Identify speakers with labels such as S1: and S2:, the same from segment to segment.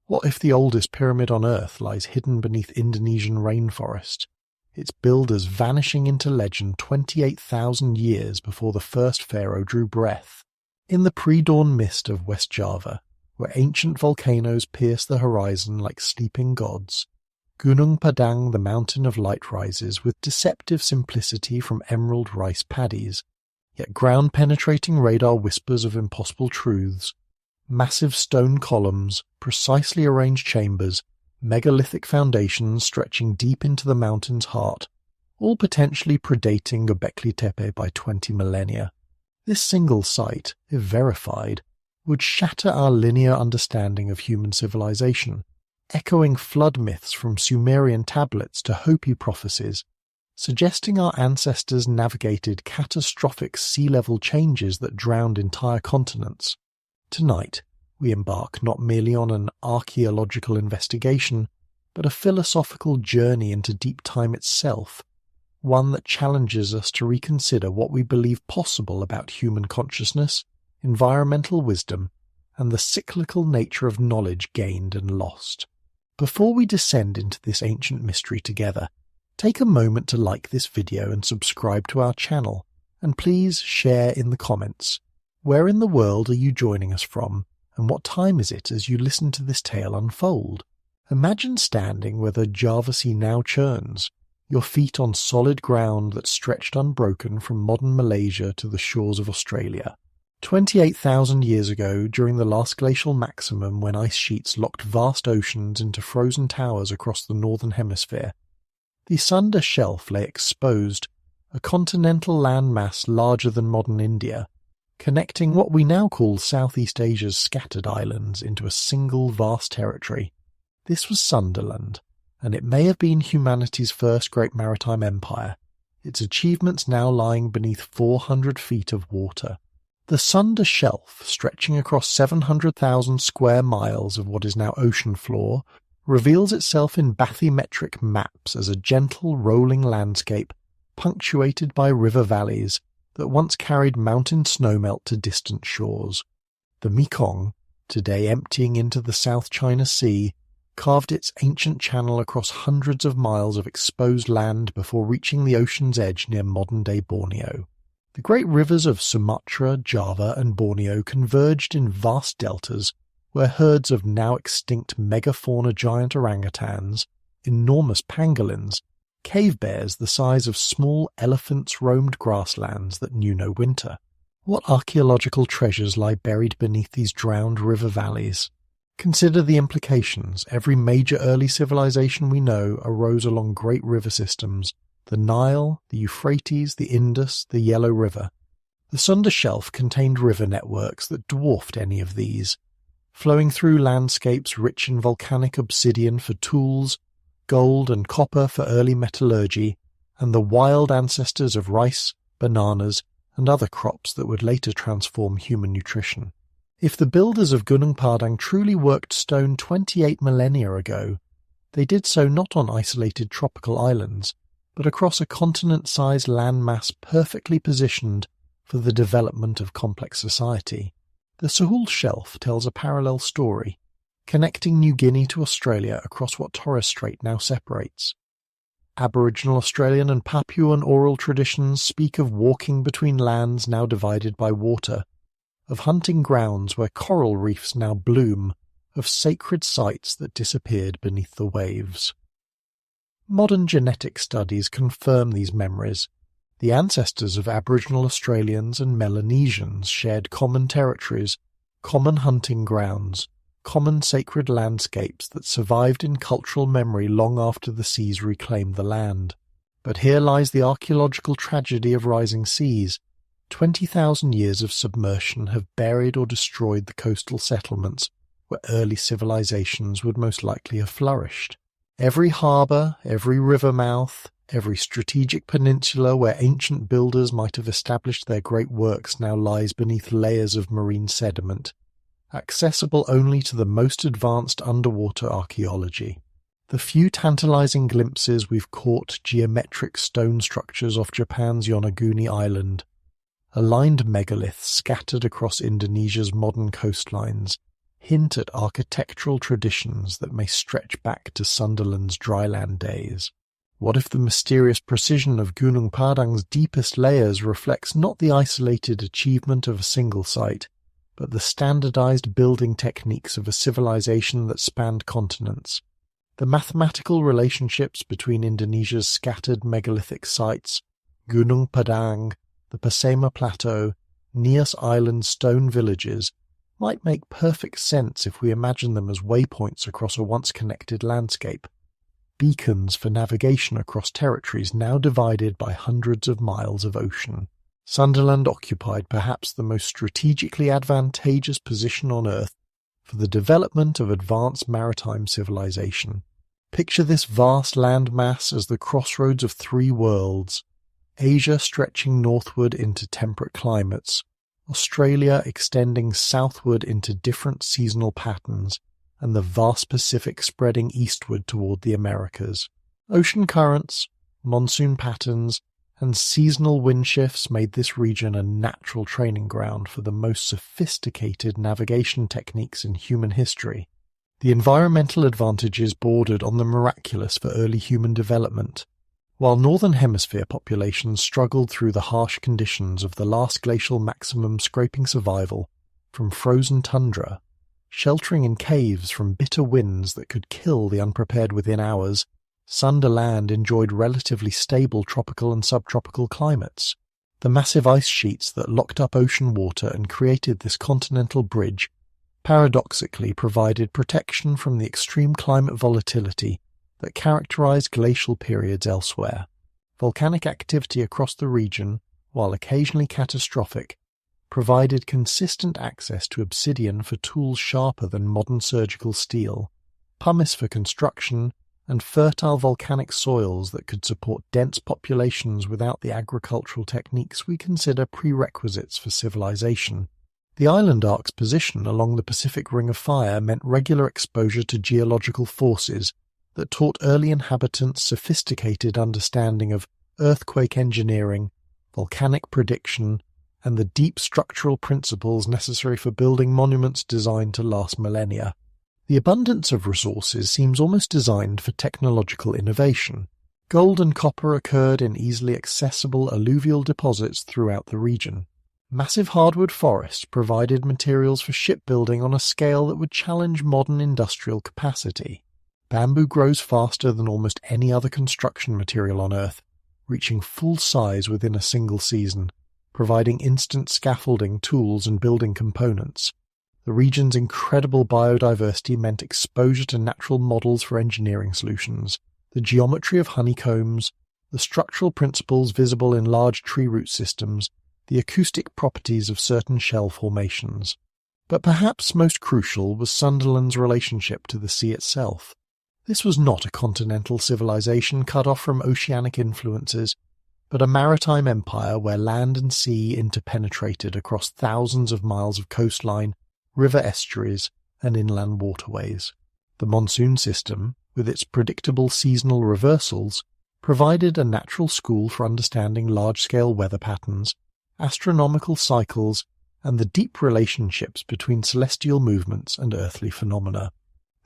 S1: What if the oldest pyramid on Earth lies hidden beneath Indonesian rainforest, its builders vanishing into legend 28,000 years before the first pharaoh drew breath? In the pre-dawn mist of West Java, where ancient volcanoes pierce the horizon like sleeping gods, Gunung Padang, the mountain of light, rises with deceptive simplicity from emerald rice paddies, yet ground-penetrating radar whispers of impossible truths. Massive stone columns, precisely arranged chambers, megalithic foundations stretching deep into the mountain's heart, all potentially predating Göbekli Tepe by 20 millennia. This single site, if verified, would shatter our linear understanding of human civilization, echoing flood myths from Sumerian tablets to Hopi prophecies, suggesting our ancestors navigated catastrophic sea level changes that drowned entire continents. Tonight, we embark not merely on an archaeological investigation, but a philosophical journey into deep time itself, one that challenges us to reconsider what we believe possible about human consciousness, environmental wisdom, and the cyclical nature of knowledge gained and lost. Before we descend into this ancient mystery together, take a moment to like this video and subscribe to our channel, and please share in the comments. Where in the world are you joining us from, and what time is it as you listen to this tale unfold? Imagine standing where the Java Sea now churns, your feet on solid ground that stretched unbroken from modern Malaysia to the shores of Australia. 28,000 years ago, during the last glacial maximum when ice sheets locked vast oceans into frozen towers across the northern hemisphere, the Sunda Shelf lay exposed, a continental landmass larger than modern India, connecting what we now call Southeast Asia's scattered islands into a single vast territory. This was Sundaland, and it may have been humanity's first great maritime empire, its achievements now lying beneath 400 feet of water. The Sunda Shelf, stretching across 700,000 square miles of what is now ocean floor, reveals itself in bathymetric maps as a gentle rolling landscape punctuated by river valleys that once carried mountain snowmelt to distant shores. The Mekong, today emptying into the South China Sea, carved its ancient channel across hundreds of miles of exposed land before reaching the ocean's edge near modern-day Borneo. The great rivers of Sumatra, Java, and Borneo converged in vast deltas where herds of now-extinct megafauna giant orangutans, enormous pangolins, cave bears the size of small elephants roamed grasslands that knew no winter. What archaeological treasures lie buried beneath these drowned river valleys? Consider the implications. Every major early civilization we know arose along great river systems: the Nile, the Euphrates, the Indus, the Yellow River. The Sunda Shelf contained river networks that dwarfed any of these, flowing through landscapes rich in volcanic obsidian for tools, gold and copper for early metallurgy, and the wild ancestors of rice, bananas, and other crops that would later transform human nutrition. If the builders of Gunung Padang truly worked stone 28 millennia ago, they did so not on isolated tropical islands, but across a continent-sized landmass perfectly positioned for the development of complex society. The Sahul Shelf tells a parallel story, connecting New Guinea to Australia across what Torres Strait now separates. Aboriginal Australian and Papuan oral traditions speak of walking between lands now divided by water, of hunting grounds where coral reefs now bloom, of sacred sites that disappeared beneath the waves. Modern genetic studies confirm these memories. The ancestors of Aboriginal Australians and Melanesians shared common territories, common hunting grounds, common sacred landscapes that survived in cultural memory long after the seas reclaimed the land. But here lies the archaeological tragedy of rising seas. 20,000 years of submersion have buried or destroyed the coastal settlements where early civilizations would most likely have flourished. Every harbour, every river mouth, every strategic peninsula where ancient builders might have established their great works now lies beneath layers of marine sediment, accessible only to the most advanced underwater archaeology. The few tantalizing glimpses we've caught geometric stone structures off Japan's Yonaguni Island, aligned megaliths scattered across Indonesia's modern coastlines, hint at architectural traditions that may stretch back to Sundaland's dryland days. What if the mysterious precision of Gunung Padang's deepest layers reflects not the isolated achievement of a single site, but the standardized building techniques of a civilization that spanned continents? The mathematical relationships between Indonesia's scattered megalithic sites, Gunung Padang, the Pasema Plateau, Nias Island stone villages, might make perfect sense if we imagine them as waypoints across a once-connected landscape, beacons for navigation across territories now divided by hundreds of miles of ocean. Sundaland occupied perhaps the most strategically advantageous position on Earth for the development of advanced maritime civilization. Picture this vast landmass as the crossroads of three worlds: Asia stretching northward into temperate climates, Australia extending southward into different seasonal patterns, and the vast Pacific spreading eastward toward the Americas. Ocean currents, monsoon patterns, and seasonal wind shifts made this region a natural training ground for the most sophisticated navigation techniques in human history. The environmental advantages bordered on the miraculous for early human development. While Northern Hemisphere populations struggled through the harsh conditions of the last glacial maximum scraping survival from frozen tundra, sheltering in caves from bitter winds that could kill the unprepared within hours, Sundaland enjoyed relatively stable tropical and subtropical climates. The massive ice sheets that locked up ocean water and created this continental bridge paradoxically provided protection from the extreme climate volatility that characterized glacial periods elsewhere. Volcanic activity across the region, while occasionally catastrophic, provided consistent access to obsidian for tools sharper than modern surgical steel, pumice for construction, and fertile volcanic soils that could support dense populations without the agricultural techniques we consider prerequisites for civilization. The island ark's position along the Pacific Ring of Fire meant regular exposure to geological forces that taught early inhabitants sophisticated understanding of earthquake engineering, volcanic prediction, and the deep structural principles necessary for building monuments designed to last millennia. The abundance of resources seems almost designed for technological innovation. Gold and copper occurred in easily accessible alluvial deposits throughout the region. Massive hardwood forests provided materials for shipbuilding on a scale that would challenge modern industrial capacity. Bamboo grows faster than almost any other construction material on Earth, reaching full size within a single season, providing instant scaffolding, tools, and building components. The region's incredible biodiversity meant exposure to natural models for engineering solutions, the geometry of honeycombs, the structural principles visible in large tree root systems, the acoustic properties of certain shell formations. But perhaps most crucial was Sundaland's relationship to the sea itself. This was not a continental civilization cut off from oceanic influences, but a maritime empire where land and sea interpenetrated across thousands of miles of coastline, river estuaries, and inland waterways. The monsoon system, with its predictable seasonal reversals, provided a natural school for understanding large-scale weather patterns, astronomical cycles, and the deep relationships between celestial movements and earthly phenomena.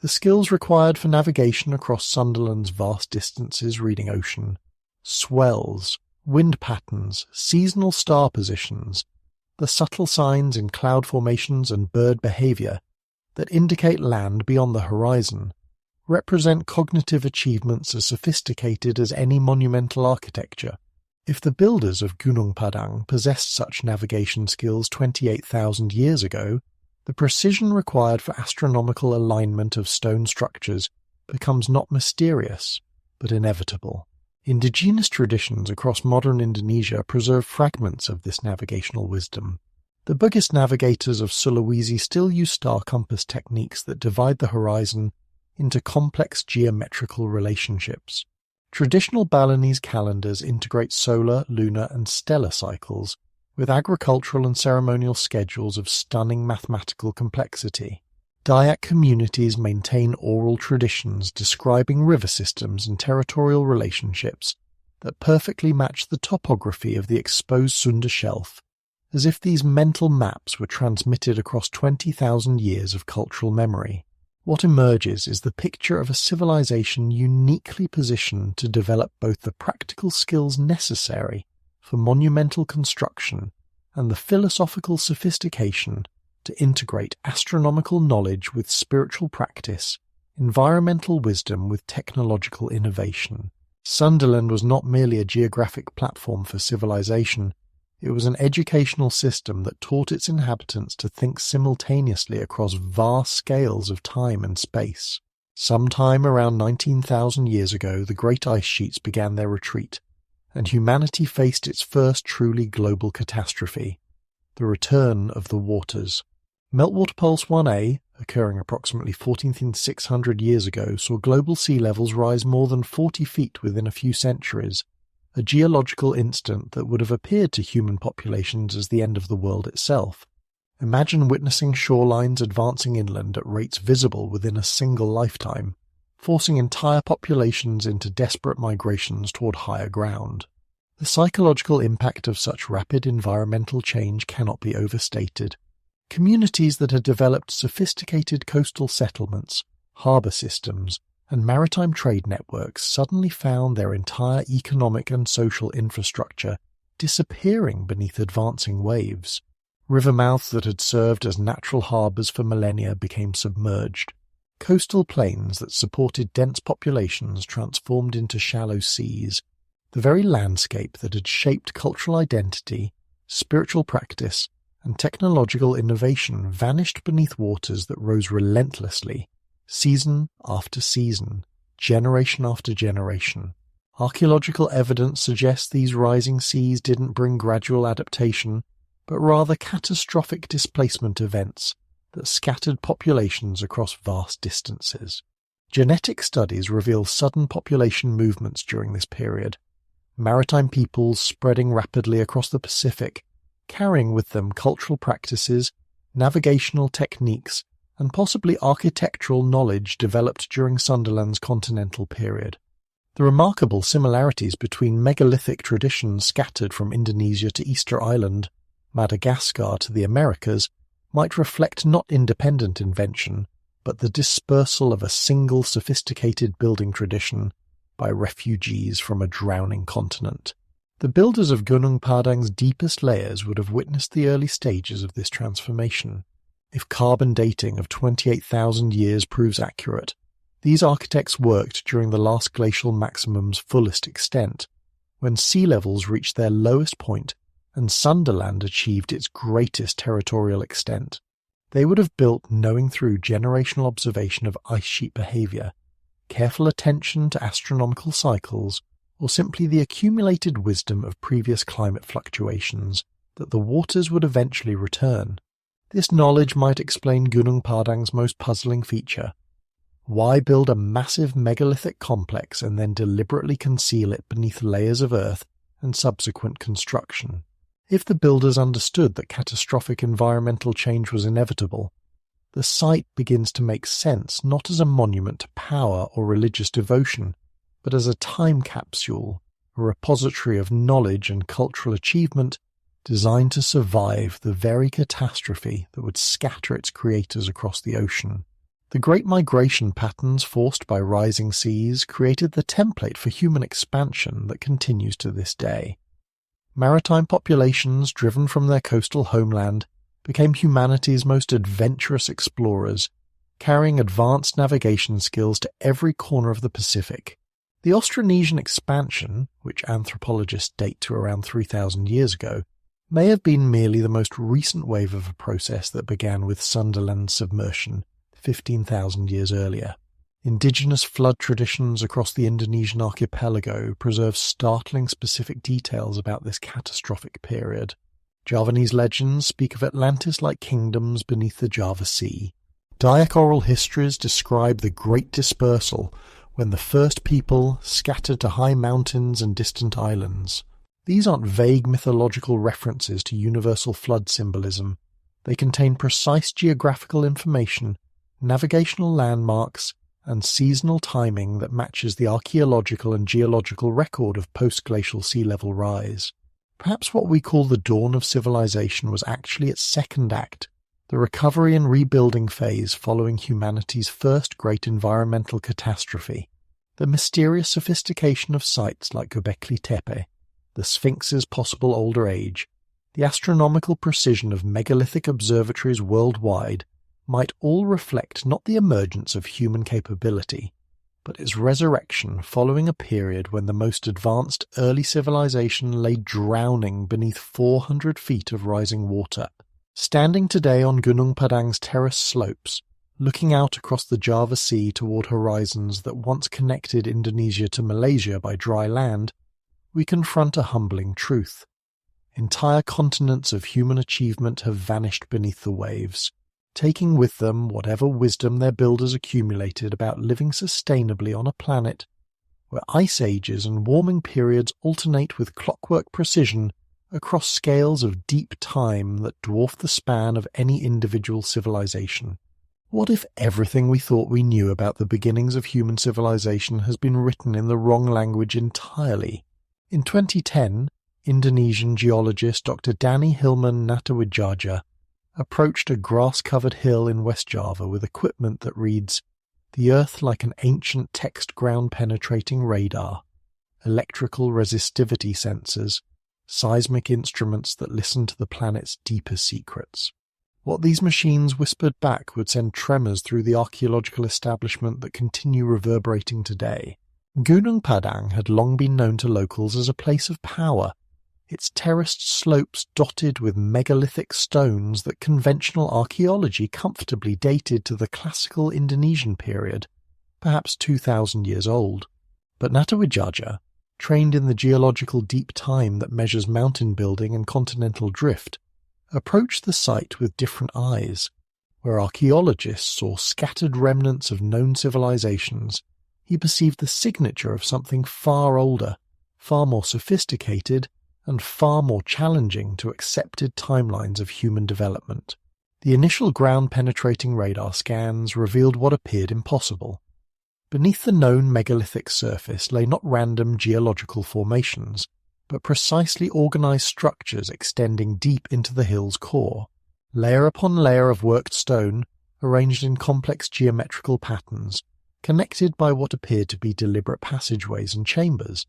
S1: The skills required for navigation across Sundaland's vast distances reading ocean, swells, wind patterns, seasonal star positions, the subtle signs in cloud formations and bird behavior that indicate land beyond the horizon, represent cognitive achievements as sophisticated as any monumental architecture. If the builders of Gunung Padang possessed such navigation skills 28,000 years ago, the precision required for astronomical alignment of stone structures becomes not mysterious, but inevitable. Indigenous traditions across modern Indonesia preserve fragments of this navigational wisdom. The Bugis navigators of Sulawesi still use star compass techniques that divide the horizon into complex geometrical relationships. Traditional Balinese calendars integrate solar, lunar, and stellar cycles, with agricultural and ceremonial schedules of stunning mathematical complexity. Dayak communities maintain oral traditions describing river systems and territorial relationships that perfectly match the topography of the exposed Sunda Shelf, as if these mental maps were transmitted across 20,000 years of cultural memory. What emerges is the picture of a civilization uniquely positioned to develop both the practical skills necessary for monumental construction and the philosophical sophistication to integrate astronomical knowledge with spiritual practice, environmental wisdom with technological innovation. Sundaland was not merely a geographic platform for civilization, it was an educational system that taught its inhabitants to think simultaneously across vast scales of time and space. Sometime around 19,000 years ago, the great ice sheets began their retreat, and humanity faced its first truly global catastrophe, the return of the waters. Meltwater Pulse 1a, occurring approximately 14,600 years ago, saw global sea levels rise more than 40 feet within a few centuries, a geological incident that would have appeared to human populations as the end of the world itself. Imagine witnessing shorelines advancing inland at rates visible within a single lifetime, forcing entire populations into desperate migrations toward higher ground. The psychological impact of such rapid environmental change cannot be overstated. Communities that had developed sophisticated coastal settlements, harbour systems, and maritime trade networks suddenly found their entire economic and social infrastructure disappearing beneath advancing waves. River mouths that had served as natural harbours for millennia became submerged. Coastal plains that supported dense populations transformed into shallow seas. The very landscape that had shaped cultural identity, spiritual practice, and technological innovation vanished beneath waters that rose relentlessly, season after season, generation after generation. Archaeological evidence suggests these rising seas didn't bring gradual adaptation, but rather catastrophic displacement events that scattered populations across vast distances. Genetic studies reveal sudden population movements during this period, maritime peoples spreading rapidly across the Pacific, carrying with them cultural practices, navigational techniques, and possibly architectural knowledge developed during Sundaland's continental period. The remarkable similarities between megalithic traditions scattered from Indonesia to Easter Island, Madagascar to the Americas, might reflect not independent invention, but the dispersal of a single sophisticated building tradition by refugees from a drowning continent. The builders of Gunung Padang's deepest layers would have witnessed the early stages of this transformation. If carbon dating of 28,000 years proves accurate, these architects worked during the last glacial maximum's fullest extent, when sea levels reached their lowest point and Sundaland achieved its greatest territorial extent. They would have built knowing through generational observation of ice sheet behavior, careful attention to astronomical cycles, or simply the accumulated wisdom of previous climate fluctuations, that the waters would eventually return. This knowledge might explain Gunung Padang's most puzzling feature. Why build a massive megalithic complex and then deliberately conceal it beneath layers of earth and subsequent construction? If the builders understood that catastrophic environmental change was inevitable, the site begins to make sense not as a monument to power or religious devotion, but as a time capsule, a repository of knowledge and cultural achievement designed to survive the very catastrophe that would scatter its creators across the ocean. The great migration patterns forced by rising seas created the template for human expansion that continues to this day. Maritime populations driven from their coastal homeland became humanity's most adventurous explorers, carrying advanced navigation skills to every corner of the Pacific. The Austronesian expansion, which anthropologists date to around 3,000 years ago, may have been merely the most recent wave of a process that began with Sundaland's submersion 15,000 years earlier. Indigenous flood traditions across the Indonesian archipelago preserve startling specific details about this catastrophic period. Javanese legends speak of Atlantis-like kingdoms beneath the Java Sea. Dayak oral histories describe the Great Dispersal, when the first people scattered to high mountains and distant islands. These aren't vague mythological references to universal flood symbolism. They contain precise geographical information, navigational landmarks, and seasonal timing that matches the archaeological and geological record of post-glacial sea level rise. Perhaps what we call the dawn of civilization was actually its second act, the recovery and rebuilding phase following humanity's first great environmental catastrophe, the mysterious sophistication of sites like Göbekli Tepe, the Sphinx's possible older age, the astronomical precision of megalithic observatories worldwide might all reflect not the emergence of human capability, but its resurrection following a period when the most advanced early civilization lay drowning beneath 400 feet of rising water. Standing today on Gunung Padang's terraced slopes, looking out across the Java Sea toward horizons that once connected Indonesia to Malaysia by dry land, we confront a humbling truth. Entire continents of human achievement have vanished beneath the waves, taking with them whatever wisdom their builders accumulated about living sustainably on a planet where ice ages and warming periods alternate with clockwork precision across scales of deep time that dwarf the span of any individual civilization. What if everything we thought we knew about the beginnings of human civilization has been written in the wrong language entirely? In 2010, Indonesian geologist Dr. Danny Hilman Natawijaja approached a grass-covered hill in West Java with equipment that reads, "The Earth like an ancient text ground-penetrating radar, electrical resistivity sensors, seismic instruments that listen to the planet's deeper secrets." What these machines whispered back would send tremors through the archaeological establishment that continue reverberating today. Gunung Padang had long been known to locals as a place of power, its terraced slopes dotted with megalithic stones that conventional archaeology comfortably dated to the classical Indonesian period, perhaps 2,000 years old. But Natawijaja, trained in the geological deep time that measures mountain building and continental drift, approached the site with different eyes. Where archaeologists saw scattered remnants of known civilizations, he perceived the signature of something far older, far more sophisticated, and far more challenging to accepted timelines of human development. The initial ground-penetrating radar scans revealed what appeared impossible. Beneath the known megalithic surface lay not random geological formations, but precisely organized structures extending deep into the hill's core, layer upon layer of worked stone, arranged in complex geometrical patterns, connected by what appeared to be deliberate passageways and chambers.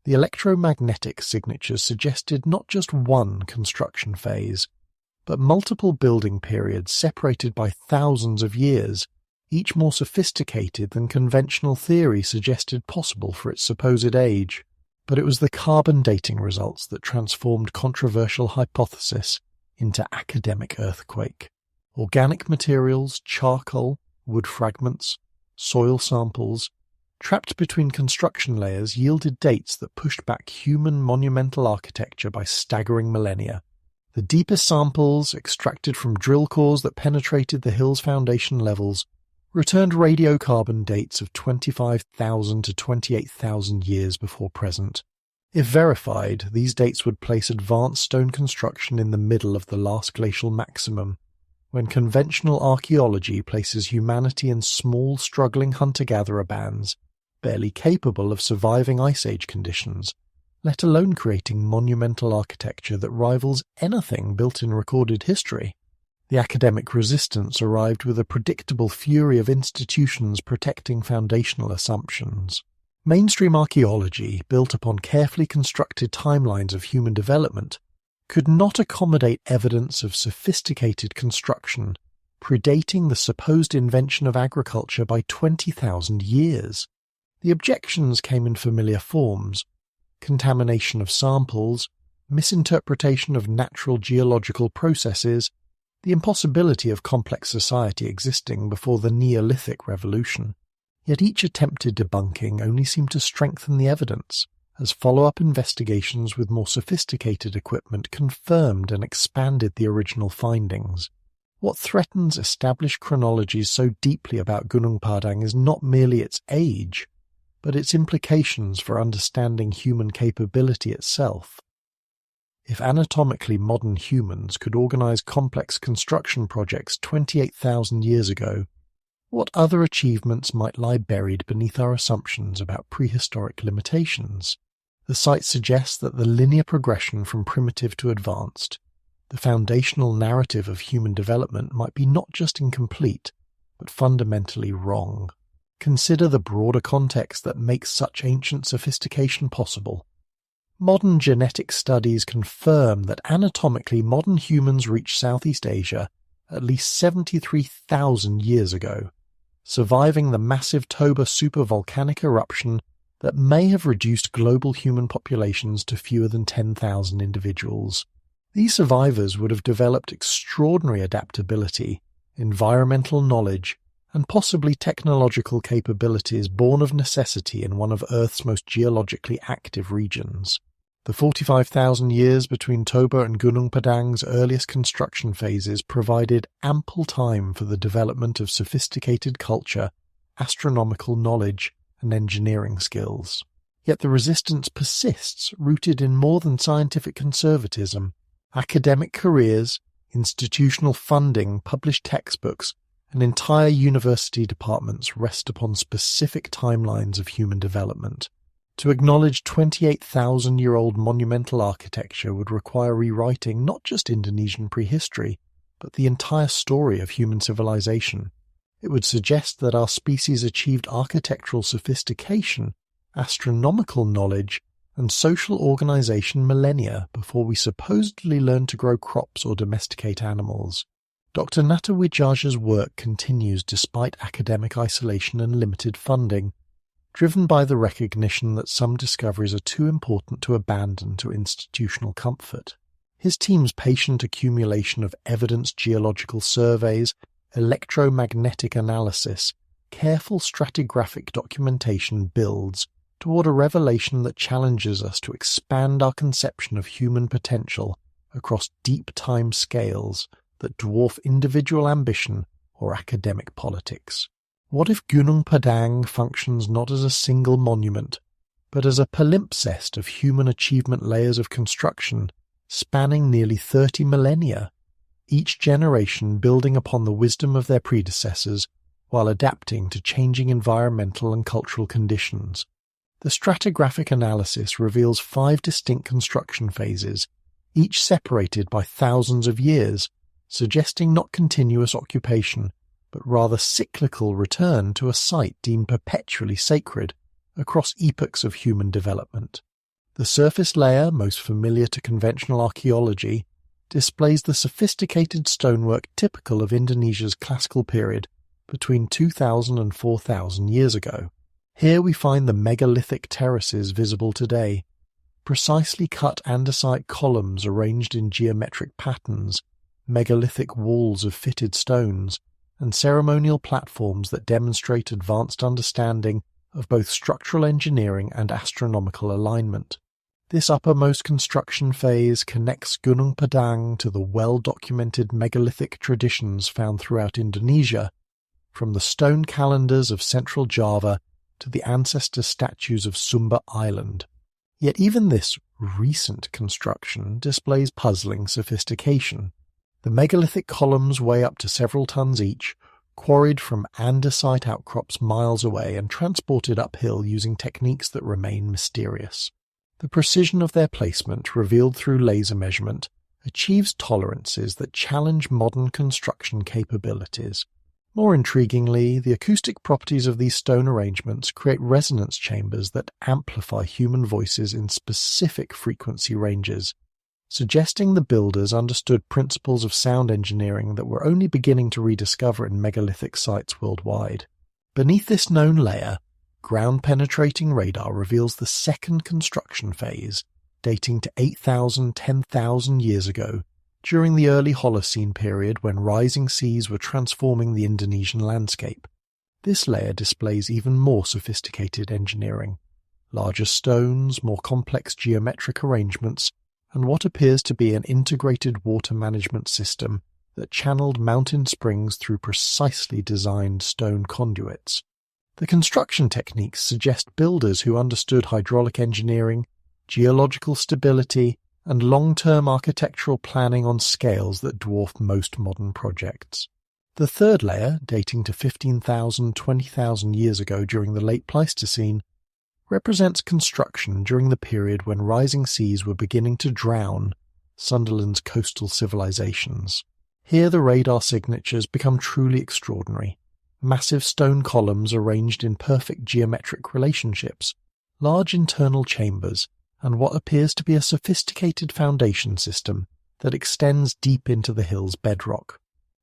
S1: The electromagnetic signatures suggested not just one construction phase, but multiple building periods separated by thousands of years, each more sophisticated than conventional theory suggested possible for its supposed age. But it was the carbon dating results that transformed controversial hypothesis into academic earthquake. Organic materials, charcoal, wood fragments, soil samples, trapped between construction layers yielded dates that pushed back human monumental architecture by staggering millennia. The deepest samples, extracted from drill cores that penetrated the hill's foundation levels, returned radiocarbon dates of 25,000 to 28,000 years before present. If verified, these dates would place advanced stone construction in the middle of the last glacial maximum, when conventional archaeology places humanity in small, struggling hunter-gatherer bands, barely capable of surviving Ice Age conditions, let alone creating monumental architecture that rivals anything built in recorded history. The academic resistance arrived with a predictable fury of institutions protecting foundational assumptions. Mainstream archaeology, built upon carefully constructed timelines of human development, could not accommodate evidence of sophisticated construction, predating the supposed invention of agriculture by 20,000 years. The objections came in familiar forms: contamination of samples, misinterpretation of natural geological processes, the impossibility of complex society existing before the Neolithic Revolution. Yet each attempted debunking only seemed to strengthen the evidence, as follow-up investigations with more sophisticated equipment confirmed and expanded the original findings. What threatens established chronologies so deeply about Gunung Padang is not merely its age, but its implications for understanding human capability itself. If anatomically modern humans could organize complex construction projects 28,000 years ago, what other achievements might lie buried beneath our assumptions about prehistoric limitations? The site suggests that the linear progression from primitive to advanced, the foundational narrative of human development, might be not just incomplete, but fundamentally wrong. Consider the broader context that makes such ancient sophistication possible. Modern genetic studies confirm that anatomically modern humans reached Southeast Asia at least 73,000 years ago, surviving the massive Toba supervolcanic eruption that may have reduced global human populations to fewer than 10,000 individuals. These survivors would have developed extraordinary adaptability, environmental knowledge, and possibly technological capabilities born of necessity in one of Earth's most geologically active regions. The 45,000 years between Toba and Gunung Padang's earliest construction phases provided ample time for the development of sophisticated culture, astronomical knowledge, and engineering skills. Yet the resistance persists, rooted in more than scientific conservatism. Academic careers, institutional funding, published textbooks, and entire university departments rest upon specific timelines of human development. To acknowledge 28,000-year-old monumental architecture would require rewriting not just Indonesian prehistory, but the entire story of human civilization. It would suggest that our species achieved architectural sophistication, astronomical knowledge, and social organization millennia before we supposedly learned to grow crops or domesticate animals. Dr. Natawijaja's work continues despite academic isolation and limited funding, driven by the recognition that some discoveries are too important to abandon to institutional comfort. His team's patient accumulation of evidence geological surveys, electromagnetic analysis, careful stratigraphic documentation builds toward a revelation that challenges us to expand our conception of human potential across deep time scales that dwarf individual ambition or academic politics. What if Gunung Padang functions not as a single monument, but as a palimpsest of human achievement layers of construction spanning nearly 30 millennia, each generation building upon the wisdom of their predecessors while adapting to changing environmental and cultural conditions? The stratigraphic analysis reveals 5 distinct construction phases, each separated by thousands of years, suggesting not continuous occupation, but rather cyclical return to a site deemed perpetually sacred across epochs of human development. The surface layer, most familiar to conventional archaeology, displays the sophisticated stonework typical of Indonesia's classical period between 2,000 and 4,000 years ago. Here we find the megalithic terraces visible today, precisely cut andesite columns arranged in geometric patterns, megalithic walls of fitted stones, and ceremonial platforms that demonstrate advanced understanding of both structural engineering and astronomical alignment. This uppermost construction phase connects Gunung Padang to the well-documented megalithic traditions found throughout Indonesia, from the stone calendars of central Java to the ancestor statues of Sumba Island. Yet even this recent construction displays puzzling sophistication. The megalithic columns weigh up to several tons each, quarried from andesite outcrops miles away and transported uphill using techniques that remain mysterious. The precision of their placement, revealed through laser measurement, achieves tolerances that challenge modern construction capabilities. More intriguingly, the acoustic properties of these stone arrangements create resonance chambers that amplify human voices in specific frequency ranges, suggesting the builders understood principles of sound engineering that we're only beginning to rediscover in megalithic sites worldwide. Beneath this known layer, ground-penetrating radar reveals the second construction phase, dating to 8,000, 10,000 years ago, during the early Holocene period when rising seas were transforming the Indonesian landscape. This layer displays even more sophisticated engineering. Larger stones, more complex geometric arrangements, and what appears to be an integrated water management system that channeled mountain springs through precisely designed stone conduits. The construction techniques suggest builders who understood hydraulic engineering, geological stability, and long-term architectural planning on scales that dwarf most modern projects. The third layer, dating to 15,000, 20,000 years ago during the late Pleistocene, represents construction during the period when rising seas were beginning to drown Sundaland's coastal civilizations. Here the radar signatures become truly extraordinary. Massive stone columns arranged in perfect geometric relationships, large internal chambers, and what appears to be a sophisticated foundation system that extends deep into the hill's bedrock.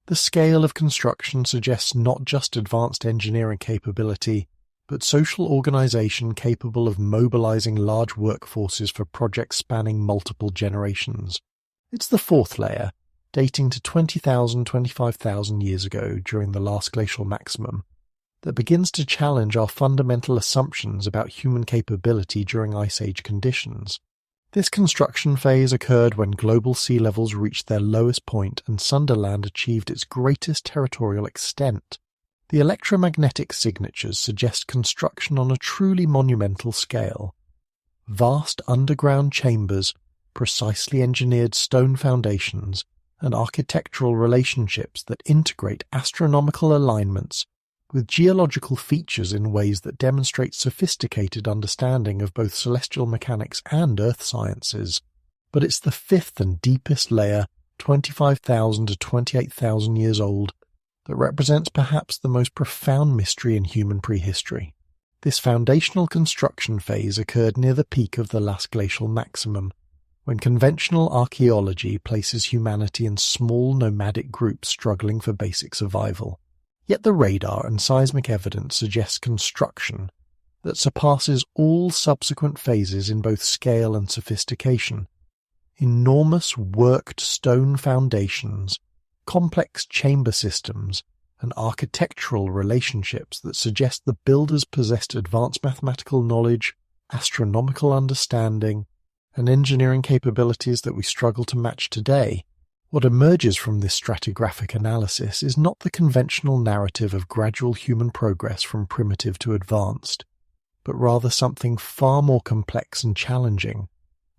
S1: The scale of construction suggests not just advanced engineering capability, but social organization capable of mobilizing large workforces for projects spanning multiple generations. It's the fourth layer, dating to 20,000–25,000 years ago during the last glacial maximum, that begins to challenge our fundamental assumptions about human capability during Ice Age conditions. This construction phase occurred when global sea levels reached their lowest point and Sundaland achieved its greatest territorial extent. The electromagnetic signatures suggest construction on a truly monumental scale. Vast underground chambers, precisely engineered stone foundations, and architectural relationships that integrate astronomical alignments with geological features in ways that demonstrate sophisticated understanding of both celestial mechanics and earth sciences. But it's the fifth and deepest layer, 25,000 to 28,000 years old, that represents perhaps the most profound mystery in human prehistory. This foundational construction phase occurred near the peak of the last glacial maximum, when conventional archaeology places humanity in small nomadic groups struggling for basic survival. Yet the radar and seismic evidence suggests construction that surpasses all subsequent phases in both scale and sophistication. Enormous worked stone foundations, complex chamber systems, and architectural relationships that suggest the builders possessed advanced mathematical knowledge, astronomical understanding, and engineering capabilities that we struggle to match today. What emerges from this stratigraphic analysis is not the conventional narrative of gradual human progress from primitive to advanced, but rather something far more complex and challenging,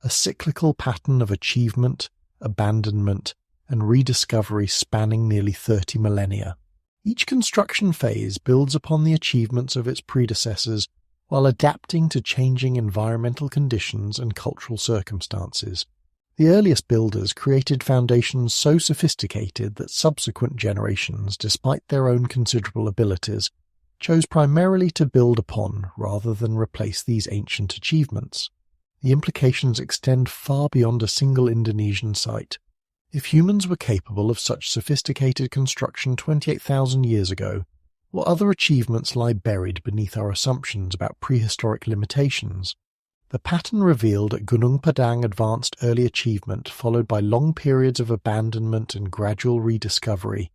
S1: a cyclical pattern of achievement, abandonment, and rediscovery spanning nearly 30 millennia. Each construction phase builds upon the achievements of its predecessors while adapting to changing environmental conditions and cultural circumstances. The earliest builders created foundations so sophisticated that subsequent generations, despite their own considerable abilities, chose primarily to build upon rather than replace these ancient achievements. The implications extend far beyond a single Indonesian site. If humans were capable of such sophisticated construction 28,000 years ago, what other achievements lie buried beneath our assumptions about prehistoric limitations? The pattern revealed at Gunung Padang advanced early achievement followed by long periods of abandonment and gradual rediscovery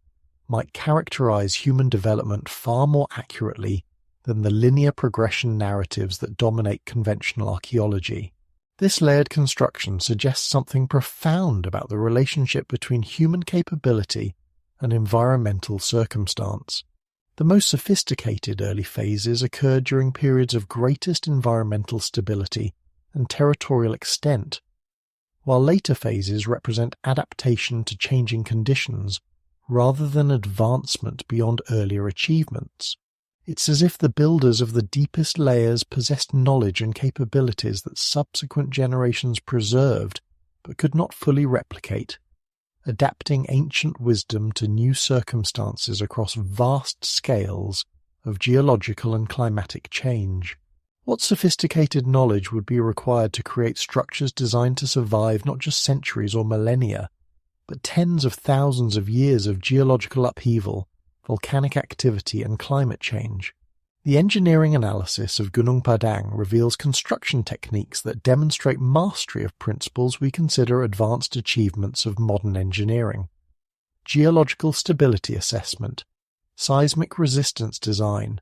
S1: might characterize human development far more accurately than the linear progression narratives that dominate conventional archaeology. This layered construction suggests something profound about the relationship between human capability and environmental circumstance. The most sophisticated early phases occurred during periods of greatest environmental stability and territorial extent, while later phases represent adaptation to changing conditions rather than advancement beyond earlier achievements. It's as if the builders of the deepest layers possessed knowledge and capabilities that subsequent generations preserved but could not fully replicate, adapting ancient wisdom to new circumstances across vast scales of geological and climatic change. What sophisticated knowledge would be required to create structures designed to survive not just centuries or millennia, but tens of thousands of years of geological upheaval, volcanic activity, and climate change? The engineering analysis of Gunung Padang reveals construction techniques that demonstrate mastery of principles we consider advanced achievements of modern engineering. Geological stability assessment, seismic resistance design,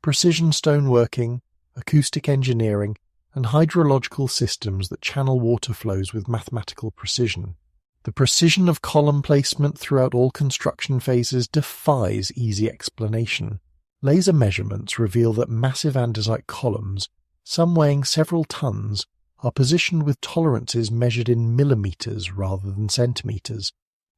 S1: precision stoneworking, acoustic engineering, and hydrological systems that channel water flows with mathematical precision. The precision of column placement throughout all construction phases defies easy explanation. Laser measurements reveal that massive andesite columns, some weighing several tons, are positioned with tolerances measured in millimeters rather than centimeters.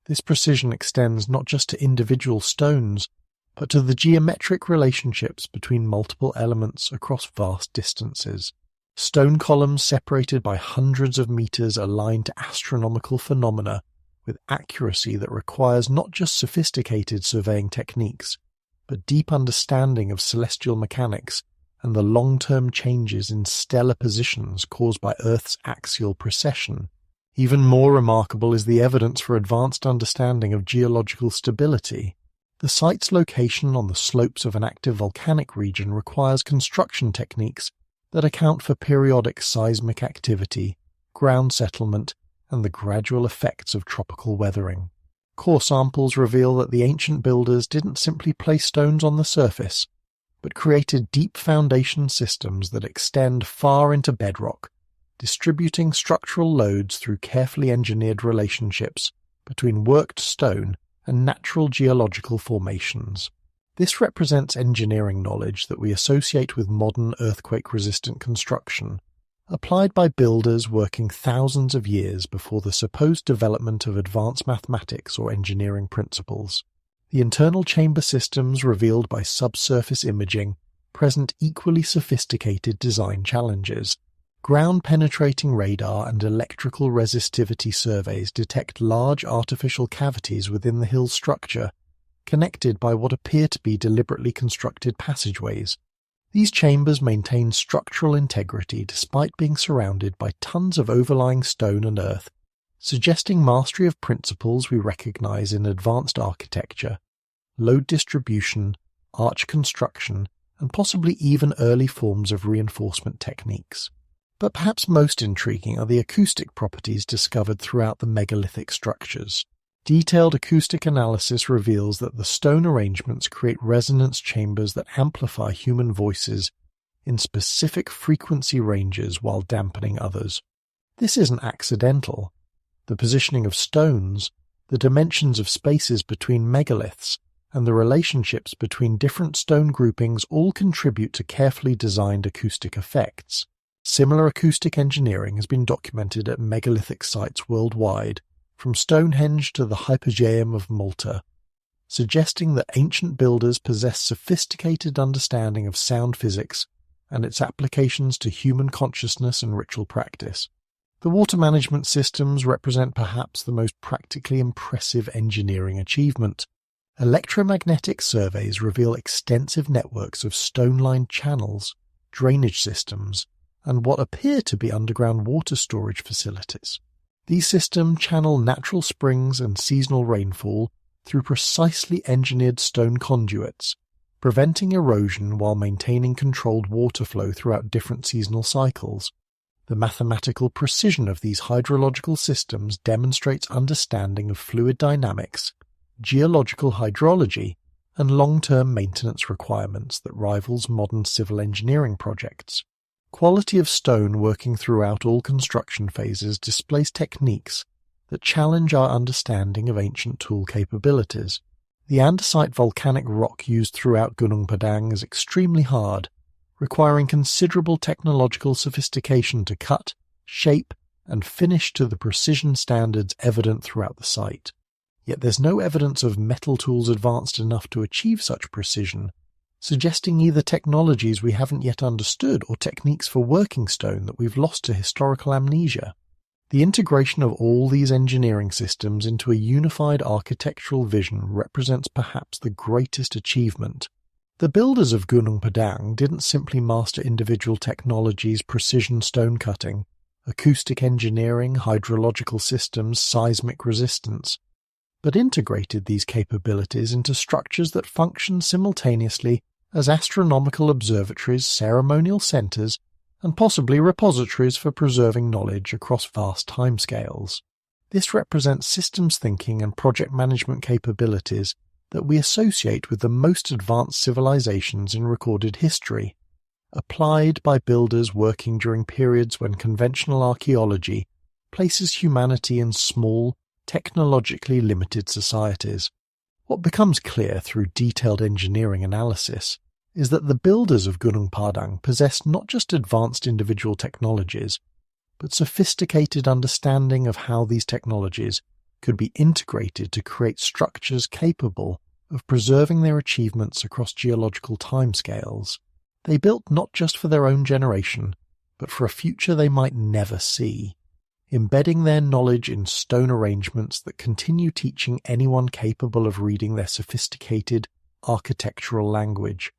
S1: This precision extends not just to individual stones, but to the geometric relationships between multiple elements across vast distances. Stone columns separated by hundreds of meters aligned to astronomical phenomena with accuracy that requires not just sophisticated surveying techniques, but deep understanding of celestial mechanics and the long-term changes in stellar positions caused by Earth's axial precession. Even more remarkable is the evidence for advanced understanding of geological stability. The site's location on the slopes of an active volcanic region requires construction techniques that account for periodic seismic activity, ground settlement, and the gradual effects of tropical weathering. Core samples reveal that the ancient builders didn't simply place stones on the surface, but created deep foundation systems that extend far into bedrock, distributing structural loads through carefully engineered relationships between worked stone and natural geological formations. This represents engineering knowledge that we associate with modern earthquake-resistant construction, applied by builders working thousands of years before the supposed development of advanced mathematics or engineering principles. The internal chamber systems revealed by subsurface imaging present equally sophisticated design challenges. Ground-penetrating radar and electrical resistivity surveys detect large artificial cavities within the hill's structure, connected by what appear to be deliberately constructed passageways. These chambers maintain structural integrity despite being surrounded by tons of overlying stone and earth, suggesting mastery of principles we recognize in advanced architecture, load distribution, arch construction, and possibly even early forms of reinforcement techniques. But perhaps most intriguing are the acoustic properties discovered throughout the megalithic structures. Detailed acoustic analysis reveals that the stone arrangements create resonance chambers that amplify human voices in specific frequency ranges while dampening others. This isn't accidental. The positioning of stones, the dimensions of spaces between megaliths, and the relationships between different stone groupings all contribute to carefully designed acoustic effects. Similar acoustic engineering has been documented at megalithic sites worldwide, from Stonehenge to the Hypogeum of Malta, suggesting that ancient builders possessed sophisticated understanding of sound physics and its applications to human consciousness and ritual practice. The water management systems represent perhaps the most practically impressive engineering achievement. Electromagnetic surveys reveal extensive networks of stone-lined channels, drainage systems, and what appear to be underground water storage facilities. These systems channel natural springs and seasonal rainfall through precisely engineered stone conduits, preventing erosion while maintaining controlled water flow throughout different seasonal cycles. The mathematical precision of these hydrological systems demonstrates understanding of fluid dynamics, geological hydrology, and long-term maintenance requirements that rivals modern civil engineering projects. Quality of stone working throughout all construction phases displays techniques that challenge our understanding of ancient tool capabilities. The andesite volcanic rock used throughout Gunung Padang is extremely hard, requiring considerable technological sophistication to cut, shape, and finish to the precision standards evident throughout the site. Yet there's no evidence of metal tools advanced enough to achieve such precision, suggesting either technologies we haven't yet understood or techniques for working stone that we've lost to historical amnesia. The integration of all these engineering systems into a unified architectural vision represents perhaps the greatest achievement. The builders of Gunung Padang didn't simply master individual technologies, precision stone cutting, acoustic engineering, hydrological systems, seismic resistance, but integrated these capabilities into structures that function simultaneously as astronomical observatories, ceremonial centers, and possibly repositories for preserving knowledge across vast timescales. This represents systems thinking and project management capabilities that we associate with the most advanced civilizations in recorded history, applied by builders working during periods when conventional archaeology places humanity in small, technologically limited societies. What becomes clear through detailed engineering analysis is that the builders of Gunung Padang possessed not just advanced individual technologies, but sophisticated understanding of how these technologies could be integrated to create structures capable of preserving their achievements across geological timescales. They built not just for their own generation, but for a future they might never see, embedding their knowledge in stone arrangements that continue teaching anyone capable of reading their sophisticated architectural language.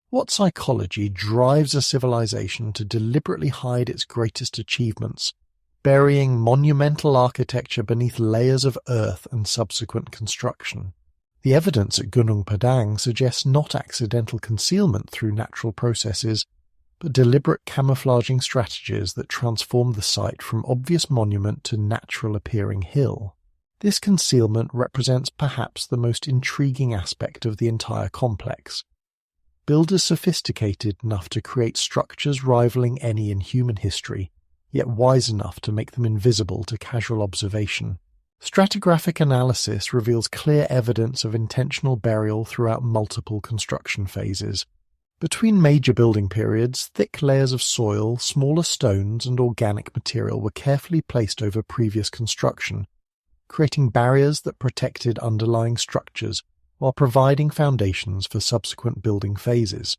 S1: What psychology drives a civilization to deliberately hide its greatest achievements, burying monumental architecture beneath layers of earth and subsequent construction? The evidence at Gunung Padang suggests not accidental concealment through natural processes, but deliberate camouflaging strategies that transform the site from obvious monument to natural-appearing hill. This concealment represents perhaps the most intriguing aspect of the entire complex. Builders sophisticated enough to create structures rivaling any in human history, yet wise enough to make them invisible to casual observation. Stratigraphic analysis reveals clear evidence of intentional burial throughout multiple construction phases. Between major building periods, thick layers of soil, smaller stones, and organic material were carefully placed over previous construction, creating barriers that protected underlying structures while providing foundations for subsequent building phases.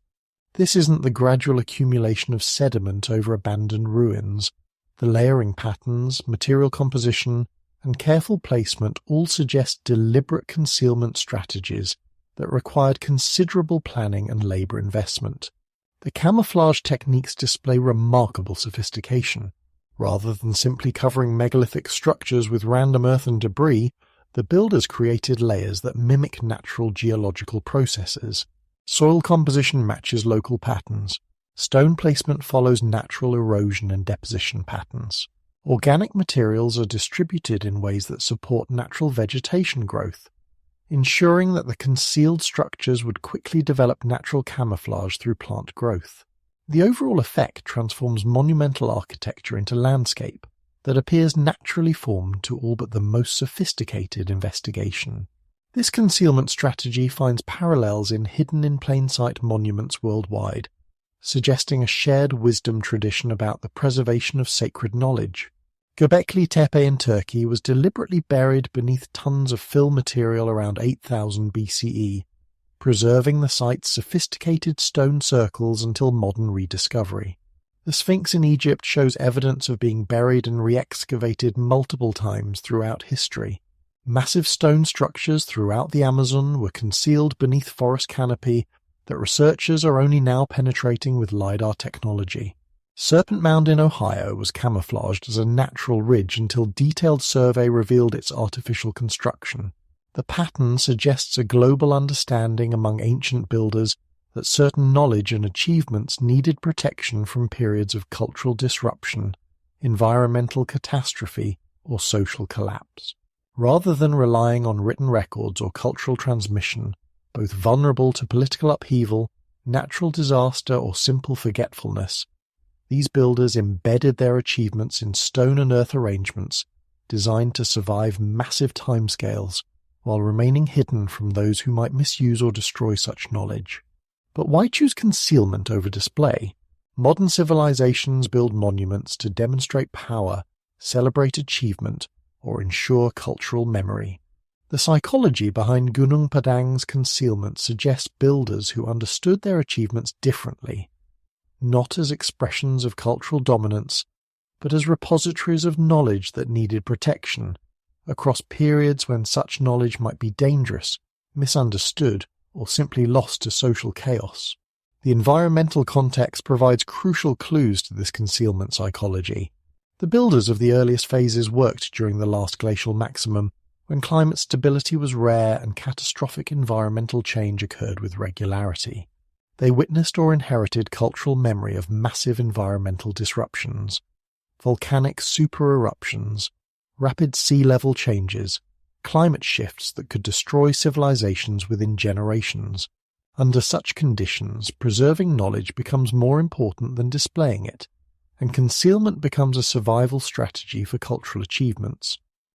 S1: This isn't the gradual accumulation of sediment over abandoned ruins. The layering patterns, material composition, and careful placement all suggest deliberate concealment strategies that required considerable planning and labor investment. The camouflage techniques display remarkable sophistication. Rather than simply covering megalithic structures with random earth and debris, the builders created layers that mimic natural geological processes. Soil composition matches local patterns. Stone placement follows natural erosion and deposition patterns. Organic materials are distributed in ways that support natural vegetation growth, ensuring that the concealed structures would quickly develop natural camouflage through plant growth. The overall effect transforms monumental architecture into landscape that appears naturally formed to all but the most sophisticated investigation. This concealment strategy finds parallels in hidden-in-plain-sight monuments worldwide, suggesting a shared wisdom tradition about the preservation of sacred knowledge. Göbekli Tepe in Turkey was deliberately buried beneath tons of fill material around 8000 BCE, preserving the site's sophisticated stone circles until modern rediscovery. The Sphinx in Egypt shows evidence of being buried and re-excavated multiple times throughout history. Massive stone structures throughout the Amazon were concealed beneath forest canopy that researchers are only now penetrating with LiDAR technology. Serpent Mound in Ohio was camouflaged as a natural ridge until detailed survey revealed its artificial construction. The pattern suggests a global understanding among ancient builders that certain knowledge and achievements needed protection from periods of cultural disruption, environmental catastrophe, or social collapse. Rather than relying on written records or cultural transmission, both vulnerable to political upheaval, natural disaster, or simple forgetfulness, these builders embedded their achievements in stone and earth arrangements designed to survive massive timescales while remaining hidden from those who might misuse or destroy such knowledge. But why choose concealment over display? Modern civilizations build monuments to demonstrate power, celebrate achievement, or ensure cultural memory. The psychology behind Gunung Padang's concealment suggests builders who understood their achievements differently, not as expressions of cultural dominance, but as repositories of knowledge that needed protection, across periods when such knowledge might be dangerous, misunderstood, or simply lost to social chaos. The environmental context provides crucial clues to this concealment psychology. The builders of the earliest phases worked during the last glacial maximum, when climate stability was rare and catastrophic environmental change occurred with regularity. They witnessed or inherited cultural memory of massive environmental disruptions, volcanic supereruptions, rapid sea level changes, climate shifts that could destroy civilizations within generations. Under such conditions, preserving knowledge becomes more important than displaying it, and concealment becomes a survival strategy for cultural achievements.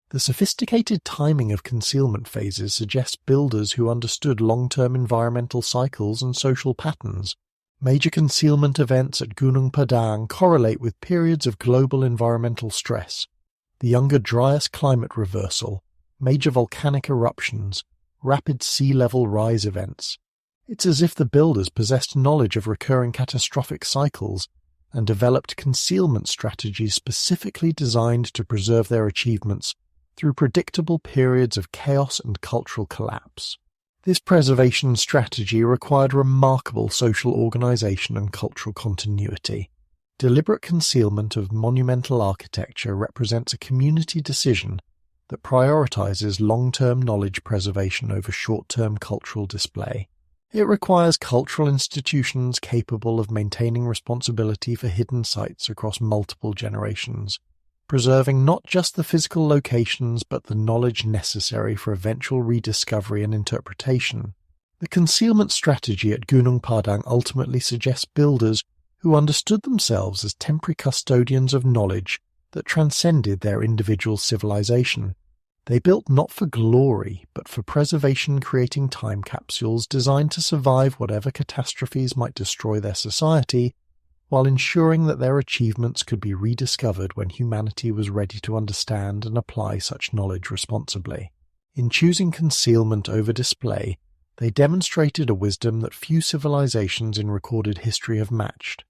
S1: The sophisticated timing of concealment phases suggests builders who understood long-term environmental cycles and social patterns. Major concealment events at Gunung Padang correlate with periods of global environmental stress. The Younger Dryas climate reversal, major volcanic eruptions, rapid sea level rise events. It's as if the builders possessed knowledge of recurring catastrophic cycles and developed concealment strategies specifically designed to preserve their achievements through predictable periods of chaos and cultural collapse. This preservation strategy required remarkable social organization and cultural continuity. Deliberate concealment of monumental architecture represents a community decision that prioritizes long-term knowledge preservation over short-term cultural display. It requires cultural institutions capable of maintaining responsibility for hidden sites across multiple generations, preserving not just the physical locations but the knowledge necessary for eventual rediscovery and interpretation. The concealment strategy at Gunung Padang ultimately suggests builders who understood themselves as temporary custodians of knowledge that transcended their individual civilization. They built not for glory, but for preservation, creating time capsules designed to survive whatever catastrophes might destroy their society, while ensuring that their achievements could be rediscovered when humanity was ready to understand and apply such knowledge responsibly. In choosing concealment over display, they demonstrated a wisdom that few civilizations in recorded history have matched.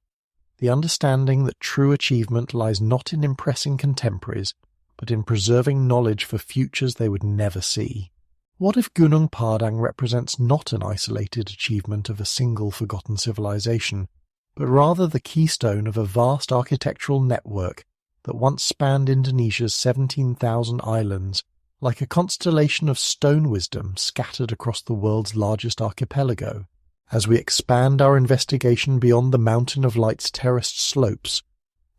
S1: The understanding that true achievement lies not in impressing contemporaries, but in preserving knowledge for futures they would never see. What if Gunung Padang represents not an isolated achievement of a single forgotten civilization, but rather the keystone of a vast architectural network that once spanned Indonesia's 17,000 islands, like a constellation of stone wisdom scattered across the world's largest archipelago? As we expand our investigation beyond the Mountain of Light's terraced slopes,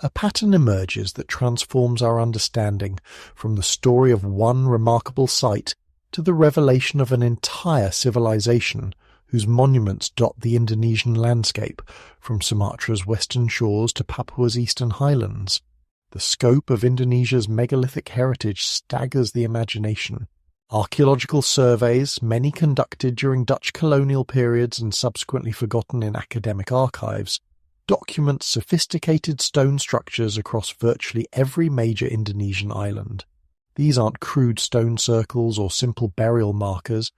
S1: a pattern emerges that transforms our understanding from the story of one remarkable site to the revelation of an entire civilization whose monuments dot the Indonesian landscape, from Sumatra's western shores to Papua's eastern highlands. The scope of Indonesia's megalithic heritage staggers the imagination. Archaeological surveys, many conducted during Dutch colonial periods and subsequently forgotten in academic archives, document sophisticated stone structures across virtually every major Indonesian island. These aren't crude stone circles or simple burial markers,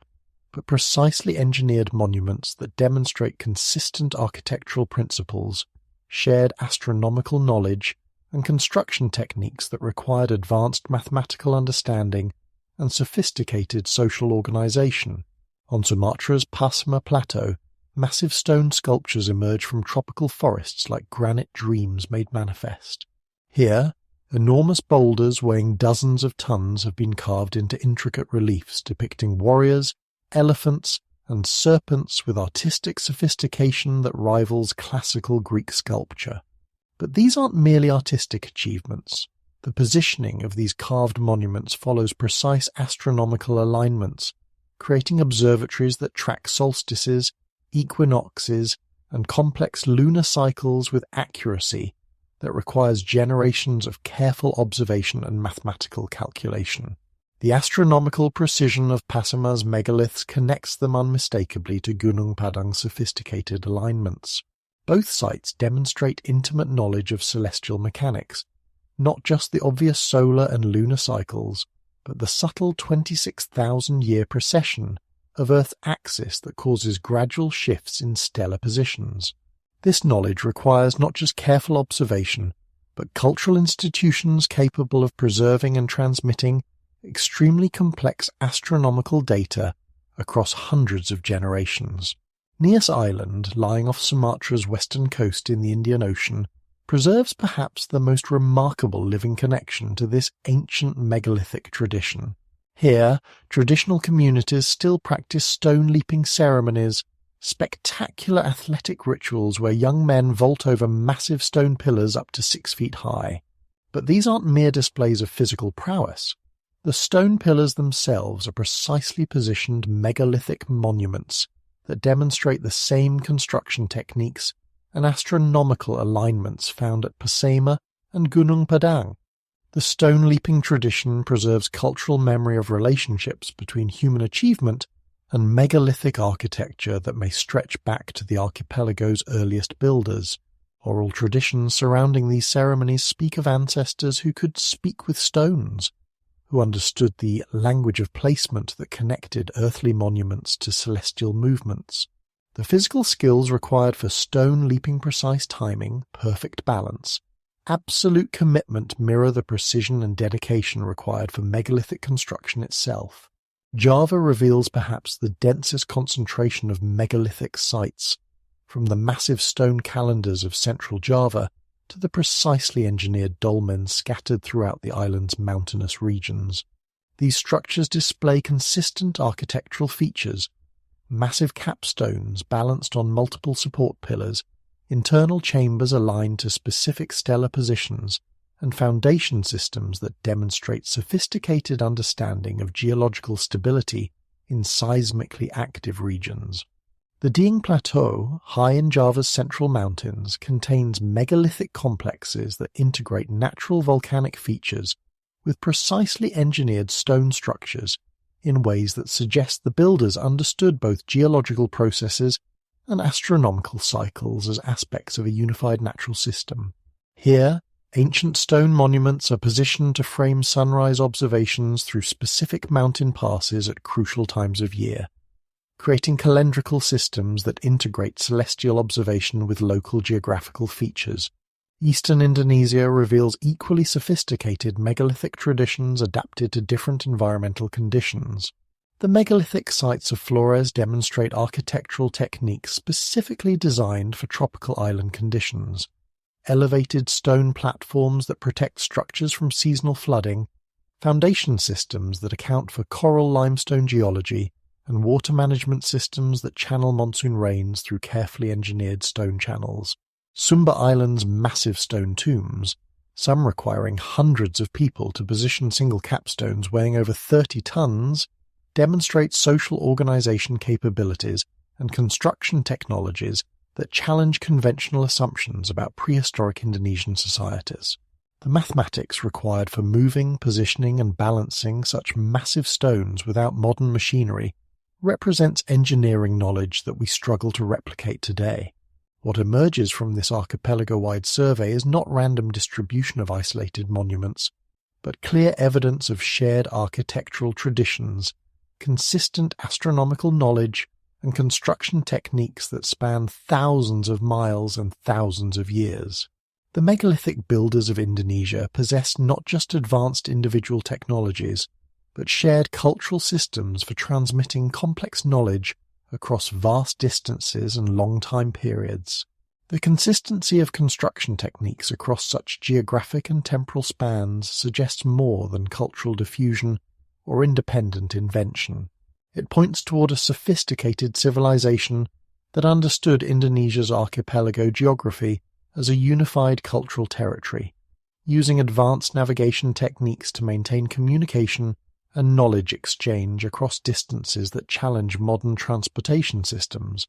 S1: but precisely engineered monuments that demonstrate consistent architectural principles, shared astronomical knowledge, and construction techniques that required advanced mathematical understanding and sophisticated social organization. On Sumatra's Pasma Plateau, massive stone sculptures emerge from tropical forests like granite dreams made manifest. Here, enormous boulders weighing dozens of tons have been carved into intricate reliefs depicting warriors, elephants, and serpents with artistic sophistication that rivals classical Greek sculpture. But these aren't merely artistic achievements. The positioning of these carved monuments follows precise astronomical alignments, creating observatories that track solstices, equinoxes, and complex lunar cycles with accuracy that requires generations of careful observation and mathematical calculation. The astronomical precision of Pasma's megaliths connects them unmistakably to Gunung Padang's sophisticated alignments. Both sites demonstrate intimate knowledge of celestial mechanics, not just the obvious solar and lunar cycles, but the subtle 26,000-year precession of Earth's axis that causes gradual shifts in stellar positions. This knowledge requires not just careful observation, but cultural institutions capable of preserving and transmitting extremely complex astronomical data across hundreds of generations. Nias Island, lying off Sumatra's western coast in the Indian Ocean, preserves perhaps the most remarkable living connection to this ancient megalithic tradition. Here, traditional communities still practice stone-leaping ceremonies, spectacular athletic rituals where young men vault over massive stone pillars up to 6 feet high. But these aren't mere displays of physical prowess. The stone pillars themselves are precisely positioned megalithic monuments that demonstrate the same construction techniques and astronomical alignments found at Pasma and Gunung Padang. The stone-leaping tradition preserves cultural memory of relationships between human achievement and megalithic architecture that may stretch back to the archipelago's earliest builders. Oral traditions surrounding these ceremonies speak of ancestors who could speak with stones, who understood the language of placement that connected earthly monuments to celestial movements. The physical skills required for stone leaping precise timing, perfect balance, absolute commitment mirror the precision and dedication required for megalithic construction itself. Java reveals perhaps the densest concentration of megalithic sites, from the massive stone calendars of central Java to the precisely engineered dolmens scattered throughout the island's mountainous regions. These structures display consistent architectural features: massive capstones balanced on multiple support pillars, internal chambers aligned to specific stellar positions, and foundation systems that demonstrate sophisticated understanding of geological stability in seismically active regions. The Dieng Plateau, high in Java's central mountains, contains megalithic complexes that integrate natural volcanic features with precisely engineered stone structures in ways that suggest the builders understood both geological processes and astronomical cycles as aspects of a unified natural system. Here, ancient stone monuments are positioned to frame sunrise observations through specific mountain passes at crucial times of year, creating calendrical systems that integrate celestial observation with local geographical features. Eastern Indonesia reveals equally sophisticated megalithic traditions adapted to different environmental conditions. The megalithic sites of Flores demonstrate architectural techniques specifically designed for tropical island conditions. Elevated stone platforms that protect structures from seasonal flooding, foundation systems that account for coral limestone geology, and water management systems that channel monsoon rains through carefully engineered stone channels. Sumba Island's massive stone tombs, some requiring hundreds of people to position single capstones weighing over 30 tons, demonstrate social organization capabilities and construction technologies that challenge conventional assumptions about prehistoric Indonesian societies. The mathematics required for moving, positioning, and balancing such massive stones without modern machinery represents engineering knowledge that we struggle to replicate today. What emerges from this archipelago-wide survey is not random distribution of isolated monuments, but clear evidence of shared architectural traditions, consistent astronomical knowledge, and construction techniques that span thousands of miles and thousands of years. The megalithic builders of Indonesia possessed not just advanced individual technologies, but shared cultural systems for transmitting complex knowledge across vast distances and long time periods. The consistency of construction techniques across such geographic and temporal spans suggests more than cultural diffusion or independent invention. It points toward a sophisticated civilization that understood Indonesia's archipelago geography as a unified cultural territory, using advanced navigation techniques to maintain communication and knowledge exchange across distances that challenge modern transportation systems.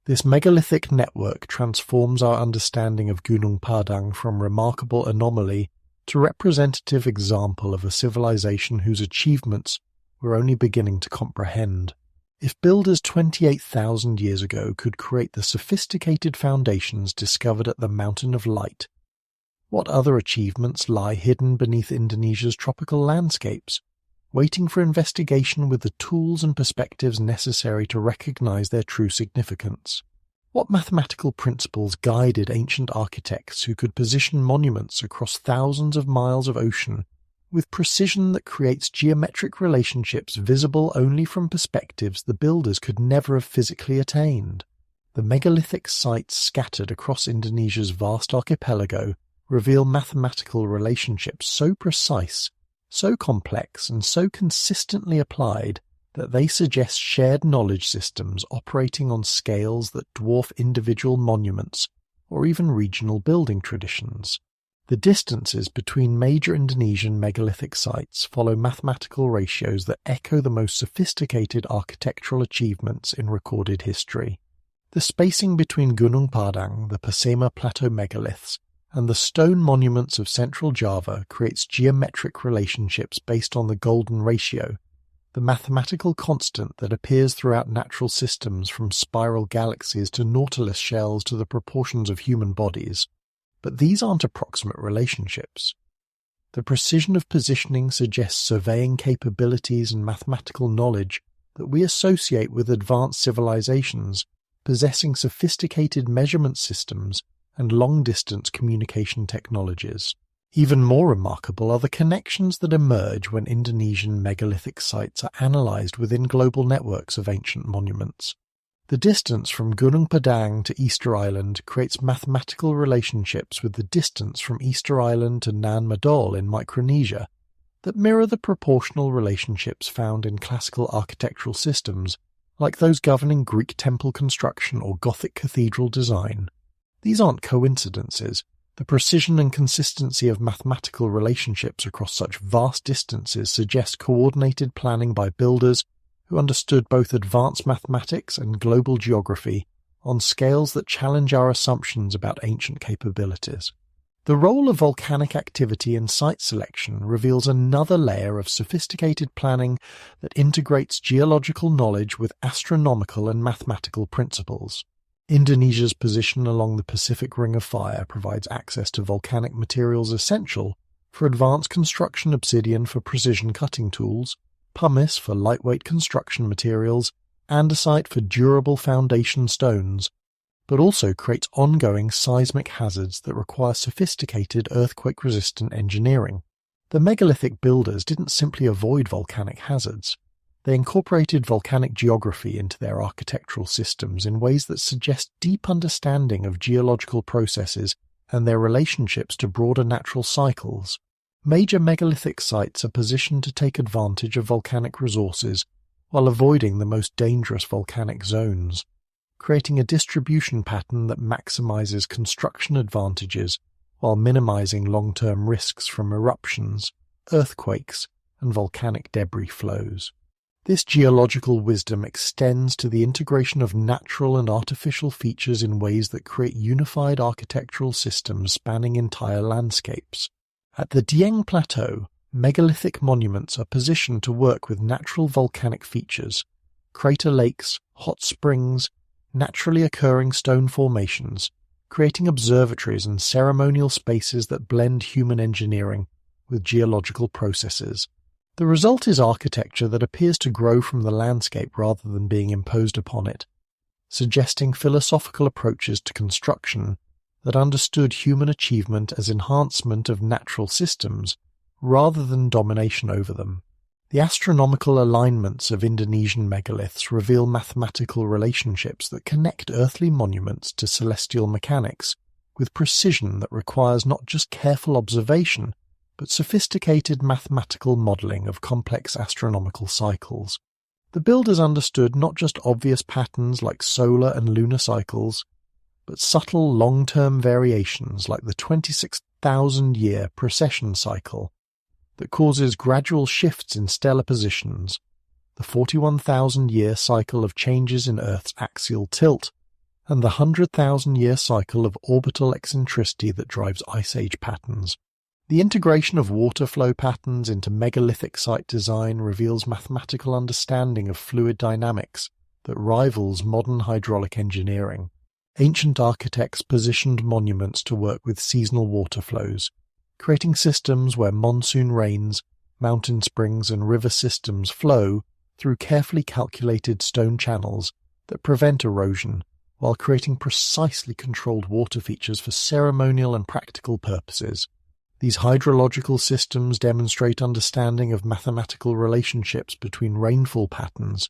S1: This megalithic network transforms our understanding of Gunung Padang from remarkable anomaly to representative example of a civilization whose achievements we're only beginning to comprehend. If builders 28,000 years ago could create the sophisticated foundations discovered at the Mountain of Light, what other achievements lie hidden beneath Indonesia's tropical landscapes, waiting for investigation with the tools and perspectives necessary to recognize their true significance? What mathematical principles guided ancient architects who could position monuments across thousands of miles of ocean with precision that creates geometric relationships visible only from perspectives the builders could never have physically attained? The megalithic sites scattered across Indonesia's vast archipelago reveal mathematical relationships so precise, so complex, and so consistently applied that they suggest shared knowledge systems operating on scales that dwarf individual monuments or even regional building traditions. The distances between major Indonesian megalithic sites follow mathematical ratios that echo the most sophisticated architectural achievements in recorded history. The spacing between Gunung Padang, the Persema Plateau megaliths, and the stone monuments of central Java creates geometric relationships based on the golden ratio, the mathematical constant that appears throughout natural systems from spiral galaxies to nautilus shells to the proportions of human bodies. But these aren't approximate relationships. The precision of positioning suggests surveying capabilities and mathematical knowledge that we associate with advanced civilizations, possessing sophisticated measurement systems and long-distance communication technologies. Even more remarkable are the connections that emerge when Indonesian megalithic sites are analysed within global networks of ancient monuments. The distance from Gunung Padang to Easter Island creates mathematical relationships with the distance from Easter Island to Nan Madol in Micronesia that mirror the proportional relationships found in classical architectural systems, like those governing Greek temple construction or Gothic cathedral design. These aren't coincidences. The precision and consistency of mathematical relationships across such vast distances suggest coordinated planning by builders who understood both advanced mathematics and global geography on scales that challenge our assumptions about ancient capabilities. The role of volcanic activity in site selection reveals another layer of sophisticated planning that integrates geological knowledge with astronomical and mathematical principles. Indonesia's position along the Pacific Ring of Fire provides access to volcanic materials essential for advanced construction: obsidian for precision cutting tools, pumice for lightweight construction materials, andesite for durable foundation stones, but also creates ongoing seismic hazards that require sophisticated earthquake-resistant engineering. The megalithic builders didn't simply avoid volcanic hazards. They incorporated volcanic geography into their architectural systems in ways that suggest deep understanding of geological processes and their relationships to broader natural cycles. Major megalithic sites are positioned to take advantage of volcanic resources while avoiding the most dangerous volcanic zones, creating a distribution pattern that maximizes construction advantages while minimizing long-term risks from eruptions, earthquakes, and volcanic debris flows. This geological wisdom extends to the integration of natural and artificial features in ways that create unified architectural systems spanning entire landscapes. At the Dieng Plateau, megalithic monuments are positioned to work with natural volcanic features, crater lakes, hot springs, naturally occurring stone formations, creating observatories and ceremonial spaces that blend human engineering with geological processes. The result is architecture that appears to grow from the landscape rather than being imposed upon it, suggesting philosophical approaches to construction that understood human achievement as enhancement of natural systems rather than domination over them. The astronomical alignments of Indonesian megaliths reveal mathematical relationships that connect earthly monuments to celestial mechanics with precision that requires not just careful observation, but sophisticated mathematical modelling of complex astronomical cycles. The builders understood not just obvious patterns like solar and lunar cycles, but subtle long-term variations like the 26,000-year precession cycle that causes gradual shifts in stellar positions, the 41,000-year cycle of changes in Earth's axial tilt, and the 100,000-year cycle of orbital eccentricity that drives ice age patterns. The integration of water flow patterns into megalithic site design reveals mathematical understanding of fluid dynamics that rivals modern hydraulic engineering. Ancient architects positioned monuments to work with seasonal water flows, creating systems where monsoon rains, mountain springs, and river systems flow through carefully calculated stone channels that prevent erosion while creating precisely controlled water features for ceremonial and practical purposes. These hydrological systems demonstrate understanding of mathematical relationships between rainfall patterns,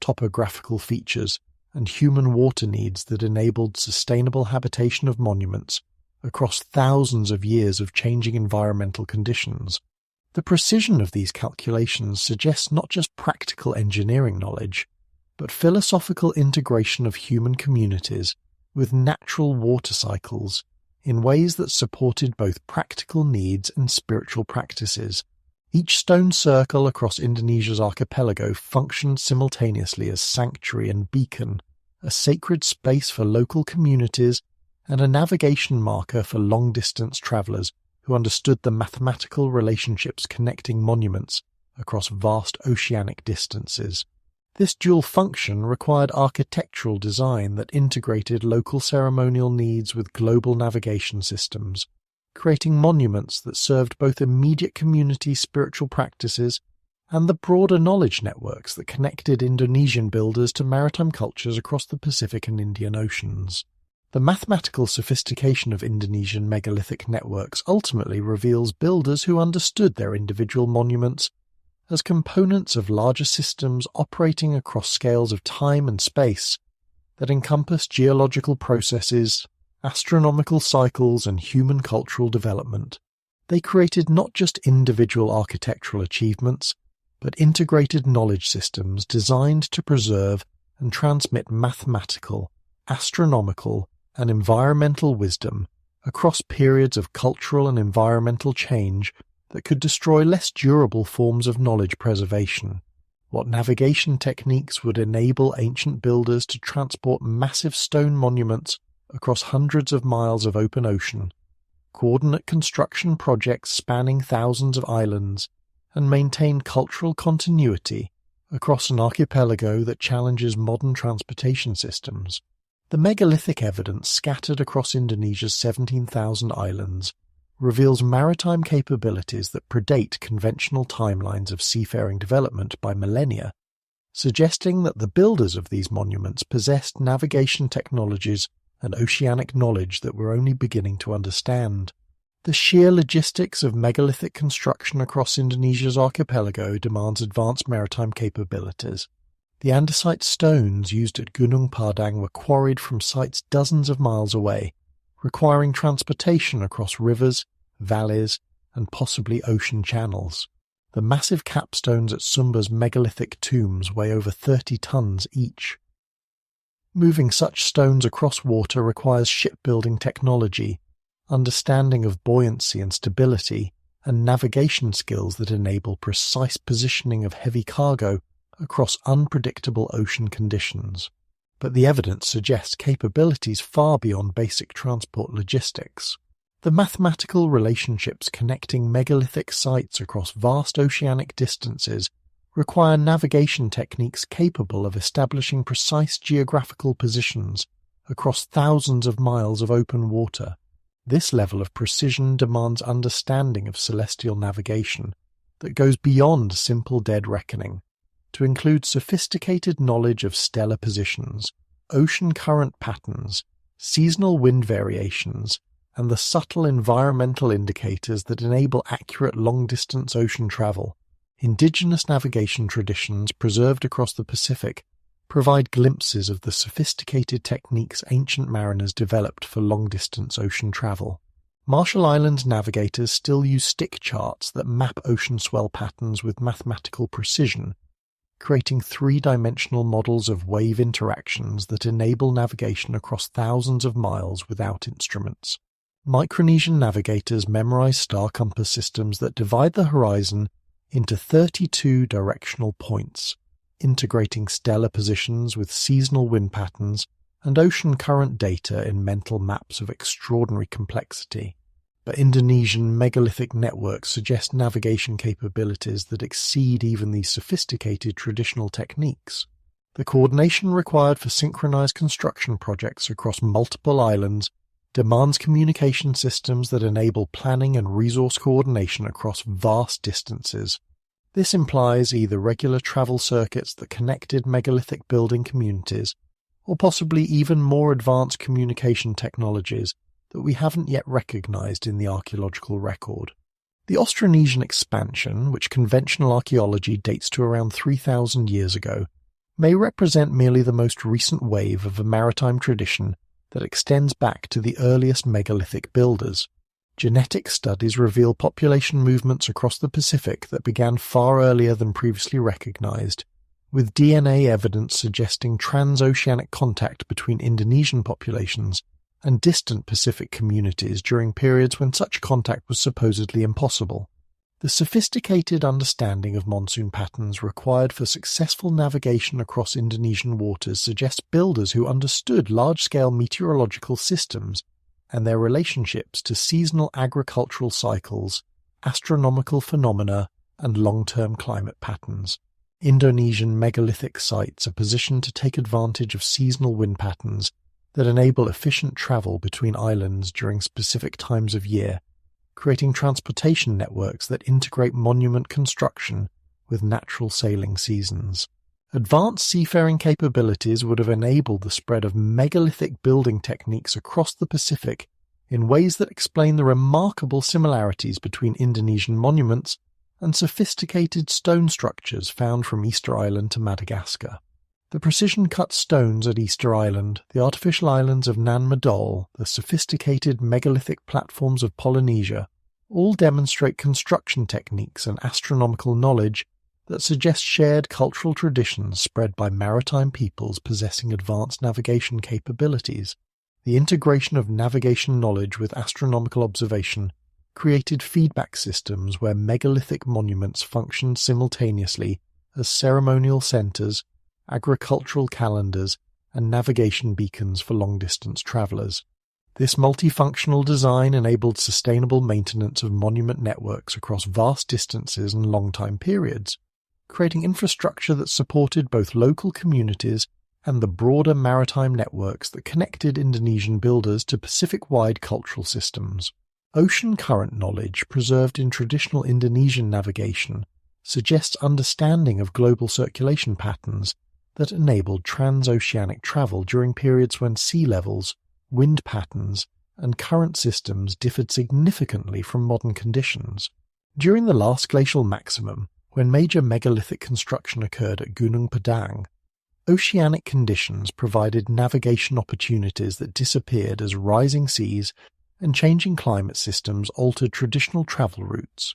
S1: topographical features, and human water needs that enabled sustainable habitation of monuments across thousands of years of changing environmental conditions. The precision of these calculations suggests not just practical engineering knowledge, but philosophical integration of human communities with natural water cycles in ways that supported both practical needs and spiritual practices. Each stone circle across Indonesia's archipelago functioned simultaneously as sanctuary and beacon, a sacred space for local communities and a navigation marker for long-distance travellers who understood the mathematical relationships connecting monuments across vast oceanic distances. This dual function required architectural design that integrated local ceremonial needs with global navigation systems, creating monuments that served both immediate community spiritual practices and the broader knowledge networks that connected Indonesian builders to maritime cultures across the Pacific and Indian Oceans. The mathematical sophistication of Indonesian megalithic networks ultimately reveals builders who understood their individual monuments as components of larger systems operating across scales of time and space that encompass geological processes, astronomical cycles, and human cultural development. They created not just individual architectural achievements, but integrated knowledge systems designed to preserve and transmit mathematical, astronomical, and environmental wisdom across periods of cultural and environmental change that could destroy less durable forms of knowledge preservation. What navigation techniques would enable ancient builders to transport massive stone monuments across hundreds of miles of open ocean, coordinate construction projects spanning thousands of islands, and maintain cultural continuity across an archipelago that challenges modern transportation systems. The megalithic evidence scattered across Indonesia's 17,000 islands reveals maritime capabilities that predate conventional timelines of seafaring development by millennia, suggesting that the builders of these monuments possessed navigation technologies and oceanic knowledge that we're only beginning to understand. The sheer logistics of megalithic construction across Indonesia's archipelago demands advanced maritime capabilities. The andesite stones used at Gunung Padang were quarried from sites dozens of miles away, requiring transportation across rivers, valleys, and possibly ocean channels. The massive capstones at Sumba's megalithic tombs weigh over 30 tons each. Moving such stones across water requires shipbuilding technology, understanding of buoyancy and stability, and navigation skills that enable precise positioning of heavy cargo across unpredictable ocean conditions. But the evidence suggests capabilities far beyond basic transport logistics. The mathematical relationships connecting megalithic sites across vast oceanic distances require navigation techniques capable of establishing precise geographical positions across thousands of miles of open water. This level of precision demands understanding of celestial navigation that goes beyond simple dead reckoning, to include sophisticated knowledge of stellar positions, ocean current patterns, seasonal wind variations, and the subtle environmental indicators that enable accurate long-distance ocean travel. Indigenous navigation traditions preserved across the Pacific provide glimpses of the sophisticated techniques ancient mariners developed for long-distance ocean travel. Marshall Islands navigators still use stick charts that map ocean swell patterns with mathematical precision, creating three-dimensional models of wave interactions that enable navigation across thousands of miles without instruments. Micronesian navigators memorize star compass systems that divide the horizon into 32 directional points, integrating stellar positions with seasonal wind patterns and ocean current data in mental maps of extraordinary complexity. But Indonesian megalithic networks suggest navigation capabilities that exceed even these sophisticated traditional techniques. The coordination required for synchronized construction projects across multiple islands demands communication systems that enable planning and resource coordination across vast distances. This implies either regular travel circuits that connected megalithic building communities, or possibly even more advanced communication technologies that we haven't yet recognized in the archaeological record. The Austronesian expansion, which conventional archaeology dates to around 3,000 years ago, may represent merely the most recent wave of a maritime tradition that extends back to the earliest megalithic builders. Genetic studies reveal population movements across the Pacific that began far earlier than previously recognized, with DNA evidence suggesting transoceanic contact between Indonesian populations and distant Pacific communities during periods when such contact was supposedly impossible. The sophisticated understanding of monsoon patterns required for successful navigation across Indonesian waters suggests builders who understood large-scale meteorological systems and their relationships to seasonal agricultural cycles, astronomical phenomena, and long-term climate patterns. Indonesian megalithic sites are positioned to take advantage of seasonal wind patterns that enable efficient travel between islands during specific times of year, creating transportation networks that integrate monument construction with natural sailing seasons. Advanced seafaring capabilities would have enabled the spread of megalithic building techniques across the Pacific in ways that explain the remarkable similarities between Indonesian monuments and sophisticated stone structures found from Easter Island to Madagascar. The precision-cut stones at Easter Island, the artificial islands of Nan Madol, the sophisticated megalithic platforms of Polynesia, all demonstrate construction techniques and astronomical knowledge that suggest shared cultural traditions spread by maritime peoples possessing advanced navigation capabilities. The integration of navigation knowledge with astronomical observation created feedback systems where megalithic monuments functioned simultaneously as ceremonial centers, agricultural calendars, and navigation beacons for long-distance travelers. This multifunctional design enabled sustainable maintenance of monument networks across vast distances and long time periods, creating infrastructure that supported both local communities and the broader maritime networks that connected Indonesian builders to Pacific-wide cultural systems. Ocean current knowledge preserved in traditional Indonesian navigation suggests understanding of global circulation patterns that enabled transoceanic travel during periods when sea levels, wind patterns, and current systems differed significantly from modern conditions. During the last glacial maximum, when major megalithic construction occurred at Gunung Padang, oceanic conditions provided navigation opportunities that disappeared as rising seas and changing climate systems altered traditional travel routes.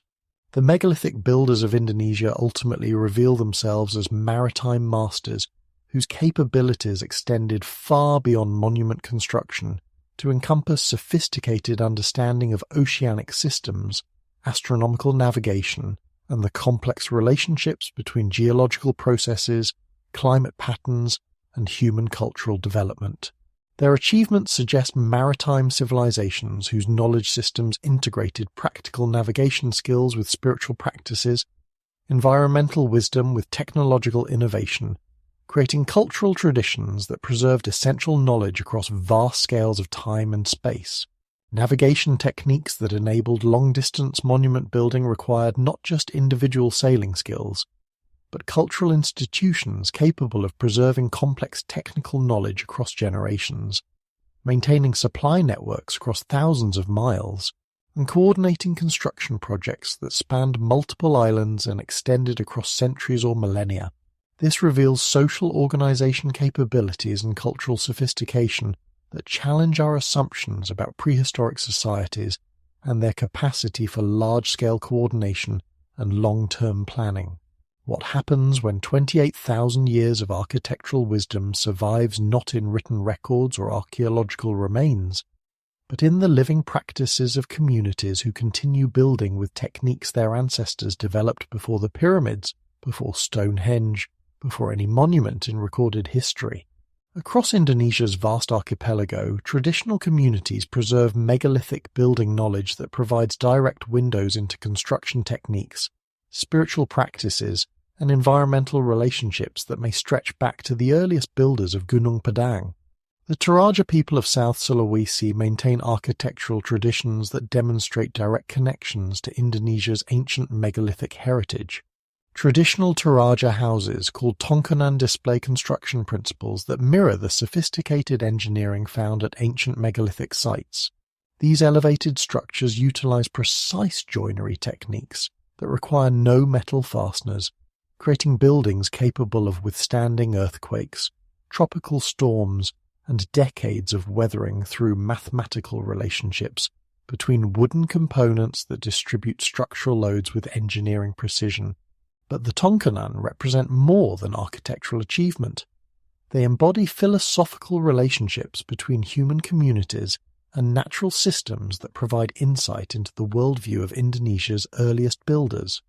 S1: The megalithic builders of Indonesia ultimately reveal themselves as maritime masters whose capabilities extended far beyond monument construction to encompass sophisticated understanding of oceanic systems, astronomical navigation, and the complex relationships between geological processes, climate patterns, and human cultural development. Their achievements suggest maritime civilizations whose knowledge systems integrated practical navigation skills with spiritual practices, environmental wisdom with technological innovation, creating cultural traditions that preserved essential knowledge across vast scales of time and space. Navigation techniques that enabled long-distance monument building required not just individual sailing skills, but cultural institutions capable of preserving complex technical knowledge across generations, maintaining supply networks across thousands of miles, and coordinating construction projects that spanned multiple islands and extended across centuries or millennia. This reveals social organization capabilities and cultural sophistication that challenge our assumptions about prehistoric societies and their capacity for large-scale coordination and long-term planning. What happens when 28,000 years of architectural wisdom survives not in written records or archaeological remains, but in the living practices of communities who continue building with techniques their ancestors developed before the pyramids, before Stonehenge, before any monument in recorded history? Across Indonesia's vast archipelago, traditional communities preserve megalithic building knowledge that provides direct windows into construction techniques, spiritual practices, and environmental relationships that may stretch back to the earliest builders of Gunung Padang. The Toraja people of South Sulawesi maintain architectural traditions that demonstrate direct connections to Indonesia's ancient megalithic heritage. Traditional Toraja houses, called tonkonan, display construction principles that mirror the sophisticated engineering found at ancient megalithic sites. These elevated structures utilize precise joinery techniques that require no metal fasteners, creating buildings capable of withstanding earthquakes, tropical storms, and decades of weathering through mathematical relationships between wooden components that distribute structural loads with engineering precision. But the tonkonan represent more than architectural achievement. They embody philosophical relationships between human communities and natural systems that provide insight into the worldview of Indonesia's earliest builders.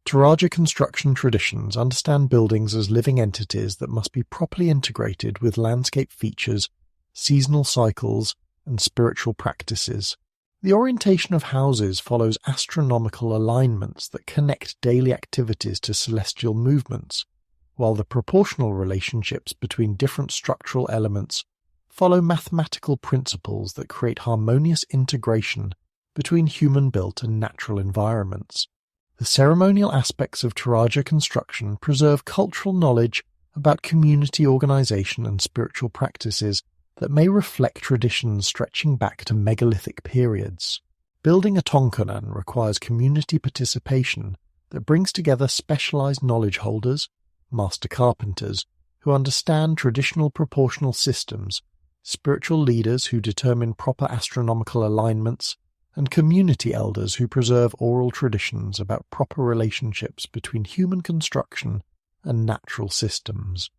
S1: Toraja construction traditions understand buildings as living entities that must be properly integrated with landscape features, seasonal cycles, and spiritual practices. The orientation of houses follows astronomical alignments that connect daily activities to celestial movements, while the proportional relationships between different structural elements follow mathematical principles that create harmonious integration between human-built and natural environments. The ceremonial aspects of Toraja construction preserve cultural knowledge about community organization and spiritual practices that may reflect traditions stretching back to megalithic periods. Building a tongkonan requires community participation that brings together specialized knowledge holders, master carpenters, who understand traditional proportional systems, spiritual leaders who determine proper astronomical alignments, and community elders who preserve oral traditions about proper relationships between human construction and natural systems.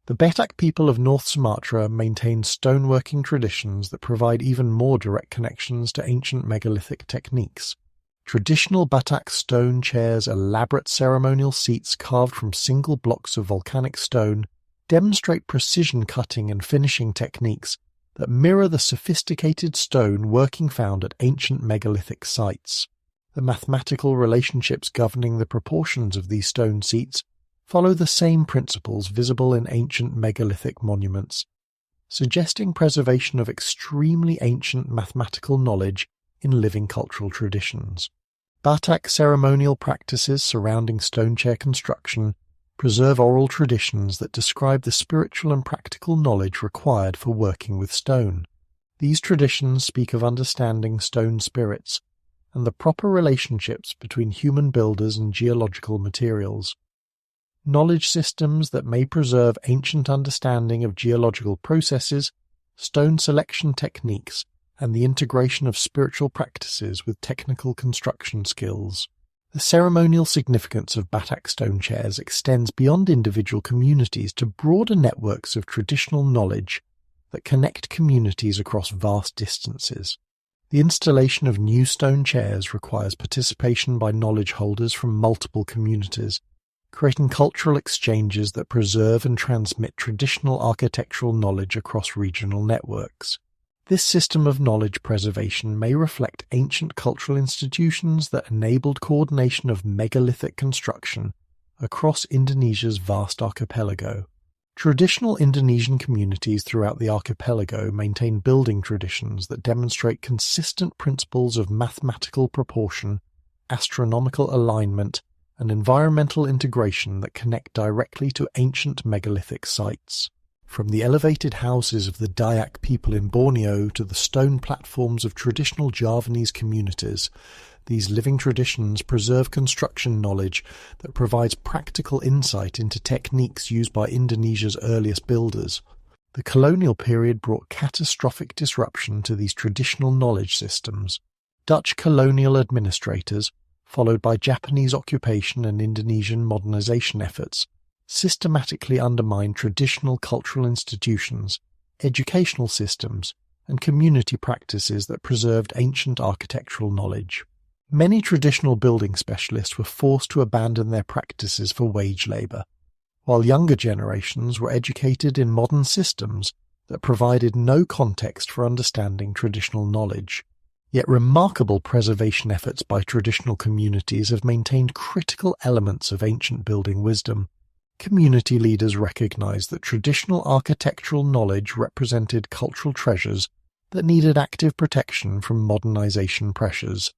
S1: The Batak people of North Sumatra maintain stoneworking traditions that provide even more direct connections to ancient megalithic techniques. Traditional Batak stone chairs, elaborate ceremonial seats carved from single blocks of volcanic stone, demonstrate precision cutting and finishing techniques that mirror the sophisticated stone working found at ancient megalithic sites. The mathematical relationships governing the proportions of these stone seats follow the same principles visible in ancient megalithic monuments, suggesting preservation of extremely ancient mathematical knowledge in living cultural traditions. Batak ceremonial practices surrounding stone chair construction preserve oral traditions that describe the spiritual and practical knowledge required for working with stone. These traditions speak of understanding stone spirits and the proper relationships between human builders and geological materials. Knowledge systems that may preserve ancient understanding of geological processes, stone selection techniques, and the integration of spiritual practices with technical construction skills. The ceremonial significance of Batak stone chairs extends beyond individual communities to broader networks of traditional knowledge that connect communities across vast distances. The installation of new stone chairs requires participation by knowledge holders from multiple communities, creating cultural exchanges that preserve and transmit traditional architectural knowledge across regional networks. This system of knowledge preservation may reflect ancient cultural institutions that enabled coordination of megalithic construction across Indonesia's vast archipelago. Traditional Indonesian communities throughout the archipelago maintain building traditions that demonstrate consistent principles of mathematical proportion, astronomical alignment, and environmental integration that connect directly to ancient megalithic sites. From the elevated houses of the Dayak people in Borneo to the stone platforms of traditional Javanese communities, these living traditions preserve construction knowledge that provides practical insight into techniques used by Indonesia's earliest builders. The colonial period brought catastrophic disruption to these traditional knowledge systems. Dutch colonial administrators, followed by Japanese occupation and Indonesian modernization efforts, systematically undermined traditional cultural institutions, educational systems, and community practices that preserved ancient architectural knowledge. Many traditional building specialists were forced to abandon their practices for wage labor, while younger generations were educated in modern systems that provided no context for understanding traditional knowledge. Yet remarkable preservation efforts by traditional communities have maintained critical elements of ancient building wisdom. Community leaders recognized that traditional architectural knowledge represented cultural treasures that needed active protection from modernization pressures.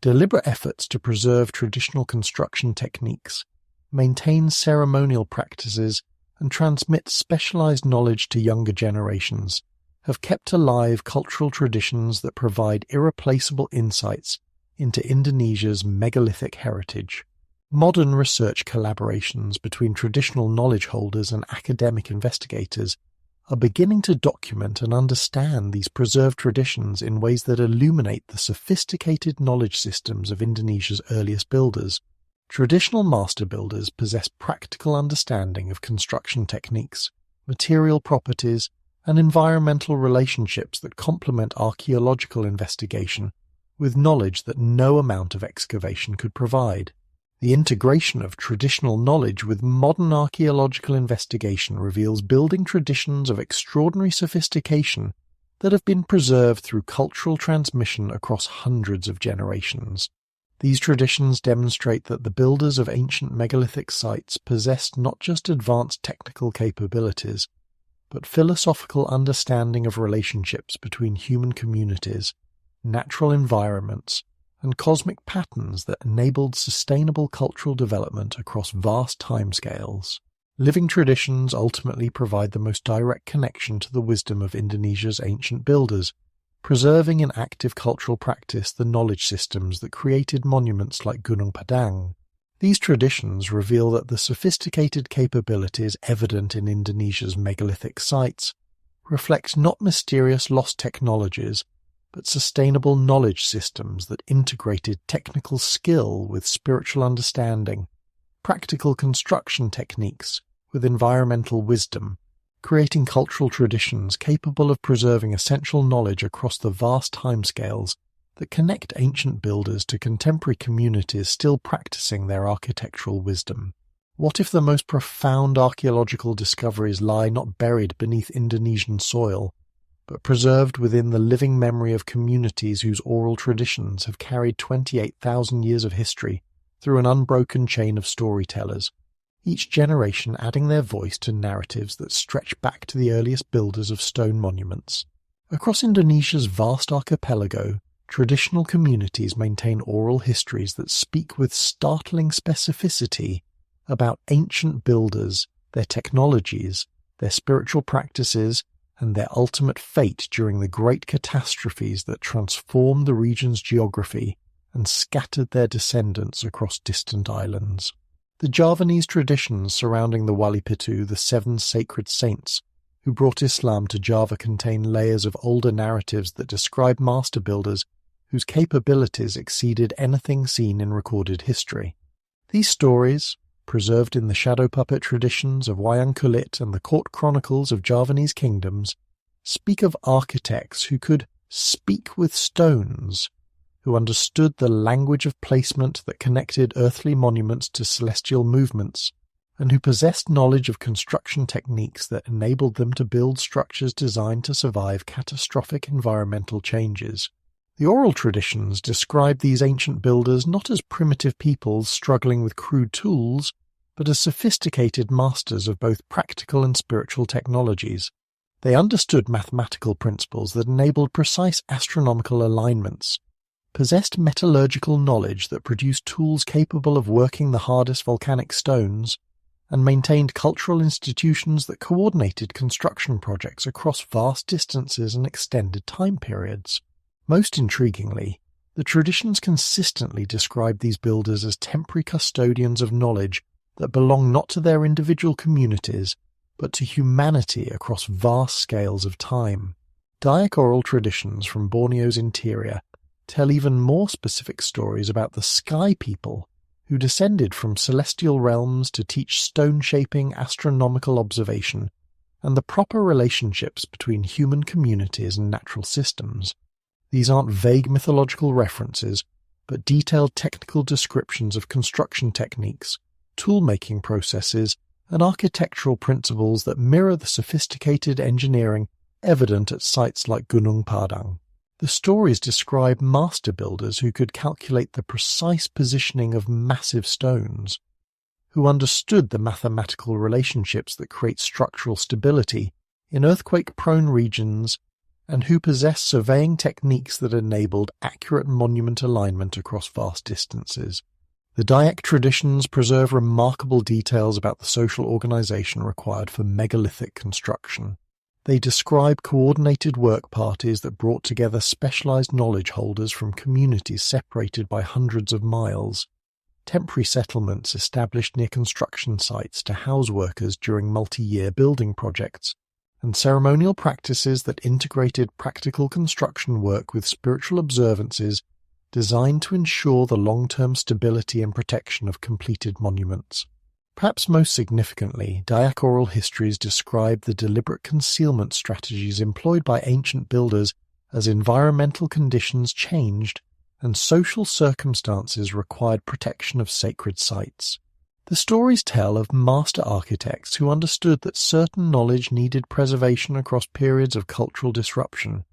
S1: Deliberate efforts to preserve traditional construction techniques, maintain ceremonial practices, and transmit specialized knowledge to younger generations have kept alive cultural traditions that provide irreplaceable insights into Indonesia's megalithic heritage. Modern research collaborations between traditional knowledge holders and academic investigators are beginning to document and understand these preserved traditions in ways that illuminate the sophisticated knowledge systems of Indonesia's earliest builders. Traditional master builders possess practical understanding of construction techniques, material properties, and environmental relationships that complement archaeological investigation with knowledge that no amount of excavation could provide. The integration of traditional knowledge with modern archaeological investigation reveals building traditions of extraordinary sophistication that have been preserved through cultural transmission across hundreds of generations. These traditions demonstrate that the builders of ancient megalithic sites possessed not just advanced technical capabilities, but philosophical understanding of relationships between human communities, natural environments, and cosmic patterns that enabled sustainable cultural development across vast timescales. Living traditions ultimately provide the most direct connection to the wisdom of Indonesia's ancient builders, preserving in active cultural practice the knowledge systems that created monuments like Gunung Padang. These traditions reveal that the sophisticated capabilities evident in Indonesia's megalithic sites reflect not mysterious lost technologies, but sustainable knowledge systems that integrated technical skill with spiritual understanding, practical construction techniques with environmental wisdom, creating cultural traditions capable of preserving essential knowledge across the vast timescales that connect ancient builders to contemporary communities still practicing their architectural wisdom. What if the most profound archaeological discoveries lie not buried beneath Indonesian soil, but preserved within the living memory of communities whose oral traditions have carried 28,000 years of history through an unbroken chain of storytellers, each generation adding their voice to narratives that stretch back to the earliest builders of stone monuments? Across Indonesia's vast archipelago, traditional communities maintain oral histories that speak with startling specificity about ancient builders, their technologies, their spiritual practices, and their ultimate fate during the great catastrophes that transformed the region's geography and scattered their descendants across distant islands. The Javanese traditions surrounding the Wali Pitu, the seven sacred saints who brought Islam to Java, contain layers of older narratives that describe master builders whose capabilities exceeded anything seen in recorded history. These stories, preserved in the shadow puppet traditions of Wayang Kulit and the court chronicles of Javanese kingdoms, speak of architects who could speak with stones, who understood the language of placement that connected earthly monuments to celestial movements, and who possessed knowledge of construction techniques that enabled them to build structures designed to survive catastrophic environmental changes. The oral traditions describe these ancient builders not as primitive peoples struggling with crude tools, but as sophisticated masters of both practical and spiritual technologies. They understood mathematical principles that enabled precise astronomical alignments, possessed metallurgical knowledge that produced tools capable of working the hardest volcanic stones, and maintained cultural institutions that coordinated construction projects across vast distances and extended time periods. Most intriguingly, the traditions consistently describe these builders as temporary custodians of knowledge that belong not to their individual communities, but to humanity across vast scales of time. Dayak oral traditions from Borneo's interior tell even more specific stories about the sky people who descended from celestial realms to teach stone-shaping astronomical observation and the proper relationships between human communities and natural systems. These aren't vague mythological references, but detailed technical descriptions of construction techniques, tool-making processes, and architectural principles that mirror the sophisticated engineering evident at sites like Gunung Padang. The stories describe master builders who could calculate the precise positioning of massive stones, who understood the mathematical relationships that create structural stability in earthquake-prone regions, and who possessed surveying techniques that enabled accurate monument alignment across vast distances. The Dayak traditions preserve remarkable details about the social organization required for megalithic construction. They describe coordinated work parties that brought together specialized knowledge holders from communities separated by hundreds of miles, temporary settlements established near construction sites to house workers during multi-year building projects, and ceremonial practices that integrated practical construction work with spiritual observances designed to ensure the long-term stability and protection of completed monuments. Perhaps most significantly, Dayak oral histories describe the deliberate concealment strategies employed by ancient builders as environmental conditions changed and social circumstances required protection of sacred sites. The stories tell of master architects who understood that certain knowledge needed preservation across periods of cultural disruption,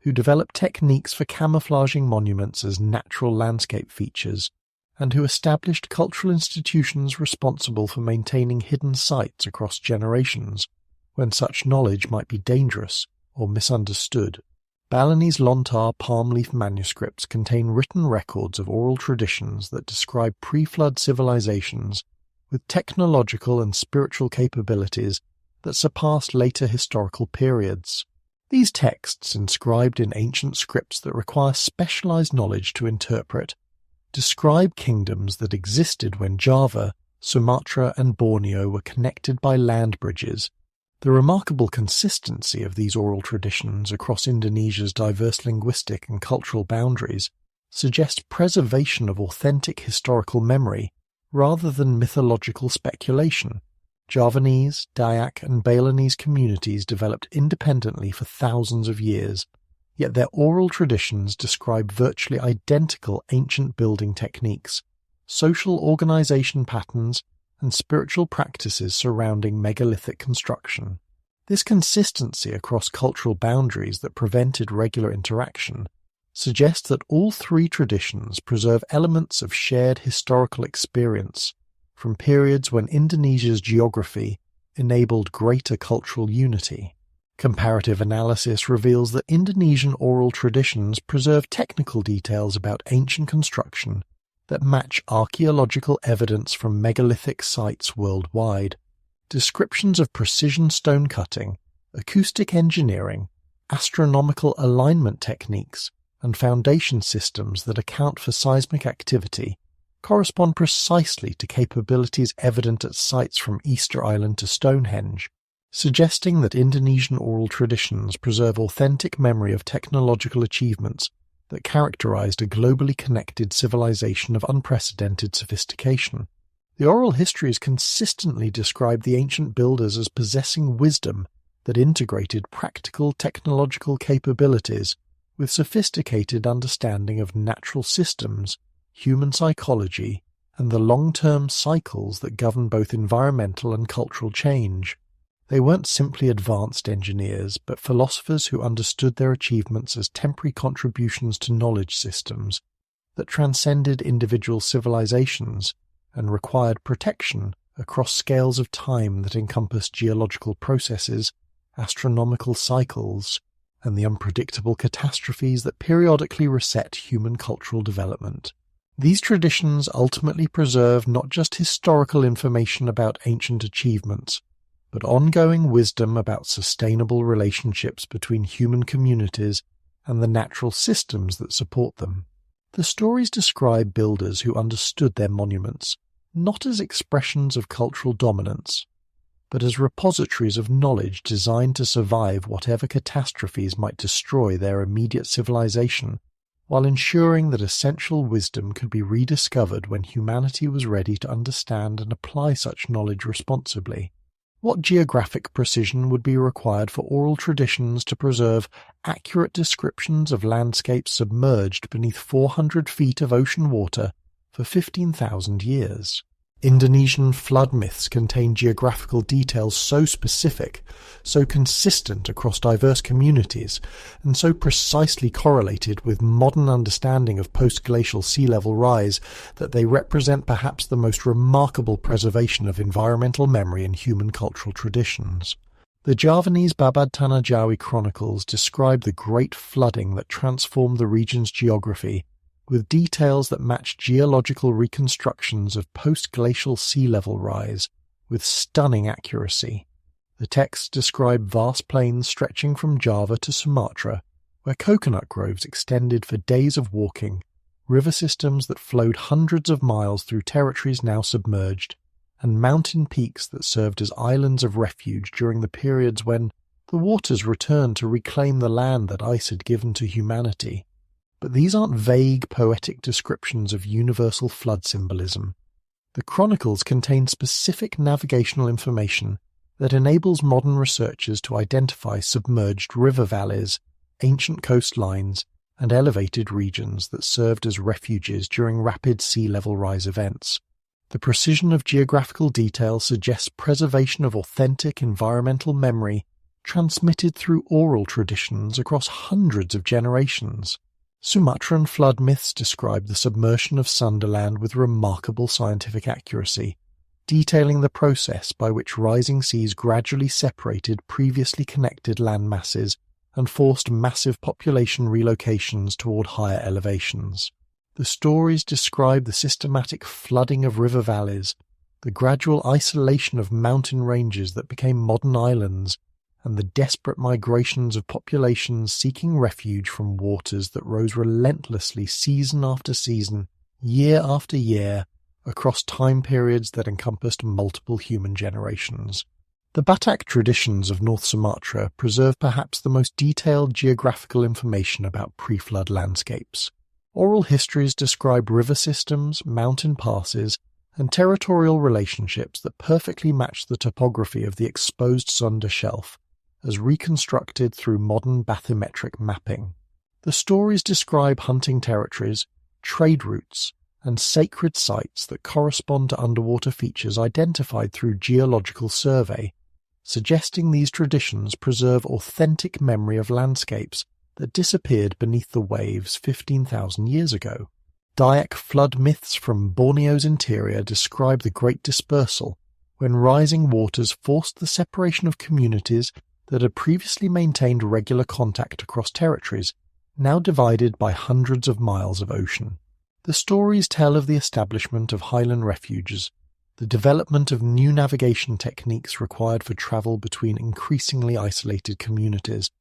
S1: who developed techniques for camouflaging monuments as natural landscape features, and who established cultural institutions responsible for maintaining hidden sites across generations, when such knowledge might be dangerous or misunderstood. Balinese Lontar palm leaf manuscripts contain written records of oral traditions that describe pre-flood civilizations with technological and spiritual capabilities that surpassed later historical periods. These texts, inscribed in ancient scripts that require specialized knowledge to interpret, describe kingdoms that existed when Java, Sumatra, and Borneo were connected by land bridges. The remarkable consistency of these oral traditions across Indonesia's diverse linguistic and cultural boundaries suggests preservation of authentic historical memory rather than mythological speculation. Javanese, Dayak, and Balinese communities developed independently for thousands of years, yet their oral traditions describe virtually identical ancient building techniques, social organization patterns, and spiritual practices surrounding megalithic construction. This consistency across cultural boundaries that prevented regular interaction suggests that all three traditions preserve elements of shared historical experience from periods when Indonesia's geography enabled greater cultural unity. Comparative analysis reveals that Indonesian oral traditions preserve technical details about ancient construction that match archaeological evidence from megalithic sites worldwide. Descriptions of precision stone cutting, acoustic engineering, astronomical alignment techniques, and foundation systems that account for seismic activity correspond precisely to capabilities evident at sites from Easter Island to Stonehenge, suggesting that Indonesian oral traditions preserve authentic memory of technological achievements that characterized a globally connected civilization of unprecedented sophistication. The oral histories consistently describe the ancient builders as possessing wisdom that integrated practical technological capabilities with sophisticated understanding of natural systems, human psychology, and the long-term cycles that govern both environmental and cultural change. They weren't simply advanced engineers, but philosophers who understood their achievements as temporary contributions to knowledge systems that transcended individual civilizations and required protection across scales of time that encompassed geological processes, astronomical cycles, and the unpredictable catastrophes that periodically reset human cultural development. These traditions ultimately preserve not just historical information about ancient achievements, but ongoing wisdom about sustainable relationships between human communities and the natural systems that support them. The stories describe builders who understood their monuments not as expressions of cultural dominance, but as repositories of knowledge designed to survive whatever catastrophes might destroy their immediate civilization, while ensuring that essential wisdom could be rediscovered when humanity was ready to understand and apply such knowledge responsibly. What geographic precision would be required for oral traditions to preserve accurate descriptions of landscapes submerged beneath 400 feet of ocean water for 15,000 years? Indonesian flood myths contain geographical details so specific, so consistent across diverse communities, and so precisely correlated with modern understanding of post-glacial sea level rise that they represent perhaps the most remarkable preservation of environmental memory in human cultural traditions. The Javanese Babad Tanah Jawi chronicles describe the great flooding that transformed the region's geography, with details that match geological reconstructions of post-glacial sea level rise with stunning accuracy. The texts describe vast plains stretching from Java to Sumatra, where coconut groves extended for days of walking, river systems that flowed hundreds of miles through territories now submerged, and mountain peaks that served as islands of refuge during the periods when the waters returned to reclaim the land that ice had given to humanity. But these aren't vague, poetic descriptions of universal flood symbolism. The chronicles contain specific navigational information that enables modern researchers to identify submerged river valleys, ancient coastlines, and elevated regions that served as refuges during rapid sea level rise events. The precision of geographical detail suggests preservation of authentic environmental memory transmitted through oral traditions across hundreds of generations. Sumatran flood myths describe the submersion of Sundaland with remarkable scientific accuracy, detailing the process by which rising seas gradually separated previously connected land masses and forced massive population relocations toward higher elevations. The stories describe the systematic flooding of river valleys, the gradual isolation of mountain ranges that became modern islands, and the desperate migrations of populations seeking refuge from waters that rose relentlessly season after season, year after year, across time periods that encompassed multiple human generations. The Batak traditions of North Sumatra preserve perhaps the most detailed geographical information about pre-flood landscapes. Oral histories describe river systems, mountain passes, and territorial relationships that perfectly match the topography of the exposed Sunda shelf, as reconstructed through modern bathymetric mapping. The stories describe hunting territories, trade routes, and sacred sites that correspond to underwater features identified through geological survey, suggesting these traditions preserve authentic memory of landscapes that disappeared beneath the waves 15,000 years ago. Dayak flood myths from Borneo's interior describe the Great Dispersal, when rising waters forced the separation of communities that had previously maintained regular contact across territories, now divided by hundreds of miles of ocean. The stories tell of the establishment of highland refuges, the development of new navigation techniques required for travel between increasingly isolated communities,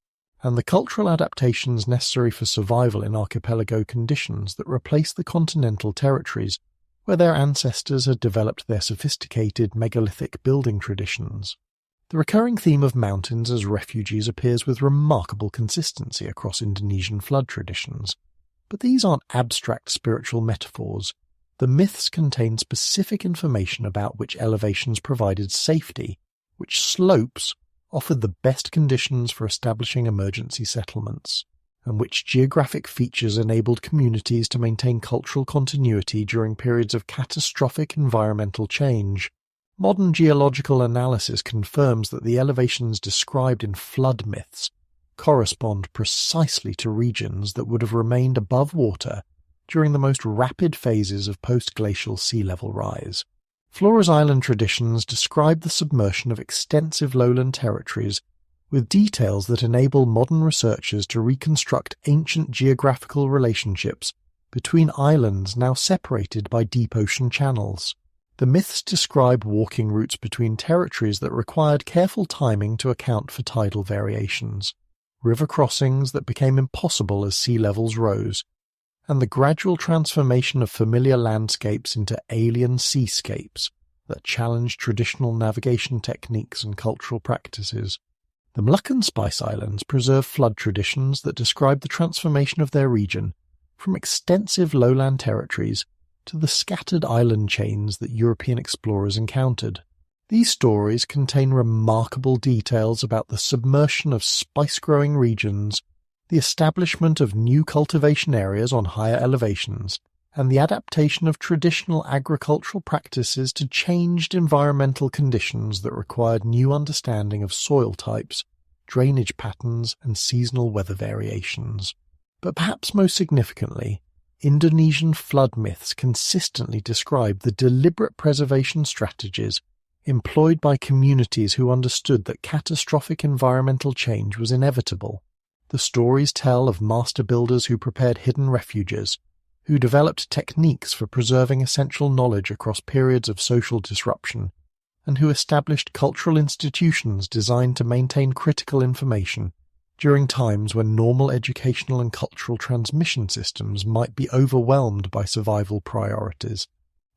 S1: and the cultural adaptations necessary for survival in archipelago conditions that replace the continental territories where their ancestors had developed their sophisticated megalithic building traditions. The recurring theme of mountains as refuges appears with remarkable consistency across Indonesian flood traditions. But these aren't abstract spiritual metaphors. The myths contain specific information about which elevations provided safety, which slopes offered the best conditions for establishing emergency settlements, and which geographic features enabled communities to maintain cultural continuity during periods of catastrophic environmental change. Modern geological analysis confirms that the elevations described in flood myths correspond precisely to regions that would have remained above water during the most rapid phases of post-glacial sea level rise. Flores Island traditions describe the submersion of extensive lowland territories with details that enable modern researchers to reconstruct ancient geographical relationships between islands now separated by deep ocean channels. The myths describe walking routes between territories that required careful timing to account for tidal variations, river crossings that became impossible as sea levels rose, and the gradual transformation of familiar landscapes into alien seascapes that challenged traditional navigation techniques and cultural practices. The Moluccan Spice Islands preserve flood traditions that describe the transformation of their region from extensive lowland territories to the scattered island chains that European explorers encountered. These stories contain remarkable details about the submersion of spice-growing regions, the establishment of new cultivation areas on higher elevations, and the adaptation of traditional agricultural practices to changed environmental conditions that required new understanding of soil types, drainage patterns, and seasonal weather variations. But perhaps most significantly, Indonesian flood myths consistently describe the deliberate preservation strategies employed by communities who understood that catastrophic environmental change was inevitable. The stories tell of master builders who prepared hidden refuges, who developed techniques for preserving essential knowledge across periods of social disruption, and who established cultural institutions designed to maintain critical information during times when normal educational and cultural transmission systems might be overwhelmed by survival priorities.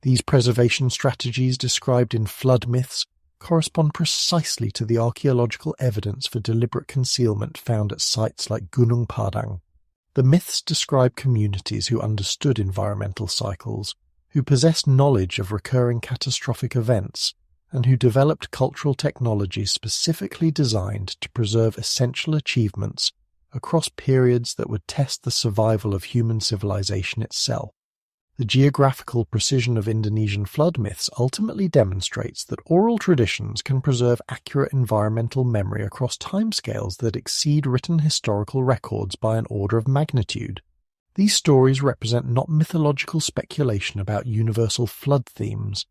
S1: These preservation strategies described in flood myths correspond precisely to the archaeological evidence for deliberate concealment found at sites like Gunung Padang. The myths describe communities who understood environmental cycles, who possessed knowledge of recurring catastrophic events, and who developed cultural technologies specifically designed to preserve essential achievements across periods that would test the survival of human civilization itself. The geographical precision of Indonesian flood myths ultimately demonstrates that oral traditions can preserve accurate environmental memory across timescales that exceed written historical records by an order of magnitude. These stories represent not mythological speculation about universal flood themes,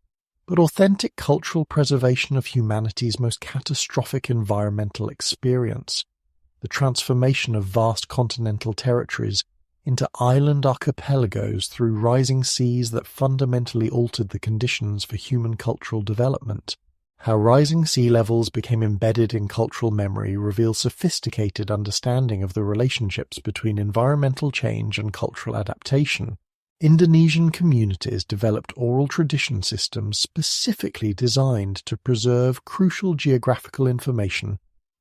S1: but authentic cultural preservation of humanity's most catastrophic environmental experience. the transformation of vast continental territories into island archipelagos through rising seas that fundamentally altered the conditions for human cultural development. How rising sea levels became embedded in cultural memory reveals sophisticated understanding of the relationships between environmental change and cultural adaptation. Indonesian communities developed oral tradition systems specifically designed to preserve crucial geographical information,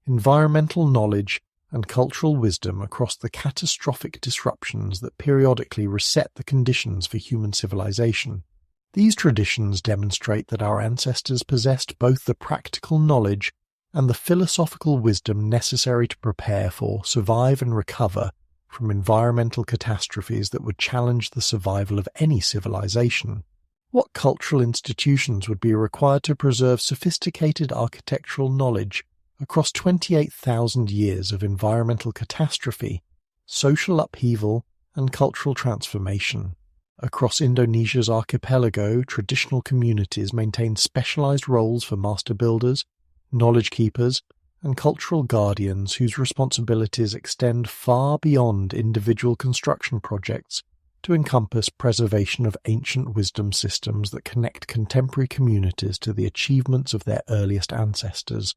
S1: environmental knowledge, and cultural wisdom across the catastrophic disruptions that periodically reset the conditions for human civilization. These traditions demonstrate that our ancestors possessed both the practical knowledge and the philosophical wisdom necessary to prepare for, survive, and recover from environmental catastrophes that would challenge the survival of any civilization. What cultural institutions would be required to preserve sophisticated architectural knowledge across 28,000 years of environmental catastrophe, social upheaval, and cultural transformation? Across Indonesia's archipelago, traditional communities maintain specialized roles for master builders, knowledge keepers, and cultural guardians whose responsibilities extend far beyond individual construction projects to encompass preservation of ancient wisdom systems that connect contemporary communities to the achievements of their earliest ancestors.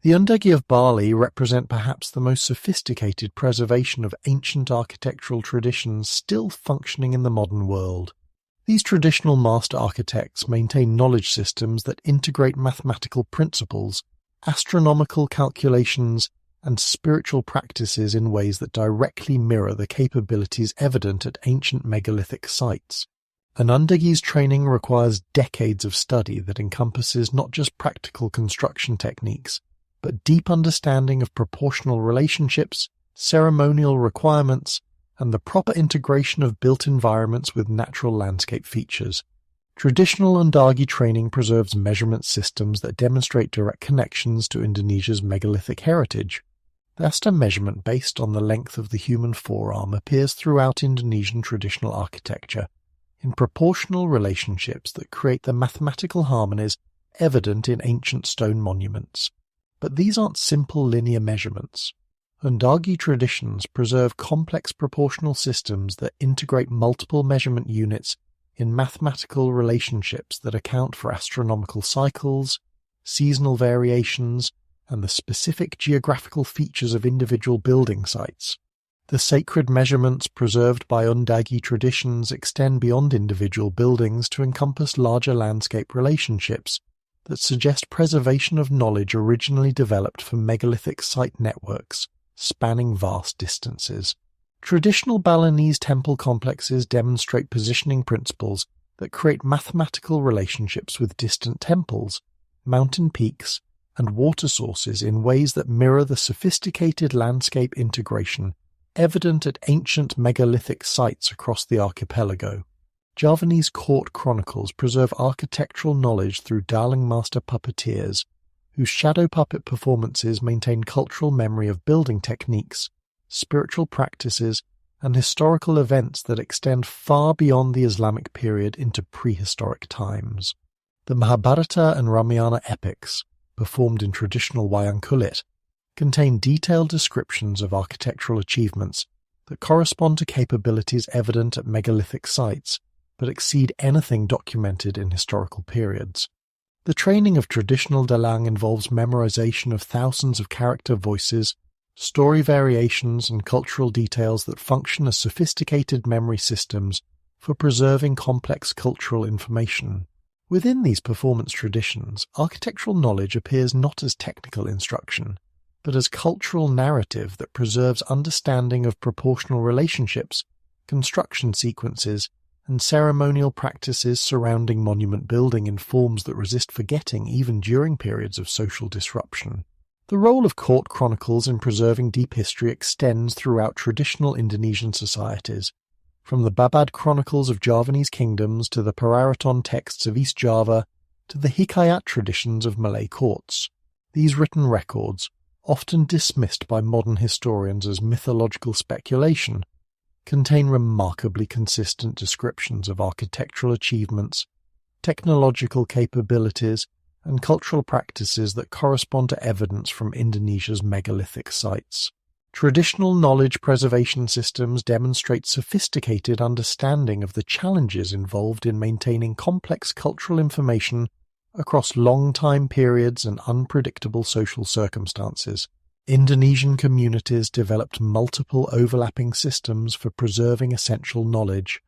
S1: The Undagi of Bali represent perhaps the most sophisticated preservation of ancient architectural traditions still functioning in the modern world. These traditional master architects maintain knowledge systems that integrate mathematical principles, astronomical calculations, and spiritual practices in ways that directly mirror the capabilities evident at ancient megalithic sites. An Undagi's training requires decades of study that encompasses not just practical construction techniques, but deep understanding of proportional relationships, ceremonial requirements, and the proper integration of built environments with natural landscape features. Traditional Undagi training preserves measurement systems that demonstrate direct connections to Indonesia's megalithic heritage. The asta measurement based on the length of the human forearm appears throughout Indonesian traditional architecture, in proportional relationships that create the mathematical harmonies evident in ancient stone monuments. But these aren't simple linear measurements. Undagi traditions preserve complex proportional systems that integrate multiple measurement units in mathematical relationships that account for astronomical cycles, seasonal variations, and the specific geographical features of individual building sites. The sacred measurements preserved by Undagi traditions extend beyond individual buildings to encompass larger landscape relationships that suggest preservation of knowledge originally developed for megalithic site networks spanning vast distances. Traditional Balinese temple complexes demonstrate positioning principles that create mathematical relationships with distant temples, mountain peaks, and water sources in ways that mirror the sophisticated landscape integration evident at ancient megalithic sites across the archipelago. Javanese court chronicles preserve architectural knowledge through dalang master puppeteers, whose shadow puppet performances maintain cultural memory of building techniques, spiritual practices, and historical events that extend far beyond the Islamic period into prehistoric times. The Mahabharata and Ramayana epics, performed in traditional wayang kulit, contain detailed descriptions of architectural achievements that correspond to capabilities evident at megalithic sites, but exceed anything documented in historical periods. The training of traditional dalang involves memorization of thousands of character voices, story variations, and cultural details that function as sophisticated memory systems for preserving complex cultural information. Within these performance traditions, architectural knowledge appears not as technical instruction, but as cultural narrative that preserves understanding of proportional relationships, construction sequences, and ceremonial practices surrounding monument building in forms that resist forgetting even during periods of social disruption. The role of court chronicles in preserving deep history extends throughout traditional Indonesian societies, from the Babad chronicles of Javanese kingdoms to the Pararaton texts of East Java to the Hikayat traditions of Malay courts. These written records, often dismissed by modern historians as mythological speculation, contain remarkably consistent descriptions of architectural achievements, technological capabilities, and cultural practices that correspond to evidence from Indonesia's megalithic sites. Traditional knowledge preservation systems demonstrate sophisticated understanding of the challenges involved in maintaining complex cultural information across long time periods and unpredictable social circumstances. Indonesian communities developed multiple overlapping systems for preserving essential knowledge,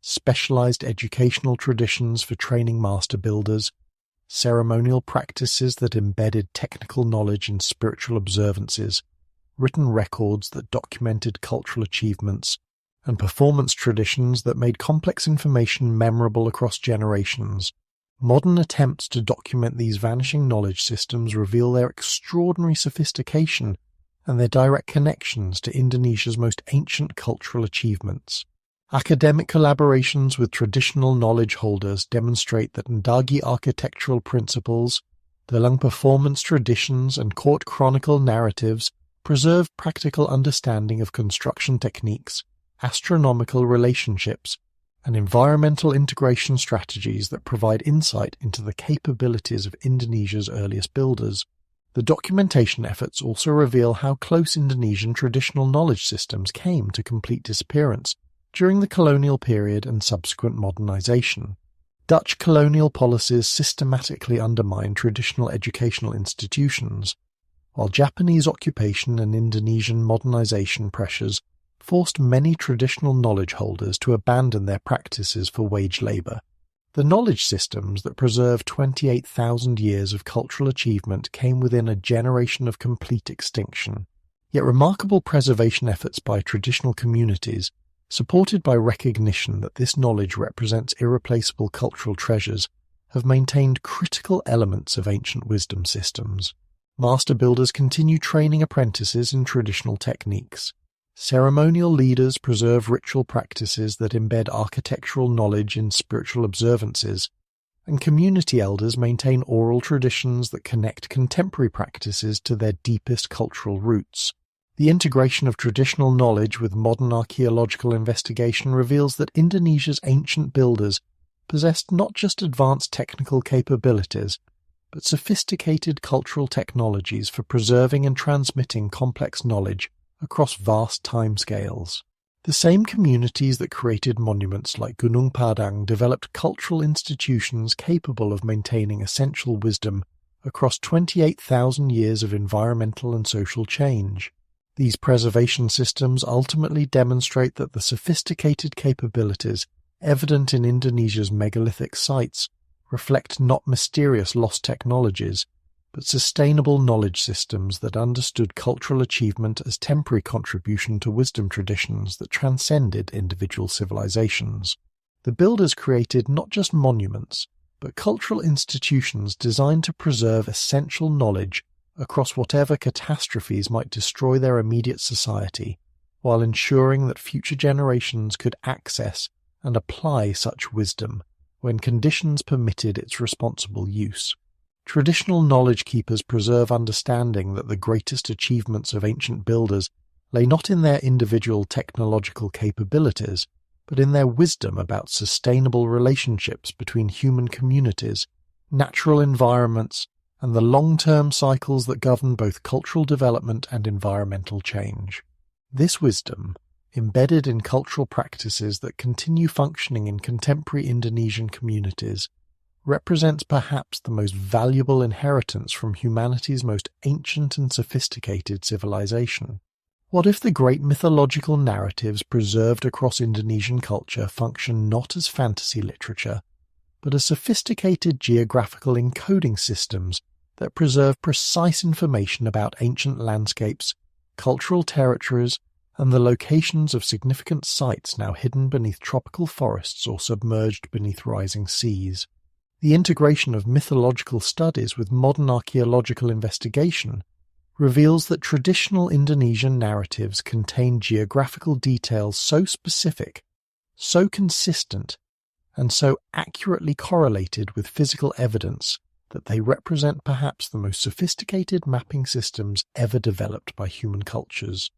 S1: specialized educational traditions for training master builders, ceremonial practices that embedded technical knowledge in spiritual observances, written records that documented cultural achievements, and performance traditions that made complex information memorable across generations. Modern attempts to document these vanishing knowledge systems reveal their extraordinary sophistication and their direct connections to Indonesia's most ancient cultural achievements. Academic collaborations with traditional knowledge holders demonstrate that Ndagi architectural principles, Dalang performance traditions, and court chronicle narratives preserve practical understanding of construction techniques, astronomical relationships, and environmental integration strategies that provide insight into the capabilities of Indonesia's earliest builders. The documentation efforts also reveal how close Indonesian traditional knowledge systems came to complete disappearance during the colonial period and subsequent modernization. Dutch colonial policies systematically undermined traditional educational institutions, while Japanese occupation and Indonesian modernization pressures forced many traditional knowledge holders to abandon their practices for wage labor. The knowledge systems that preserved 28,000 years of cultural achievement came within a generation of complete extinction. Yet remarkable preservation efforts by traditional communities, supported by recognition that this knowledge represents irreplaceable cultural treasures, have maintained critical elements of ancient wisdom systems. Master builders continue training apprentices in traditional techniques. Ceremonial leaders preserve ritual practices that embed architectural knowledge in spiritual observances, and community elders maintain oral traditions that connect contemporary practices to their deepest cultural roots. The integration of traditional knowledge with modern archaeological investigation reveals that Indonesia's ancient builders possessed not just advanced technical capabilities, but sophisticated cultural technologies for preserving and transmitting complex knowledge across vast timescales. The same communities that created monuments like Gunung Padang developed cultural institutions capable of maintaining essential wisdom across 28,000 years of environmental and social change. These preservation systems ultimately demonstrate that the sophisticated capabilities evident in Indonesia's megalithic sites reflect not mysterious lost technologies, but sustainable knowledge systems that understood cultural achievement as temporary contribution to wisdom traditions that transcended individual civilizations. The builders created not just monuments, but cultural institutions designed to preserve essential knowledge across whatever catastrophes might destroy their immediate society, while ensuring that future generations could access and apply such wisdom when conditions permitted its responsible use. Traditional knowledge keepers preserve understanding that the greatest achievements of ancient builders lay not in their individual technological capabilities, but in their wisdom about sustainable relationships between human communities, natural environments, and the long-term cycles that govern both cultural development and environmental change. This wisdom, embedded in cultural practices that continue functioning in contemporary Indonesian communities, represents perhaps the most valuable inheritance from humanity's most ancient and sophisticated civilization. What if the great mythological narratives preserved across Indonesian culture function not as fantasy literature, but as sophisticated geographical encoding systems that preserve precise information about ancient landscapes, cultural territories, and the locations of significant sites now hidden beneath tropical forests or submerged beneath rising seas? The integration of mythological studies with modern archaeological investigation reveals that traditional Indonesian narratives contain geographical details so specific, so consistent, and so accurately correlated with physical evidence that they represent perhaps the most sophisticated mapping systems ever developed by human cultures.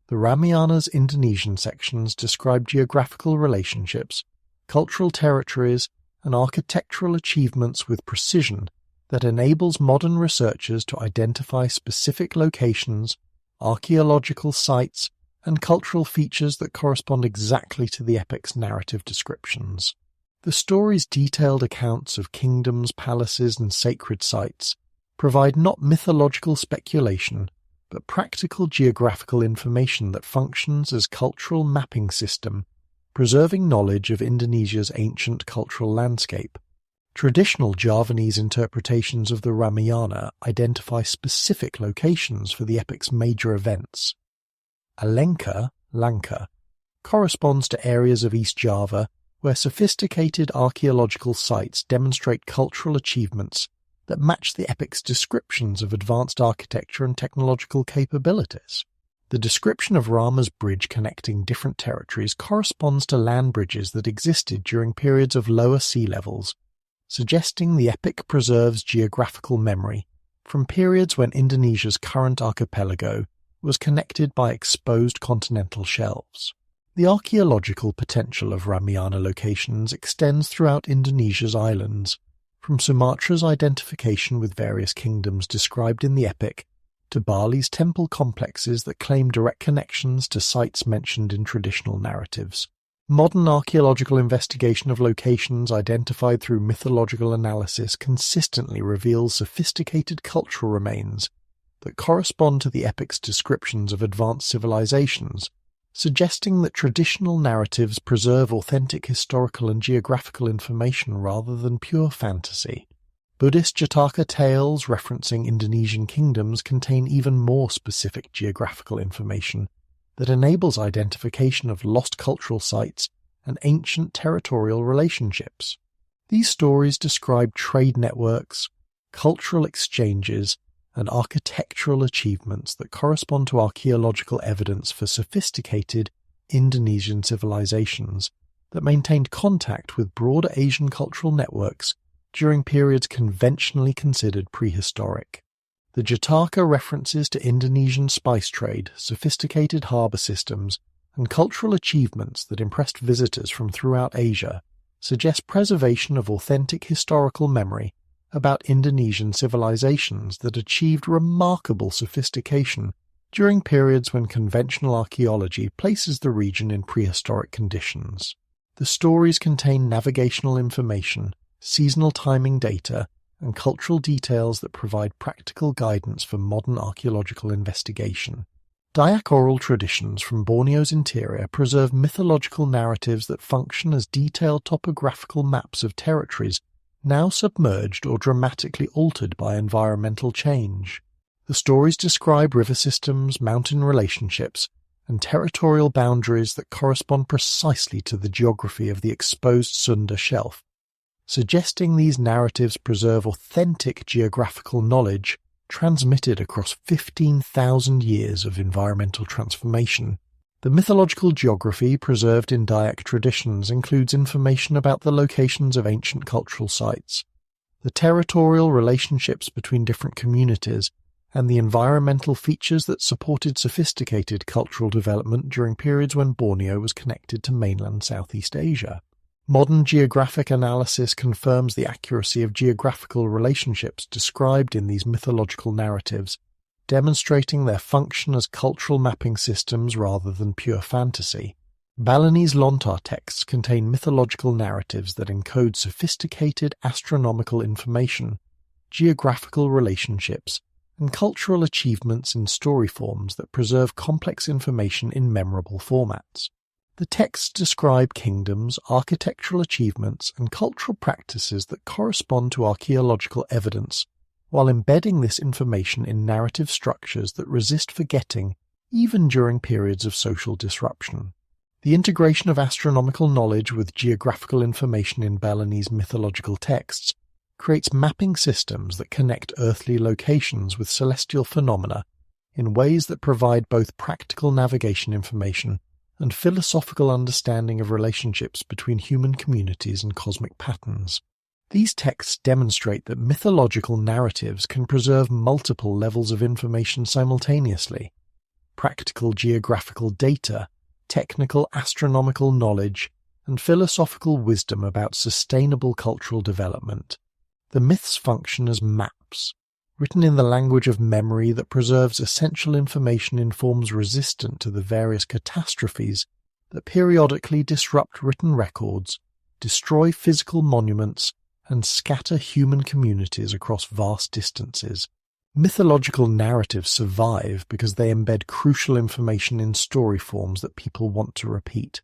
S1: The Ramayana's Indonesian sections describe geographical relationships, cultural territories, and architectural achievements with precision that enables modern researchers to identify specific locations, archaeological sites, and cultural features that correspond exactly to the epic's narrative descriptions. The story's detailed accounts of kingdoms, palaces, and sacred sites provide not mythological speculation, but practical geographical information that functions as cultural mapping system, preserving knowledge of Indonesia's ancient cultural landscape. Traditional Javanese interpretations of the Ramayana identify specific locations for the epic's major events. Alenka, Lanka, corresponds to areas of East Java where sophisticated archaeological sites demonstrate cultural achievements that match the epic's descriptions of advanced architecture and technological capabilities. The description of Rama's bridge connecting different territories corresponds to land bridges that existed during periods of lower sea levels, suggesting the epic preserves geographical memory from periods when Indonesia's current archipelago was connected by exposed continental shelves. The archaeological potential of Ramayana locations extends throughout Indonesia's islands, from Sumatra's identification with various kingdoms described in the epic, to Bali's temple complexes that claim direct connections to sites mentioned in traditional narratives. Modern archaeological investigation of locations identified through mythological analysis consistently reveals sophisticated cultural remains that correspond to the epic's descriptions of advanced civilizations, suggesting that traditional narratives preserve authentic historical and geographical information rather than pure fantasy. Buddhist Jataka tales referencing Indonesian kingdoms contain even more specific geographical information that enables identification of lost cultural sites and ancient territorial relationships. These stories describe trade networks, cultural exchanges, and architectural achievements that correspond to archaeological evidence for sophisticated Indonesian civilizations that maintained contact with broader Asian cultural networks during periods conventionally considered prehistoric. The Jataka references to Indonesian spice trade, sophisticated harbour systems, and cultural achievements that impressed visitors from throughout Asia suggest preservation of authentic historical memory about Indonesian civilizations that achieved remarkable sophistication during periods when conventional archaeology places the region in prehistoric conditions. The stories contain navigational information, seasonal timing data, and cultural details that provide practical guidance for modern archaeological investigation. Dayak oral traditions from Borneo's interior preserve mythological narratives that function as detailed topographical maps of territories now submerged or dramatically altered by environmental change. The stories describe river systems, mountain relationships, and territorial boundaries that correspond precisely to the geography of the exposed Sunda shelf, suggesting these narratives preserve authentic geographical knowledge transmitted across 15,000 years of environmental transformation. The mythological geography preserved in Dayak traditions includes information about the locations of ancient cultural sites, the territorial relationships between different communities, and the environmental features that supported sophisticated cultural development during periods when Borneo was connected to mainland Southeast Asia. Modern geographic analysis confirms the accuracy of geographical relationships described in these mythological narratives, demonstrating their function as cultural mapping systems rather than pure fantasy. Balinese Lontar texts contain mythological narratives that encode sophisticated astronomical information, geographical relationships, and cultural achievements in story forms that preserve complex information in memorable formats. The texts describe kingdoms, architectural achievements, and cultural practices that correspond to archaeological evidence, while embedding this information in narrative structures that resist forgetting even during periods of social disruption. The integration of astronomical knowledge with geographical information in Balinese mythological texts creates mapping systems that connect earthly locations with celestial phenomena in ways that provide both practical navigation information and philosophical understanding of relationships between human communities and cosmic patterns. These texts demonstrate that mythological narratives can preserve multiple levels of information simultaneously: practical geographical data, technical astronomical knowledge, and philosophical wisdom about sustainable cultural development. The myths function as maps, written in the language of memory that preserves essential information in forms resistant to the various catastrophes that periodically disrupt written records, destroy physical monuments, and scatter human communities across vast distances. Mythological narratives survive because they embed crucial information in story forms that people want to repeat,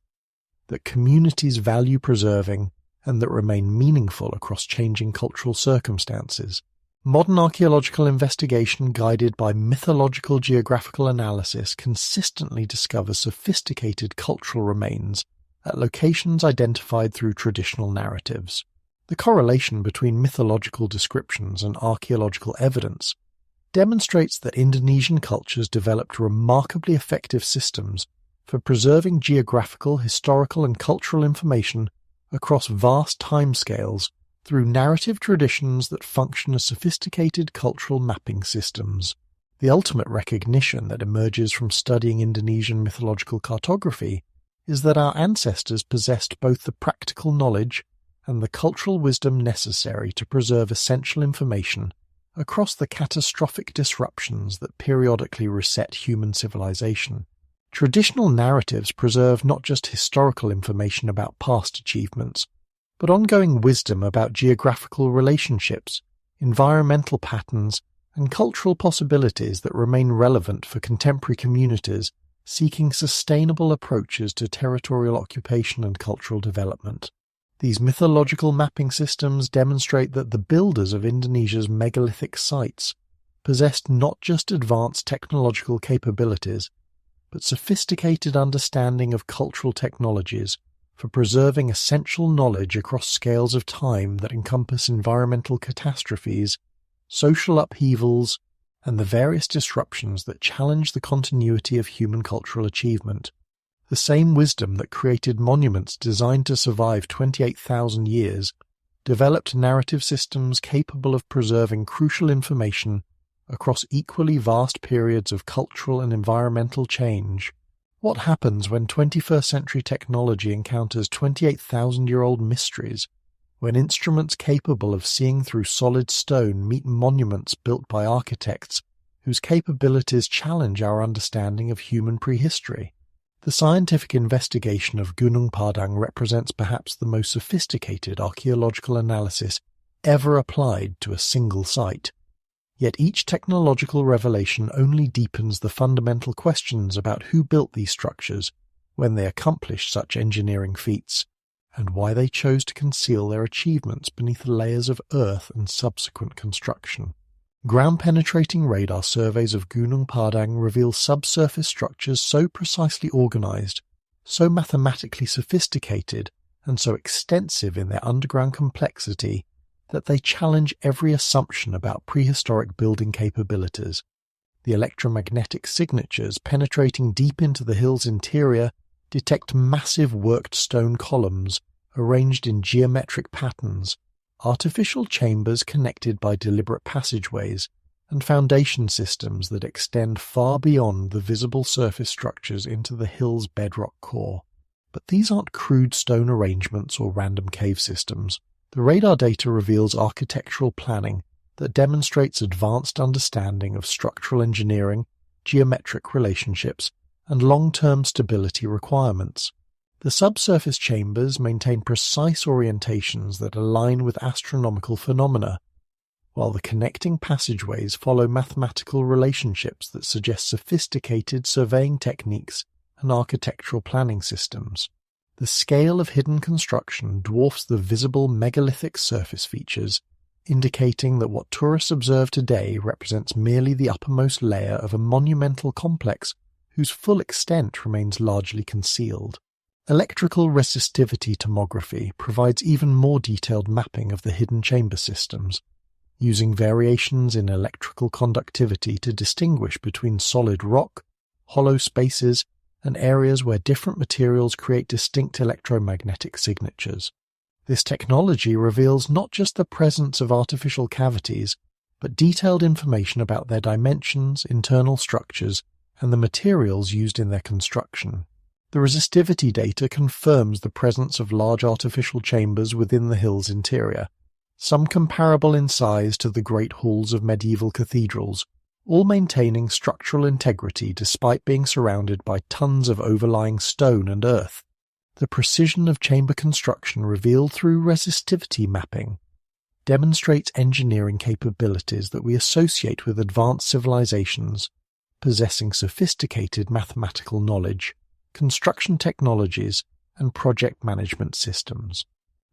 S1: that communities value preserving, and that remain meaningful across changing cultural circumstances. Modern archaeological investigation guided by mythological geographical analysis consistently discovers sophisticated cultural remains at locations identified through traditional narratives. The correlation between mythological descriptions and archaeological evidence demonstrates that Indonesian cultures developed remarkably effective systems for preserving geographical, historical, and cultural information across vast timescales through narrative traditions that function as sophisticated cultural mapping systems. The ultimate recognition that emerges from studying Indonesian mythological cartography is that our ancestors possessed both the practical knowledge and the cultural wisdom necessary to preserve essential information across the catastrophic disruptions that periodically reset human civilization. Traditional narratives preserve not just historical information about past achievements, but ongoing wisdom about geographical relationships, environmental patterns, and cultural possibilities that remain relevant for contemporary communities seeking sustainable approaches to territorial occupation and cultural development. These mythological mapping systems demonstrate that the builders of Indonesia's megalithic sites possessed not just advanced technological capabilities, but sophisticated understanding of cultural technologies for preserving essential knowledge across scales of time that encompass environmental catastrophes, social upheavals, and the various disruptions that challenge the continuity of human cultural achievement. The same wisdom that created monuments designed to survive 28,000 years developed narrative systems capable of preserving crucial information across equally vast periods of cultural and environmental change. What happens when 21st century technology encounters 28,000-year-old mysteries, when instruments capable of seeing through solid stone meet monuments built by architects whose capabilities challenge our understanding of human prehistory? The scientific investigation of Gunung Padang represents perhaps the most sophisticated archaeological analysis ever applied to a single site. Yet each technological revelation only deepens the fundamental questions about who built these structures, when they accomplished such engineering feats, and why they chose to conceal their achievements beneath layers of earth and subsequent construction. Ground-penetrating radar surveys of Gunung Padang reveal subsurface structures so precisely organized, so mathematically sophisticated, and so extensive in their underground complexity that they challenge every assumption about prehistoric building capabilities. The electromagnetic signatures penetrating deep into the hill's interior detect massive worked stone columns arranged in geometric patterns, artificial chambers connected by deliberate passageways, and foundation systems that extend far beyond the visible surface structures into the hill's bedrock core. But these aren't crude stone arrangements or random cave systems. The radar data reveals architectural planning that demonstrates advanced understanding of structural engineering, geometric relationships, and long-term stability requirements. The subsurface chambers maintain precise orientations that align with astronomical phenomena, while the connecting passageways follow mathematical relationships that suggest sophisticated surveying techniques and architectural planning systems. The scale of hidden construction dwarfs the visible megalithic surface features, indicating that what tourists observe today represents merely the uppermost layer of a monumental complex whose full extent remains largely concealed. Electrical resistivity tomography provides even more detailed mapping of the hidden chamber systems, using variations in electrical conductivity to distinguish between solid rock, hollow spaces, and areas where different materials create distinct electromagnetic signatures. This technology reveals not just the presence of artificial cavities, but detailed information about their dimensions, internal structures, and the materials used in their construction. The resistivity data confirms the presence of large artificial chambers within the hill's interior, some comparable in size to the great halls of medieval cathedrals, all maintaining structural integrity despite being surrounded by tons of overlying stone and earth. The precision of chamber construction revealed through resistivity mapping demonstrates engineering capabilities that we associate with advanced civilizations, possessing sophisticated mathematical knowledge, construction technologies, and project management systems.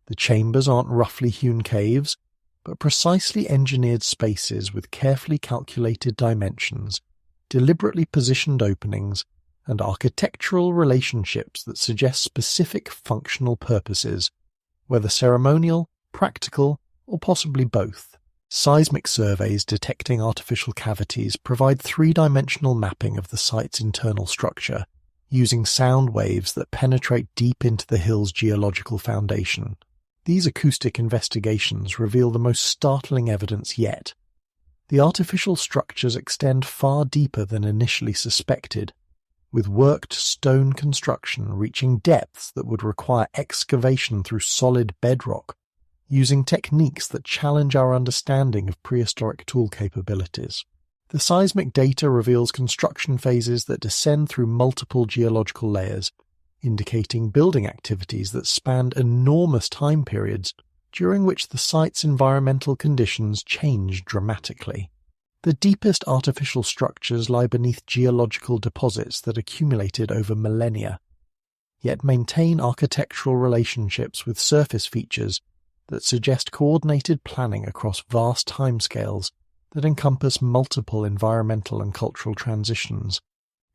S1: The chambers aren't roughly hewn caves, but precisely engineered spaces with carefully calculated dimensions, deliberately positioned openings, and architectural relationships that suggest specific functional purposes, whether ceremonial, practical, or possibly both. Seismic surveys detecting artificial cavities provide three-dimensional mapping of the site's internal structure, using sound waves that penetrate deep into the hill's geological foundation. These acoustic investigations reveal the most startling evidence yet. The artificial structures extend far deeper than initially suspected, with worked stone construction reaching depths that would require excavation through solid bedrock, using techniques that challenge our understanding of prehistoric tool capabilities. The seismic data reveals construction phases that descend through multiple geological layers, indicating building activities that spanned enormous time periods during which the site's environmental conditions changed dramatically. The deepest artificial structures lie beneath geological deposits that accumulated over millennia, yet maintain architectural relationships with surface features that suggest coordinated planning across vast timescales that encompass multiple environmental and cultural transitions.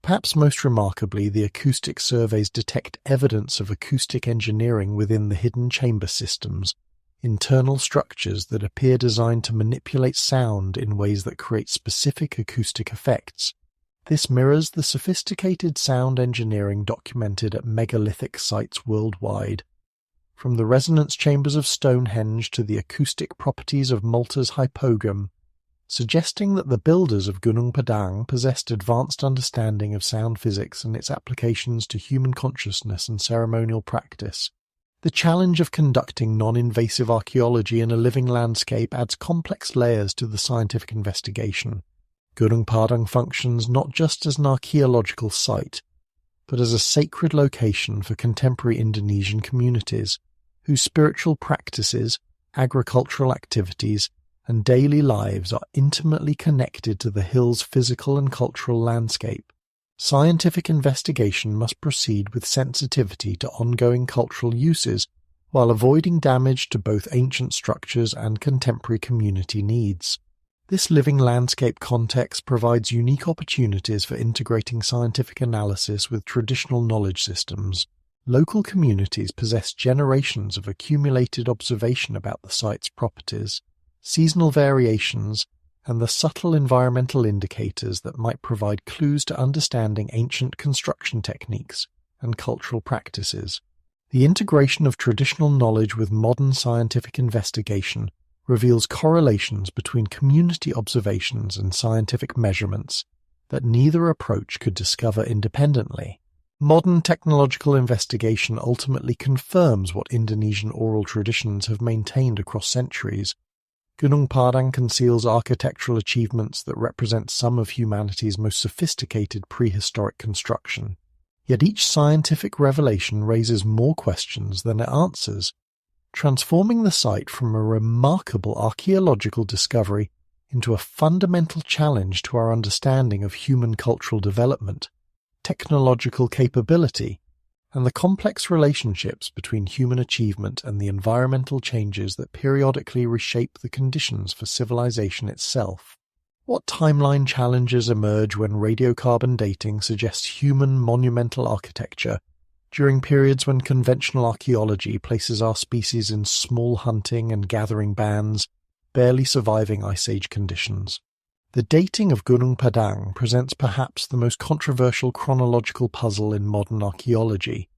S1: Perhaps most remarkably, the acoustic surveys detect evidence of acoustic engineering within the hidden chamber systems, internal structures that appear designed to manipulate sound in ways that create specific acoustic effects. This mirrors the sophisticated sound engineering documented at megalithic sites worldwide. From the resonance chambers of Stonehenge to the acoustic properties of Malta's hypogam, suggesting that the builders of Gunung Padang possessed advanced understanding of sound physics and its applications to human consciousness and ceremonial practice. The challenge of conducting non-invasive archaeology in a living landscape adds complex layers to the scientific investigation. Gunung Padang functions not just as an archaeological site, but as a sacred location for contemporary Indonesian communities, whose spiritual practices, agricultural activities, and daily lives are intimately connected to the hill's physical and cultural landscape. Scientific investigation must proceed with sensitivity to ongoing cultural uses while avoiding damage to both ancient structures and contemporary community needs. This living landscape context provides unique opportunities for integrating scientific analysis with traditional knowledge systems. Local communities possess generations of accumulated observation about the site's properties, seasonal variations, and the subtle environmental indicators that might provide clues to understanding ancient construction techniques and cultural practices. The integration of traditional knowledge with modern scientific investigation reveals correlations between community observations and scientific measurements that neither approach could discover independently. Modern technological investigation ultimately confirms what Indonesian oral traditions have maintained across centuries. Gunung Padang conceals architectural achievements that represent some of humanity's most sophisticated prehistoric construction. Yet each scientific revelation raises more questions than it answers, transforming the site from a remarkable archaeological discovery into a fundamental challenge to our understanding of human cultural development, technological capability, and the complex relationships between human achievement and the environmental changes that periodically reshape the conditions for civilization itself. What timeline challenges emerge when radiocarbon dating suggests human monumental architecture during periods when conventional archaeology places our species in small hunting and gathering bands, barely surviving Ice Age conditions? The dating of Gunung Padang presents perhaps the most controversial chronological puzzle in modern archaeology,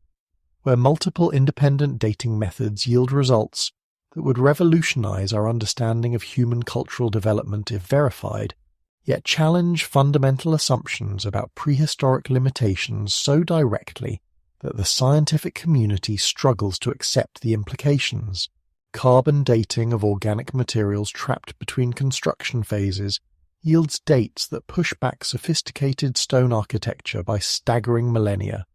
S1: where multiple independent dating methods yield results that would revolutionize our understanding of human cultural development if verified, yet challenge fundamental assumptions about prehistoric limitations so directly that the scientific community struggles to accept the implications. carbon dating of organic materials trapped between construction phases yields dates that push back sophisticated stone architecture by staggering millennia.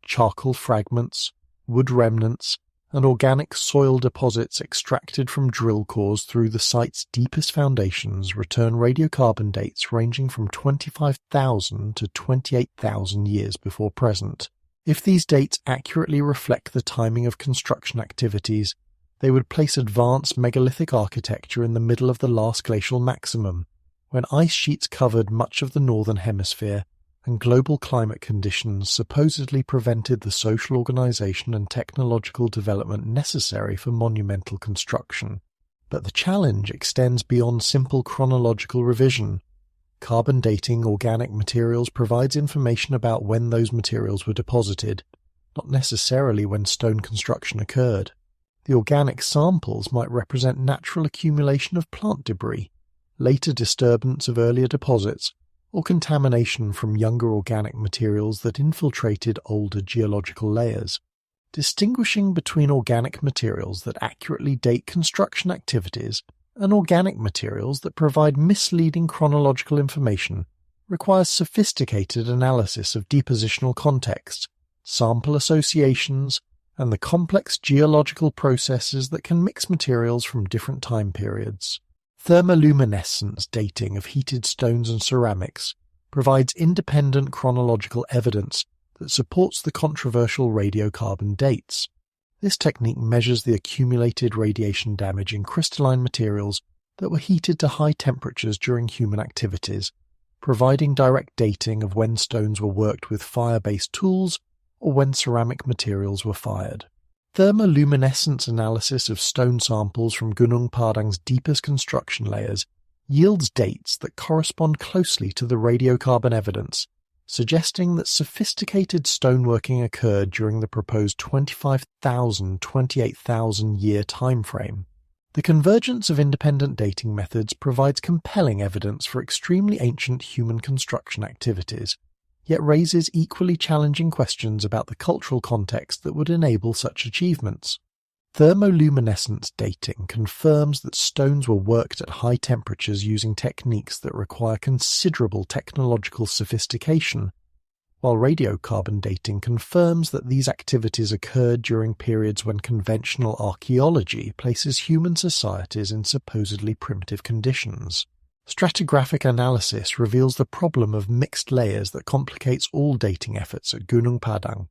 S1: Charcoal fragments, wood remnants, and organic soil deposits extracted from drill cores through the site's deepest foundations return radiocarbon dates ranging from 25,000 to 28,000 years before present. If these dates accurately reflect the timing of construction activities, they would place advanced megalithic architecture in the middle of the last glacial maximum, when ice sheets covered much of the northern hemisphere and global climate conditions supposedly prevented the social organization and technological development necessary for monumental construction. But the challenge extends beyond simple chronological revision. Carbon dating organic materials provides information about when those materials were deposited, not necessarily when stone construction occurred. The organic samples might represent natural accumulation of plant debris, later disturbance of earlier deposits, or contamination from younger organic materials that infiltrated older geological layers. Distinguishing between organic materials that accurately date construction activities and organic materials that provide misleading chronological information requires sophisticated analysis of depositional context, sample associations, and the complex geological processes that can mix materials from different time periods. Thermoluminescence dating of heated stones and ceramics provides independent chronological evidence that supports the controversial radiocarbon dates. This technique measures the accumulated radiation damage in crystalline materials that were heated to high temperatures during human activities, providing direct dating of when stones were worked with fire-based tools or when ceramic materials were fired. Thermoluminescence analysis of stone samples from Gunung Padang's deepest construction layers yields dates that correspond closely to the radiocarbon evidence, suggesting that sophisticated stoneworking occurred during the proposed 25,000–28,000 year timeframe. The convergence of independent dating methods provides compelling evidence for extremely ancient human construction activities, yet raises equally challenging questions about the cultural context that would enable such achievements. Thermoluminescence dating confirms that stones were worked at high temperatures using techniques that require considerable technological sophistication, while radiocarbon dating confirms that these activities occurred during periods when conventional archaeology places human societies in supposedly primitive conditions. Stratigraphic analysis reveals the problem of mixed layers that complicates all dating efforts at Gunung Padang.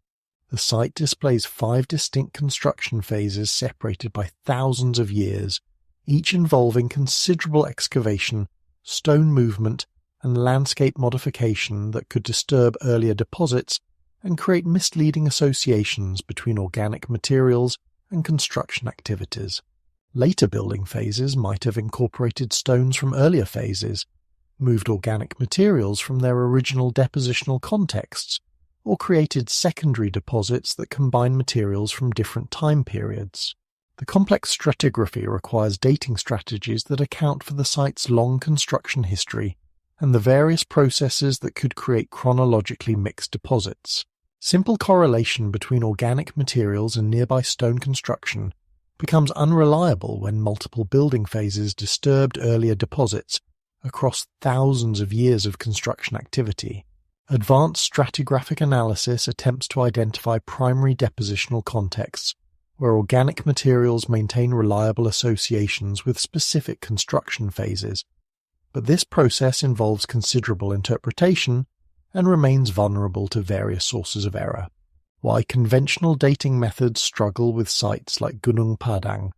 S1: The site displays 5 distinct construction phases separated by thousands of years, each involving considerable excavation, stone movement, and landscape modification that could disturb earlier deposits and create misleading associations between organic materials and construction activities. Later building phases might have incorporated stones from earlier phases, moved organic materials from their original depositional contexts, or created secondary deposits that combine materials from different time periods. The complex stratigraphy requires dating strategies that account for the site's long construction history and the various processes that could create chronologically mixed deposits. Simple correlation between organic materials and nearby stone construction becomes unreliable when multiple building phases disturbed earlier deposits across thousands of years of construction activity. Advanced stratigraphic analysis attempts to identify primary depositional contexts where organic materials maintain reliable associations with specific construction phases, but this process involves considerable interpretation and remains vulnerable to various sources of error. Why conventional dating methods struggle with sites like Gunung Padang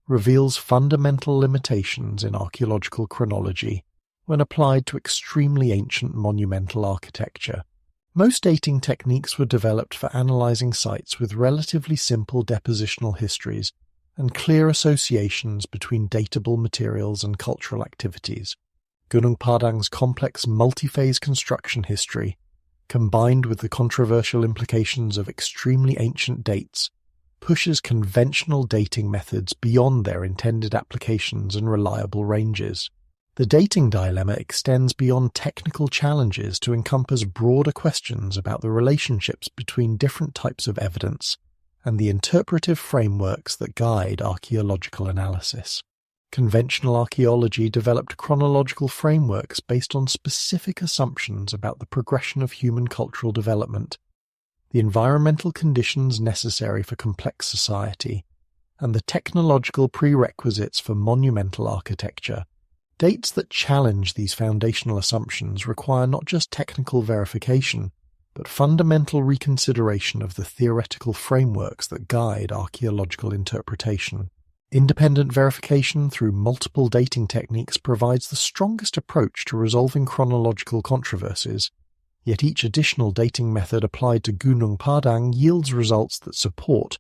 S1: reveals fundamental limitations in archaeological chronology when applied to extremely ancient monumental architecture. Most dating techniques were developed for analyzing sites with relatively simple depositional histories and clear associations between datable materials and cultural activities. Gunung Padang's complex multi-phase construction history, combined with the controversial implications of extremely ancient dates, pushes conventional dating methods beyond their intended applications and reliable ranges. The dating dilemma extends beyond technical challenges to encompass broader questions about the relationships between different types of evidence and the interpretive frameworks that guide archaeological analysis. Conventional archaeology developed chronological frameworks based on specific assumptions about the progression of human cultural development, the environmental conditions necessary for complex society, and the technological prerequisites for monumental architecture. Dates that challenge these foundational assumptions require not just technical verification, but fundamental reconsideration of the theoretical frameworks that guide archaeological interpretation. Independent verification through multiple dating techniques provides the strongest approach to resolving chronological controversies, yet each additional dating method applied to Gunung Padang yields results that support,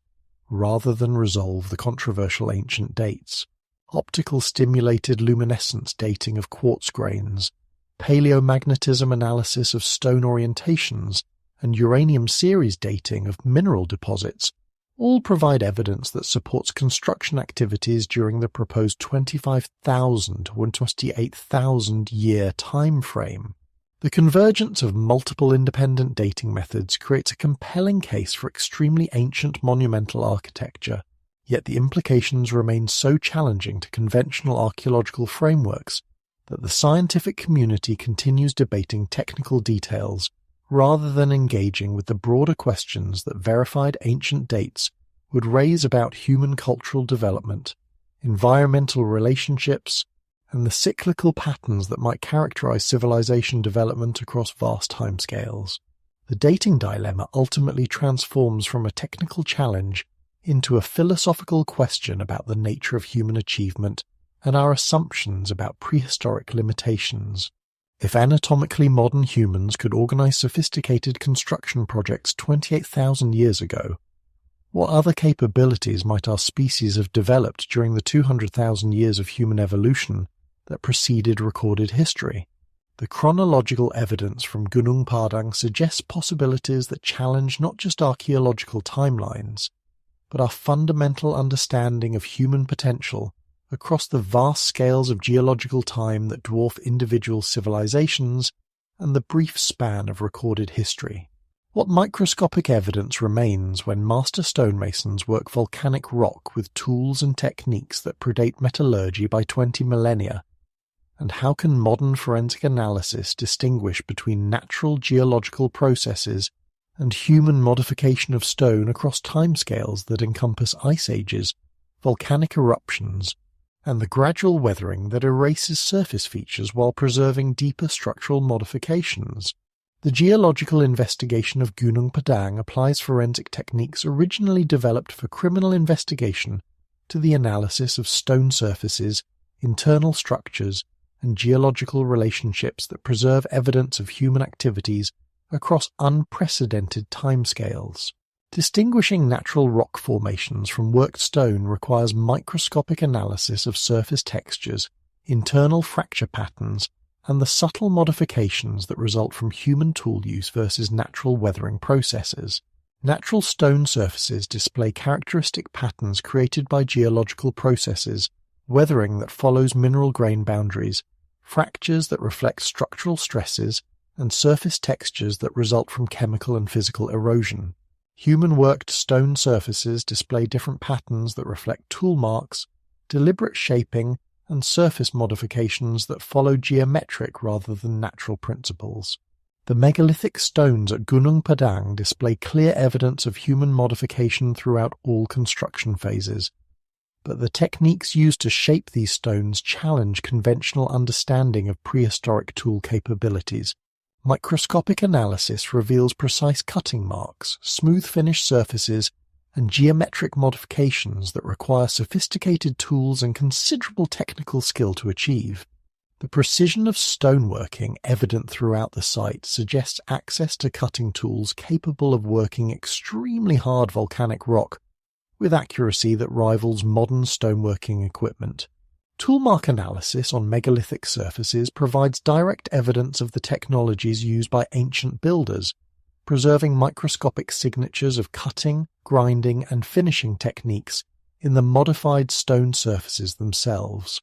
S1: rather than resolve, the controversial ancient dates. Optical stimulated luminescence dating of quartz grains, paleomagnetism analysis of stone orientations, and uranium series dating of mineral deposits all provide evidence that supports construction activities during the proposed 25,000 to 28,000 year time frame. The convergence of multiple independent dating methods creates a compelling case for extremely ancient monumental architecture, yet the implications remain so challenging to conventional archaeological frameworks that the scientific community continues debating technical details rather than engaging with the broader questions that verified ancient dates would raise about human cultural development, environmental relationships, and the cyclical patterns that might characterize civilization development across vast timescales. The dating dilemma ultimately transforms from a technical challenge into a philosophical question about the nature of human achievement and our assumptions about prehistoric limitations. If anatomically modern humans could organize sophisticated construction projects 28,000 years ago, what other capabilities might our species have developed during the 200,000 years of human evolution that preceded recorded history? The chronological evidence from Gunung Padang suggests possibilities that challenge not just archaeological timelines, but our fundamental understanding of human potential across the vast scales of geological time that dwarf individual civilizations and the brief span of recorded history. What microscopic evidence remains when master stonemasons work volcanic rock with tools and techniques that predate metallurgy by 20 millennia? And how can modern forensic analysis distinguish between natural geological processes and human modification of stone across timescales that encompass ice ages, volcanic eruptions, and the gradual weathering that erases surface features while preserving deeper structural modifications? The geological investigation of Gunung Padang applies forensic techniques originally developed for criminal investigation to the analysis of stone surfaces, internal structures, and geological relationships that preserve evidence of human activities across unprecedented timescales. Distinguishing natural rock formations from worked stone requires microscopic analysis of surface textures, internal fracture patterns, and the subtle modifications that result from human tool use versus natural weathering processes. Natural stone surfaces display characteristic patterns created by geological processes, weathering that follows mineral grain boundaries, fractures that reflect structural stresses, and surface textures that result from chemical and physical erosion. Human-worked stone surfaces display different patterns that reflect tool marks, deliberate shaping, and surface modifications that follow geometric rather than natural principles. The megalithic stones at Gunung Padang display clear evidence of human modification throughout all construction phases, but the techniques used to shape these stones challenge conventional understanding of prehistoric tool capabilities. Microscopic analysis reveals precise cutting marks, smooth finished surfaces, and geometric modifications that require sophisticated tools and considerable technical skill to achieve. The precision of stoneworking evident throughout the site suggests access to cutting tools capable of working extremely hard volcanic rock with accuracy that rivals modern stoneworking equipment. Toolmark analysis on megalithic surfaces provides direct evidence of the technologies used by ancient builders, preserving microscopic signatures of cutting, grinding, and finishing techniques in the modified stone surfaces themselves.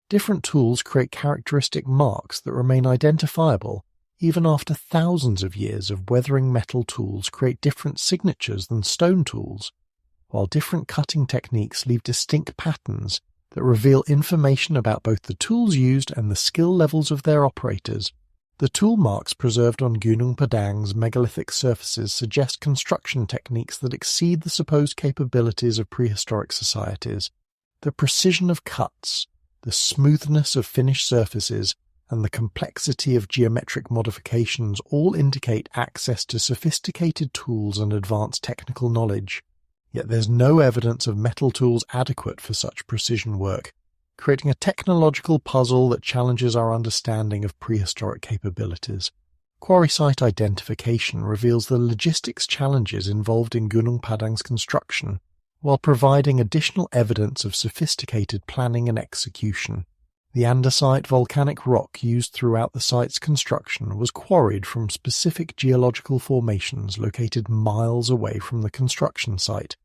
S1: Different tools create characteristic marks that remain identifiable even after thousands of years of weathering. Metal tools create different signatures than stone tools, while different cutting techniques leave distinct patterns that reveal information about both the tools used and the skill levels of their operators. The tool marks preserved on Gunung Padang's megalithic surfaces suggest construction techniques that exceed the supposed capabilities of prehistoric societies. The precision of cuts, the smoothness of finished surfaces, and the complexity of geometric modifications all indicate access to sophisticated tools and advanced technical knowledge. Yet there's no evidence of metal tools adequate for such precision work, creating a technological puzzle that challenges our understanding of prehistoric capabilities. Quarry site identification reveals the logistics challenges involved in Gunung Padang's construction, while providing additional evidence of sophisticated planning and execution. The andesite volcanic rock used throughout the site's construction was quarried from specific geological formations located miles away from the construction site,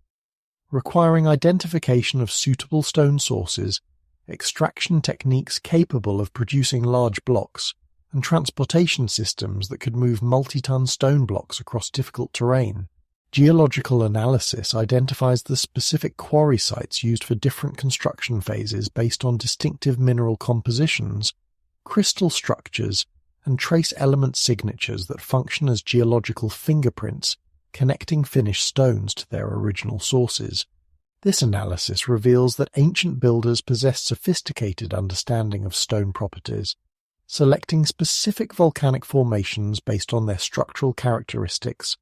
S1: requiring identification of suitable stone sources, extraction techniques capable of producing large blocks, and transportation systems that could move multi-ton stone blocks across difficult terrain. Geological analysis identifies the specific quarry sites used for different construction phases based on distinctive mineral compositions, crystal structures, and trace element signatures that function as geological fingerprints, connecting finished stones to their original sources. This analysis reveals that ancient builders possessed sophisticated understanding of stone properties, selecting specific volcanic formations based on their structural characteristics,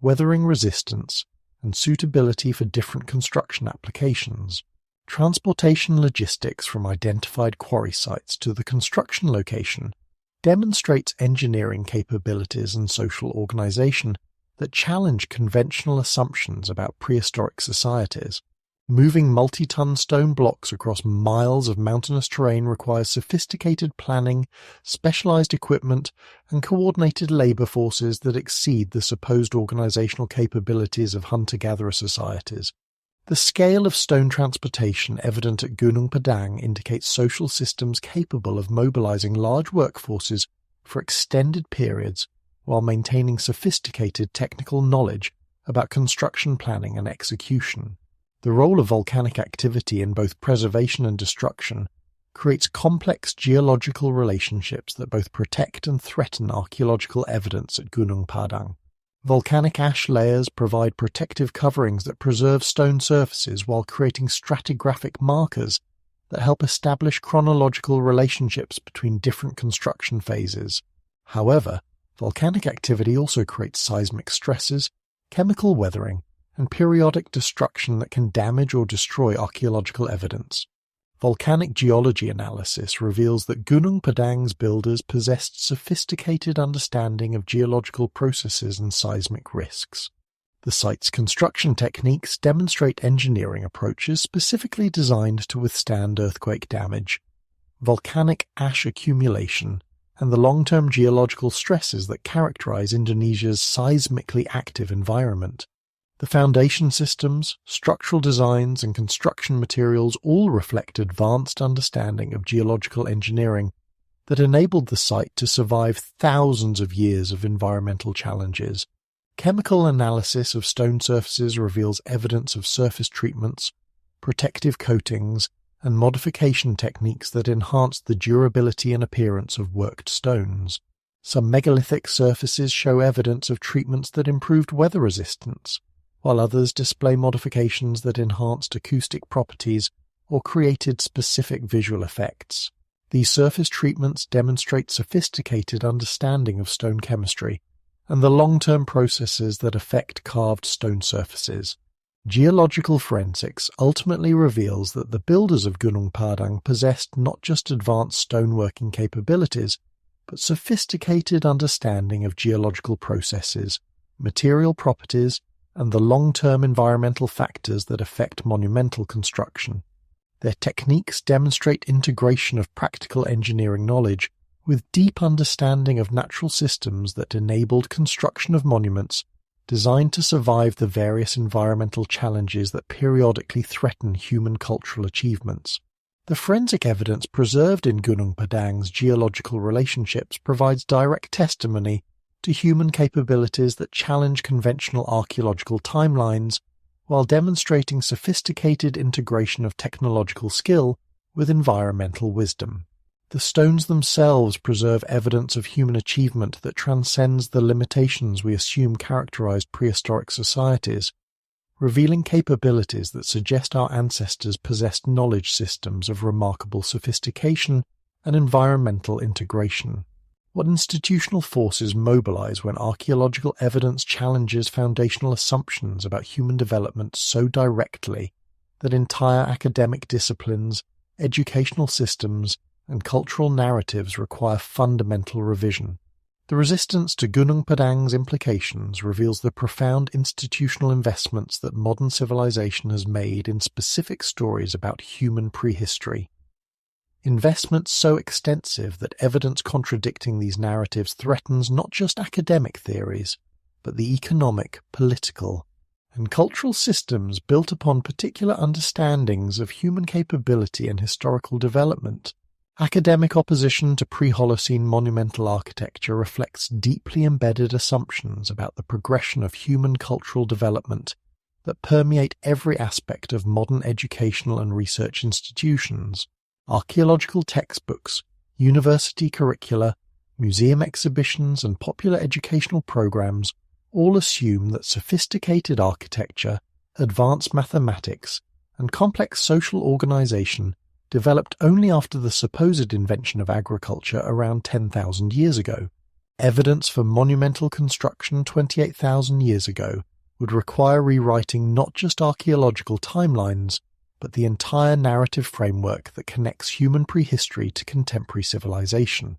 S1: weathering resistance, and suitability for different construction applications. Transportation logistics from identified quarry sites to the construction location demonstrates engineering capabilities and social organization that challenge conventional assumptions about prehistoric societies. Moving multi-ton stone blocks across miles of mountainous terrain requires sophisticated planning, specialized equipment, and coordinated labor forces that exceed the supposed organizational capabilities of hunter-gatherer societies. The scale of stone transportation evident at Gunung Padang indicates social systems capable of mobilizing large workforces for extended periods while maintaining sophisticated technical knowledge about construction planning and execution. The role of volcanic activity in both preservation and destruction creates complex geological relationships that both protect and threaten archaeological evidence at Gunung Padang. Volcanic ash layers provide protective coverings that preserve stone surfaces while creating stratigraphic markers that help establish chronological relationships between different construction phases. However, volcanic activity also creates seismic stresses, chemical weathering, and periodic destruction that can damage or destroy archaeological evidence. Volcanic geology analysis reveals that Gunung Padang's builders possessed sophisticated understanding of geological processes and seismic risks. The site's construction techniques demonstrate engineering approaches specifically designed to withstand earthquake damage, volcanic ash accumulation, and the long-term geological stresses that characterize Indonesia's seismically active environment. The foundation systems, structural designs, and construction materials all reflect advanced understanding of geological engineering that enabled the site to survive thousands of years of environmental challenges. Chemical analysis of stone surfaces reveals evidence of surface treatments, protective coatings, and modification techniques that enhance the durability and appearance of worked stones. Some megalithic surfaces show evidence of treatments that improved weather resistance, while others display modifications that enhanced acoustic properties or created specific visual effects. These surface treatments demonstrate sophisticated understanding of stone chemistry and the long-term processes that affect carved stone surfaces. Geological forensics ultimately reveals that the builders of Gunung Padang possessed not just advanced stoneworking capabilities, but sophisticated understanding of geological processes, material properties, and the long-term environmental factors that affect monumental construction. Their techniques demonstrate integration of practical engineering knowledge with deep understanding of natural systems that enabled construction of monuments designed to survive the various environmental challenges that periodically threaten human cultural achievements. The forensic evidence preserved in Gunung Padang's geological relationships provides direct testimony to human capabilities that challenge conventional archaeological timelines while demonstrating sophisticated integration of technological skill with environmental wisdom. The stones themselves preserve evidence of human achievement that transcends the limitations we assume characterized prehistoric societies, revealing capabilities that suggest our ancestors possessed knowledge systems of remarkable sophistication and environmental integration. What institutional forces mobilize when archaeological evidence challenges foundational assumptions about human development so directly that entire academic disciplines, educational systems, and cultural narratives require fundamental revision? The resistance to Gunung Padang's implications reveals the profound institutional investments that modern civilization has made in specific stories about human prehistory. Investments so extensive that evidence contradicting these narratives threatens not just academic theories, but the economic, political, and cultural systems built upon particular understandings of human capability and historical development. Academic opposition to pre-Holocene monumental architecture reflects deeply embedded assumptions about the progression of human cultural development that permeate every aspect of modern educational and research institutions. Archaeological textbooks, university curricula, museum exhibitions, and popular educational programs all assume that sophisticated architecture, advanced mathematics, and complex social organization developed only after the supposed invention of agriculture around 10,000 years ago. Evidence for monumental construction 28,000 years ago would require rewriting not just archaeological timelines, but the entire narrative framework that connects human prehistory to contemporary civilization.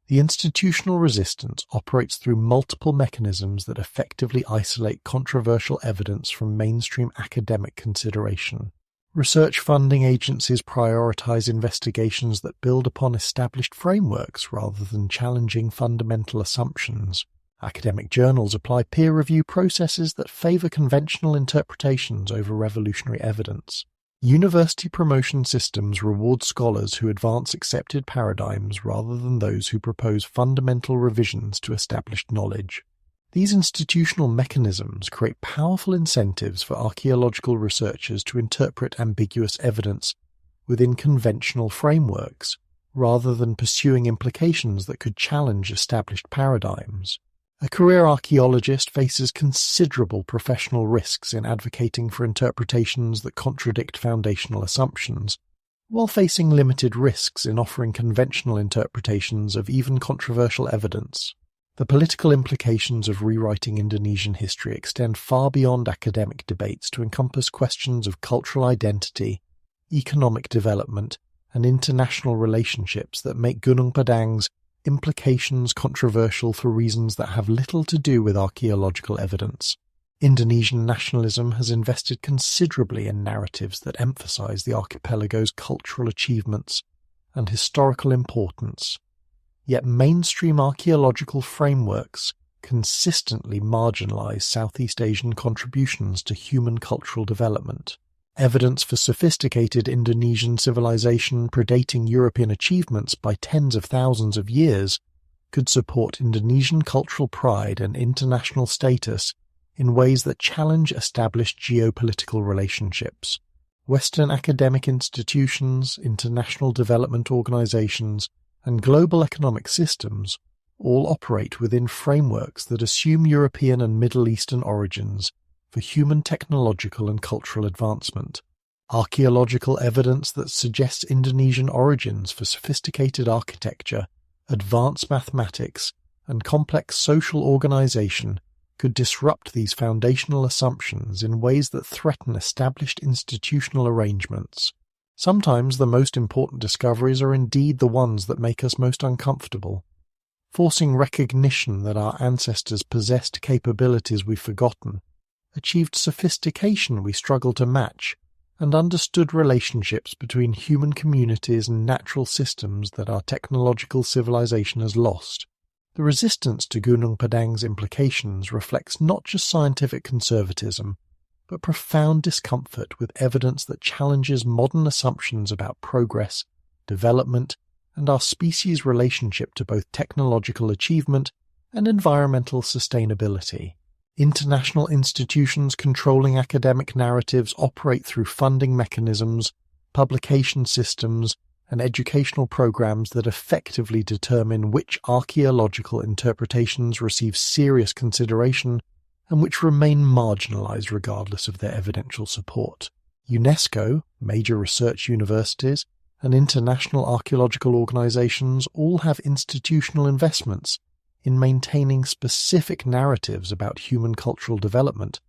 S1: The institutional resistance operates through multiple mechanisms that effectively isolate controversial evidence from mainstream academic consideration. Research funding agencies prioritize investigations that build upon established frameworks rather than challenging fundamental assumptions. Academic journals apply peer review processes that favor conventional interpretations over revolutionary evidence. University promotion systems reward scholars who advance accepted paradigms rather than those who propose fundamental revisions to established knowledge. These institutional mechanisms create powerful incentives for archaeological researchers to interpret ambiguous evidence within conventional frameworks, rather than pursuing implications that could challenge established paradigms. A career archaeologist faces considerable professional risks in advocating for interpretations that contradict foundational assumptions, while facing limited risks in offering conventional interpretations of even controversial evidence. The political implications of rewriting Indonesian history extend far beyond academic debates to encompass questions of cultural identity, economic development, and international relationships that make Gunung Padang's implications controversial for reasons that have little to do with archaeological evidence. Indonesian nationalism has invested considerably in narratives that emphasize the archipelago's cultural achievements and historical importance, yet mainstream archaeological frameworks consistently marginalize Southeast Asian contributions to human cultural development. Evidence for sophisticated Indonesian civilization predating European achievements by tens of thousands of years could support Indonesian cultural pride and international status in ways that challenge established geopolitical relationships. Western academic institutions, international development organizations, and global economic systems all operate within frameworks that assume European and Middle Eastern origins for human technological and cultural advancement. Archaeological evidence that suggests Indonesian origins for sophisticated architecture, advanced mathematics, and complex social organization could disrupt these foundational assumptions in ways that threaten established institutional arrangements. Sometimes the most important discoveries are indeed the ones that make us most uncomfortable, forcing recognition that our ancestors possessed capabilities we've forgotten, achieved sophistication we struggle to match, and understood relationships between human communities and natural systems that our technological civilization has lost. The resistance to Gunung Padang's implications reflects not just scientific conservatism, but profound discomfort with evidence that challenges modern assumptions about progress, development, and our species' relationship to both technological achievement and environmental sustainability. International institutions controlling academic narratives operate through funding mechanisms, publication systems, and educational programs that effectively determine which archaeological interpretations receive serious consideration and which remain marginalized regardless of their evidential support. UNESCO, major research universities, and international archaeological organizations all have institutional investments in maintaining specific narratives about human cultural development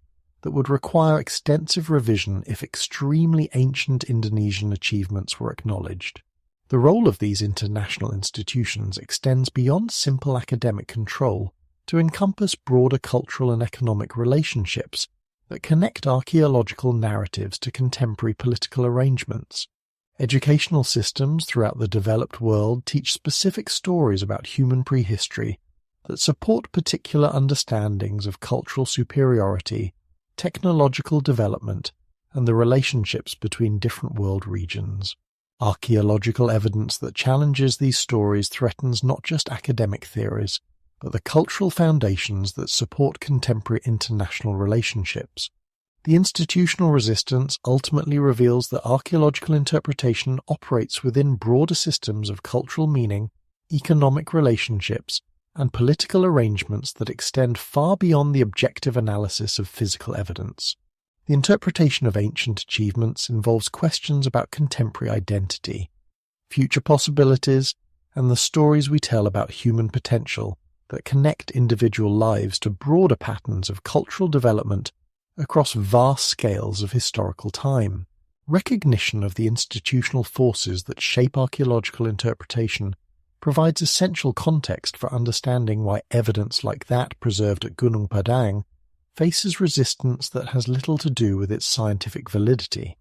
S1: that would require extensive revision if extremely ancient Indonesian achievements were acknowledged. The role of these international institutions extends beyond simple academic control to encompass broader cultural and economic relationships that connect archaeological narratives to contemporary political arrangements. Educational systems throughout the developed world teach specific stories about human prehistory that support particular understandings of cultural superiority, technological development, and the relationships between different world regions. Archaeological evidence that challenges these stories threatens not just academic theories, but the cultural foundations that support contemporary international relationships. The institutional resistance ultimately reveals that archaeological interpretation operates within broader systems of cultural meaning, economic relationships, and political arrangements that extend far beyond the objective analysis of physical evidence. The interpretation of ancient achievements involves questions about contemporary identity, future possibilities, and the stories we tell about human potential that connect individual lives to broader patterns of cultural development across vast scales of historical time. Recognition of the institutional forces that shape archaeological interpretation provides essential context for understanding why evidence like that preserved at Gunung Padang faces resistance that has little to do with its scientific validity.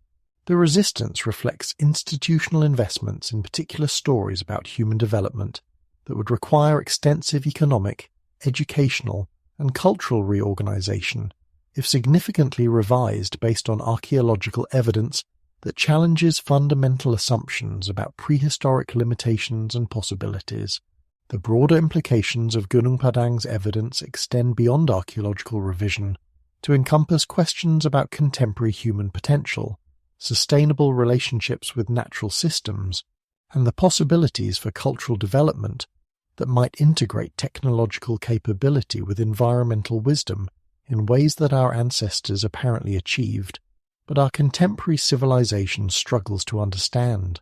S1: The resistance reflects institutional investments in particular stories about human development that would require extensive economic, educational, and cultural reorganization if significantly revised based on archaeological evidence that challenges fundamental assumptions about prehistoric limitations and possibilities. The broader implications of Gunung Padang's evidence extend beyond archaeological revision to encompass questions about contemporary human potential, sustainable relationships with natural systems, and the possibilities for cultural development that might integrate technological capability with environmental wisdom in ways that our ancestors apparently achieved, but our contemporary civilization struggles to understand.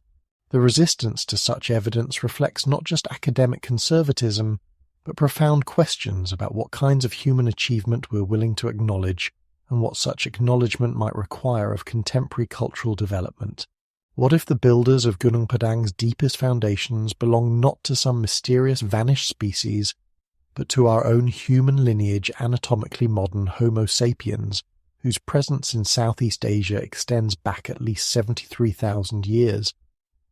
S1: The resistance to such evidence reflects not just academic conservatism, but profound questions about what kinds of human achievement we're willing to acknowledge and what such acknowledgement might require of contemporary cultural development. What if the builders of Gunung Padang's deepest foundations belong not to some mysterious vanished species, but to our own human lineage anatomically modern Homo sapiens, whose presence in Southeast Asia extends back at least 73,000 years,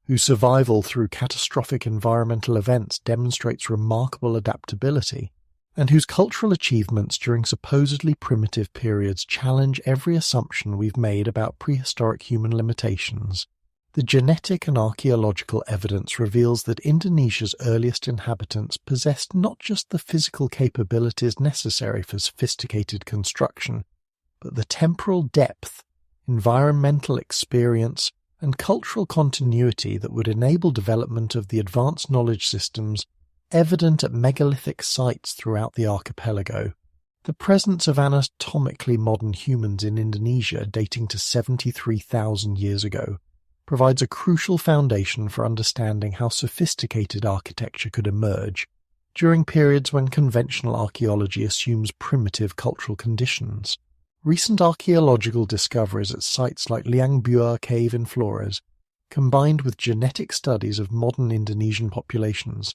S1: whose survival through catastrophic environmental events demonstrates remarkable adaptability, and whose cultural achievements during supposedly primitive periods challenge every assumption we've made about prehistoric human limitations. The genetic and archaeological evidence reveals that Indonesia's earliest inhabitants possessed not just the physical capabilities necessary for sophisticated construction, but the temporal depth, environmental experience, and cultural continuity that would enable development of the advanced knowledge systems evident at megalithic sites throughout the archipelago. The presence of anatomically modern humans in Indonesia dating to 73,000 years ago provides a crucial foundation for understanding how sophisticated architecture could emerge during periods when conventional archaeology assumes primitive cultural conditions. Recent archaeological discoveries at sites like Liang Bua Cave in Flores, combined with genetic studies of modern Indonesian populations,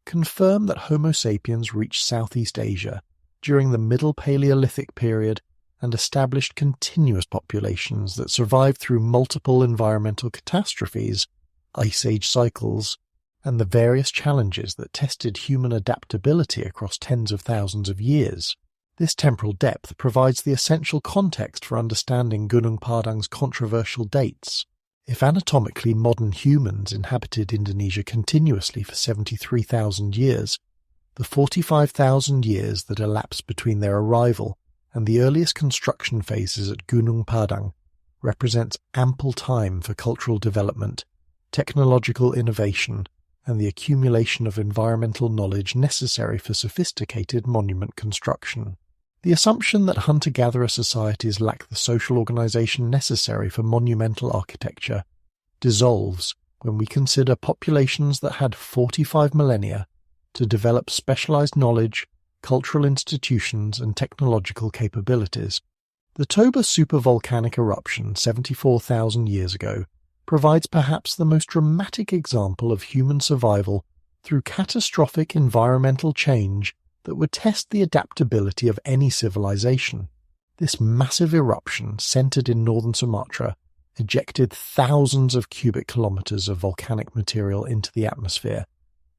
S1: confirm that Homo sapiens reached Southeast Asia during the Middle Paleolithic period and established continuous populations that survived through multiple environmental catastrophes, ice age cycles, and the various challenges that tested human adaptability across tens of thousands of years. This temporal depth provides the essential context for understanding Gunung Padang's controversial dates. If anatomically modern humans inhabited Indonesia continuously for 73,000 years, the 45,000 years that elapsed between their arrival and the earliest construction phases at Gunung Padang represents ample time for cultural development, technological innovation, and the accumulation of environmental knowledge necessary for sophisticated monument construction. The assumption that hunter-gatherer societies lack the social organization necessary for monumental architecture dissolves when we consider populations that had 45 millennia to develop specialized knowledge, cultural institutions, and technological capabilities. The Toba supervolcanic eruption 74,000 years ago provides perhaps the most dramatic example of human survival through catastrophic environmental change that would test the adaptability of any civilization. This massive eruption, centered in northern Sumatra, ejected thousands of cubic kilometers of volcanic material into the atmosphere,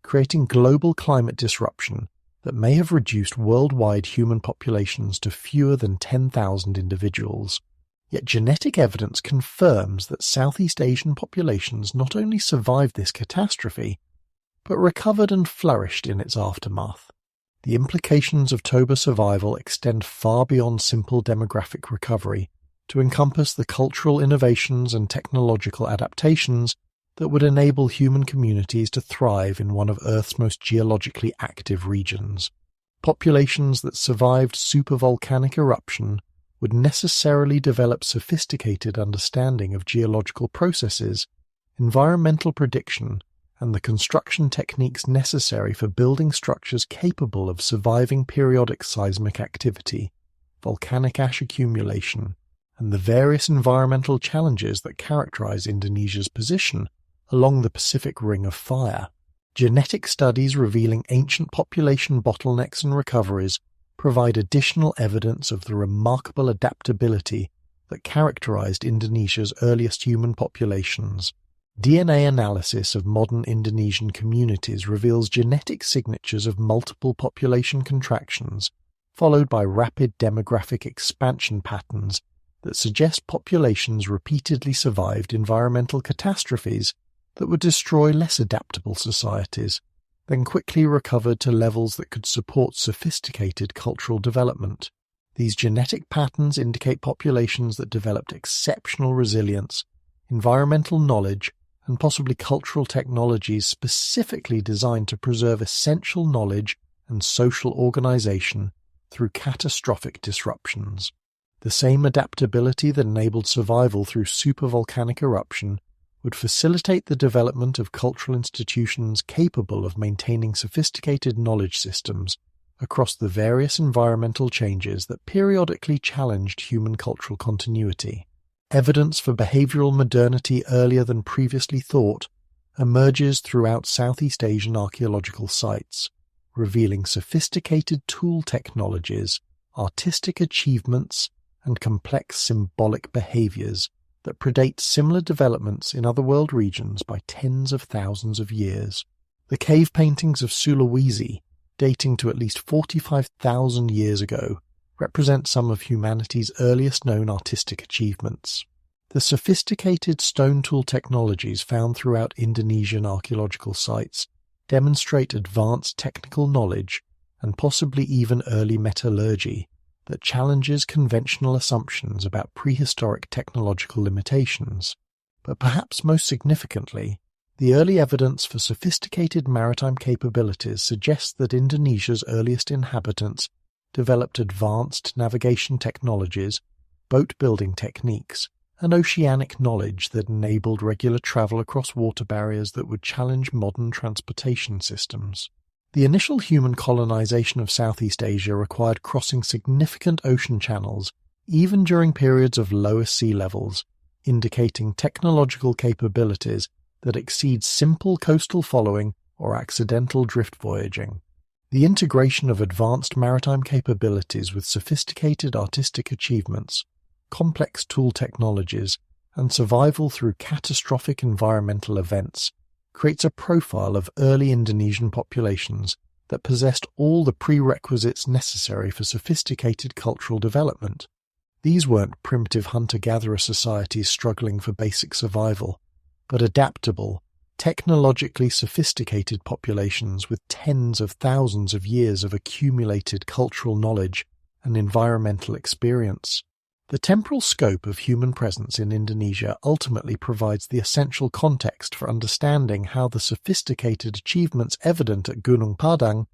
S1: creating global climate disruption that may have reduced worldwide human populations to fewer than 10,000 individuals. Yet genetic evidence confirms that Southeast Asian populations not only survived this catastrophe, but recovered and flourished in its aftermath. The implications of Toba survival extend far beyond simple demographic recovery to encompass the cultural innovations and technological adaptations that would enable human communities to thrive in one of Earth's most geologically active regions. Populations that survived supervolcanic eruption would necessarily develop sophisticated understanding of geological processes, environmental prediction, and the construction techniques necessary for building structures capable of surviving periodic seismic activity, volcanic ash accumulation, and the various environmental challenges that characterize Indonesia's position along the Pacific Ring of Fire. Genetic studies revealing ancient population bottlenecks and recoveries provide additional evidence of the remarkable adaptability that characterized Indonesia's earliest human populations. DNA analysis of modern Indonesian communities reveals genetic signatures of multiple population contractions, followed by rapid demographic expansion patterns that suggest populations repeatedly survived environmental catastrophes that would destroy less adaptable societies, then quickly recovered to levels that could support sophisticated cultural development. These genetic patterns indicate populations that developed exceptional resilience, environmental knowledge, and possibly cultural technologies specifically designed to preserve essential knowledge and social organization through catastrophic disruptions. The same adaptability that enabled survival through supervolcanic eruption would facilitate the development of cultural institutions capable of maintaining sophisticated knowledge systems across the various environmental changes that periodically challenged human cultural continuity. Evidence for behavioral modernity earlier than previously thought emerges throughout Southeast Asian archaeological sites, revealing sophisticated tool technologies, artistic achievements, and complex symbolic behaviors that predate similar developments in other world regions by tens of thousands of years. The cave paintings of Sulawesi, dating to at least 45,000 years ago, represent some of humanity's earliest known artistic achievements. The sophisticated stone tool technologies found throughout Indonesian archaeological sites demonstrate advanced technical knowledge and possibly even early metallurgy that challenges conventional assumptions about prehistoric technological limitations. But perhaps most significantly, the early evidence for sophisticated maritime capabilities suggests that Indonesia's earliest inhabitants developed advanced navigation technologies, boat-building techniques, and oceanic knowledge that enabled regular travel across water barriers that would challenge modern transportation systems. The initial human colonization of Southeast Asia required crossing significant ocean channels, even during periods of lower sea levels, indicating technological capabilities that exceed simple coastal following or accidental drift voyaging. The integration of advanced maritime capabilities with sophisticated artistic achievements, complex tool technologies, and survival through catastrophic environmental events creates a profile of early Indonesian populations that possessed all the prerequisites necessary for sophisticated cultural development. These weren't primitive hunter-gatherer societies struggling for basic survival, but adaptable, technologically sophisticated populations with tens of thousands of years of accumulated cultural knowledge and environmental experience. The temporal scope of human presence in Indonesia ultimately provides the essential context for understanding how the sophisticated achievements evident at Gunung Padang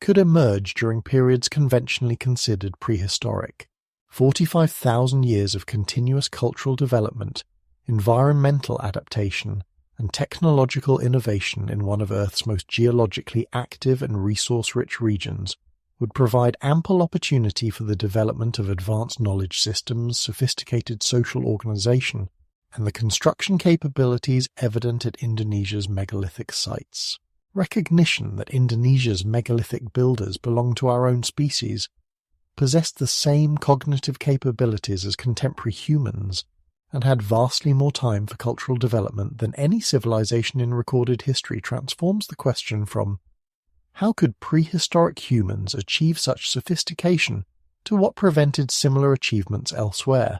S1: could emerge during periods conventionally considered prehistoric. 45,000 years of continuous cultural development, environmental adaptation, and technological innovation in one of Earth's most geologically active and resource-rich regions would provide ample opportunity for the development of advanced knowledge systems, sophisticated social organization, and the construction capabilities evident at Indonesia's megalithic sites. Recognition that Indonesia's megalithic builders belong to our own species, possessed the same cognitive capabilities as contemporary humans, and had vastly more time for cultural development than any civilization in recorded history transforms the question from how could prehistoric humans achieve such sophistication to what prevented similar achievements elsewhere,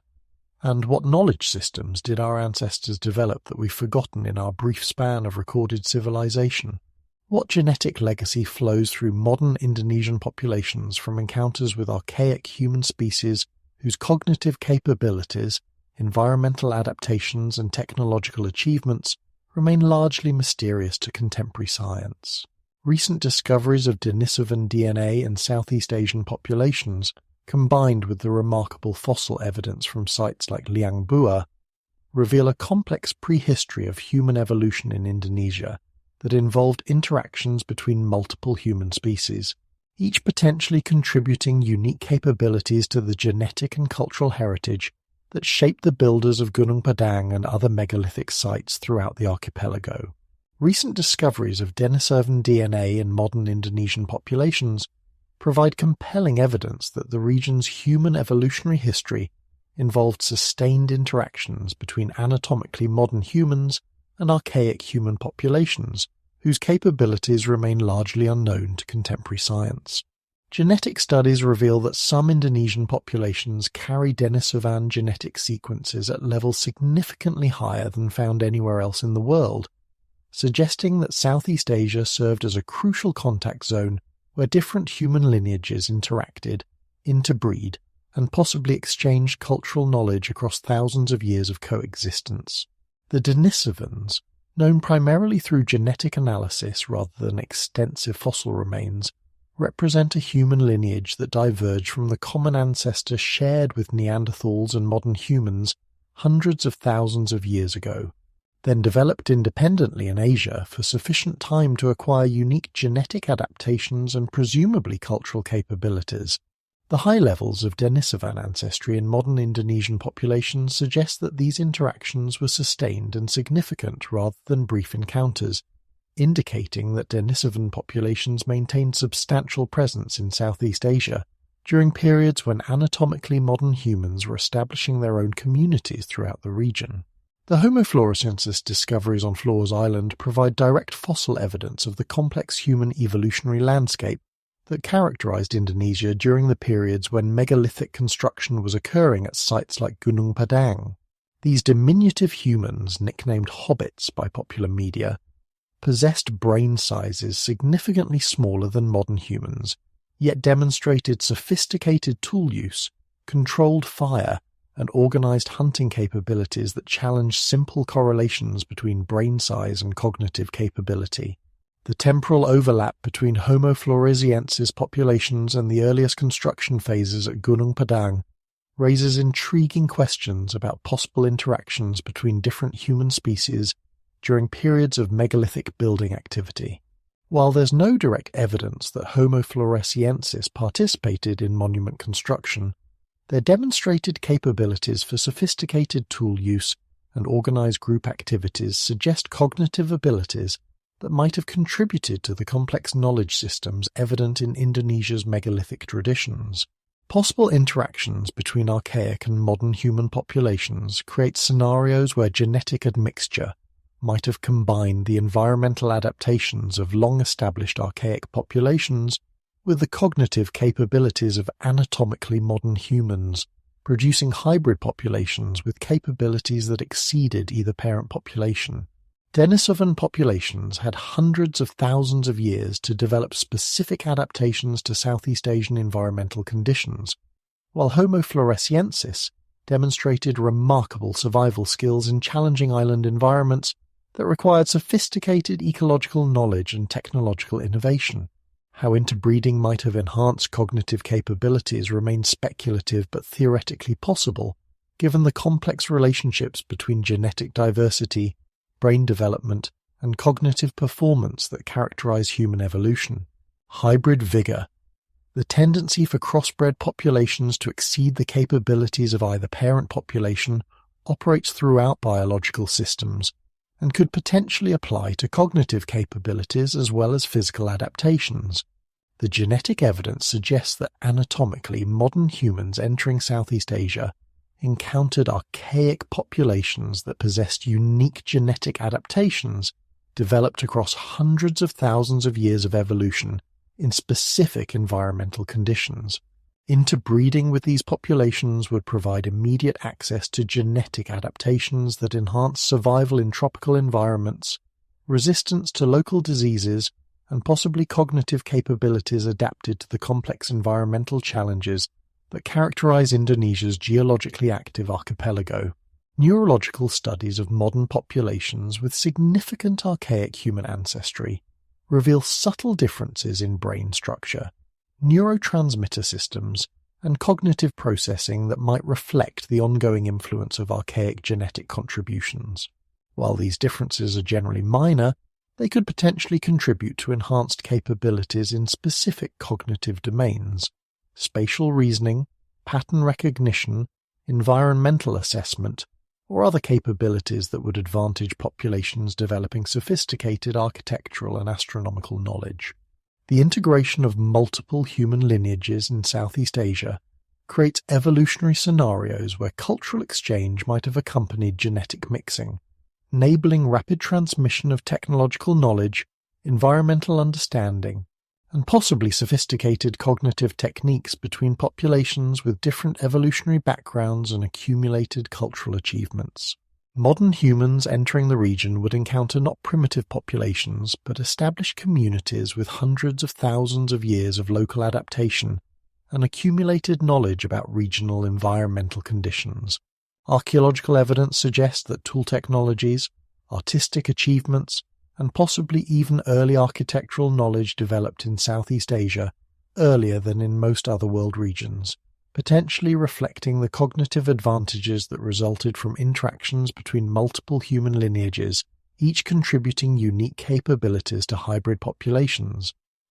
S1: and what knowledge systems did our ancestors develop that we've forgotten in our brief span of recorded civilization? What genetic legacy flows through modern Indonesian populations from encounters with archaic human species whose cognitive capabilities, environmental adaptations, and technological achievements remain largely mysterious to contemporary science? Recent discoveries of Denisovan DNA in Southeast Asian populations, combined with the remarkable fossil evidence from sites like Liang Bua, reveal a complex prehistory of human evolution in Indonesia that involved interactions between multiple human species, each potentially contributing unique capabilities to the genetic and cultural heritage that shaped the builders of Gunung Padang and other megalithic sites throughout the archipelago. Recent discoveries of Denisovan DNA in modern Indonesian populations provide compelling evidence that the region's human evolutionary history involved sustained interactions between anatomically modern humans and archaic human populations, whose capabilities remain largely unknown to contemporary science. Genetic studies reveal that some Indonesian populations carry Denisovan genetic sequences at levels significantly higher than found anywhere else in the world, suggesting that Southeast Asia served as a crucial contact zone where different human lineages interacted, interbreed, and possibly exchanged cultural knowledge across thousands of years of coexistence. The Denisovans, known primarily through genetic analysis rather than extensive fossil remains, represent a human lineage that diverged from the common ancestor shared with Neanderthals and modern humans hundreds of thousands of years ago, then developed independently in Asia for sufficient time to acquire unique genetic adaptations and presumably cultural capabilities. The high levels of Denisovan ancestry in modern Indonesian populations suggest that these interactions were sustained and significant rather than brief encounters, indicating that Denisovan populations maintained substantial presence in Southeast Asia during periods when anatomically modern humans were establishing their own communities throughout the region. The Homo floresiensis discoveries on Flores Island provide direct fossil evidence of the complex human evolutionary landscape that characterized Indonesia during the periods when megalithic construction was occurring at sites like Gunung Padang. These diminutive humans, nicknamed hobbits by popular media, possessed brain sizes significantly smaller than modern humans, yet demonstrated sophisticated tool use, controlled fire, and organized hunting capabilities that challenged simple correlations between brain size and cognitive capability. The temporal overlap between Homo floresiensis populations and the earliest construction phases at Gunung Padang raises intriguing questions about possible interactions between different human species during periods of megalithic building activity. While there's no direct evidence that Homo floresiensis participated in monument construction, their demonstrated capabilities for sophisticated tool use and organized group activities suggest cognitive abilities that might have contributed to the complex knowledge systems evident in Indonesia's megalithic traditions. Possible interactions between archaic and modern human populations create scenarios where genetic admixture might have combined the environmental adaptations of long-established archaic populations with the cognitive capabilities of anatomically modern humans, producing hybrid populations with capabilities that exceeded either parent population. Denisovan populations had hundreds of thousands of years to develop specific adaptations to Southeast Asian environmental conditions, while Homo floresiensis demonstrated remarkable survival skills in challenging island environments that required sophisticated ecological knowledge and technological innovation. How interbreeding might have enhanced cognitive capabilities remains speculative but theoretically possible, given the complex relationships between genetic diversity, brain development, and cognitive performance that characterize human evolution. Hybrid vigor. The tendency for crossbred populations to exceed the capabilities of either parent population operates throughout biological systems and could potentially apply to cognitive capabilities as well as physical adaptations. The genetic evidence suggests that anatomically modern humans entering Southeast Asia encountered archaic populations that possessed unique genetic adaptations developed across hundreds of thousands of years of evolution in specific environmental conditions. Interbreeding with these populations would provide immediate access to genetic adaptations that enhance survival in tropical environments, resistance to local diseases, and possibly cognitive capabilities adapted to the complex environmental challenges that characterize Indonesia's geologically active archipelago. Neurological studies of modern populations with significant archaic human ancestry reveal subtle differences in brain structure, neurotransmitter systems, and cognitive processing that might reflect the ongoing influence of archaic genetic contributions. While these differences are generally minor, they could potentially contribute to enhanced capabilities in specific cognitive domains: spatial reasoning, pattern recognition, environmental assessment, or other capabilities that would advantage populations developing sophisticated architectural and astronomical knowledge. The integration of multiple human lineages in Southeast Asia creates evolutionary scenarios where cultural exchange might have accompanied genetic mixing, enabling rapid transmission of technological knowledge, environmental understanding, and possibly sophisticated cognitive techniques between populations with different evolutionary backgrounds and accumulated cultural achievements. Modern humans entering the region would encounter not primitive populations, but established communities with hundreds of thousands of years of local adaptation and accumulated knowledge about regional environmental conditions. Archaeological evidence suggests that tool technologies, artistic achievements, and possibly even early architectural knowledge developed in Southeast Asia earlier than in most other world regions, potentially reflecting the cognitive advantages that resulted from interactions between multiple human lineages, each contributing unique capabilities to hybrid populations.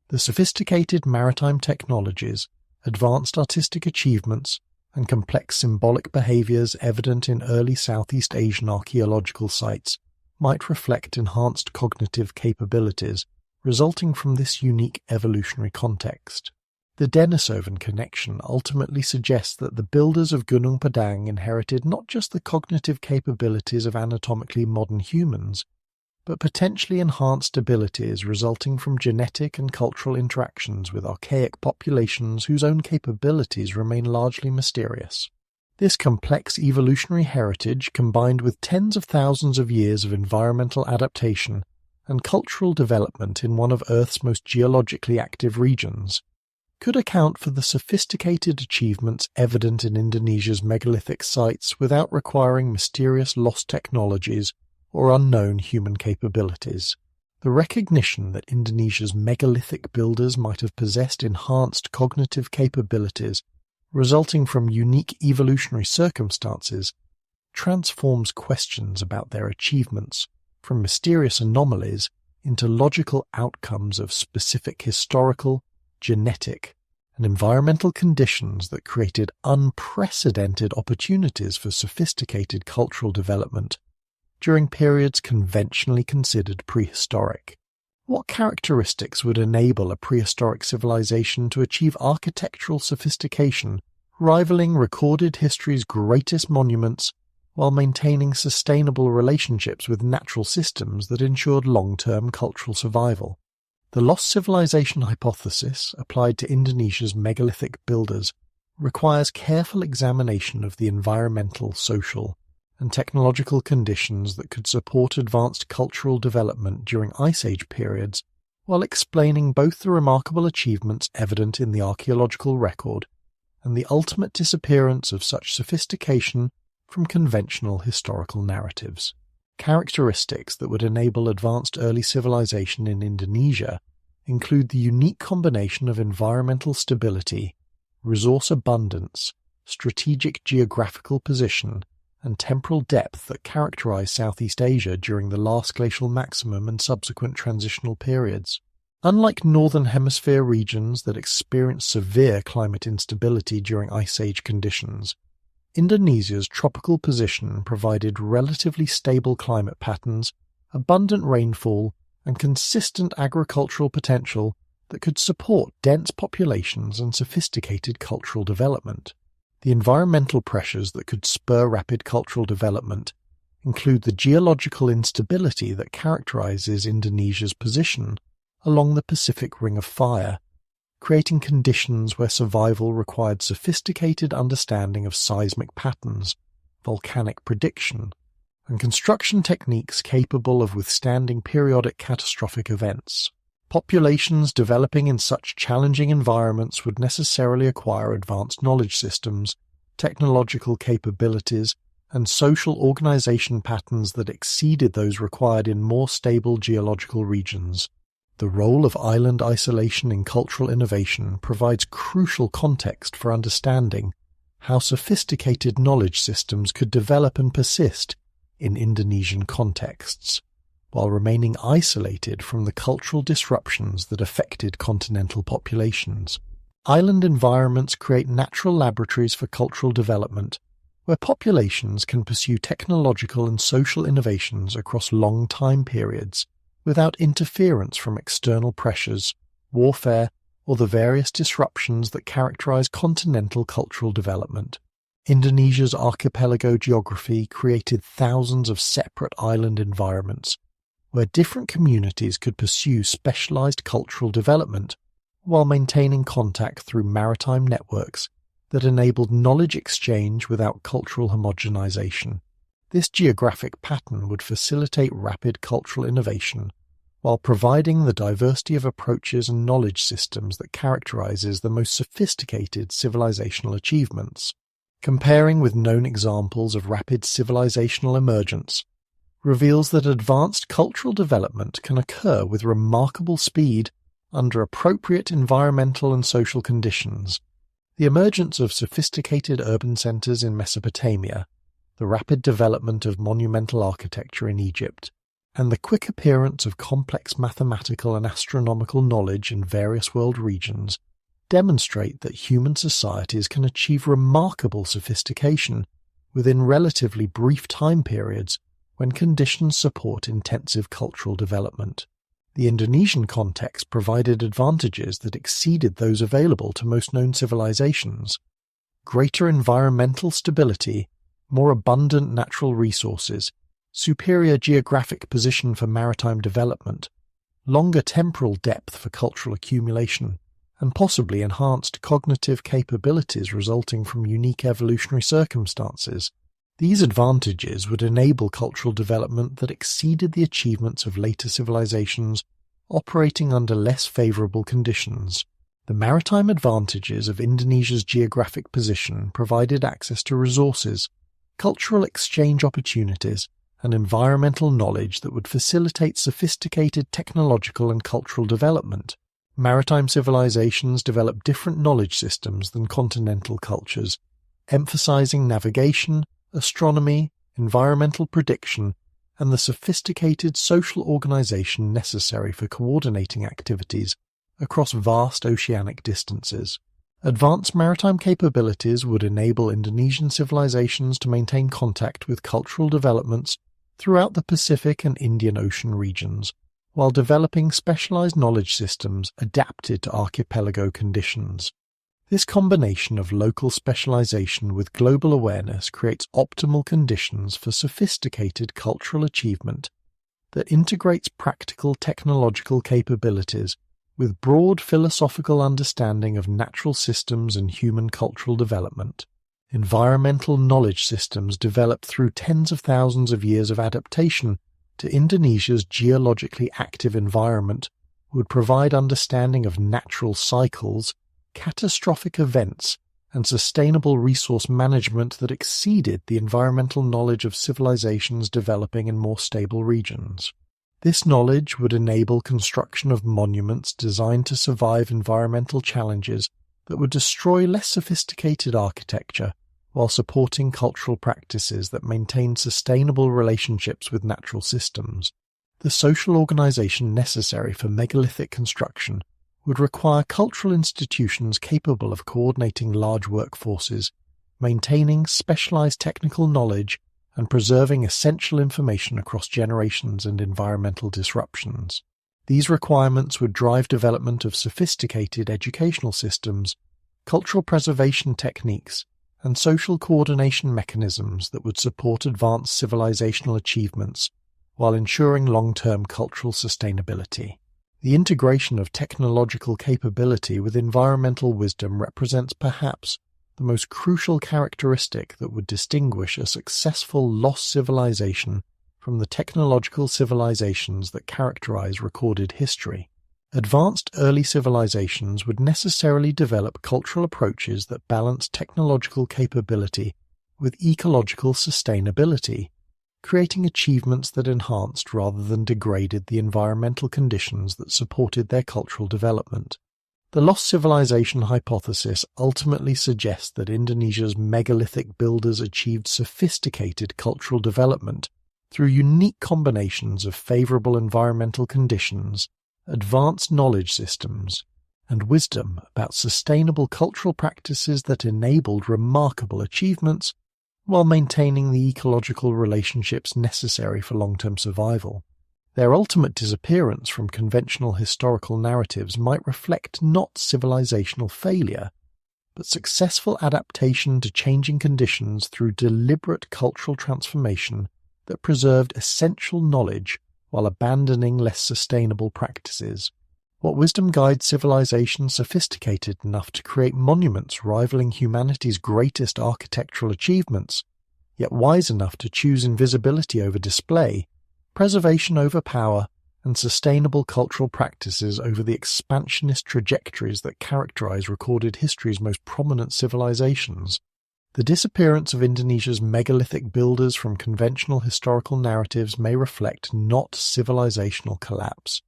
S1: The sophisticated maritime technologies, advanced artistic achievements, and complex symbolic behaviors evident in early Southeast Asian archaeological sites might reflect enhanced cognitive capabilities resulting from this unique evolutionary context. The Denisovan connection ultimately suggests that the builders of Gunung Padang inherited not just the cognitive capabilities of anatomically modern humans, but potentially enhanced abilities resulting from genetic and cultural interactions with archaic populations whose own capabilities remain largely mysterious. This complex evolutionary heritage, combined with tens of thousands of years of environmental adaptation and cultural development in one of Earth's most geologically active regions, could account for the sophisticated achievements evident in Indonesia's megalithic sites without requiring mysterious lost technologies or unknown human capabilities. The recognition that Indonesia's megalithic builders might have possessed enhanced cognitive capabilities resulting from unique evolutionary circumstances transforms questions about their achievements from mysterious anomalies into logical outcomes of specific historical, genetic, and environmental conditions that created unprecedented opportunities for sophisticated cultural development during periods conventionally considered prehistoric. What characteristics would enable a prehistoric civilization to achieve architectural sophistication rivaling recorded history's greatest monuments while maintaining sustainable relationships with natural systems that ensured long-term cultural survival? The lost civilization hypothesis, applied to Indonesia's megalithic builders, requires careful examination of the environmental, social, and technological conditions that could support advanced cultural development during Ice Age periods, while explaining both the remarkable achievements evident in the archaeological record and the ultimate disappearance of such sophistication from conventional historical narratives. Characteristics that would enable advanced early civilization in Indonesia include the unique combination of environmental stability, resource abundance, strategic geographical position, and temporal depth that characterized Southeast Asia during the last glacial maximum and subsequent transitional periods. Unlike Northern Hemisphere regions that experience severe climate instability during Ice Age conditions, Indonesia's tropical position provided relatively stable climate patterns, abundant rainfall, and consistent agricultural potential that could support dense populations and sophisticated cultural development. The environmental pressures that could spur rapid cultural development include the geological instability that characterizes Indonesia's position along the Pacific Ring of Fire, creating conditions where survival required sophisticated understanding of seismic patterns, volcanic prediction, and construction techniques capable of withstanding periodic catastrophic events. Populations developing in such challenging environments would necessarily acquire advanced knowledge systems, technological capabilities, and social organization patterns that exceeded those required in more stable geological regions. The role of island isolation in cultural innovation provides crucial context for understanding how sophisticated knowledge systems could develop and persist in Indonesian contexts, while remaining isolated from the cultural disruptions that affected continental populations. Island environments create natural laboratories for cultural development, where populations can pursue technological and social innovations across long time periods, without interference from external pressures, warfare, or the various disruptions that characterize continental cultural development. Indonesia's archipelago geography created thousands of separate island environments, where different communities could pursue specialized cultural development while maintaining contact through maritime networks that enabled knowledge exchange without cultural homogenization. This geographic pattern would facilitate rapid cultural innovation while providing the diversity of approaches and knowledge systems that characterizes the most sophisticated civilizational achievements. Comparing with known examples of rapid civilizational emergence reveals that advanced cultural development can occur with remarkable speed under appropriate environmental and social conditions. The emergence of sophisticated urban centers in Mesopotamia, the rapid development of monumental architecture in Egypt, and the quick appearance of complex mathematical and astronomical knowledge in various world regions demonstrate that human societies can achieve remarkable sophistication within relatively brief time periods when conditions support intensive cultural development. The Indonesian context provided advantages that exceeded those available to most known civilizations. Greater environmental stability, more abundant natural resources, superior geographic position for maritime development, longer temporal depth for cultural accumulation, and possibly enhanced cognitive capabilities resulting from unique evolutionary circumstances. These advantages would enable cultural development that exceeded the achievements of later civilizations operating under less favorable conditions. The maritime advantages of Indonesia's geographic position provided access to resources, cultural exchange opportunities, and environmental knowledge that would facilitate sophisticated technological and cultural development. Maritime civilizations developed different knowledge systems than continental cultures, emphasizing navigation, astronomy, environmental prediction, and the sophisticated social organization necessary for coordinating activities across vast oceanic distances. Advanced maritime capabilities would enable Indonesian civilizations to maintain contact with cultural developments throughout the Pacific and Indian Ocean regions, while developing specialized knowledge systems adapted to archipelago conditions. This combination of local specialization with global awareness creates optimal conditions for sophisticated cultural achievement that integrates practical technological capabilities with broad philosophical understanding of natural systems and human cultural development. Environmental knowledge systems developed through tens of thousands of years of adaptation to Indonesia's geologically active environment would provide understanding of natural cycles, catastrophic events, and sustainable resource management that exceeded the environmental knowledge of civilizations developing in more stable regions. This knowledge would enable construction of monuments designed to survive environmental challenges that would destroy less sophisticated architecture while supporting cultural practices that maintain sustainable relationships with natural systems. The social organization necessary for megalithic construction would require cultural institutions capable of coordinating large workforces, maintaining specialized technical knowledge, and preserving essential information across generations and environmental disruptions. These requirements would drive development of sophisticated educational systems, cultural preservation techniques, and social coordination mechanisms that would support advanced civilizational achievements while ensuring long-term cultural sustainability. The integration of technological capability with environmental wisdom represents perhaps the most crucial characteristic that would distinguish a successful lost civilization from the technological civilizations that characterize recorded history. Advanced early civilizations would necessarily develop cultural approaches that balance technological capability with ecological sustainability, creating achievements that enhanced rather than degraded the environmental conditions that supported their cultural development. The lost civilization hypothesis ultimately suggests that Indonesia's megalithic builders achieved sophisticated cultural development through unique combinations of favorable environmental conditions, advanced knowledge systems, and wisdom about sustainable cultural practices that enabled remarkable achievements while maintaining the ecological relationships necessary for long-term survival. Their ultimate disappearance from conventional historical narratives might reflect not civilizational failure, but successful adaptation to changing conditions through deliberate cultural transformation that preserved essential knowledge while abandoning less sustainable practices. What wisdom guides civilizations sophisticated enough to create monuments rivaling humanity's greatest architectural achievements, yet wise enough to choose invisibility over display, preservation over power, and sustainable cultural practices over the expansionist trajectories that characterize recorded history's most prominent civilizations? The disappearance of Indonesia's megalithic builders from conventional historical narratives may reflect not civilizational collapse,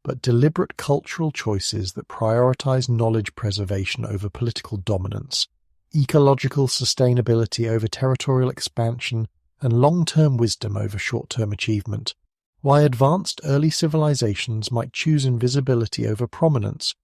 S1: but deliberate cultural choices that prioritize knowledge preservation over political dominance, ecological sustainability over territorial expansion, and long-term wisdom over short-term achievement. Why advanced early civilizations might choose invisibility over prominence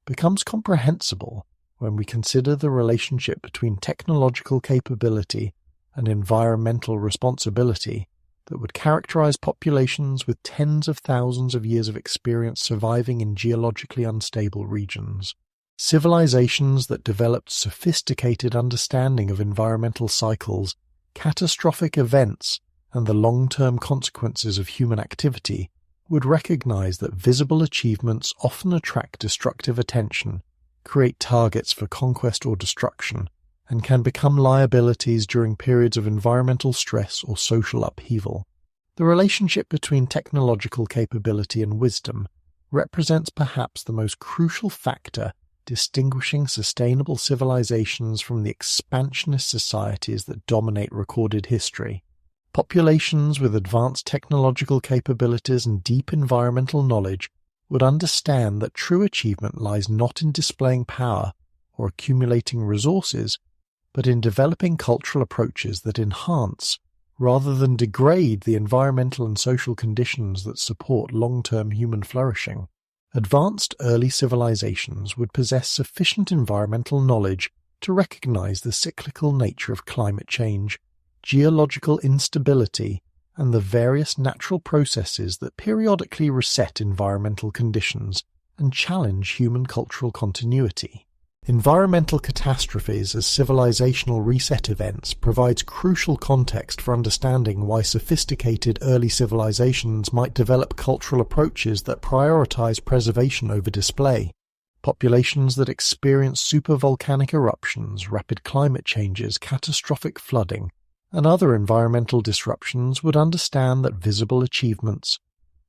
S1: becomes comprehensible when we consider the relationship between technological capability and environmental responsibility that would characterize populations with tens of thousands of years of experience surviving in geologically unstable regions. Civilizations that developed sophisticated understanding of environmental cycles, catastrophic events, and the long-term consequences of human activity would recognize that visible achievements often attract destructive attention, create targets for conquest or destruction, and can become liabilities during periods of environmental stress or social upheaval. The relationship between technological capability and wisdom represents perhaps the most crucial factor distinguishing sustainable civilizations from the expansionist societies that dominate recorded history. Populations with advanced technological capabilities and deep environmental knowledge would understand that true achievement lies not in displaying power or accumulating resources, but in developing cultural approaches that enhance, rather than degrade, the environmental and social conditions that support long-term human flourishing. Advanced early civilizations would possess sufficient environmental knowledge to recognize the cyclical nature of climate change, geological instability, and the various natural processes that periodically reset environmental conditions and challenge human cultural continuity. Environmental catastrophes as civilizational reset events provides crucial context for understanding why sophisticated early civilizations might develop cultural approaches that prioritize preservation over display. Populations that experience supervolcanic eruptions, rapid climate changes, catastrophic flooding, and other environmental disruptions would understand that visible achievements,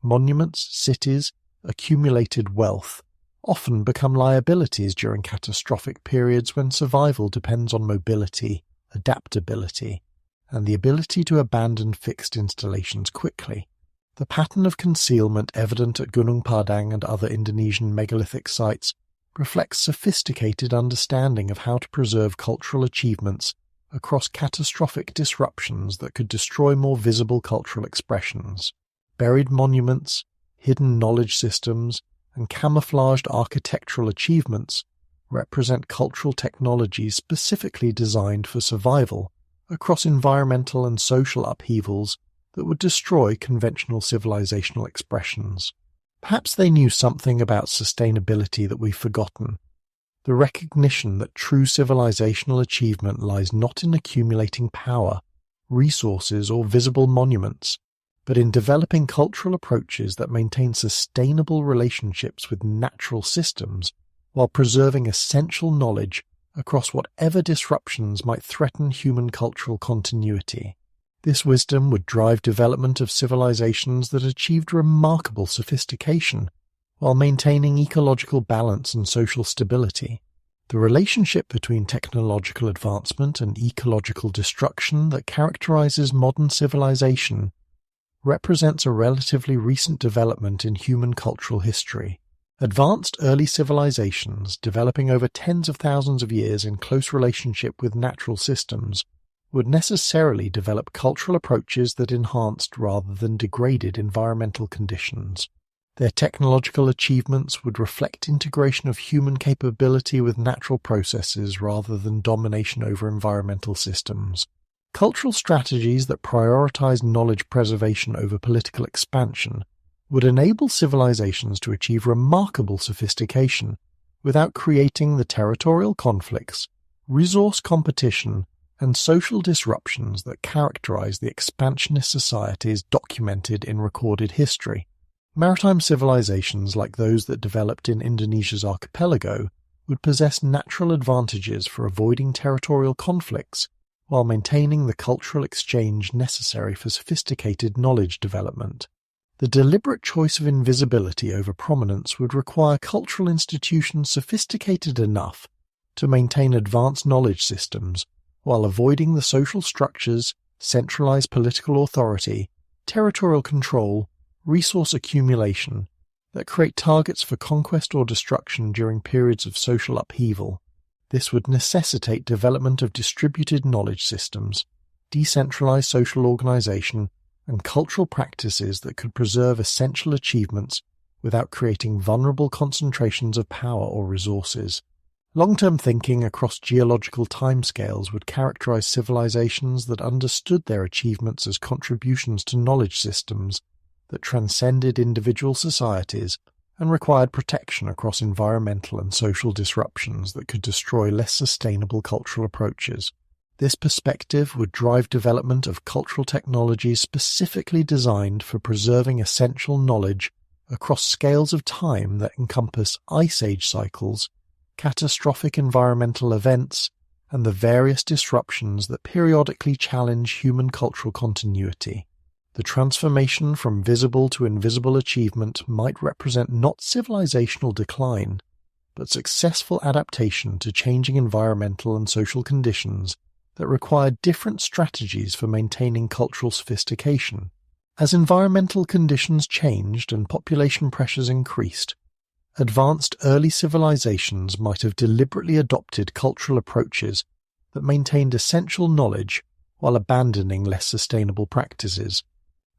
S1: monuments, cities, accumulated wealth, often become liabilities during catastrophic periods when survival depends on mobility, adaptability, and the ability to abandon fixed installations quickly. The pattern of concealment evident at Gunung Padang and other Indonesian megalithic sites reflects sophisticated understanding of how to preserve cultural achievements across catastrophic disruptions that could destroy more visible cultural expressions. Buried monuments, hidden knowledge systems, and camouflaged architectural achievements represent cultural technologies specifically designed for survival across environmental and social upheavals that would destroy conventional civilizational expressions. Perhaps they knew something about sustainability that we've forgotten. The recognition that true civilizational achievement lies not in accumulating power, resources, or visible monuments, but in developing cultural approaches that maintain sustainable relationships with natural systems while preserving essential knowledge across whatever disruptions might threaten human cultural continuity. This wisdom would drive development of civilizations that achieved remarkable sophistication while maintaining ecological balance and social stability. The relationship between technological advancement and ecological destruction that characterizes modern civilization represents a relatively recent development in human cultural history. Advanced early civilizations, developing over tens of thousands of years in close relationship with natural systems, would necessarily develop cultural approaches that enhanced rather than degraded environmental conditions. Their technological achievements would reflect integration of human capability with natural processes rather than domination over environmental systems. Cultural strategies that prioritize knowledge preservation over political expansion would enable civilizations to achieve remarkable sophistication without creating the territorial conflicts, resource competition, and social disruptions that characterize the expansionist societies documented in recorded history. Maritime civilizations like those that developed in Indonesia's archipelago would possess natural advantages for avoiding territorial conflicts while maintaining the cultural exchange necessary for sophisticated knowledge development. The deliberate choice of invisibility over prominence would require cultural institutions sophisticated enough to maintain advanced knowledge systems while avoiding the social structures, centralized political authority, territorial control, resource accumulation that create targets for conquest or destruction during periods of social upheaval. This would necessitate development of distributed knowledge systems, decentralized social organization, and cultural practices that could preserve essential achievements without creating vulnerable concentrations of power or resources. Long-term thinking across geological timescales would characterize civilizations that understood their achievements as contributions to knowledge systems that transcended individual societies and required protection across environmental and social disruptions that could destroy less sustainable cultural approaches. This perspective would drive development of cultural technologies specifically designed for preserving essential knowledge across scales of time that encompass ice age cycles, catastrophic environmental events, and the various disruptions that periodically challenge human cultural continuity. The transformation from visible to invisible achievement might represent not civilizational decline, but successful adaptation to changing environmental and social conditions that required different strategies for maintaining cultural sophistication. As environmental conditions changed and population pressures increased, advanced early civilizations might have deliberately adopted cultural approaches that maintained essential knowledge while abandoning less sustainable practices.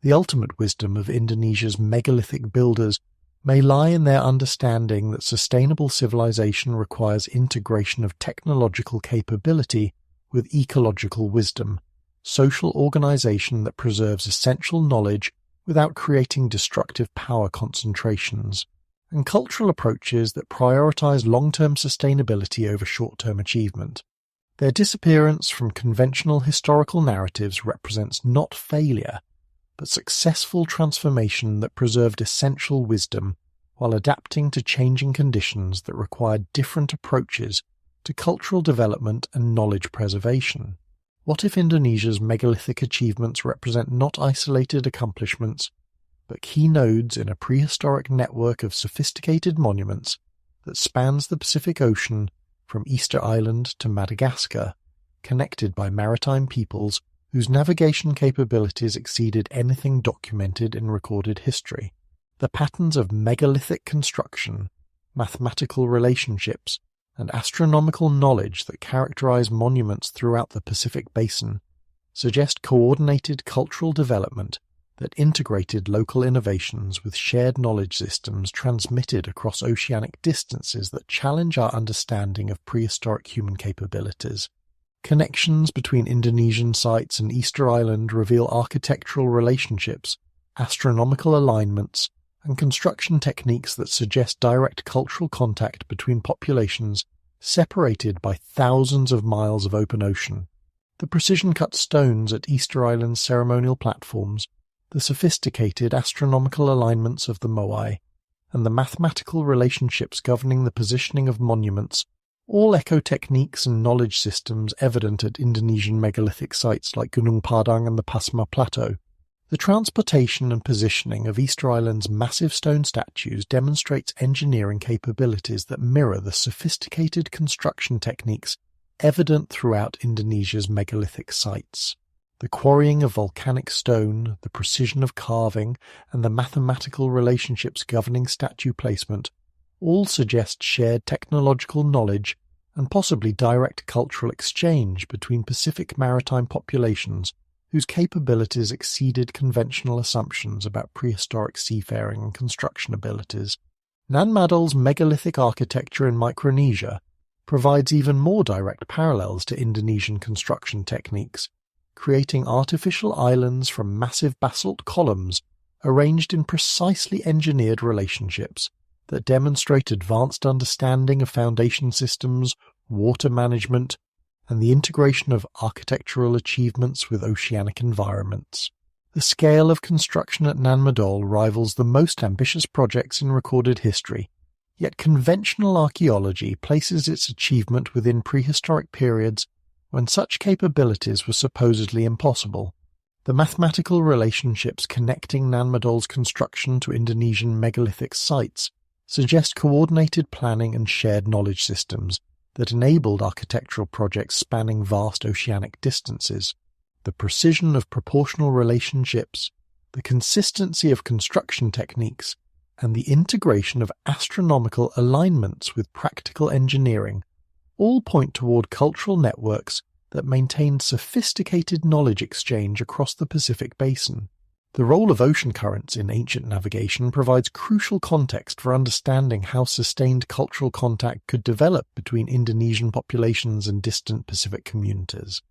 S1: The ultimate wisdom of Indonesia's megalithic builders may lie in their understanding that sustainable civilization requires integration of technological capability with ecological wisdom, social organization that preserves essential knowledge without creating destructive power concentrations, and cultural approaches that prioritize long-term sustainability over short-term achievement. Their disappearance from conventional historical narratives represents not failure, but successful transformation that preserved essential wisdom while adapting to changing conditions that required different approaches to cultural development and knowledge preservation. What if Indonesia's megalithic achievements represent not isolated accomplishments, but key nodes in a prehistoric network of sophisticated monuments that spans the Pacific Ocean from Easter Island to Madagascar, connected by maritime peoples whose navigation capabilities exceeded anything documented in recorded history. The patterns of megalithic construction, mathematical relationships, and astronomical knowledge that characterize monuments throughout the Pacific Basin suggest coordinated cultural development that integrated local innovations with shared knowledge systems transmitted across oceanic distances that challenge our understanding of prehistoric human capabilities. Connections between Indonesian sites and Easter Island reveal architectural relationships, astronomical alignments, and construction techniques that suggest direct cultural contact between populations separated by thousands of miles of open ocean. The precision-cut stones at Easter Island's ceremonial platforms, the sophisticated astronomical alignments of the moai, and the mathematical relationships governing the positioning of monuments all echo techniques and knowledge systems evident at Indonesian megalithic sites like Gunung Padang and the Pasma Plateau. The transportation and positioning of Easter Island's massive stone statues demonstrates engineering capabilities that mirror the sophisticated construction techniques evident throughout Indonesia's megalithic sites. The quarrying of volcanic stone, the precision of carving, and the mathematical relationships governing statue placement all suggest shared technological knowledge and possibly direct cultural exchange between Pacific maritime populations whose capabilities exceeded conventional assumptions about prehistoric seafaring and construction abilities. Nan Madol's megalithic architecture in Micronesia provides even more direct parallels to Indonesian construction techniques, creating artificial islands from massive basalt columns arranged in precisely engineered relationships that demonstrate advanced understanding of foundation systems, water management, and the integration of architectural achievements with oceanic environments. The scale of construction at Nan Madol rivals the most ambitious projects in recorded history, yet conventional archaeology places its achievement within prehistoric periods when such capabilities were supposedly impossible. The mathematical relationships connecting Nan Madol's construction to Indonesian megalithic sites suggest coordinated planning and shared knowledge systems that enabled architectural projects spanning vast oceanic distances. The precision of proportional relationships, the consistency of construction techniques, and the integration of astronomical alignments with practical engineering all point toward cultural networks that maintained sophisticated knowledge exchange across the Pacific Basin. The role of ocean currents in ancient navigation provides crucial context for understanding how sustained cultural contact could develop between Indonesian populations and distant Pacific communities.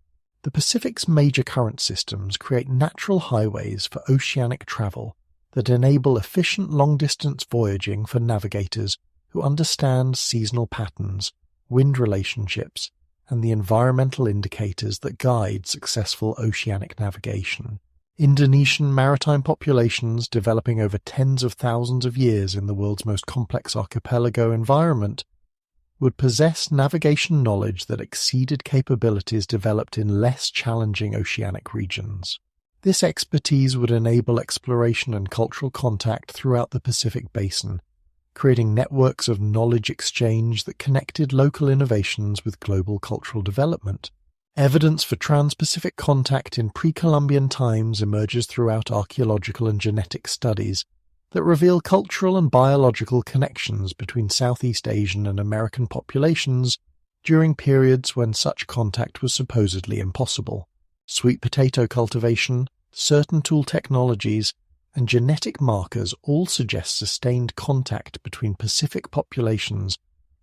S1: The Pacific's major current systems create natural highways for oceanic travel that enable efficient long-distance voyaging for navigators who understand seasonal patterns, wind relationships, and the environmental indicators that guide successful oceanic navigation. Indonesian maritime populations developing over tens of thousands of years in the world's most complex archipelago environment would possess navigation knowledge that exceeded capabilities developed in less challenging oceanic regions. This expertise would enable exploration and cultural contact throughout the Pacific Basin, creating networks of knowledge exchange that connected local innovations with global cultural development. Evidence for trans-Pacific contact in pre-Columbian times emerges throughout archaeological and genetic studies that reveal cultural and biological connections between Southeast Asian and American populations during periods when such contact was supposedly impossible. Sweet potato cultivation, certain tool technologies, and genetic markers all suggest sustained contact between Pacific populations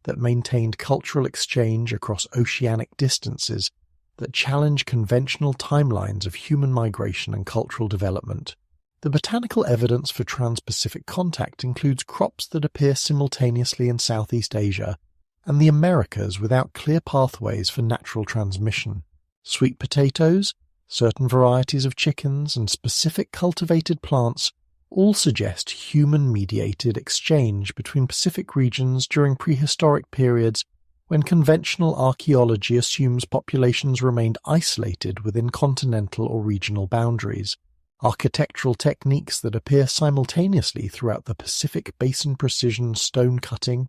S1: that maintained cultural exchange across oceanic distances that challenge conventional timelines of human migration and cultural development. The botanical evidence for trans-Pacific contact includes crops that appear simultaneously in Southeast Asia and the Americas without clear pathways for natural transmission. Sweet potatoes, certain varieties of chickens, and specific cultivated plants all suggest human-mediated exchange between Pacific regions during prehistoric periods when conventional archaeology assumes populations remained isolated within continental or regional boundaries. Architectural techniques that appear simultaneously throughout the Pacific Basin precision stone cutting,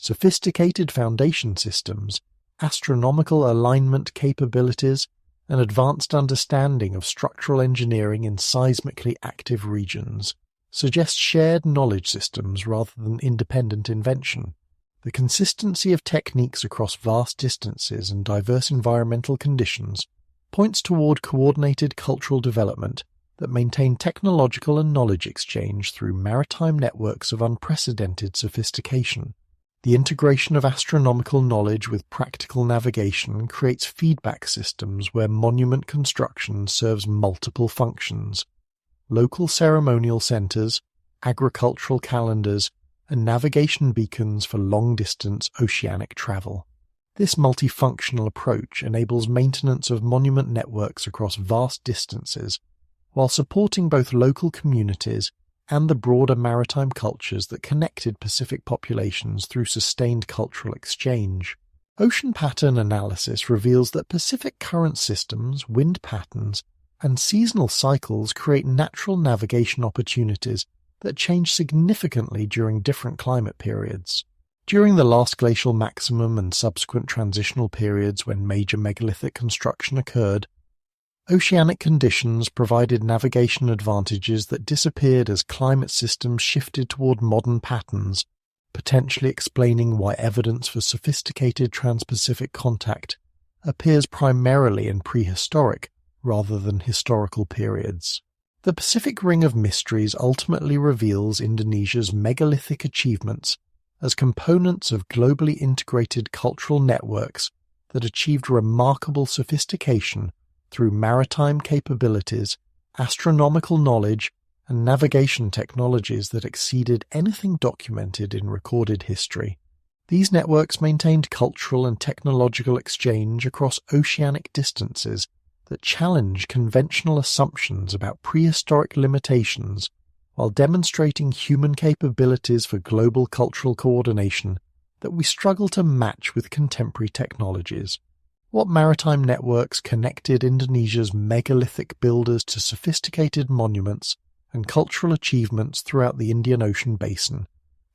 S1: sophisticated foundation systems, astronomical alignment capabilities, and advanced understanding of structural engineering in seismically active regions suggest shared knowledge systems rather than independent invention. The consistency of techniques across vast distances and diverse environmental conditions points toward coordinated cultural development that maintain technological and knowledge exchange through maritime networks of unprecedented sophistication. The integration of astronomical knowledge with practical navigation creates feedback systems where monument construction serves multiple functions: local ceremonial centers, agricultural calendars, and navigation beacons for long-distance oceanic travel. This multifunctional approach enables maintenance of monument networks across vast distances while supporting both local communities and the broader maritime cultures that connected Pacific populations through sustained cultural exchange. Ocean pattern analysis reveals that Pacific current systems, wind patterns, and seasonal cycles create natural navigation opportunities that change significantly during different climate periods. During the last glacial maximum and subsequent transitional periods when major megalithic construction occurred, oceanic conditions provided navigation advantages that disappeared as climate systems shifted toward modern patterns, potentially explaining why evidence for sophisticated trans-Pacific contact appears primarily in prehistoric rather than historical periods. The Pacific Ring of Mysteries ultimately reveals Indonesia's megalithic achievements as components of globally integrated cultural networks that achieved remarkable sophistication through maritime capabilities, astronomical knowledge, and navigation technologies that exceeded anything documented in recorded history. These networks maintained cultural and technological exchange across oceanic distances that challenge conventional assumptions about prehistoric limitations while demonstrating human capabilities for global cultural coordination that we struggle to match with contemporary technologies. What maritime networks connected Indonesia's megalithic builders to sophisticated monuments and cultural achievements throughout the Indian Ocean basin,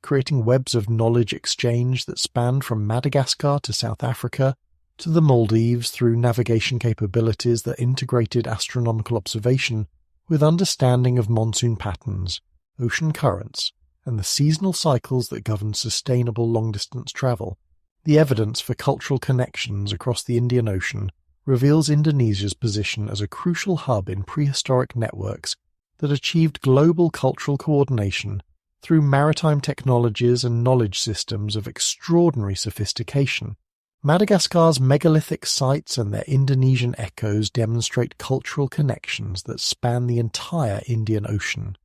S1: creating webs of knowledge exchange that spanned from Madagascar to South Africa to the Maldives through navigation capabilities that integrated astronomical observation with understanding of monsoon patterns, ocean currents, and the seasonal cycles that govern sustainable long-distance travel. The evidence for cultural connections across the Indian Ocean reveals Indonesia's position as a crucial hub in prehistoric networks that achieved global cultural coordination through maritime technologies and knowledge systems of extraordinary sophistication. Madagascar's megalithic sites and their Indonesian echoes demonstrate cultural connections that span the entire Indian Ocean,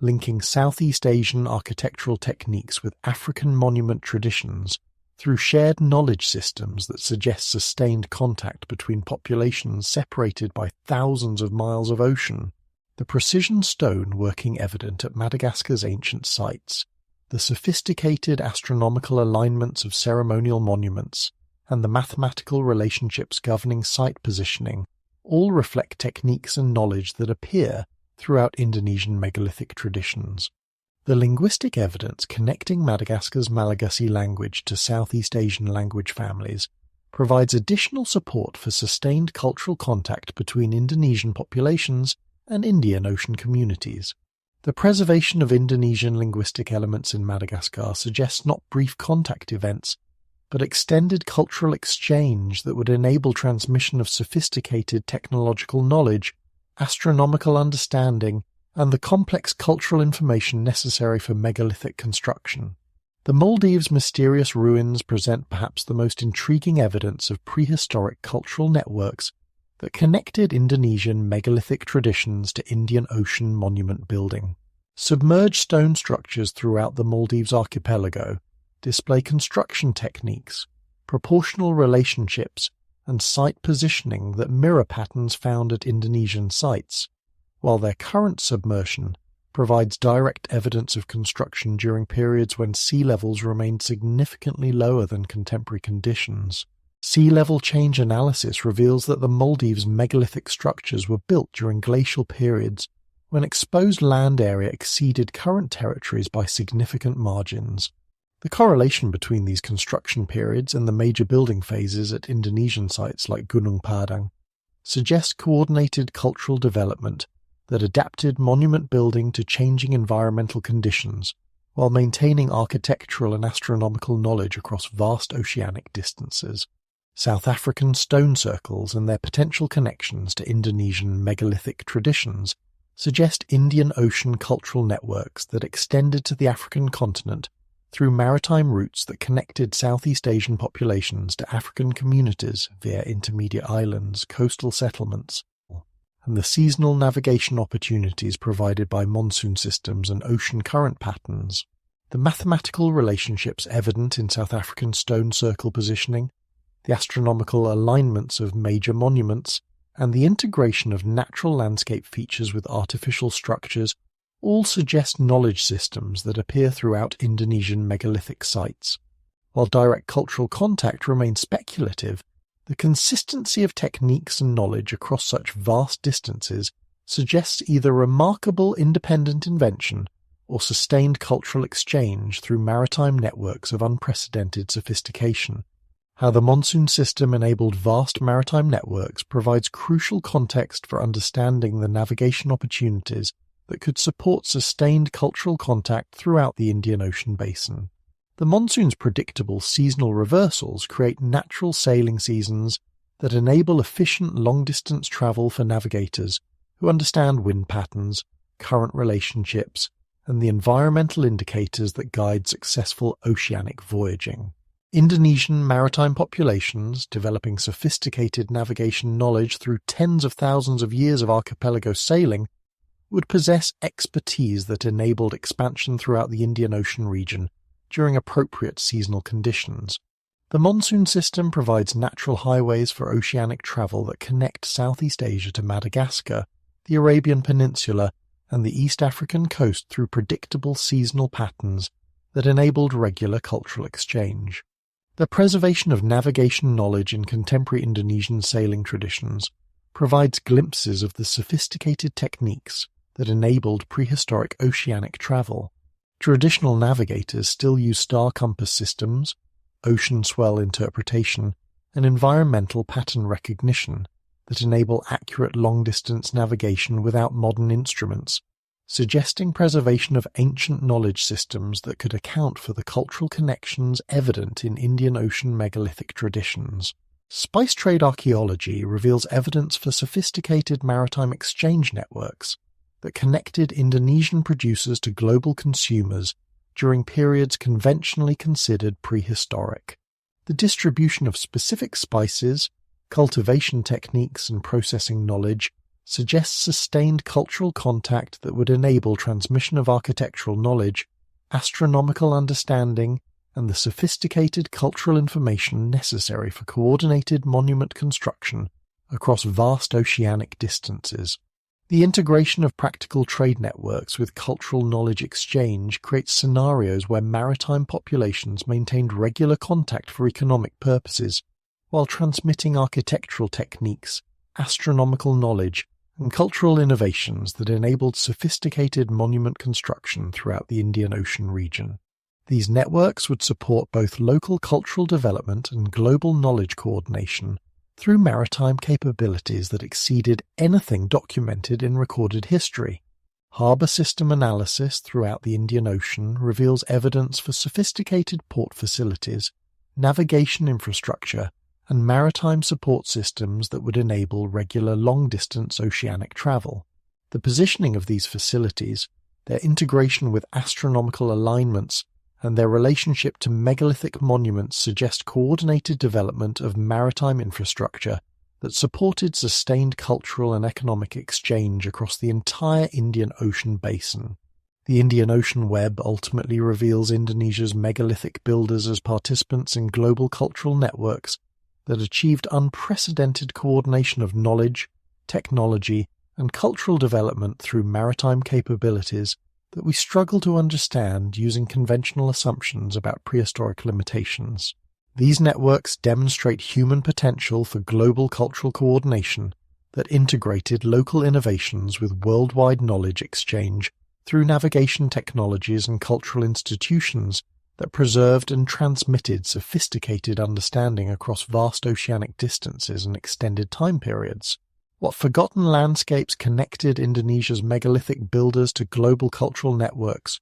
S1: linking Southeast Asian architectural techniques with African monument traditions through shared knowledge systems that suggest sustained contact between populations separated by thousands of miles of ocean. The precision stone working evident at Madagascar's ancient sites, the sophisticated astronomical alignments of ceremonial monuments, and the mathematical relationships governing site positioning all reflect techniques and knowledge that appear throughout Indonesian megalithic traditions. The linguistic evidence connecting Madagascar's Malagasy language to Southeast Asian language families provides additional support for sustained cultural contact between Indonesian populations and Indian Ocean communities. The preservation of Indonesian linguistic elements in Madagascar suggests not brief contact events, but extended cultural exchange that would enable transmission of sophisticated technological knowledge, astronomical understanding, and the complex cultural information necessary for megalithic construction. The Maldives' mysterious ruins present perhaps the most intriguing evidence of prehistoric cultural networks that connected Indonesian megalithic traditions to Indian Ocean monument building. Submerged stone structures throughout the Maldives archipelago display construction techniques, proportional relationships, and site positioning that mirror patterns found at Indonesian sites, while their current submersion provides direct evidence of construction during periods when sea levels remained significantly lower than contemporary conditions. Sea level change analysis reveals that the Maldives' megalithic structures were built during glacial periods when exposed land area exceeded current territories by significant margins. The correlation between these construction periods and the major building phases at Indonesian sites like Gunung Padang suggests coordinated cultural development that adapted monument building to changing environmental conditions while maintaining architectural and astronomical knowledge across vast oceanic distances. South African stone circles and their potential connections to Indonesian megalithic traditions suggest Indian Ocean cultural networks that extended to the African continent through maritime routes that connected Southeast Asian populations to African communities via intermediate islands, coastal settlements, and the seasonal navigation opportunities provided by monsoon systems and ocean current patterns. The mathematical relationships evident in South African stone circle positioning, the astronomical alignments of major monuments, and the integration of natural landscape features with artificial structures all suggest knowledge systems that appear throughout Indonesian megalithic sites. While direct cultural contact remains speculative, the consistency of techniques and knowledge across such vast distances suggests either remarkable independent invention or sustained cultural exchange through maritime networks of unprecedented sophistication. How the monsoon system enabled vast maritime networks provides crucial context for understanding the navigation opportunities that could support sustained cultural contact throughout the Indian Ocean basin. The monsoon's predictable seasonal reversals create natural sailing seasons that enable efficient long-distance travel for navigators who understand wind patterns, current relationships, and the environmental indicators that guide successful oceanic voyaging. Indonesian maritime populations, developing sophisticated navigation knowledge through tens of thousands of years of archipelago sailing, would possess expertise that enabled expansion throughout the Indian Ocean region during appropriate seasonal conditions. The monsoon system provides natural highways for oceanic travel that connect Southeast Asia to Madagascar, the Arabian Peninsula, and the East African coast through predictable seasonal patterns that enabled regular cultural exchange. The preservation of navigation knowledge in contemporary Indonesian sailing traditions provides glimpses of the sophisticated techniques that enabled prehistoric oceanic travel. Traditional navigators still use star compass systems, ocean swell interpretation, and environmental pattern recognition that enable accurate long-distance navigation without modern instruments, suggesting preservation of ancient knowledge systems that could account for the cultural connections evident in Indian Ocean megalithic traditions. Spice trade archaeology reveals evidence for sophisticated maritime exchange networks that connected Indonesian producers to global consumers during periods conventionally considered prehistoric. The distribution of specific spices, cultivation techniques, and processing knowledge suggests sustained cultural contact that would enable transmission of architectural knowledge, astronomical understanding, and the sophisticated cultural information necessary for coordinated monument construction across vast oceanic distances. The integration of practical trade networks with cultural knowledge exchange creates scenarios where maritime populations maintained regular contact for economic purposes, while transmitting architectural techniques, astronomical knowledge, and cultural innovations that enabled sophisticated monument construction throughout the Indian Ocean region. These networks would support both local cultural development and global knowledge coordination through maritime capabilities that exceeded anything documented in recorded history. Harbour system analysis throughout the Indian Ocean reveals evidence for sophisticated port facilities, navigation infrastructure, and maritime support systems that would enable regular long-distance oceanic travel. The positioning of these facilities, their integration with astronomical alignments, and their relationship to megalithic monuments suggest coordinated development of maritime infrastructure that supported sustained cultural and economic exchange across the entire Indian Ocean basin. The Indian Ocean Web ultimately reveals Indonesia's megalithic builders as participants in global cultural networks that achieved unprecedented coordination of knowledge, technology, and cultural development through maritime capabilities that we struggle to understand using conventional assumptions about prehistoric limitations. These networks demonstrate human potential for global cultural coordination that integrated local innovations with worldwide knowledge exchange through navigation technologies and cultural institutions that preserved and transmitted sophisticated understanding across vast oceanic distances and extended time periods? What forgotten landscapes connected Indonesia's megalithic builders to global cultural networks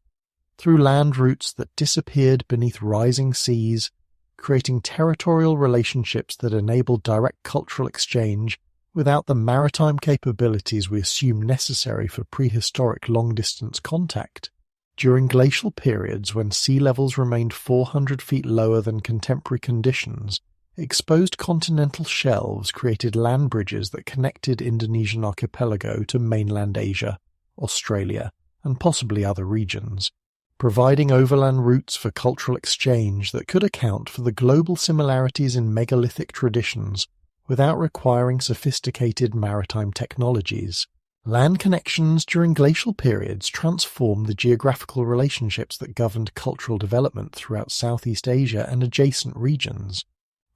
S1: through land routes that disappeared beneath rising seas, creating territorial relationships that enabled direct cultural exchange without the maritime capabilities we assume necessary for prehistoric long-distance contact? During glacial periods when sea levels remained 400 feet lower than contemporary conditions, exposed continental shelves created land bridges that connected Indonesian archipelago to mainland Asia, Australia, and possibly other regions, providing overland routes for cultural exchange that could account for the global similarities in megalithic traditions without requiring sophisticated maritime technologies. Land connections during glacial periods transformed the geographical relationships that governed cultural development throughout Southeast Asia and adjacent regions.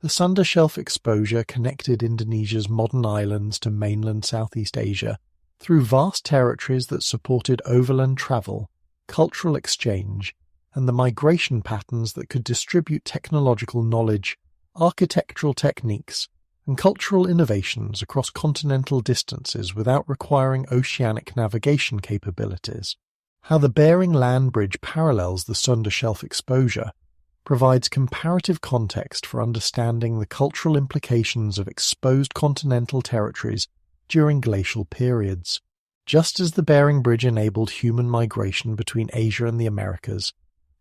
S1: The Sunda Shelf exposure connected Indonesia's modern islands to mainland Southeast Asia through vast territories that supported overland travel, cultural exchange, and the migration patterns that could distribute technological knowledge, architectural techniques, and cultural innovations across continental distances without requiring oceanic navigation capabilities. How the Bering Land Bridge parallels the Sunda Shelf exposure provides comparative context for understanding the cultural implications of exposed continental territories during glacial periods. Just as the Bering Bridge enabled human migration between Asia and the Americas,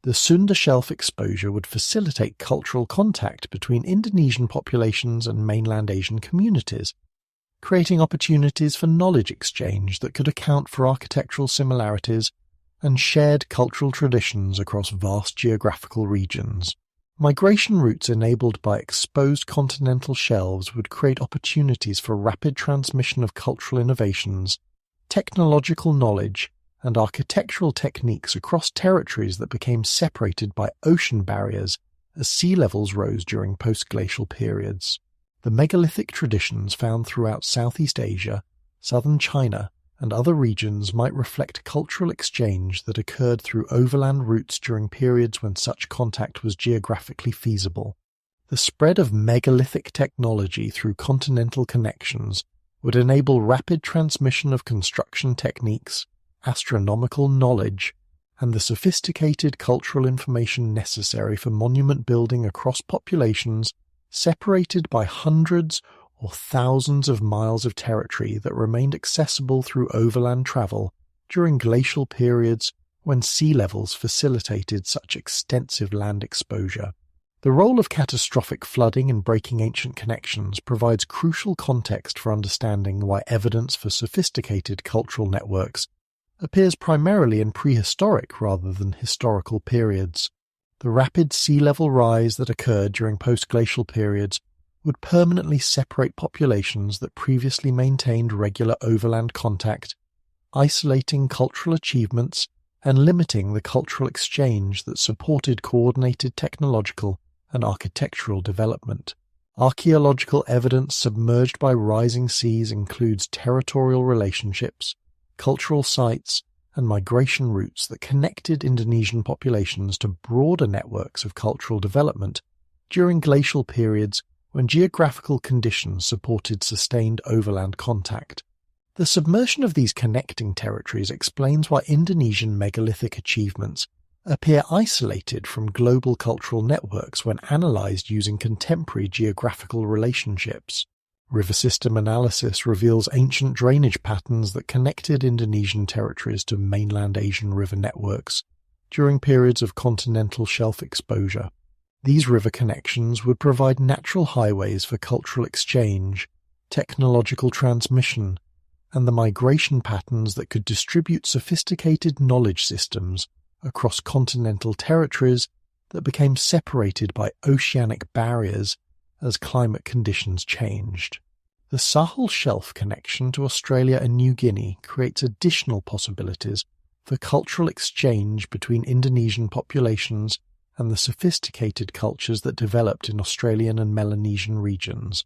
S1: the Sunda Shelf exposure would facilitate cultural contact between Indonesian populations and mainland Asian communities, creating opportunities for knowledge exchange that could account for architectural similarities and shared cultural traditions across vast geographical regions. Migration routes enabled by exposed continental shelves would create opportunities for rapid transmission of cultural innovations, technological knowledge, and architectural techniques across territories that became separated by ocean barriers as sea levels rose during post-glacial periods. The megalithic traditions found throughout Southeast Asia, southern China, and other regions might reflect cultural exchange that occurred through overland routes during periods when such contact was geographically feasible. The spread of megalithic technology through continental connections would enable rapid transmission of construction techniques, astronomical knowledge, and the sophisticated cultural information necessary for monument building across populations separated by hundreds or thousands of miles of territory that remained accessible through overland travel during glacial periods when sea levels facilitated such extensive land exposure. The role of catastrophic flooding in breaking ancient connections provides crucial context for understanding why evidence for sophisticated cultural networks appears primarily in prehistoric rather than historical periods. The rapid sea level rise that occurred during post-glacial periods would permanently separate populations that previously maintained regular overland contact, isolating cultural achievements and limiting the cultural exchange that supported coordinated technological and architectural development. Archaeological evidence submerged by rising seas includes territorial relationships, cultural sites, and migration routes that connected Indonesian populations to broader networks of cultural development during glacial periods when geographical conditions supported sustained overland contact. The submersion of these connecting territories explains why Indonesian megalithic achievements appear isolated from global cultural networks when analyzed using contemporary geographical relationships. River system analysis reveals ancient drainage patterns that connected Indonesian territories to mainland Asian river networks during periods of continental shelf exposure. These river connections would provide natural highways for cultural exchange, technological transmission, and the migration patterns that could distribute sophisticated knowledge systems across continental territories that became separated by oceanic barriers as climate conditions changed. The Sahel Shelf connection to Australia and New Guinea creates additional possibilities for cultural exchange between Indonesian populations and the sophisticated cultures that developed in Australian and Melanesian regions.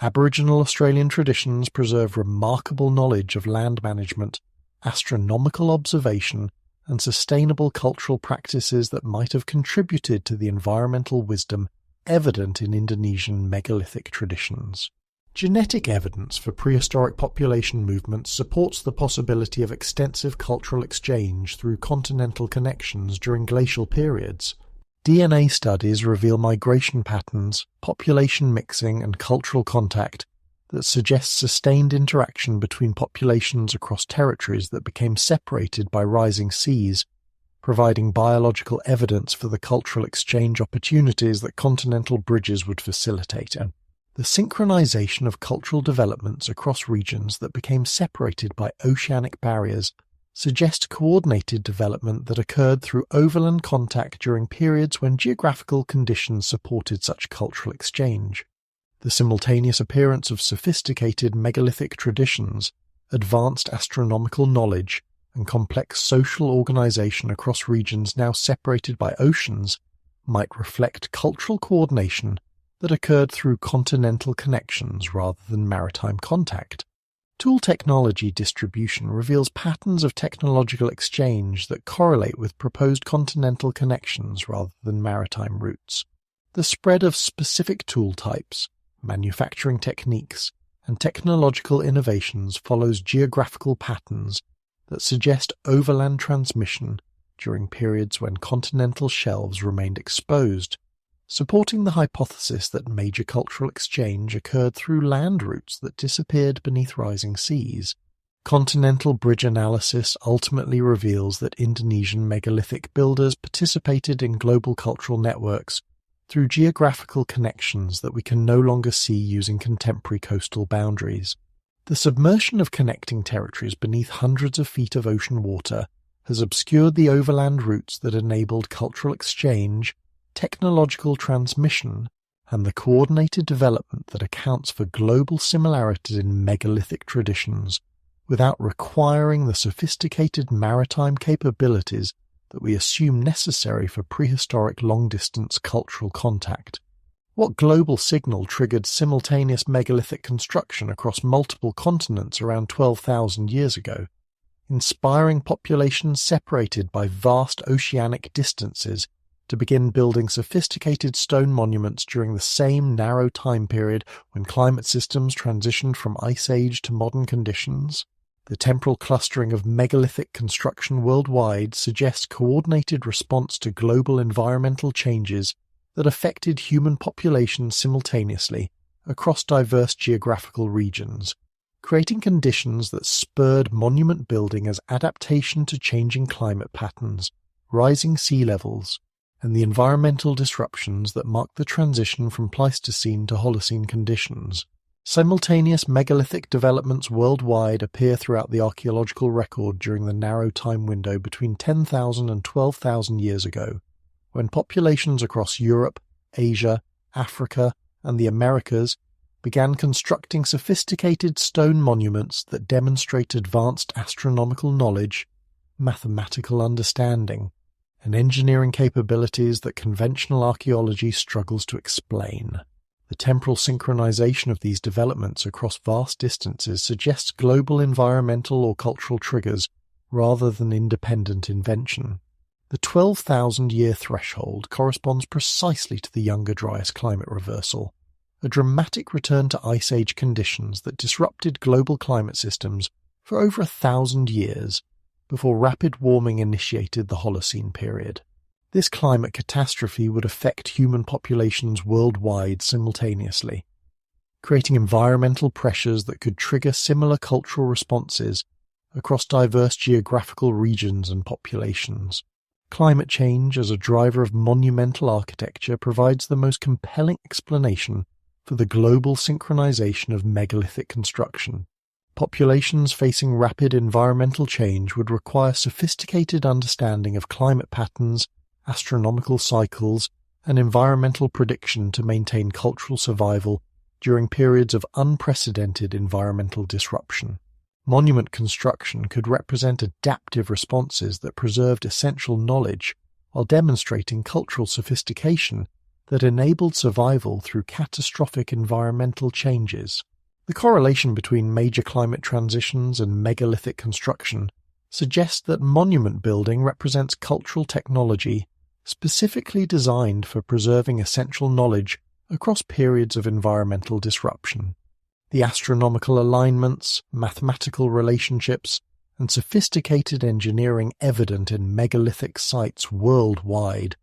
S1: Aboriginal Australian traditions preserve remarkable knowledge of land management, astronomical observation, and sustainable cultural practices that might have contributed to the environmental wisdom evident in Indonesian megalithic traditions. Genetic evidence for prehistoric population movements supports the possibility of extensive cultural exchange through continental connections during glacial periods. DNA studies reveal migration patterns, population mixing, and cultural contact that suggest sustained interaction between populations across territories that became separated by rising seas, providing biological evidence for the cultural exchange opportunities that continental bridges would facilitate. And the synchronization of cultural developments across regions that became separated by oceanic barriers suggest coordinated development that occurred through overland contact during periods when geographical conditions supported such cultural exchange. The simultaneous appearance of sophisticated megalithic traditions, advanced astronomical knowledge, and complex social organization across regions now separated by oceans might reflect cultural coordination that occurred through continental connections rather than maritime contact. Tool technology distribution reveals patterns of technological exchange that correlate with proposed continental connections rather than maritime routes. The spread of specific tool types, manufacturing techniques, and technological innovations follows geographical patterns that suggest overland transmission during periods when continental shelves remained exposed, supporting the hypothesis that major cultural exchange occurred through land routes that disappeared beneath rising seas. Continental bridge analysis ultimately reveals that Indonesian megalithic builders participated in global cultural networks through geographical connections that we can no longer see using contemporary coastal boundaries. The submersion of connecting territories beneath hundreds of feet of ocean water has obscured the overland routes that enabled cultural exchange, technological transmission, and the coordinated development that accounts for global similarities in megalithic traditions, without requiring the sophisticated maritime capabilities that we assume necessary for prehistoric long-distance cultural contact. What global signal triggered simultaneous megalithic construction across multiple continents around 12,000 years ago, inspiring populations separated by vast oceanic distances to begin building sophisticated stone monuments during the same narrow time period when climate systems transitioned from Ice Age to modern conditions? The temporal clustering of megalithic construction worldwide suggests coordinated response to global environmental changes that affected human populations simultaneously across diverse geographical regions, creating conditions that spurred monument building as adaptation to changing climate patterns, rising sea levels, and the environmental disruptions that marked the transition from Pleistocene to Holocene conditions. Simultaneous megalithic developments worldwide appear throughout the archaeological record during the narrow time window between 10,000 and 12,000 years ago, when populations across Europe, Asia, Africa, and the Americas began constructing sophisticated stone monuments that demonstrate advanced astronomical knowledge, mathematical understanding, and engineering capabilities that conventional archaeology struggles to explain. The temporal synchronization of these developments across vast distances suggests global environmental or cultural triggers rather than independent invention. The 12,000-year threshold corresponds precisely to the Younger Dryas climate reversal, a dramatic return to Ice Age conditions that disrupted global climate systems for over 1,000 years before rapid warming initiated the Holocene period. This climate catastrophe would affect human populations worldwide simultaneously, creating environmental pressures that could trigger similar cultural responses across diverse geographical regions and populations. Climate change as a driver of monumental architecture provides the most compelling explanation for the global synchronization of megalithic construction. Populations facing rapid environmental change would require sophisticated understanding of climate patterns, astronomical cycles, and environmental prediction to maintain cultural survival during periods of unprecedented environmental disruption. Monument construction could represent adaptive responses that preserved essential knowledge while demonstrating cultural sophistication that enabled survival through catastrophic environmental changes. The correlation between major climate transitions and megalithic construction suggest that monument building represents cultural technology specifically designed for preserving essential knowledge across periods of environmental disruption. The astronomical alignments, mathematical relationships, and sophisticated engineering evident in megalithic sites worldwide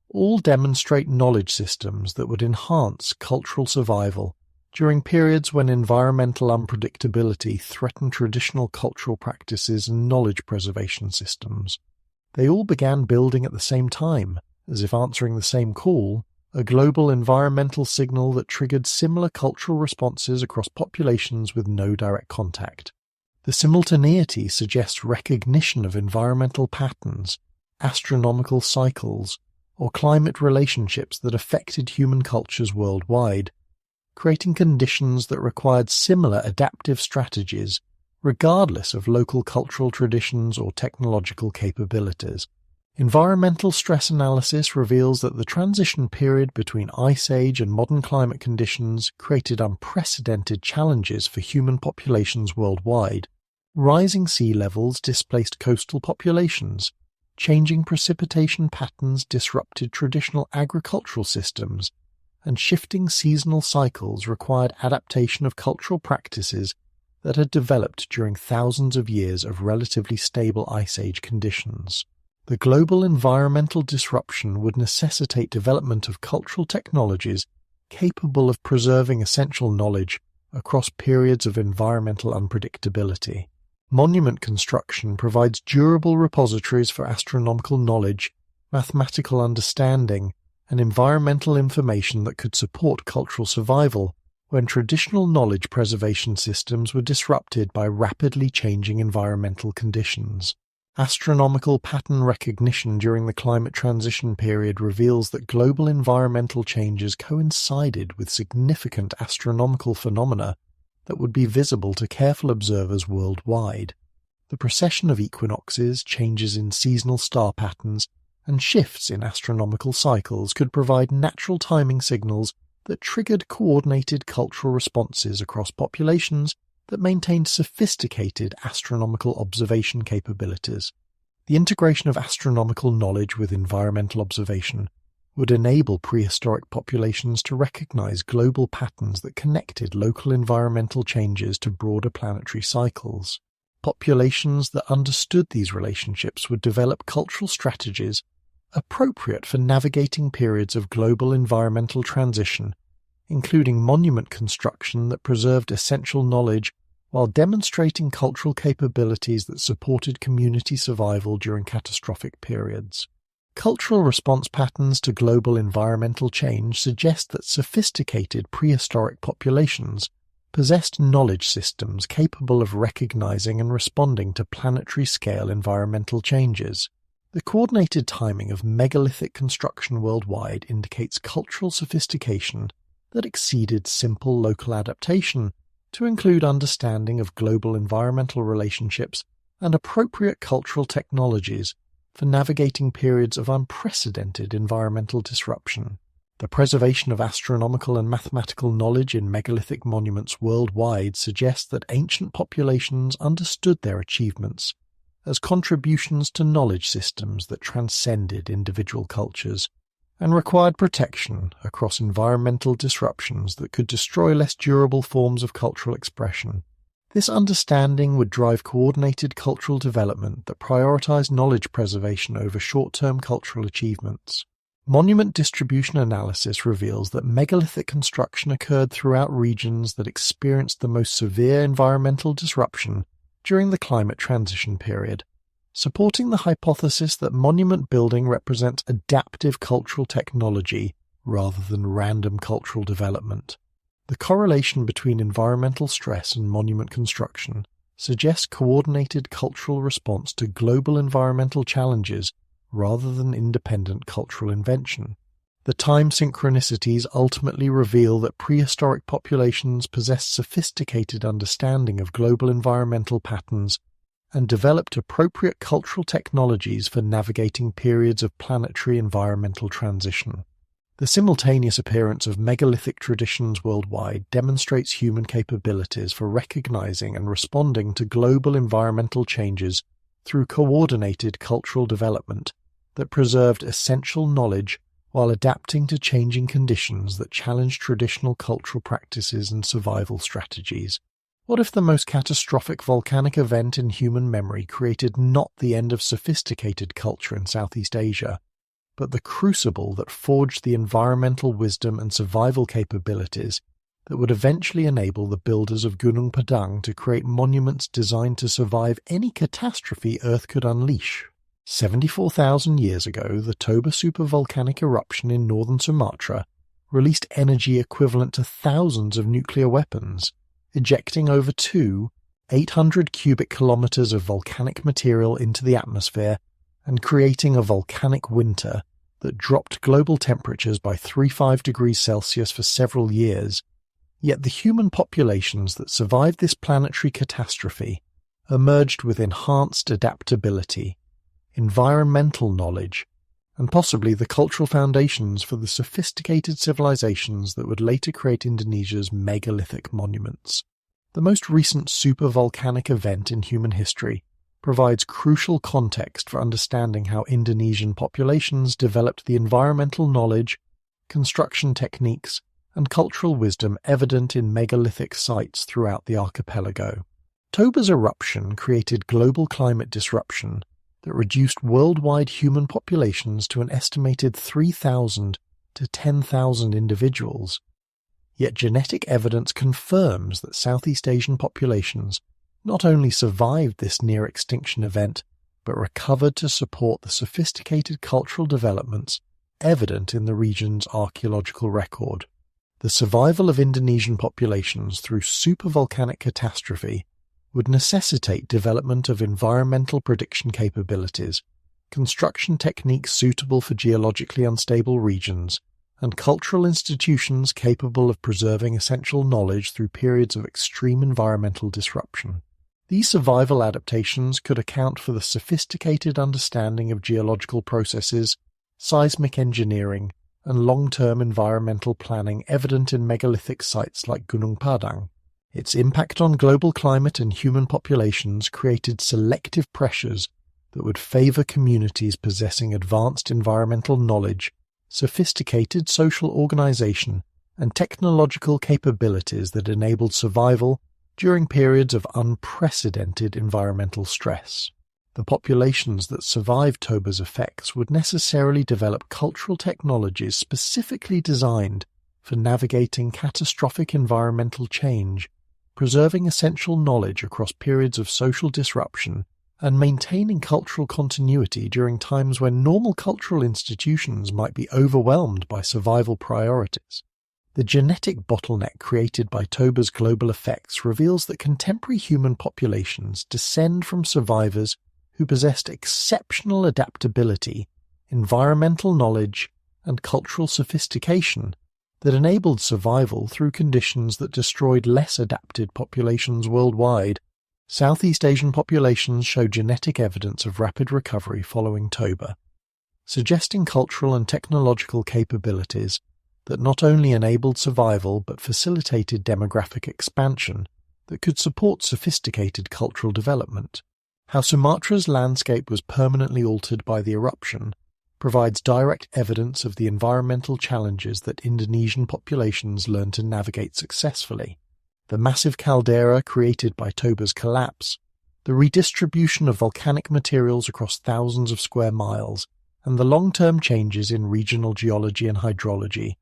S1: all demonstrate knowledge systems that would enhance cultural survival during periods when environmental unpredictability threatened traditional cultural practices and knowledge preservation systems. They all began building at the same time, as if answering the same call, a global environmental signal that triggered similar cultural responses across populations with no direct contact. The simultaneity suggests recognition of environmental patterns, astronomical cycles, or climate relationships that affected human cultures worldwide, creating conditions that required similar adaptive strategies regardless of local cultural traditions or technological capabilities. Environmental stress analysis reveals that the transition period between Ice Age and modern climate conditions created unprecedented challenges for human populations worldwide. Rising sea levels displaced coastal populations, changing precipitation patterns disrupted traditional agricultural systems, and shifting seasonal cycles required adaptation of cultural practices that had developed during thousands of years of relatively stable Ice Age conditions. The global environmental disruption would necessitate development of cultural technologies capable of preserving essential knowledge across periods of environmental unpredictability. Monument construction provides durable repositories for astronomical knowledge, mathematical understanding, and environmental information that could support cultural survival when traditional knowledge preservation systems were disrupted by rapidly changing environmental conditions. Astronomical pattern recognition during the climate transition period reveals that global environmental changes coincided with significant astronomical phenomena that would be visible to careful observers worldwide. The precession of equinoxes, changes in seasonal star patterns, and shifts in astronomical cycles could provide natural timing signals that triggered coordinated cultural responses across populations that maintained sophisticated astronomical observation capabilities. The integration of astronomical knowledge with environmental observation would enable prehistoric populations to recognize global patterns that connected local environmental changes to broader planetary cycles. Populations that understood these relationships would develop cultural strategies appropriate for navigating periods of global environmental transition, including monument construction that preserved essential knowledge while demonstrating cultural capabilities that supported community survival during catastrophic periods. Cultural response patterns to global environmental change suggest that sophisticated prehistoric populations possessed knowledge systems capable of recognizing and responding to planetary-scale environmental changes. The coordinated timing of megalithic construction worldwide indicates cultural sophistication that exceeded simple local adaptation to include understanding of global environmental relationships and appropriate cultural technologies for navigating periods of unprecedented environmental disruption. The preservation of astronomical and mathematical knowledge in megalithic monuments worldwide suggests that ancient populations understood their achievements as contributions to knowledge systems that transcended individual cultures and required protection across environmental disruptions that could destroy less durable forms of cultural expression. This understanding would drive coordinated cultural development that prioritized knowledge preservation over short-term cultural achievements. Monument distribution analysis reveals that megalithic construction occurred throughout regions that experienced the most severe environmental disruption during the climate transition period, supporting the hypothesis that monument building represents adaptive cultural technology rather than random cultural development. The correlation between environmental stress and monument construction suggests coordinated cultural response to global environmental challenges rather than independent cultural invention. The time synchronicities ultimately reveal that prehistoric populations possessed sophisticated understanding of global environmental patterns and developed appropriate cultural technologies for navigating periods of planetary environmental transition. The simultaneous appearance of megalithic traditions worldwide demonstrates human capabilities for recognizing and responding to global environmental changes through coordinated cultural development that preserved essential knowledge while adapting to changing conditions that challenged traditional cultural practices and survival strategies. What if the most catastrophic volcanic event in human memory created not the end of sophisticated culture in Southeast Asia, but the crucible that forged the environmental wisdom and survival capabilities that would eventually enable the builders of Gunung Padang to create monuments designed to survive any catastrophe Earth could unleash? 74,000 years ago, the Toba supervolcanic eruption in northern Sumatra released energy equivalent to thousands of nuclear weapons, ejecting over 800 cubic kilometers of volcanic material into the atmosphere and creating a volcanic winter that dropped global temperatures by 35 degrees Celsius for several years. Yet the human populations that survived this planetary catastrophe emerged with enhanced adaptability, environmental knowledge, and possibly the cultural foundations for the sophisticated civilizations that would later create Indonesia's megalithic monuments. The most recent supervolcanic event in human history provides crucial context for understanding how Indonesian populations developed the environmental knowledge, construction techniques, and cultural wisdom evident in megalithic sites throughout the archipelago. Toba's eruption created global climate disruption that reduced worldwide human populations to an estimated 3,000 to 10,000 individuals. Yet genetic evidence confirms that Southeast Asian populations not only survived this near-extinction event, but recovered to support the sophisticated cultural developments evident in the region's archaeological record. The survival of Indonesian populations through supervolcanic catastrophe would necessitate development of environmental prediction capabilities, construction techniques suitable for geologically unstable regions, and cultural institutions capable of preserving essential knowledge through periods of extreme environmental disruption. These survival adaptations could account for the sophisticated understanding of geological processes, seismic engineering, and long-term environmental planning evident in megalithic sites like Gunung Padang. Its impact on global climate and human populations created selective pressures that would favor communities possessing advanced environmental knowledge, sophisticated social organization, and technological capabilities that enabled survival during periods of unprecedented environmental stress. The populations that survived Toba's effects would necessarily develop cultural technologies specifically designed for navigating catastrophic environmental change, preserving essential knowledge across periods of social disruption, and maintaining cultural continuity during times when normal cultural institutions might be overwhelmed by survival priorities. The genetic bottleneck created by Toba's global effects reveals that contemporary human populations descend from survivors who possessed exceptional adaptability, environmental knowledge, and cultural sophistication that enabled survival through conditions that destroyed less adapted populations worldwide. Southeast Asian populations show genetic evidence of rapid recovery following Toba, suggesting cultural and technological capabilities that not only enabled survival but facilitated demographic expansion that could support sophisticated cultural development. How Sumatra's landscape was permanently altered by the eruption provides direct evidence of the environmental challenges that Indonesian populations learned to navigate successfully. The massive caldera created by Toba's collapse, the redistribution of volcanic materials across thousands of square miles, and the long-term changes in regional geology and hydrology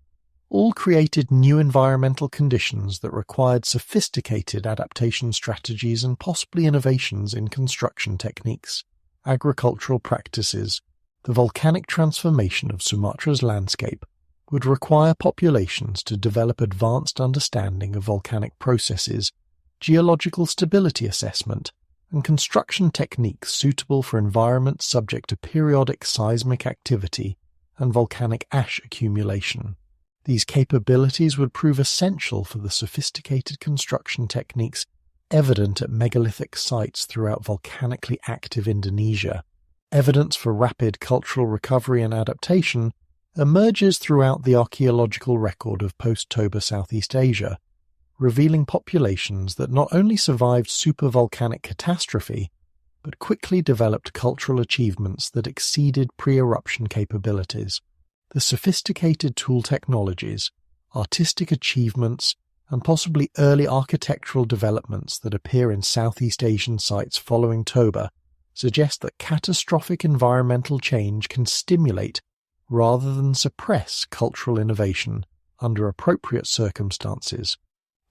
S1: all created new environmental conditions that required sophisticated adaptation strategies and possibly innovations in construction techniques, agricultural practices. The volcanic transformation of Sumatra's landscape would require populations to develop advanced understanding of volcanic processes, geological stability assessment, and construction techniques suitable for environments subject to periodic seismic activity and volcanic ash accumulation. These capabilities would prove essential for the sophisticated construction techniques evident at megalithic sites throughout volcanically active Indonesia. Evidence for rapid cultural recovery and adaptation emerges throughout the archaeological record of post-Toba Southeast Asia, revealing populations that not only survived supervolcanic catastrophe, but quickly developed cultural achievements that exceeded pre-eruption capabilities. The sophisticated tool technologies, artistic achievements, and possibly early architectural developments that appear in Southeast Asian sites following Toba suggest that catastrophic environmental change can stimulate rather than suppress cultural innovation under appropriate circumstances.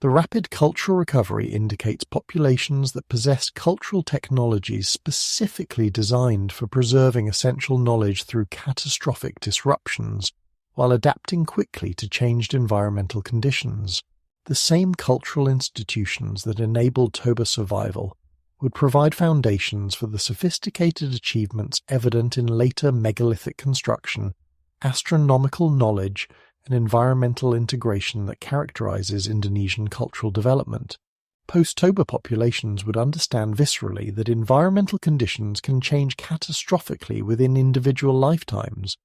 S1: The rapid cultural recovery indicates populations that possess cultural technologies specifically designed for preserving essential knowledge through catastrophic disruptions, while adapting quickly to changed environmental conditions. The same cultural institutions that enabled Toba survival would provide foundations for the sophisticated achievements evident in later megalithic construction, astronomical knowledge, and environmental integration that characterizes Indonesian cultural development. Post-Toba populations would understand viscerally that environmental conditions can change catastrophically within individual lifetimes,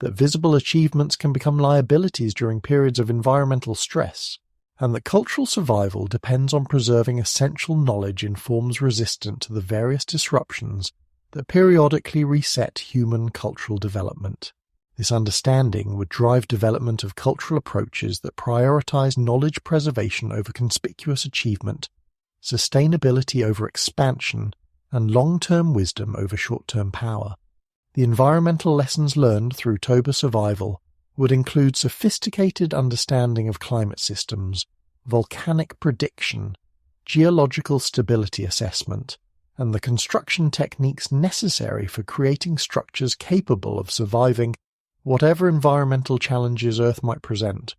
S1: that visible achievements can become liabilities during periods of environmental stress, and that cultural survival depends on preserving essential knowledge in forms resistant to the various disruptions that periodically reset human cultural development. This understanding would drive development of cultural approaches that prioritize knowledge preservation over conspicuous achievement, sustainability over expansion, and long-term wisdom over short-term power. The environmental lessons learned through Toba survival would include sophisticated understanding of climate systems, volcanic prediction, geological stability assessment, and the construction techniques necessary for creating structures capable of surviving whatever environmental challenges Earth might present.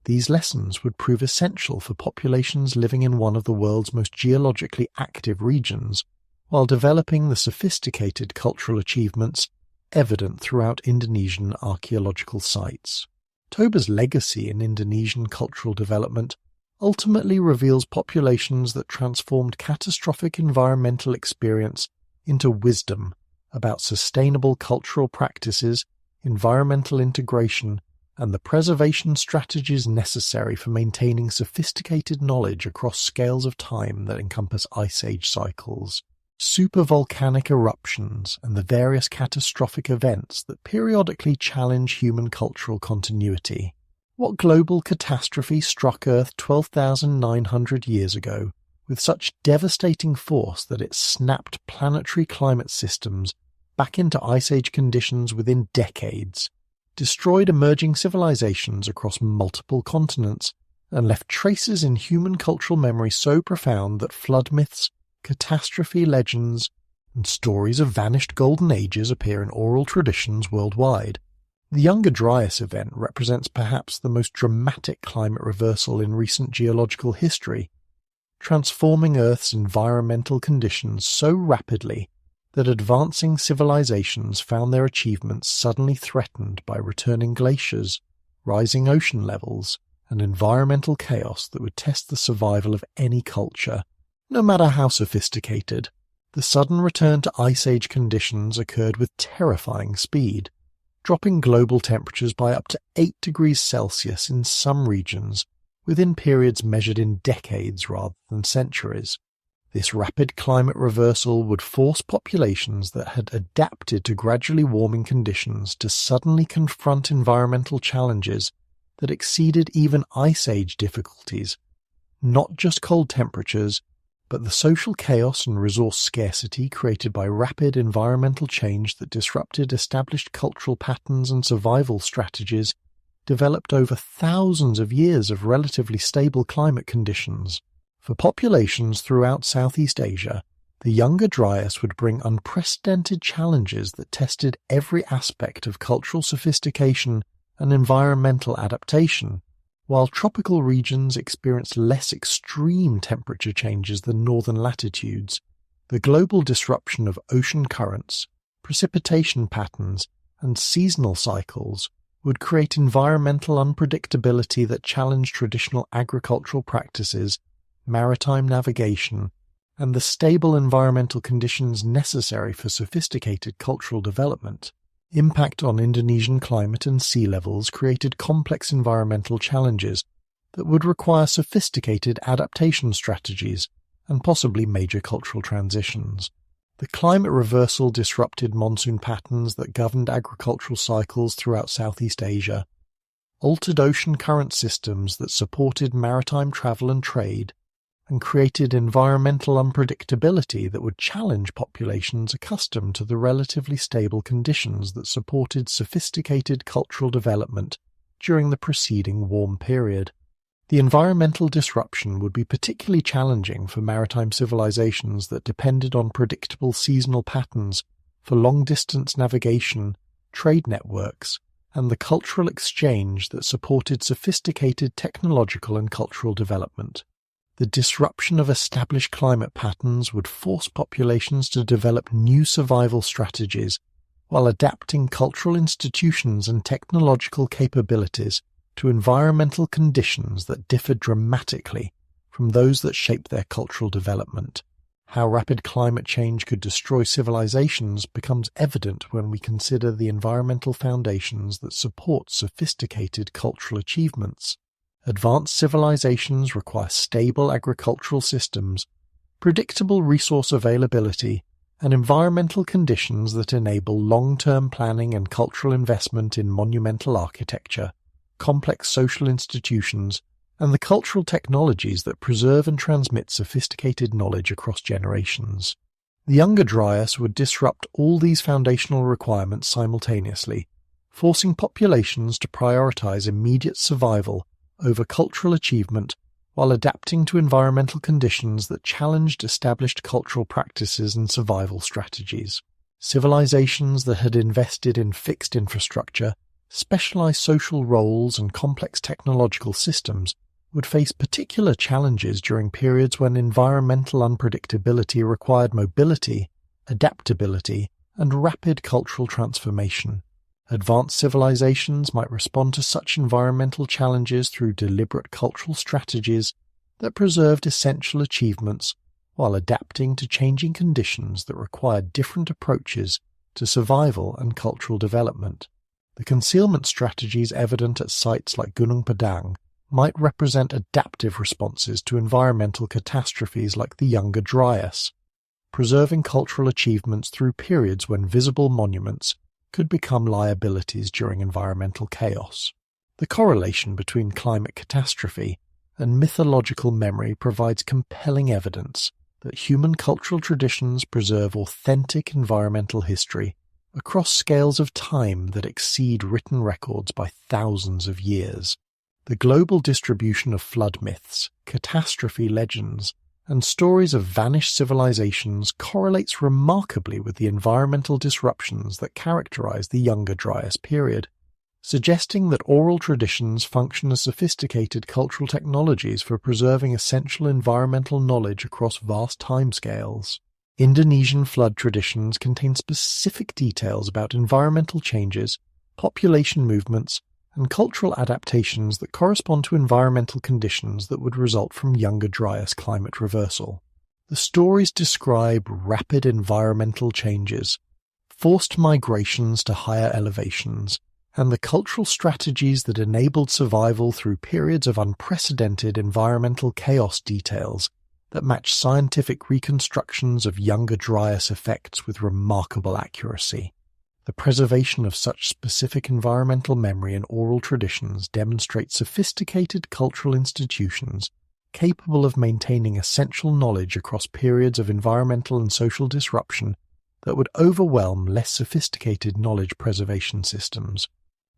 S1: These lessons would prove essential for populations living in one of the world's most geologically active regions, while developing the sophisticated cultural achievements evident throughout Indonesian archaeological sites. Toba's legacy in Indonesian cultural development ultimately reveals populations that transformed catastrophic environmental experience into wisdom about sustainable cultural practices, environmental integration, and the preservation strategies necessary for maintaining sophisticated knowledge across scales of time that encompass ice age cycles, supervolcanic eruptions, and the various catastrophic events that periodically challenge human cultural continuity. What global catastrophe struck Earth 12,900 years ago with such devastating force that it snapped planetary climate systems back into ice age conditions within decades, destroyed emerging civilizations across multiple continents, and left traces in human cultural memory so profound that flood myths, catastrophe legends, and stories of vanished golden ages appear in oral traditions worldwide? The Younger Dryas event represents perhaps the most dramatic climate reversal in recent geological history, transforming Earth's environmental conditions so rapidly that advancing civilizations found their achievements suddenly threatened by returning glaciers, rising ocean levels, and environmental chaos that would test the survival of any culture, no matter how sophisticated. The sudden return to ice age conditions occurred with terrifying speed, dropping global temperatures by up to 8 degrees Celsius in some regions within periods measured in decades rather than centuries. This rapid climate reversal would force populations that had adapted to gradually warming conditions to suddenly confront environmental challenges that exceeded even ice age difficulties, not just cold temperatures, but the social chaos and resource scarcity created by rapid environmental change that disrupted established cultural patterns and survival strategies developed over thousands of years of relatively stable climate conditions. For populations throughout Southeast Asia, the Younger Dryas would bring unprecedented challenges that tested every aspect of cultural sophistication and environmental adaptation. While tropical regions experienced less extreme temperature changes than northern latitudes, the global disruption of ocean currents, precipitation patterns, and seasonal cycles would create environmental unpredictability that challenged traditional agricultural practices, maritime navigation, and the stable environmental conditions necessary for sophisticated cultural development. Impact on Indonesian climate and sea levels created complex environmental challenges that would require sophisticated adaptation strategies and possibly major cultural transitions. The climate reversal disrupted monsoon patterns that governed agricultural cycles throughout Southeast Asia, altered ocean current systems that supported maritime travel and trade, and created environmental unpredictability that would challenge populations accustomed to the relatively stable conditions that supported sophisticated cultural development during the preceding warm period. The environmental disruption would be particularly challenging for maritime civilizations that depended on predictable seasonal patterns for long-distance navigation, trade networks, and the cultural exchange that supported sophisticated technological and cultural development. The disruption of established climate patterns would force populations to develop new survival strategies while adapting cultural institutions and technological capabilities to environmental conditions that differed dramatically from those that shaped their cultural development. How rapid climate change could destroy civilizations becomes evident when we consider the environmental foundations that support sophisticated cultural achievements. Advanced civilizations require stable agricultural systems, predictable resource availability, and environmental conditions that enable long-term planning and cultural investment in monumental architecture, complex social institutions, and the cultural technologies that preserve and transmit sophisticated knowledge across generations. The Younger Dryas would disrupt all these foundational requirements simultaneously, forcing populations to prioritize immediate survival over cultural achievement while adapting to environmental conditions that challenged established cultural practices and survival strategies. Civilizations that had invested in fixed infrastructure, specialized social roles, and complex technological systems would face particular challenges during periods when environmental unpredictability required mobility, adaptability, and rapid cultural transformation. Advanced civilizations might respond to such environmental challenges through deliberate cultural strategies that preserved essential achievements while adapting to changing conditions that required different approaches to survival and cultural development. The concealment strategies evident at sites like Gunung Padang might represent adaptive responses to environmental catastrophes like the Younger Dryas, preserving cultural achievements through periods when visible monuments could become liabilities during environmental chaos. The correlation between climate catastrophe and mythological memory provides compelling evidence that human cultural traditions preserve authentic environmental history across scales of time that exceed written records by thousands of years. The global distribution of flood myths, catastrophe legends, and stories of vanished civilizations correlates remarkably with the environmental disruptions that characterize the Younger Dryas period, suggesting that oral traditions function as sophisticated cultural technologies for preserving essential environmental knowledge across vast timescales. Indonesian flood traditions contain specific details about environmental changes, population movements, and cultural adaptations that correspond to environmental conditions that would result from Younger Dryas climate reversal. The stories describe rapid environmental changes, forced migrations to higher elevations, and the cultural strategies that enabled survival through periods of unprecedented environmental chaos details that match scientific reconstructions of Younger Dryas effects with remarkable accuracy. The preservation of such specific environmental memory in oral traditions demonstrates sophisticated cultural institutions capable of maintaining essential knowledge across periods of environmental and social disruption that would overwhelm less sophisticated knowledge preservation systems.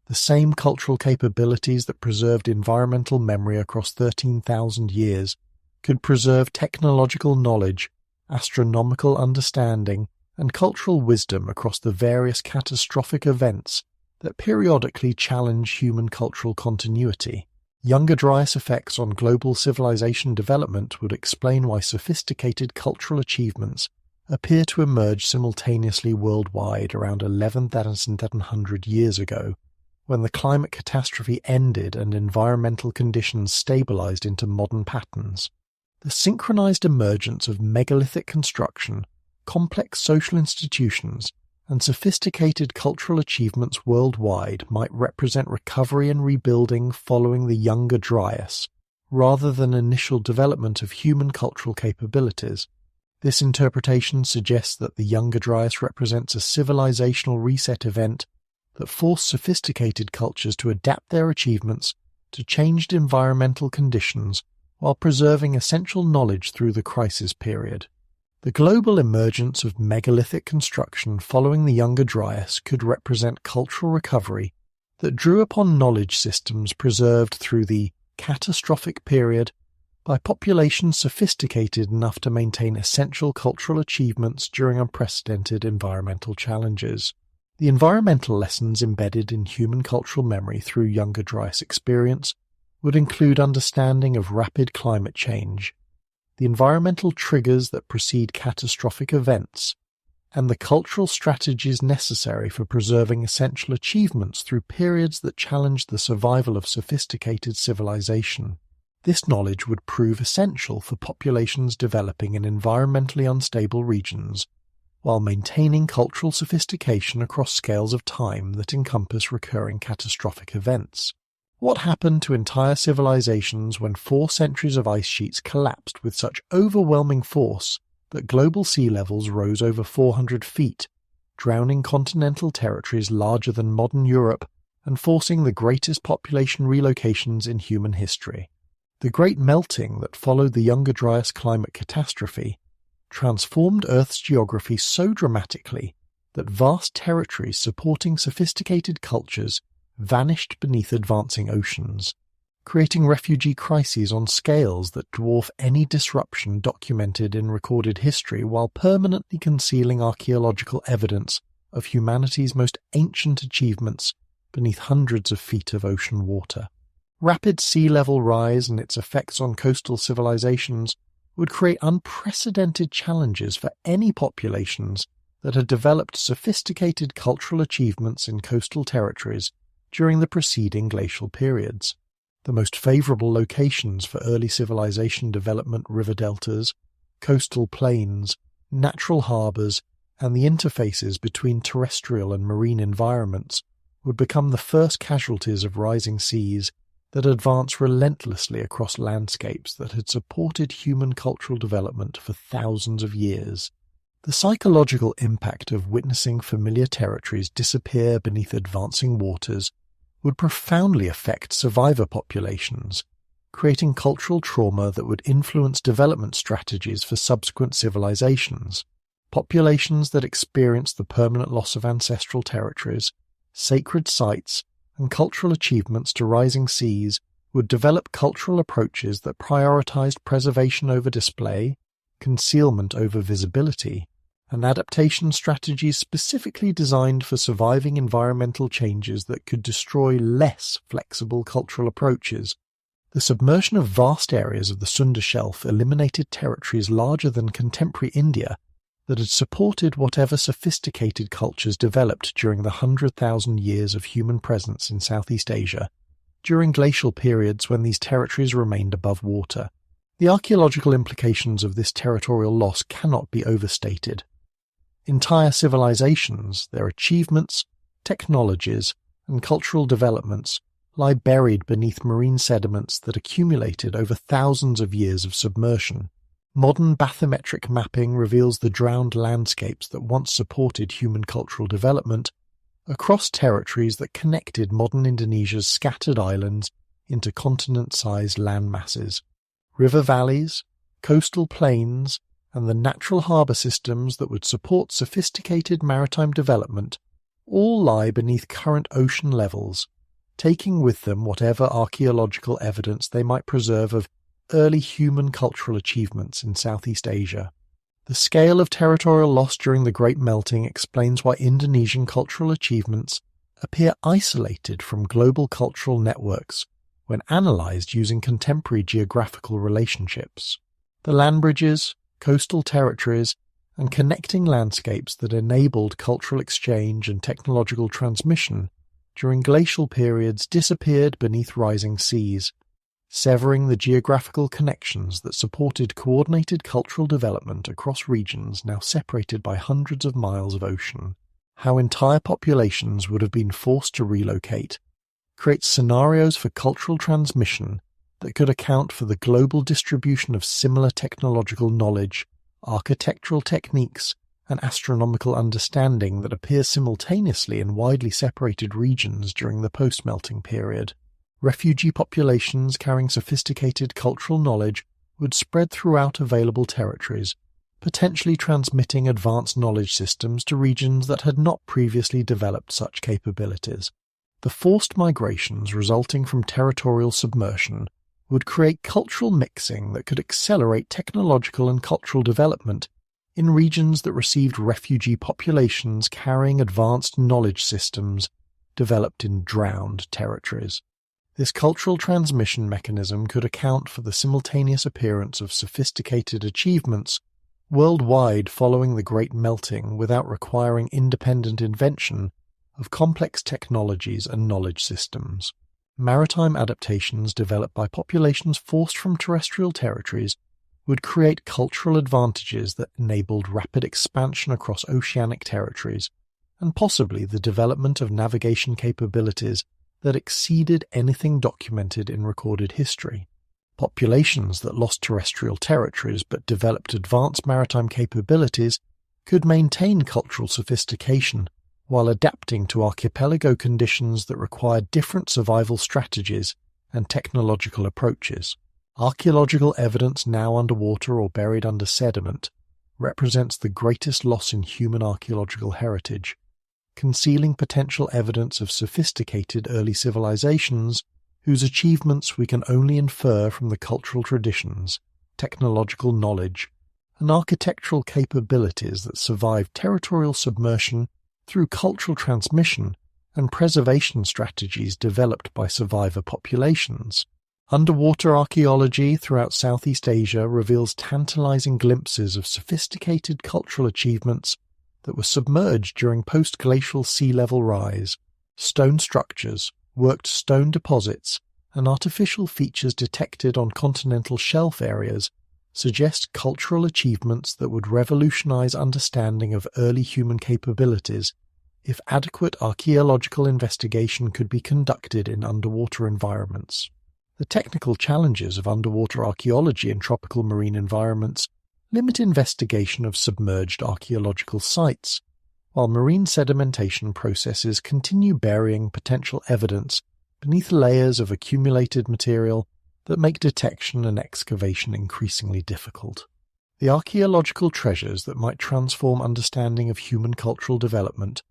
S1: The same cultural capabilities that preserved environmental memory across 13,000 years could preserve technological knowledge, astronomical understanding, and cultural wisdom across the various catastrophic events that periodically challenge human cultural continuity. Younger Dryas effects on global civilization development would explain why sophisticated cultural achievements appear to emerge simultaneously worldwide around 11,700 years ago, when the climate catastrophe ended and environmental conditions stabilized into modern patterns. The synchronized emergence of megalithic construction, complex social institutions, and sophisticated cultural achievements worldwide might represent recovery and rebuilding following the Younger Dryas, rather than initial development of human cultural capabilities. This interpretation suggests that the Younger Dryas represents a civilizational reset event that forced sophisticated cultures to adapt their achievements to changed environmental conditions while preserving essential knowledge through the crisis period. The global emergence of megalithic construction following the Younger Dryas could represent cultural recovery that drew upon knowledge systems preserved through the catastrophic period by populations sophisticated enough to maintain essential cultural achievements during unprecedented environmental challenges. The environmental lessons embedded in human cultural memory through Younger Dryas experience would include understanding of rapid climate change, the environmental triggers that precede catastrophic events, and the cultural strategies necessary for preserving essential achievements through periods that challenged the survival of sophisticated civilization. This knowledge would prove essential for populations developing in environmentally unstable regions, while maintaining cultural sophistication across scales of time that encompass recurring catastrophic events. What happened to entire civilizations when 4 centuries of ice sheets collapsed with such overwhelming force that global sea levels rose over 400 feet, drowning continental territories larger than modern Europe and forcing the greatest population relocations in human history? The great melting that followed the Younger Dryas climate catastrophe transformed Earth's geography so dramatically that vast territories supporting sophisticated cultures vanished beneath advancing oceans, creating refugee crises on scales that dwarf any disruption documented in recorded history while permanently concealing archaeological evidence of humanity's most ancient achievements beneath hundreds of feet of ocean water. Rapid sea level rise and its effects on coastal civilizations would create unprecedented challenges for any populations that had developed sophisticated cultural achievements in coastal territories during the preceding glacial periods. The most favorable locations for early civilization development, river deltas, coastal plains, natural harbors, and the interfaces between terrestrial and marine environments would become the first casualties of rising seas that advance relentlessly across landscapes that had supported human cultural development for thousands of years. The psychological impact of witnessing familiar territories disappear beneath advancing waters would profoundly affect survivor populations, creating cultural trauma that would influence development strategies for subsequent civilizations. Populations that experienced the permanent loss of ancestral territories, sacred sites, and cultural achievements to rising seas would develop cultural approaches that prioritized preservation over display, concealment over visibility, and adaptation strategies specifically designed for surviving environmental changes that could destroy less flexible cultural approaches. The submersion of vast areas of the Sunda Shelf eliminated territories larger than contemporary India that had supported whatever sophisticated cultures developed during the 100,000 years of human presence in Southeast Asia, during glacial periods when these territories remained above water. The archaeological implications of this territorial loss cannot be overstated. Entire civilizations, their achievements, technologies, and cultural developments lie buried beneath marine sediments that accumulated over thousands of years of submersion. Modern bathymetric mapping reveals the drowned landscapes that once supported human cultural development across territories that connected modern Indonesia's scattered islands into continent-sized land masses. River valleys, coastal plains, and the natural harbour systems that would support sophisticated maritime development all lie beneath current ocean levels, taking with them whatever archaeological evidence they might preserve of early human cultural achievements in Southeast Asia. The scale of territorial loss during the Great Melting explains why Indonesian cultural achievements appear isolated from global cultural networks when analysed using contemporary geographical relationships. The land bridges, coastal territories, and connecting landscapes that enabled cultural exchange and technological transmission during glacial periods disappeared beneath rising seas, severing the geographical connections that supported coordinated cultural development across regions now separated by hundreds of miles of ocean. How entire populations would have been forced to relocate creates scenarios for cultural transmission that could account for the global distribution of similar technological knowledge architectural techniques, and astronomical understanding that appear simultaneously in widely separated regions during the post-melting period. Refugee populations carrying sophisticated cultural knowledge would spread throughout available territories, potentially transmitting advanced knowledge systems to regions that had not previously developed such capabilities. The forced migrations resulting from territorial submersion would create cultural mixing that could accelerate technological and cultural development in regions that received refugee populations carrying advanced knowledge systems developed in drowned territories. This cultural transmission mechanism could account for the simultaneous appearance of sophisticated achievements worldwide following the Great Melting without requiring independent invention of complex technologies and knowledge systems. Maritime adaptations developed by populations forced from terrestrial territories would create cultural advantages that enabled rapid expansion across oceanic territories, and possibly the development of navigation capabilities that exceeded anything documented in recorded history. Populations that lost terrestrial territories but developed advanced maritime capabilities could maintain cultural sophistication while adapting to archipelago conditions that required different survival strategies and technological approaches. Archaeological evidence now underwater or buried under sediment represents the greatest loss in human archaeological heritage, concealing potential evidence of sophisticated early civilizations whose achievements we can only infer from the cultural traditions, technological knowledge, and architectural capabilities that survived territorial submersion through cultural transmission and preservation strategies developed by survivor populations. Underwater archaeology throughout Southeast Asia reveals tantalizing glimpses of sophisticated cultural achievements that were submerged during post-glacial sea level rise. Stone structures, worked stone deposits, and artificial features detected on continental shelf areas suggest cultural achievements that would revolutionize understanding of early human capabilities if adequate archaeological investigation could be conducted in underwater environments. The technical challenges of underwater archaeology in tropical marine environments limit investigation of submerged archaeological sites, while marine sedimentation processes continue burying potential evidence beneath layers of accumulated material that make detection and excavation increasingly difficult. The archaeological treasures that might transform understanding of human cultural development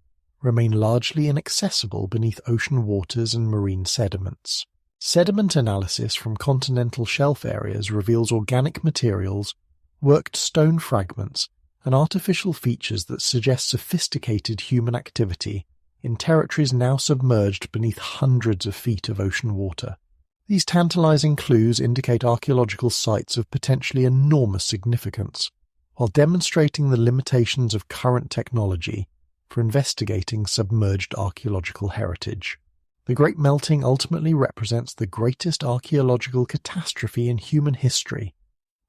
S1: remain largely inaccessible beneath ocean waters and marine sediments. Sediment analysis from continental shelf areas reveals organic materials, worked stone fragments, and artificial features that suggest sophisticated human activity in territories now submerged beneath hundreds of feet of ocean water. These tantalizing clues indicate archaeological sites of potentially enormous significance, while demonstrating the limitations of current technology for investigating submerged archaeological heritage. The Great Melting ultimately represents the greatest archaeological catastrophe in human history,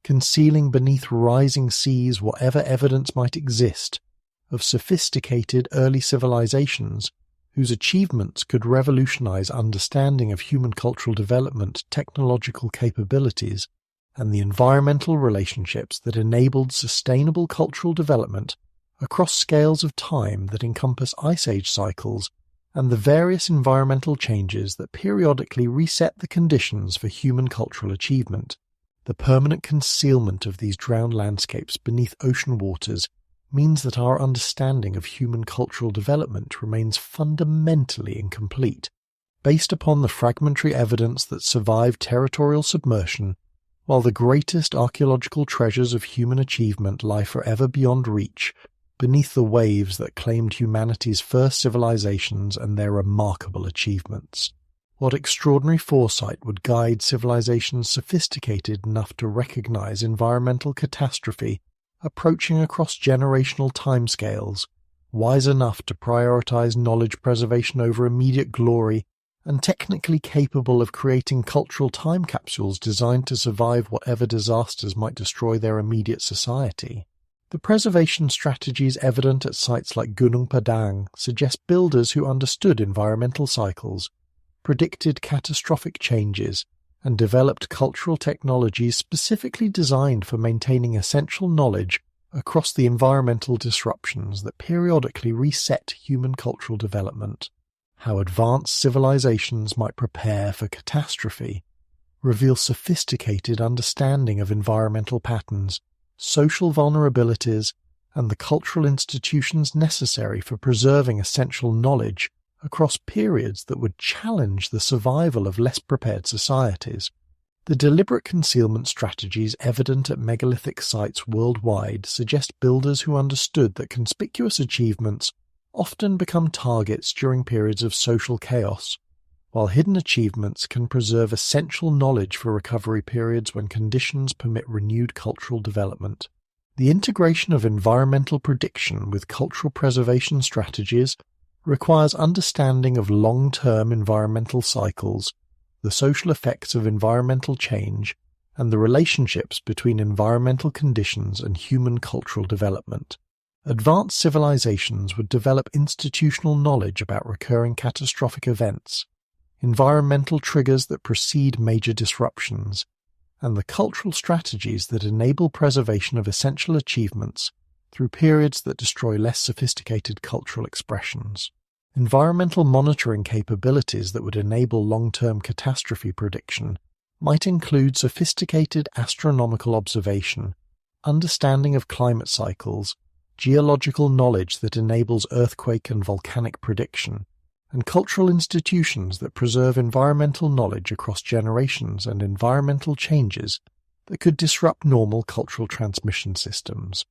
S1: concealing beneath rising seas whatever evidence might exist of sophisticated early civilizations whose achievements could revolutionize understanding of human cultural development, technological capabilities, and the environmental relationships that enabled sustainable cultural development across scales of time that encompass ice age cycles and the various environmental changes that periodically reset the conditions for human cultural achievement. The permanent concealment of these drowned landscapes beneath ocean waters means that our understanding of human cultural development remains fundamentally incomplete. Based upon the fragmentary evidence that survived territorial submersion, while the greatest archaeological treasures of human achievement lie forever beyond reach, beneath the waves that claimed humanity's first civilizations and their remarkable achievements. What extraordinary foresight would guide civilizations sophisticated enough to recognize environmental catastrophe approaching across generational timescales, wise enough to prioritize knowledge preservation over immediate glory, and technically capable of creating cultural time capsules designed to survive whatever disasters might destroy their immediate society? The preservation strategies evident at sites like Gunung Padang suggest builders who understood environmental cycles, predicted catastrophic changes, and developed cultural technologies specifically designed for maintaining essential knowledge across the environmental disruptions that periodically reset human cultural development, how advanced civilizations might prepare for catastrophe, reveal sophisticated understanding of environmental patterns, social vulnerabilities, and the cultural institutions necessary for preserving essential knowledge across periods that would challenge the survival of less prepared societies. The deliberate concealment strategies evident at megalithic sites worldwide suggest builders who understood that conspicuous achievements often become targets during periods of social chaos, while hidden achievements can preserve essential knowledge for recovery periods when conditions permit renewed cultural development. The integration of environmental prediction with cultural preservation strategies requires understanding of long-term environmental cycles, the social effects of environmental change, and the relationships between environmental conditions and human cultural development. Advanced civilizations would develop institutional knowledge about recurring catastrophic events, environmental triggers that precede major disruptions, and the cultural strategies that enable preservation of essential achievements through periods that destroy less sophisticated cultural expressions. Environmental monitoring capabilities that would enable long-term catastrophe prediction might include sophisticated astronomical observation, understanding of climate cycles, geological knowledge that enables earthquake and volcanic prediction, and cultural institutions that preserve environmental knowledge across generations and environmental changes that could disrupt normal cultural transmission systems.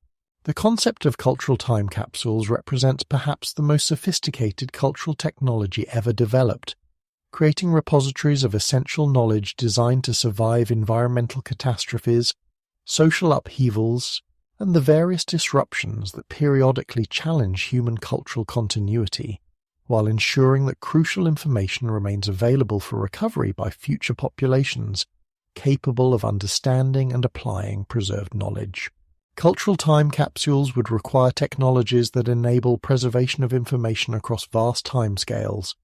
S1: The concept of cultural time capsules represents perhaps the most sophisticated cultural technology ever developed, creating repositories of essential knowledge designed to survive environmental catastrophes, social upheavals, and the various disruptions that periodically challenge human cultural continuity, while ensuring that crucial information remains available for recovery by future populations capable of understanding and applying preserved knowledge. Cultural time capsules would require technologies that enable preservation of information across vast timescales,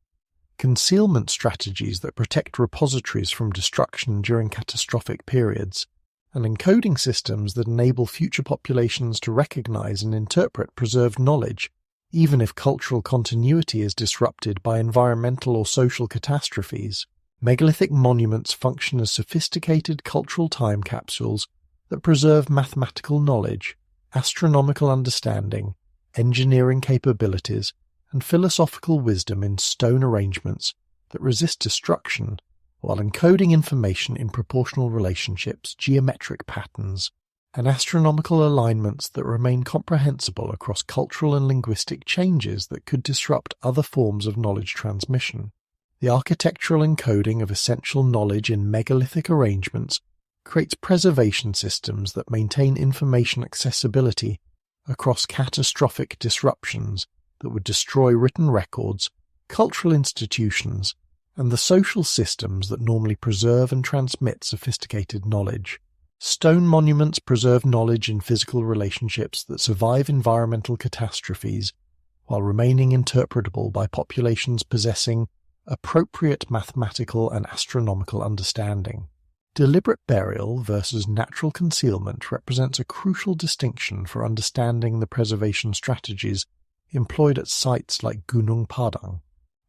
S1: concealment strategies that protect repositories from destruction during catastrophic periods, and encoding systems that enable future populations to recognize and interpret preserved knowledge, even if cultural continuity is disrupted by environmental or social catastrophes. Megalithic monuments function as sophisticated cultural time capsules that preserve mathematical knowledge, astronomical understanding, engineering capabilities, and philosophical wisdom in stone arrangements that resist destruction, while encoding information in proportional relationships, geometric patterns, and astronomical alignments that remain comprehensible across cultural and linguistic changes that could disrupt other forms of knowledge transmission. The architectural encoding of essential knowledge in megalithic arrangements creates preservation systems that maintain information accessibility across catastrophic disruptions that would destroy written records, cultural institutions, and the social systems that normally preserve and transmit sophisticated knowledge. Stone monuments preserve knowledge in physical relationships that survive environmental catastrophes while remaining interpretable by populations possessing appropriate mathematical and astronomical understanding. Deliberate burial versus natural concealment represents a crucial distinction for understanding the preservation strategies employed at sites like Gunung Padang.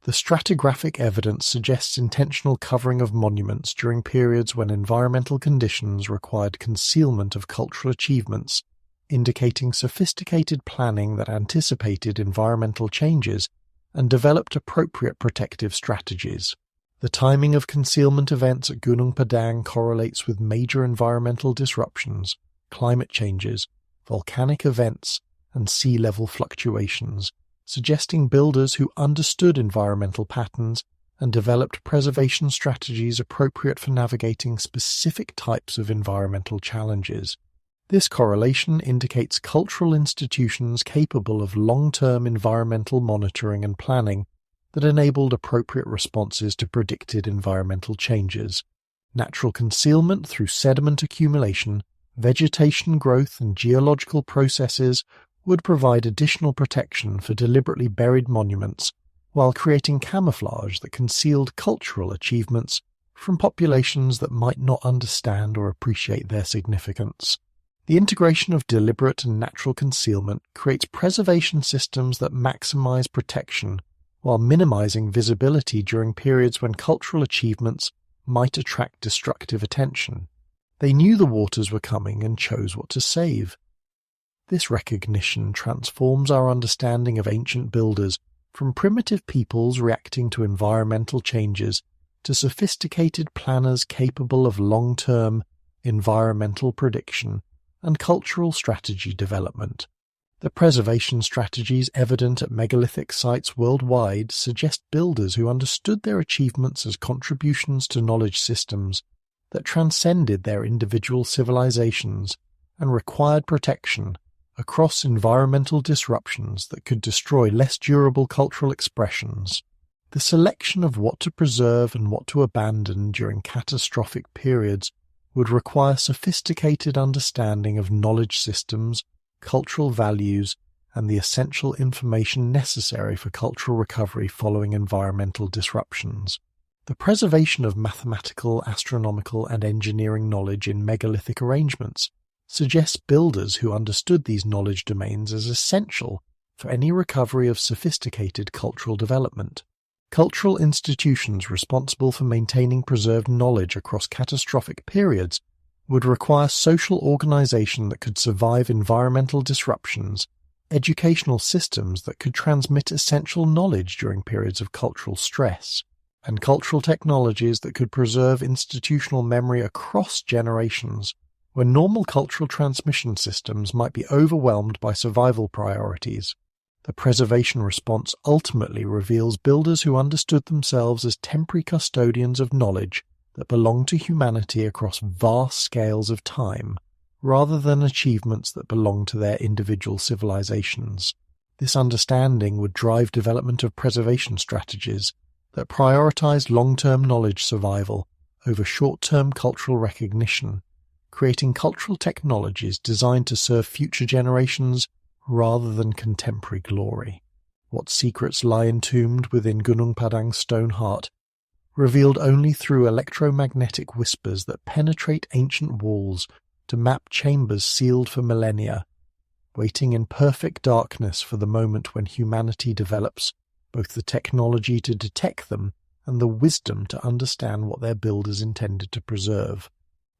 S1: The stratigraphic evidence suggests intentional covering of monuments during periods when environmental conditions required concealment of cultural achievements, indicating sophisticated planning that anticipated environmental changes and developed appropriate protective strategies. The timing of concealment events at Gunung Padang correlates with major environmental disruptions, climate changes, volcanic events, and sea level fluctuations, suggesting builders who understood environmental patterns and developed preservation strategies appropriate for navigating specific types of environmental challenges. This correlation indicates cultural institutions capable of long-term environmental monitoring and planning that enabled appropriate responses to predicted environmental changes. Natural concealment through sediment accumulation, vegetation growth, and geological processes would provide additional protection for deliberately buried monuments while creating camouflage that concealed cultural achievements from populations that might not understand or appreciate their significance. The integration of deliberate and natural concealment creates preservation systems that maximize protection while minimizing visibility during periods when cultural achievements might attract destructive attention. They knew the waters were coming and chose what to save. This recognition transforms our understanding of ancient builders from primitive peoples reacting to environmental changes to sophisticated planners capable of long-term environmental prediction and cultural strategy development. The preservation strategies evident at megalithic sites worldwide suggest builders who understood their achievements as contributions to knowledge systems that transcended their individual civilizations and required protection across environmental disruptions that could destroy less durable cultural expressions. The selection of what to preserve and what to abandon during catastrophic periods would require sophisticated understanding of knowledge systems, cultural values, and the essential information necessary for cultural recovery following environmental disruptions. The preservation of mathematical, astronomical, and engineering knowledge in megalithic arrangements suggests builders who understood these knowledge domains as essential for any recovery of sophisticated cultural development. Cultural institutions responsible for maintaining preserved knowledge across catastrophic periods would require social organization that could survive environmental disruptions, educational systems that could transmit essential knowledge during periods of cultural stress, and cultural technologies that could preserve institutional memory across generations when normal cultural transmission systems might be overwhelmed by survival priorities. The preservation response ultimately reveals builders who understood themselves as temporary custodians of knowledge that belonged to humanity across vast scales of time, rather than achievements that belonged to their individual civilizations. This understanding would drive development of preservation strategies that prioritize long-term knowledge survival over short-term cultural recognition, creating cultural technologies designed to serve future generations rather than contemporary glory. What secrets lie entombed within Gunung Padang's stone heart, revealed only through electromagnetic whispers that penetrate ancient walls to map chambers sealed for millennia, waiting in perfect darkness for the moment when humanity develops both the technology to detect them and the wisdom to understand what their builders intended to preserve.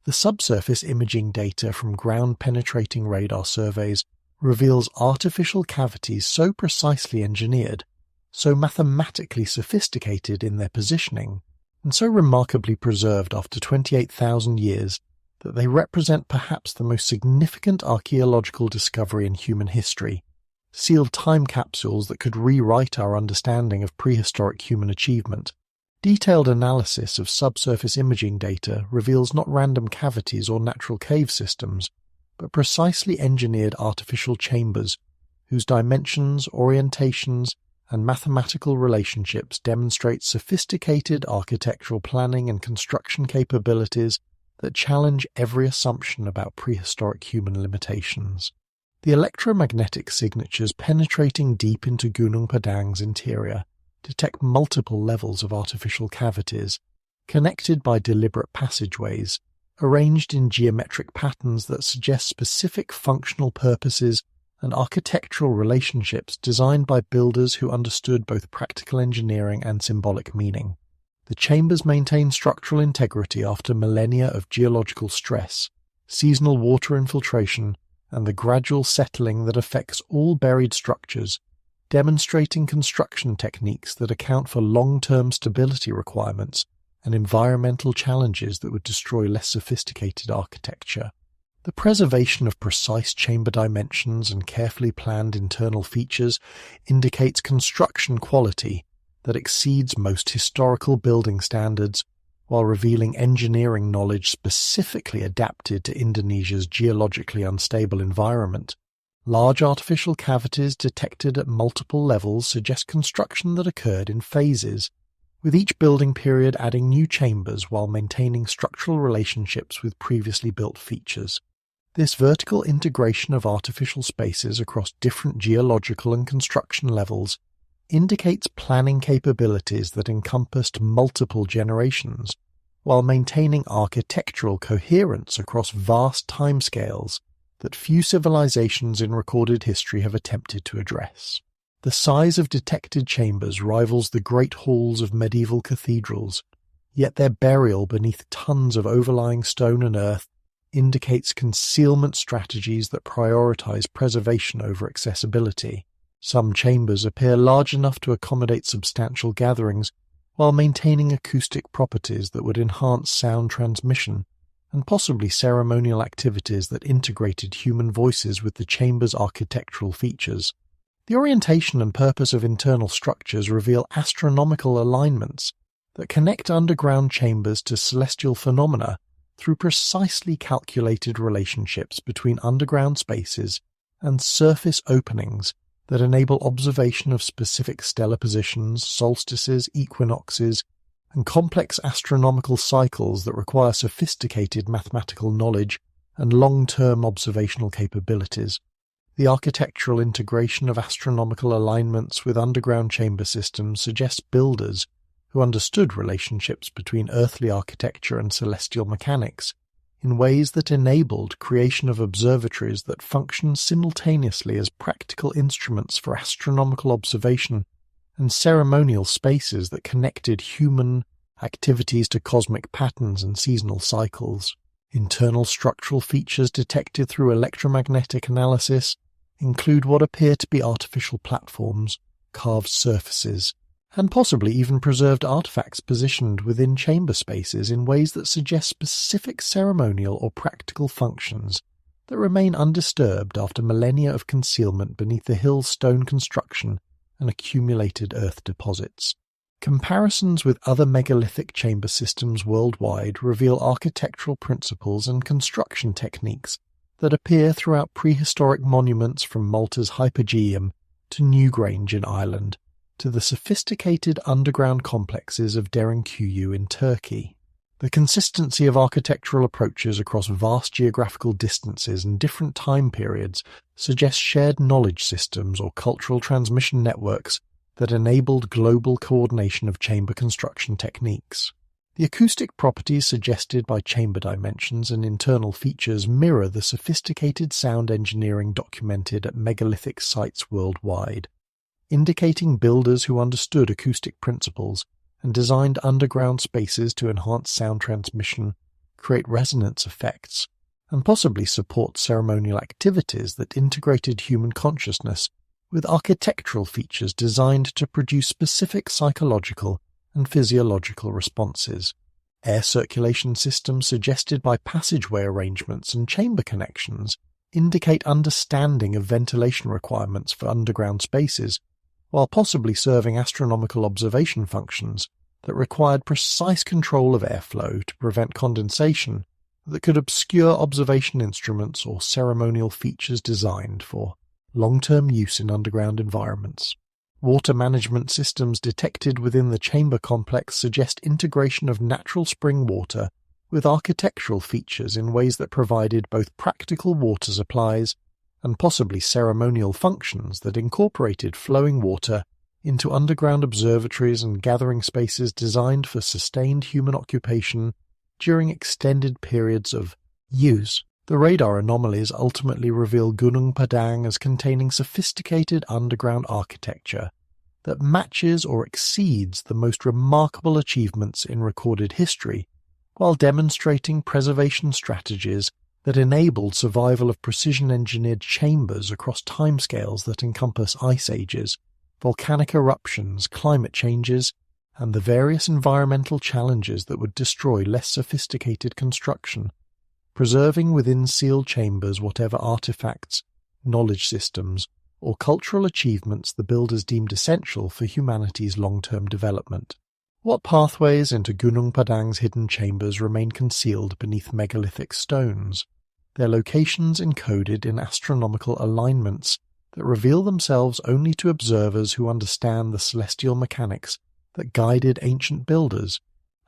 S1: The subsurface imaging data from ground-penetrating radar surveys reveals artificial cavities so precisely engineered, so mathematically sophisticated in their positioning, and so remarkably preserved after 28,000 years that they represent perhaps the most significant archaeological discovery in human history, sealed time capsules that could rewrite our understanding of prehistoric human achievement. Detailed analysis of subsurface imaging data reveals not random cavities or natural cave systems, but precisely engineered artificial chambers whose dimensions, orientations, and mathematical relationships demonstrate sophisticated architectural planning and construction capabilities that challenge every assumption about prehistoric human limitations. The electromagnetic signatures penetrating deep into Gunung Padang's interior detect multiple levels of artificial cavities, connected by deliberate passageways, arranged in geometric patterns that suggest specific functional purposes and architectural relationships designed by builders who understood both practical engineering and symbolic meaning. The chambers maintain structural integrity after millennia of geological stress, seasonal water infiltration, and the gradual settling that affects all buried structures, demonstrating construction techniques that account for long-term stability requirements and environmental challenges that would destroy less sophisticated architecture. The preservation of precise chamber dimensions and carefully planned internal features indicates construction quality that exceeds most historical building standards, while revealing engineering knowledge specifically adapted to Indonesia's geologically unstable environment. Large artificial cavities detected at multiple levels suggest construction that occurred in phases, with each building period adding new chambers while maintaining structural relationships with previously built features. This vertical integration of artificial spaces across different geological and construction levels indicates planning capabilities that encompassed multiple generations, while maintaining architectural coherence across vast timescales that few civilizations in recorded history have attempted to address. The size of detected chambers rivals the great halls of medieval cathedrals, yet their burial beneath tons of overlying stone and earth indicates concealment strategies that prioritize preservation over accessibility. Some chambers appear large enough to accommodate substantial gatherings, while maintaining acoustic properties that would enhance sound transmission, and possibly ceremonial activities that integrated human voices with the chamber's architectural features. The orientation and purpose of internal structures reveal astronomical alignments that connect underground chambers to celestial phenomena through precisely calculated relationships between underground spaces and surface openings that enable observation of specific stellar positions, solstices, equinoxes, and complex astronomical cycles that require sophisticated mathematical knowledge and long-term observational capabilities. The architectural integration of astronomical alignments with underground chamber systems suggests builders who understood relationships between earthly architecture and celestial mechanics in ways that enabled creation of observatories that functioned simultaneously as practical instruments for astronomical observation and ceremonial spaces that connected human activities to cosmic patterns and seasonal cycles. Internal structural features detected through electromagnetic analysis include what appear to be artificial platforms, carved surfaces, and possibly even preserved artifacts positioned within chamber spaces in ways that suggest specific ceremonial or practical functions that remain undisturbed after millennia of concealment beneath the hill's stone construction and accumulated earth deposits. Comparisons with other megalithic chamber systems worldwide reveal architectural principles and construction techniques that appear throughout prehistoric monuments from Malta's Hypogeum to Newgrange in Ireland, to the sophisticated underground complexes of Derinkuyu in Turkey. The consistency of architectural approaches across vast geographical distances and different time periods suggests shared knowledge systems or cultural transmission networks that enabled global coordination of chamber construction techniques. The acoustic properties suggested by chamber dimensions and internal features mirror the sophisticated sound engineering documented at megalithic sites worldwide, indicating builders who understood acoustic principles and designed underground spaces to enhance sound transmission, create resonance effects, and possibly support ceremonial activities that integrated human consciousness with architectural features designed to produce specific psychological and physiological responses. Air circulation systems suggested by passageway arrangements and chamber connections indicate understanding of ventilation requirements for underground spaces, while possibly serving astronomical observation functions that required precise control of airflow to prevent condensation that could obscure observation instruments or ceremonial features designed for long-term use in underground environments. Water management systems detected within the chamber complex suggest integration of natural spring water with architectural features in ways that provided both practical water supplies and possibly ceremonial functions that incorporated flowing water into underground observatories and gathering spaces designed for sustained human occupation during extended periods of use. The radar anomalies ultimately reveal Gunung Padang as containing sophisticated underground architecture that matches or exceeds the most remarkable achievements in recorded history, while demonstrating preservation strategies that enabled survival of precision-engineered chambers across timescales that encompass ice ages, volcanic eruptions, climate changes, and the various environmental challenges that would destroy less sophisticated construction, preserving within sealed chambers whatever artifacts, knowledge systems, or cultural achievements the builders deemed essential for humanity's long-term development. What pathways into Gunung Padang's hidden chambers remain concealed beneath megalithic stones, their locations encoded in astronomical alignments that reveal themselves only to observers who understand the celestial mechanics that guided ancient builders,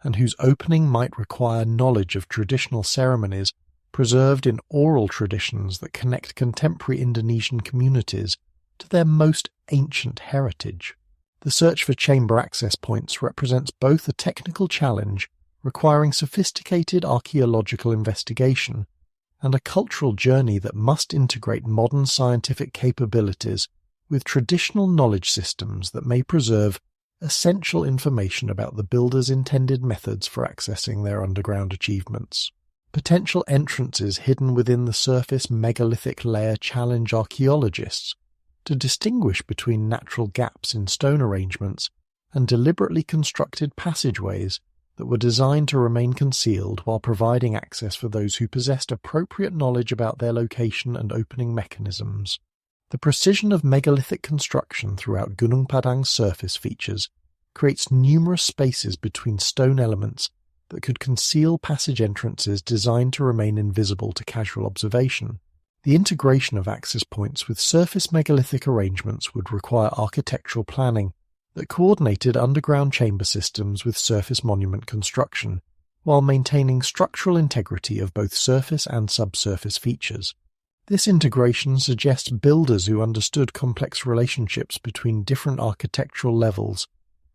S1: and whose opening might require knowledge of traditional ceremonies preserved in oral traditions that connect contemporary Indonesian communities to their most ancient heritage. The search for chamber access points represents both a technical challenge requiring sophisticated archaeological investigation and a cultural journey that must integrate modern scientific capabilities with traditional knowledge systems that may preserve essential information about the builders' intended methods for accessing their underground achievements. Potential entrances hidden within the surface megalithic layer challenge archaeologists to distinguish between natural gaps in stone arrangements and deliberately constructed passageways that were designed to remain concealed while providing access for those who possessed appropriate knowledge about their location and opening mechanisms. The precision of megalithic construction throughout Gunung Padang's surface features creates numerous spaces between stone elements that could conceal passage entrances designed to remain invisible to casual observation. The integration of access points with surface megalithic arrangements would require architectural planning that coordinated underground chamber systems with surface monument construction, while maintaining structural integrity of both surface and subsurface features. This integration suggests builders who understood complex relationships between different architectural levels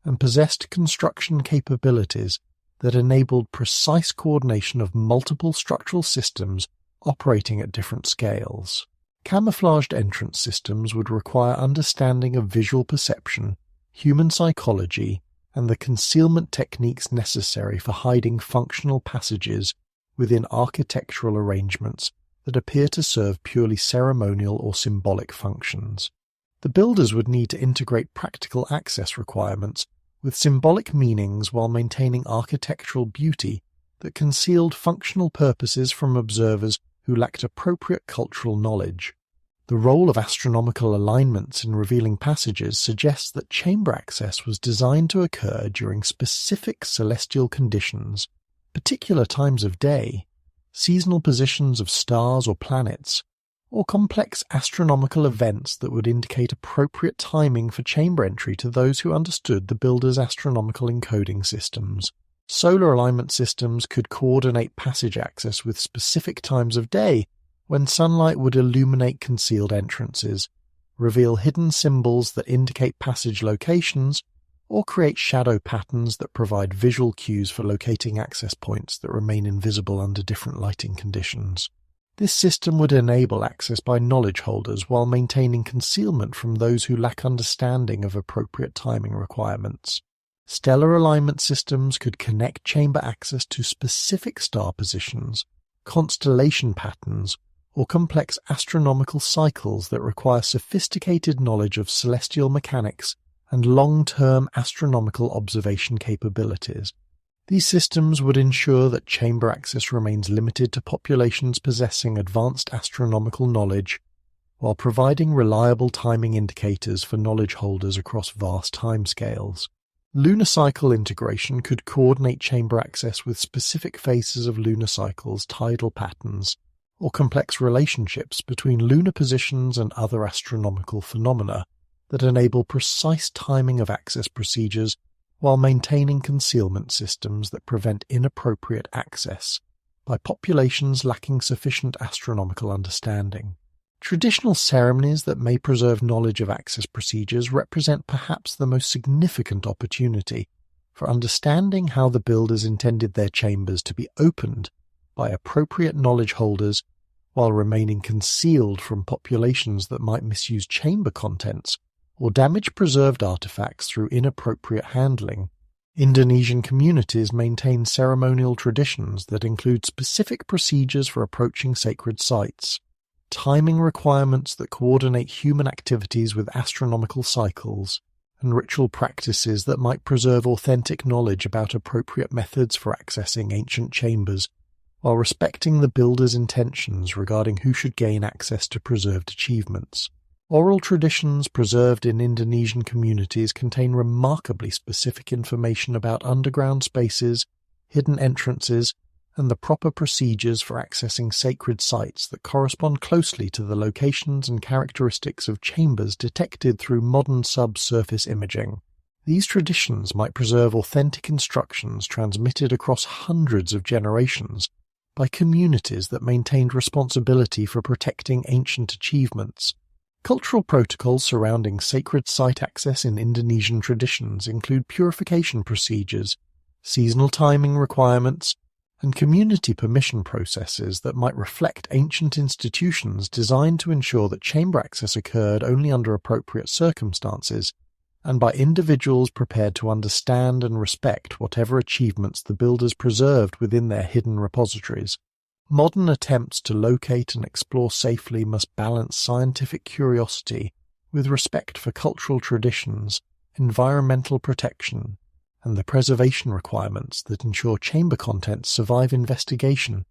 S1: and possessed construction capabilities that enabled precise coordination of multiple structural systems operating at different scales. Camouflaged entrance systems would require understanding of visual perception, human psychology, and the concealment techniques necessary for hiding functional passages within architectural arrangements that appear to serve purely ceremonial or symbolic functions. The builders would need to integrate practical access requirements with symbolic meanings while maintaining architectural beauty that concealed functional purposes from observers who lacked appropriate cultural knowledge. The role of astronomical alignments in revealing passages suggests that chamber access was designed to occur during specific celestial conditions, particular times of day, seasonal positions of stars or planets, or complex astronomical events that would indicate appropriate timing for chamber entry to those who understood the builder's astronomical encoding systems. Solar alignment systems could coordinate passage access with specific times of day when sunlight would illuminate concealed entrances, reveal hidden symbols that indicate passage locations, or create shadow patterns that provide visual cues for locating access points that remain invisible under different lighting conditions. This system would enable access by knowledge holders while maintaining concealment from those who lack understanding of appropriate timing requirements. Stellar alignment systems could connect chamber access to specific star positions, constellation patterns, or complex astronomical cycles that require sophisticated knowledge of celestial mechanics and long-term astronomical observation capabilities. These systems would ensure that chamber access remains limited to populations possessing advanced astronomical knowledge, while providing reliable timing indicators for knowledge holders across vast timescales. Lunar cycle integration could coordinate chamber access with specific phases of lunar cycles, tidal patterns, or complex relationships between lunar positions and other astronomical phenomena that enable precise timing of access procedures while maintaining concealment systems that prevent inappropriate access by populations lacking sufficient astronomical understanding. Traditional ceremonies that may preserve knowledge of access procedures represent perhaps the most significant opportunity for understanding how the builders intended their chambers to be opened by appropriate knowledge holders while remaining concealed from populations that might misuse chamber contents or damage preserved artifacts through inappropriate handling. Indonesian communities maintain ceremonial traditions that include specific procedures for approaching sacred sites, timing requirements that coordinate human activities with astronomical cycles, and ritual practices that might preserve authentic knowledge about appropriate methods for accessing ancient chambers, while respecting the builder's intentions regarding who should gain access to preserved achievements. Oral traditions preserved in Indonesian communities contain remarkably specific information about underground spaces, hidden entrances, and the proper procedures for accessing sacred sites that correspond closely to the locations and characteristics of chambers detected through modern subsurface imaging. These traditions might preserve authentic instructions transmitted across hundreds of generations by communities that maintained responsibility for protecting ancient achievements. Cultural protocols surrounding sacred site access in Indonesian traditions include purification procedures, seasonal timing requirements, and community permission processes that might reflect ancient institutions designed to ensure that chamber access occurred only under appropriate circumstances, and by individuals prepared to understand and respect whatever achievements the builders preserved within their hidden repositories. Modern attempts to locate and explore safely must balance scientific curiosity with respect for cultural traditions, environmental protection, and the preservation requirements that ensure chamber contents survive investigation,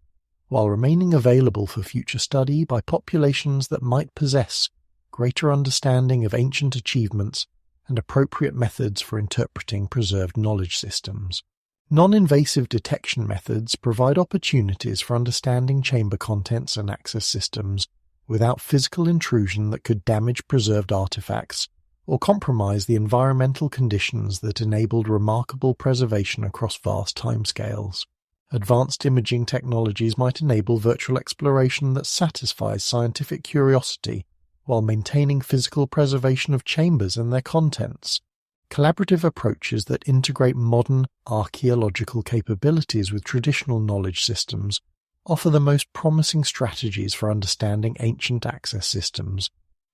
S1: while remaining available for future study by populations that might possess greater understanding of ancient achievements and appropriate methods for interpreting preserved knowledge systems. Non-invasive detection methods provide opportunities for understanding chamber contents and access systems without physical intrusion that could damage preserved artifacts or compromise the environmental conditions that enabled remarkable preservation across vast timescales. Advanced imaging technologies might enable virtual exploration that satisfies scientific curiosity while maintaining physical preservation of chambers and their contents. Collaborative approaches that integrate modern archaeological capabilities with traditional knowledge systems offer the most promising strategies for understanding ancient access systems,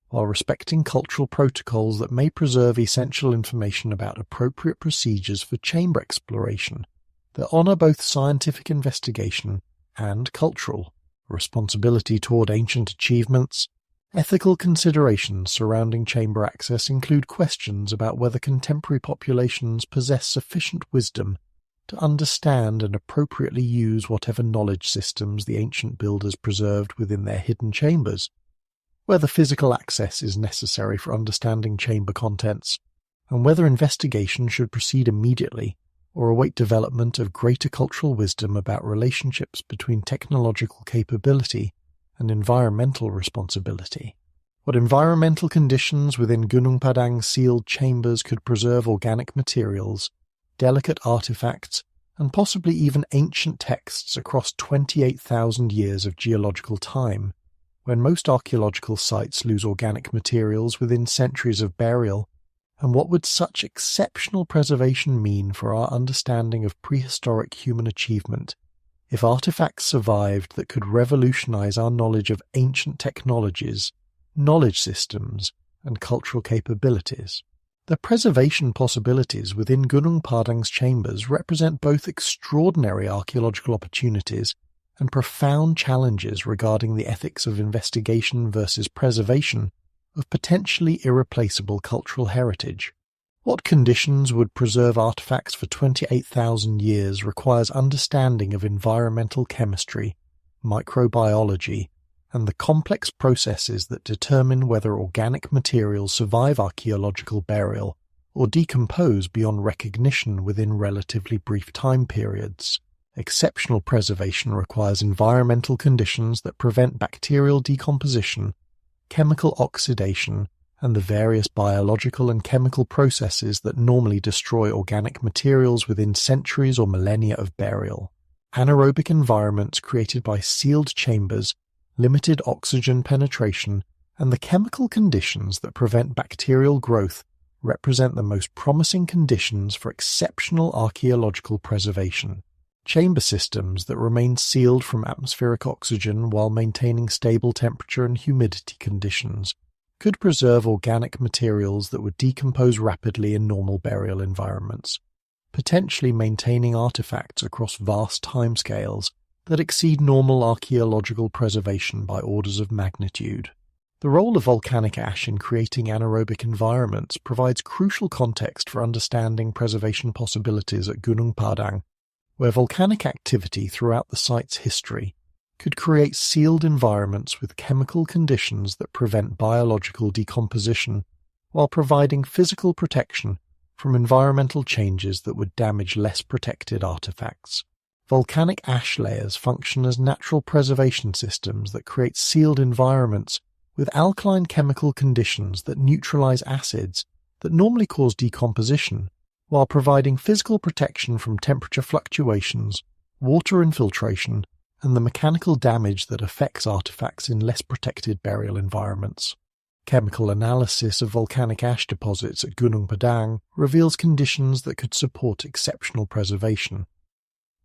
S1: while respecting cultural protocols that may preserve essential information about appropriate procedures for chamber exploration that honor both scientific investigation and cultural responsibility toward ancient achievements. Ethical considerations surrounding chamber access include questions about whether contemporary populations possess sufficient wisdom to understand and appropriately use whatever knowledge systems the ancient builders preserved within their hidden chambers, whether physical access is necessary for understanding chamber contents, and whether investigation should proceed immediately or await development of greater cultural wisdom about relationships between technological capability and environmental responsibility. What environmental conditions within Gunung Padang sealed chambers could preserve organic materials, delicate artifacts, and possibly even ancient texts across 28,000 years of geological time, when most archaeological sites lose organic materials within centuries of burial, and what would such exceptional preservation mean for our understanding of prehistoric human achievement if artifacts survived that could revolutionize our knowledge of ancient technologies, knowledge systems, and cultural capabilities. The preservation possibilities within Gunung Padang's chambers represent both extraordinary archaeological opportunities and profound challenges regarding the ethics of investigation versus preservation of potentially irreplaceable cultural heritage. What conditions would preserve artifacts for 28,000 years requires understanding of environmental chemistry, microbiology, and the complex processes that determine whether organic materials survive archaeological burial or decompose beyond recognition within relatively brief time periods. Exceptional preservation requires environmental conditions that prevent bacterial decomposition, chemical oxidation, and the various biological and chemical processes that normally destroy organic materials within centuries or millennia of burial. Anaerobic environments created by sealed chambers, limited oxygen penetration, and the chemical conditions that prevent bacterial growth represent the most promising conditions for exceptional archaeological preservation. Chamber systems that remain sealed from atmospheric oxygen while maintaining stable temperature and humidity conditions could preserve organic materials that would decompose rapidly in normal burial environments, potentially maintaining artifacts across vast timescales that exceed normal archaeological preservation by orders of magnitude. The role of volcanic ash in creating anaerobic environments provides crucial context for understanding preservation possibilities at Gunung Padang, where volcanic activity throughout the site's history could create sealed environments with chemical conditions that prevent biological decomposition while providing physical protection from environmental changes that would damage less protected artifacts. Volcanic ash layers function as natural preservation systems that create sealed environments with alkaline chemical conditions that neutralize acids that normally cause decomposition, while providing physical protection from temperature fluctuations, water infiltration, and the mechanical damage that affects artifacts in less protected burial environments. Chemical analysis of volcanic ash deposits at Gunung Padang reveals conditions that could support exceptional preservation.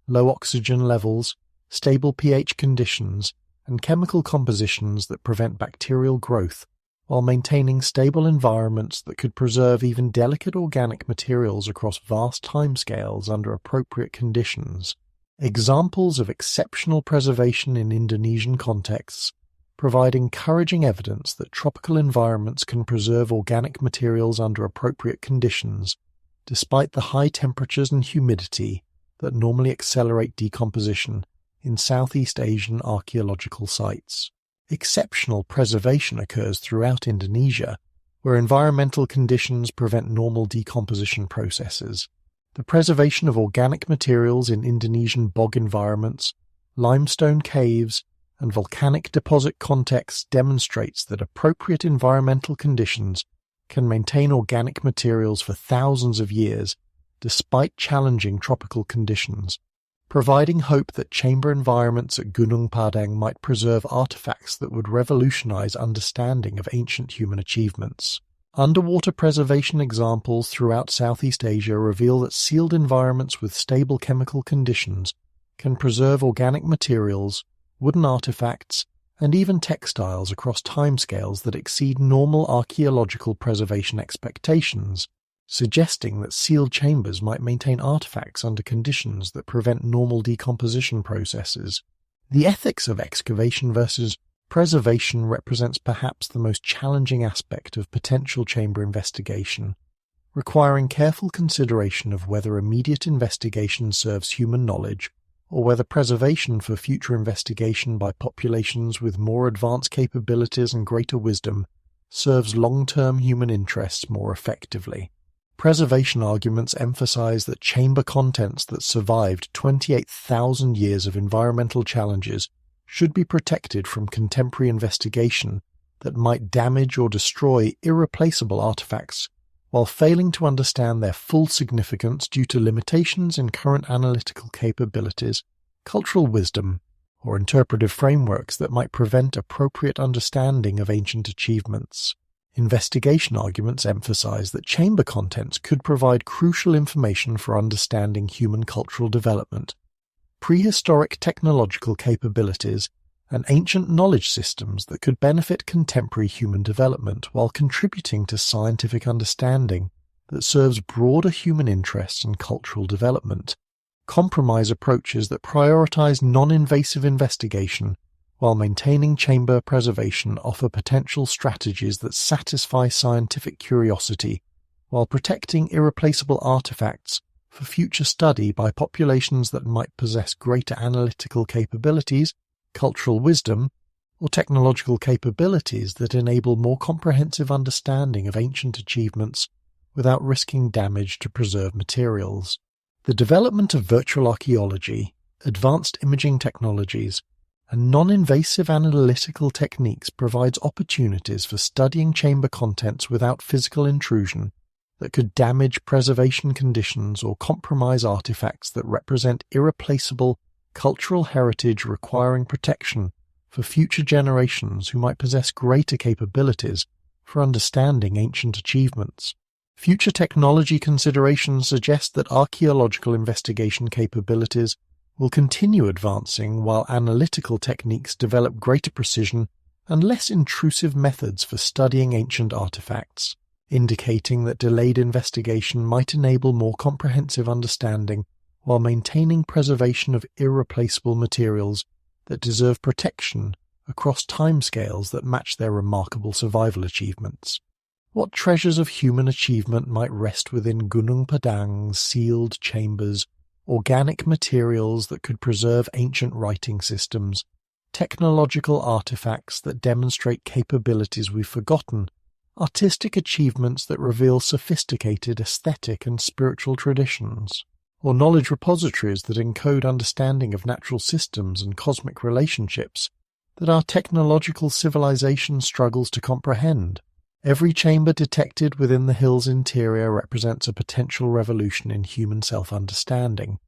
S1: low oxygen levels, stable pH conditions, and chemical compositions that prevent bacterial growth, while maintaining stable environments that could preserve even delicate organic materials across vast timescales under appropriate conditions. Examples of exceptional preservation in Indonesian contexts provide encouraging evidence that tropical environments can preserve organic materials under appropriate conditions, despite the high temperatures and humidity that normally accelerate decomposition in Southeast Asian archaeological sites. Exceptional preservation occurs throughout Indonesia, where environmental conditions prevent normal decomposition processes. The preservation of organic materials in Indonesian bog environments, limestone caves, and volcanic deposit contexts demonstrates that appropriate environmental conditions can maintain organic materials for thousands of years despite challenging tropical conditions, providing hope that chamber environments at Gunung Padang might preserve artifacts that would revolutionize understanding of ancient human achievements. Underwater preservation examples throughout Southeast Asia reveal that sealed environments with stable chemical conditions can preserve organic materials, wooden artifacts, and even textiles across timescales that exceed normal archaeological preservation expectations, suggesting that sealed chambers might maintain artifacts under conditions that prevent normal decomposition processes. The ethics of excavation versus preservation represents perhaps the most challenging aspect of potential chamber investigation, requiring careful consideration of whether immediate investigation serves human knowledge or whether preservation for future investigation by populations with more advanced capabilities and greater wisdom serves long-term human interests more effectively. Preservation arguments emphasize that chamber contents that survived 28,000 years of environmental challenges should be protected from contemporary investigation that might damage or destroy irreplaceable artifacts, while failing to understand their full significance due to limitations in current analytical capabilities, cultural wisdom, or interpretive frameworks that might prevent appropriate understanding of ancient achievements. Investigation arguments emphasize that chamber contents could provide crucial information for understanding human cultural development, prehistoric technological capabilities, and ancient knowledge systems that could benefit contemporary human development while contributing to scientific understanding that serves broader human interests and cultural development. Compromise approaches that prioritize non-invasive investigation while maintaining chamber preservation offer potential strategies that satisfy scientific curiosity while protecting irreplaceable artifacts for future study by populations that might possess greater analytical capabilities, cultural wisdom, or technological capabilities that enable more comprehensive understanding of ancient achievements without risking damage to preserved materials. The development of virtual archaeology, advanced imaging technologies, and non-invasive analytical techniques provides opportunities for studying chamber contents without physical intrusion that could damage preservation conditions or compromise artifacts that represent irreplaceable cultural heritage requiring protection for future generations who might possess greater capabilities for understanding ancient achievements. Future technology considerations suggest that archaeological investigation capabilities will continue advancing while analytical techniques develop greater precision and less intrusive methods for studying ancient artifacts, indicating that delayed investigation might enable more comprehensive understanding while maintaining preservation of irreplaceable materials that deserve protection across timescales that match their remarkable survival achievements. What treasures of human achievement might rest within Gunung Padang's sealed chambers, organic materials that could preserve ancient writing systems, technological artifacts that demonstrate capabilities we've forgotten, artistic achievements that reveal sophisticated aesthetic and spiritual traditions, or knowledge repositories that encode understanding of natural systems and cosmic relationships that our technological civilization struggles to comprehend. Every chamber detected within the hill's interior represents a potential revolution in human self-understanding,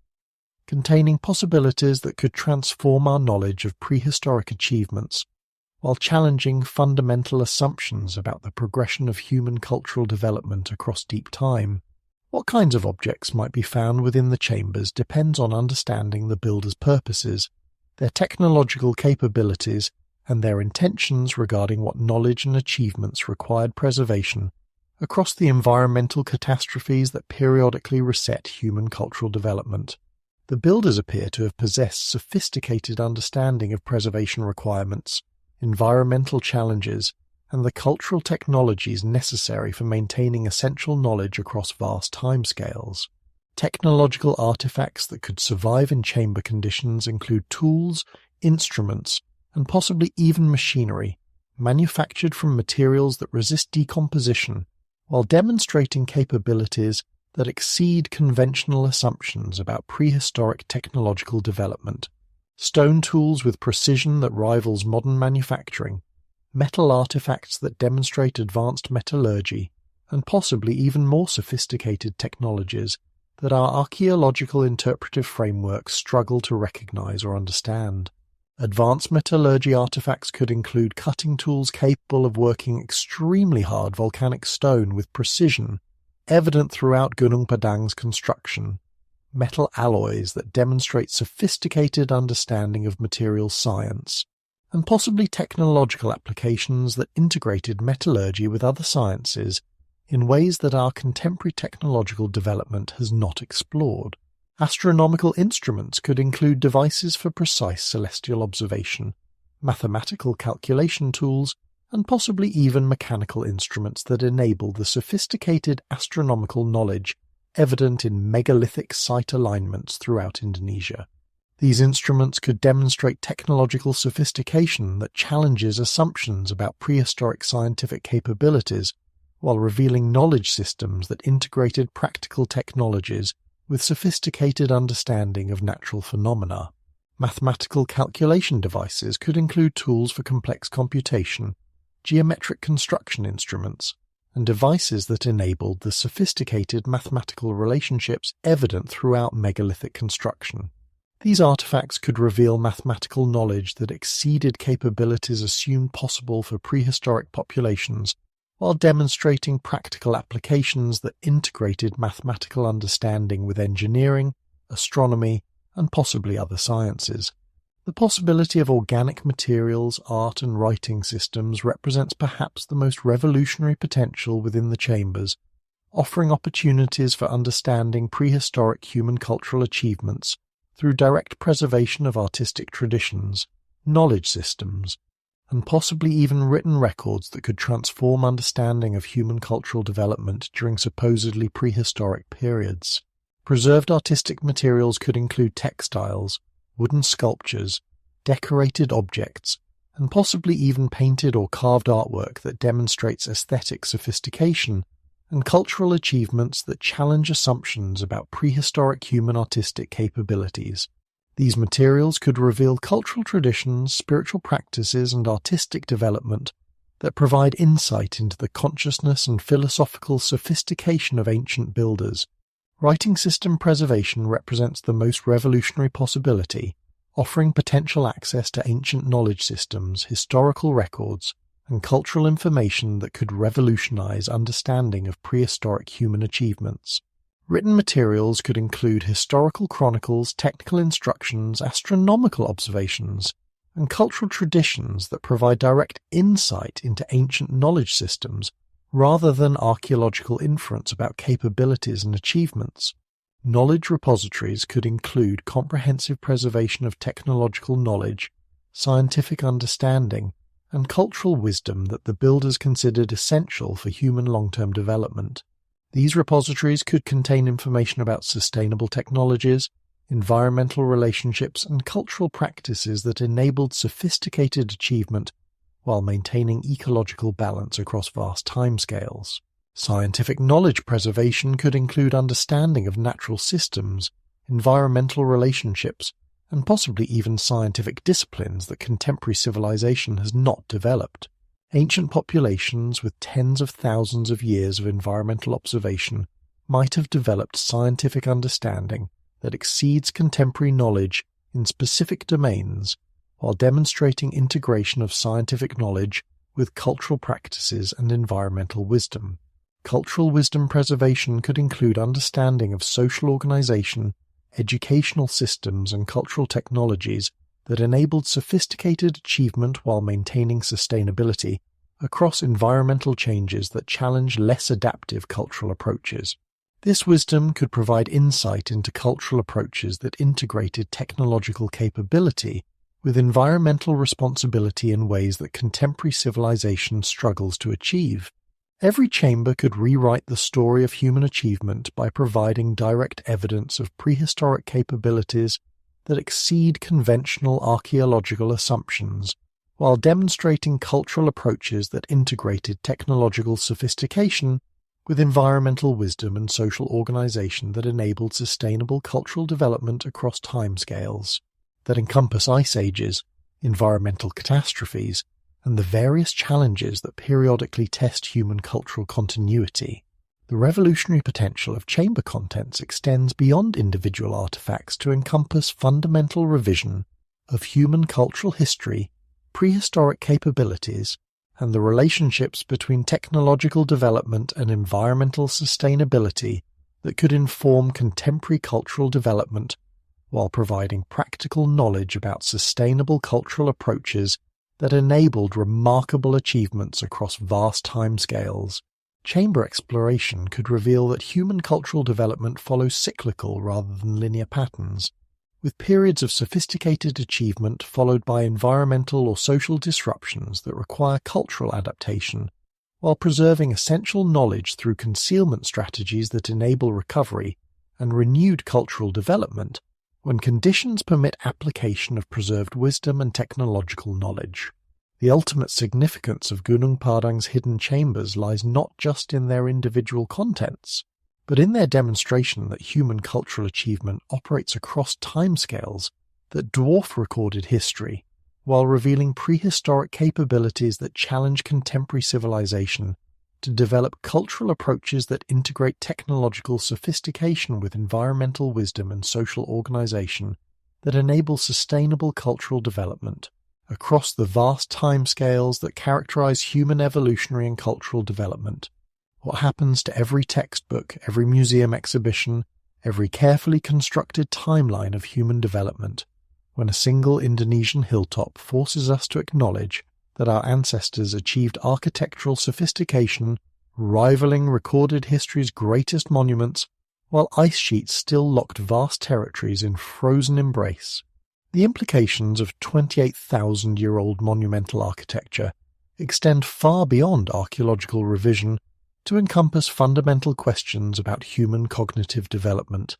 S1: containing possibilities that could transform our knowledge of prehistoric achievements while challenging fundamental assumptions about the progression of human cultural development across deep time. What kinds of objects might be found within the chambers depends on understanding the builder's purposes, their technological capabilities, and their intentions regarding what knowledge and achievements required preservation across the environmental catastrophes that periodically reset human cultural development. The builders appear to have possessed sophisticated understanding of preservation requirements, environmental challenges, and the cultural technologies necessary for maintaining essential knowledge across vast timescales. Technological artifacts that could survive in chamber conditions include tools, instruments, and possibly even machinery, manufactured from materials that resist decomposition, while demonstrating capabilities that exceed conventional assumptions about prehistoric technological development. Stone tools with precision that rivals modern manufacturing, metal artifacts that demonstrate advanced metallurgy, and possibly even more sophisticated technologies that our archaeological interpretive frameworks struggle to recognize or understand. Advanced metallurgy artifacts could include cutting tools capable of working extremely hard volcanic stone with precision, evident throughout Gunung Padang's construction, metal alloys that demonstrate sophisticated understanding of material science, and possibly technological applications that integrated metallurgy with other sciences in ways that our contemporary technological development has not explored. Astronomical instruments could include devices for precise celestial observation, mathematical calculation tools, and possibly even mechanical instruments that enable the sophisticated astronomical knowledge evident in megalithic site alignments throughout Indonesia. These instruments could demonstrate technological sophistication that challenges assumptions about prehistoric scientific capabilities, while revealing knowledge systems that integrated practical technologies with sophisticated understanding of natural phenomena. Mathematical calculation devices could include tools for complex computation, geometric construction instruments, and devices that enabled the sophisticated mathematical relationships evident throughout megalithic construction. These artifacts could reveal mathematical knowledge that exceeded capabilities assumed possible for prehistoric populations, while demonstrating practical applications that integrated mathematical understanding with engineering, astronomy, and possibly other sciences. The possibility of organic materials, art, and writing systems represents perhaps the most revolutionary potential within the chambers, offering opportunities for understanding prehistoric human cultural achievements through direct preservation of artistic traditions, knowledge systems, and possibly even written records that could transform understanding of human cultural development during supposedly prehistoric periods. Preserved artistic materials could include textiles, wooden sculptures, decorated objects, and possibly even painted or carved artwork that demonstrates aesthetic sophistication and cultural achievements that challenge assumptions about prehistoric human artistic capabilities. These materials could reveal cultural traditions, spiritual practices, and artistic development that provide insight into the consciousness and philosophical sophistication of ancient builders. Writing system preservation represents the most revolutionary possibility, offering potential access to ancient knowledge systems, historical records, and cultural information that could revolutionize understanding of prehistoric human achievements. Written materials could include historical chronicles, technical instructions, astronomical observations, and cultural traditions that provide direct insight into ancient knowledge systems rather than archaeological inference about capabilities and achievements. Knowledge repositories could include comprehensive preservation of technological knowledge, scientific understanding, and cultural wisdom that the builders considered essential for human long-term development. These repositories could contain information about sustainable technologies, environmental relationships, and cultural practices that enabled sophisticated achievement while maintaining ecological balance across vast timescales. Scientific knowledge preservation could include understanding of natural systems, environmental relationships, and possibly even scientific disciplines that contemporary civilization has not developed. Ancient populations with tens of thousands of years of environmental observation might have developed scientific understanding that exceeds contemporary knowledge in specific domains, while demonstrating integration of scientific knowledge with cultural practices and environmental wisdom. cultural wisdom preservation could include understanding of social organization, educational systems, and cultural technologies that enabled sophisticated achievement while maintaining sustainability across environmental changes that challenge less adaptive cultural approaches. This wisdom could provide insight into cultural approaches that integrated technological capability with environmental responsibility in ways that contemporary civilization struggles to achieve. Every chamber could rewrite the story of human achievement by providing direct evidence of prehistoric capabilities that exceed conventional archaeological assumptions, while demonstrating cultural approaches that integrated technological sophistication with environmental wisdom and social organization that enabled sustainable cultural development across timescales, that encompass ice ages, environmental catastrophes, and the various challenges that periodically test human cultural continuity. The revolutionary potential of chamber contents extends beyond individual artifacts to encompass fundamental revision of human cultural history, prehistoric capabilities, and the relationships between technological development and environmental sustainability that could inform contemporary cultural development while providing practical knowledge about sustainable cultural approaches that enabled remarkable achievements across vast timescales. Chamber exploration could reveal that human cultural development follows cyclical rather than linear patterns, with periods of sophisticated achievement followed by environmental or social disruptions that require cultural adaptation, while preserving essential knowledge through concealment strategies that enable recovery and renewed cultural development when conditions permit application of preserved wisdom and technological knowledge. The ultimate significance of Gunung Padang's hidden chambers lies not just in their individual contents, but in their demonstration that human cultural achievement operates across timescales that dwarf recorded history, while revealing prehistoric capabilities that challenge contemporary civilization to develop cultural approaches that integrate technological sophistication with environmental wisdom and social organization that enable sustainable cultural development across the vast timescales that characterize human evolutionary and cultural development. What happens to every textbook, every museum exhibition, every carefully constructed timeline of human development, when a single Indonesian hilltop forces us to acknowledge that our ancestors achieved architectural sophistication rivaling recorded history's greatest monuments, while ice sheets still locked vast territories in frozen embrace. The implications of 28,000-year-old monumental architecture extend far beyond archaeological revision to encompass fundamental questions about human cognitive development,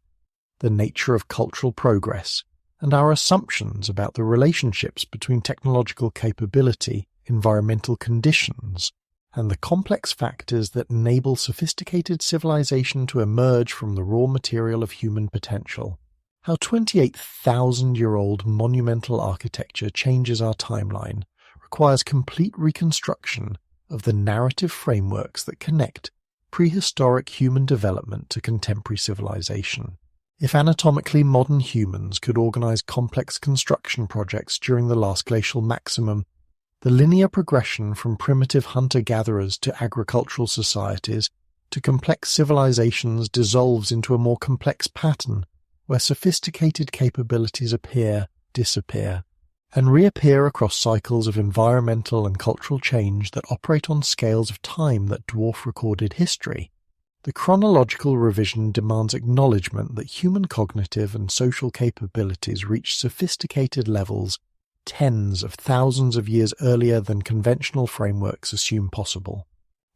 S1: the nature of cultural progress, and our assumptions about the relationships between technological capability, environmental conditions, and the complex factors that enable sophisticated civilization to emerge from the raw material of human potential. How 28,000-year-old monumental architecture changes our timeline requires complete reconstruction of the narrative frameworks that connect prehistoric human development to contemporary civilization. If anatomically modern humans could organize complex construction projects during the last glacial maximum, the linear progression from primitive hunter-gatherers to agricultural societies to complex civilizations dissolves into a more complex pattern where sophisticated capabilities appear, disappear, and reappear across cycles of environmental and cultural change that operate on scales of time that dwarf recorded history. The chronological revision demands acknowledgement that human cognitive and social capabilities reach sophisticated levels tens of thousands of years earlier than conventional frameworks assume possible.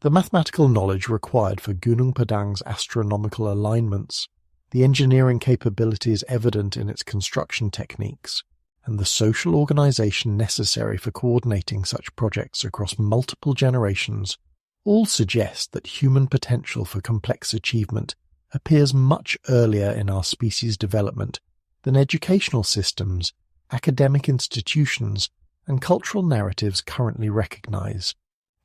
S1: The mathematical knowledge required for Gunung Padang's astronomical alignments, the engineering capabilities evident in its construction techniques, and the social organization necessary for coordinating such projects across multiple generations all suggest that human potential for complex achievement appears much earlier in our species' development than educational systems, academic institutions, and cultural narratives currently recognize.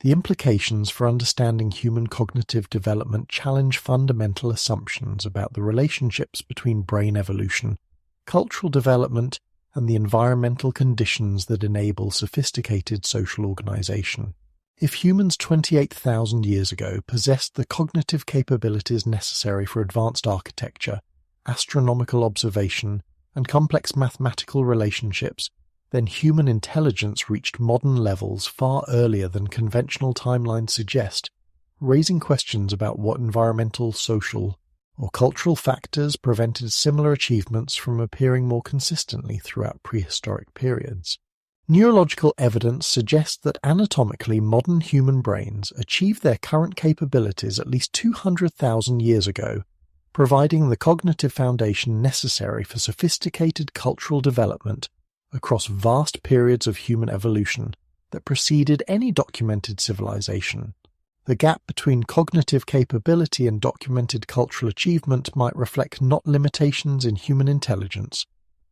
S1: The implications for understanding human cognitive development challenge fundamental assumptions about the relationships between brain evolution, cultural development, and the environmental conditions that enable sophisticated social organization. If humans 28,000 years ago possessed the cognitive capabilities necessary for advanced architecture, astronomical observation, and complex mathematical relationships, then human intelligence reached modern levels far earlier than conventional timelines suggest, raising questions about what environmental, social, or cultural factors prevented similar achievements from appearing more consistently throughout prehistoric periods. Neurological evidence suggests that anatomically modern human brains achieved their current capabilities at least 200,000 years ago, providing the cognitive foundation necessary for sophisticated cultural development across vast periods of human evolution that preceded any documented civilization. The gap between cognitive capability and documented cultural achievement might reflect not limitations in human intelligence,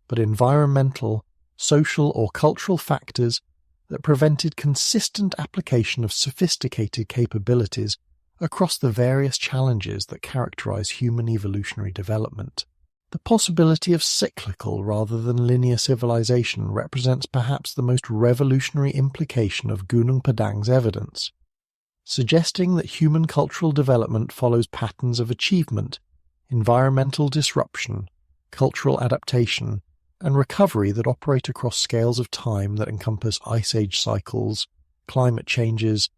S1: but environmental, social, or cultural factors that prevented consistent application of sophisticated capabilities across the various challenges that characterize human evolutionary development. The possibility of cyclical rather than linear civilization represents perhaps the most revolutionary implication of Gunung Padang's evidence, suggesting that human cultural development follows patterns of achievement, environmental disruption, cultural adaptation, and recovery that operate across scales of time that encompass ice age cycles, climate changes,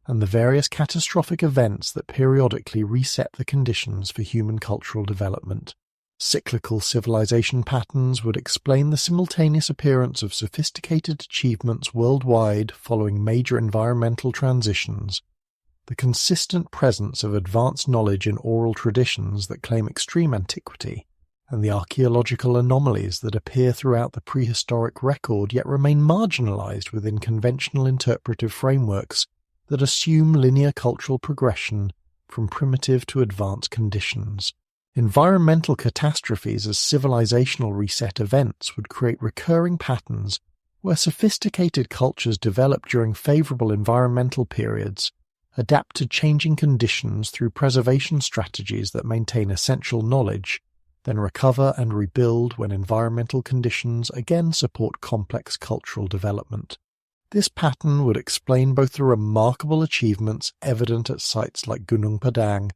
S1: and the various catastrophic events that periodically reset the conditions for human cultural development. Cyclical civilization patterns would explain the simultaneous appearance of sophisticated achievements worldwide following major environmental transitions, the consistent presence of advanced knowledge in oral traditions that claim extreme antiquity, and the archaeological anomalies that appear throughout the prehistoric record yet remain marginalized within conventional interpretive frameworks that assume linear cultural progression from primitive to advanced conditions. Environmental catastrophes as civilizational reset events would create recurring patterns where sophisticated cultures develop during favorable environmental periods, adapt to changing conditions through preservation strategies that maintain essential knowledge, then recover and rebuild when environmental conditions again support complex cultural development. This pattern would explain both the remarkable achievements evident at sites like Gunung Padang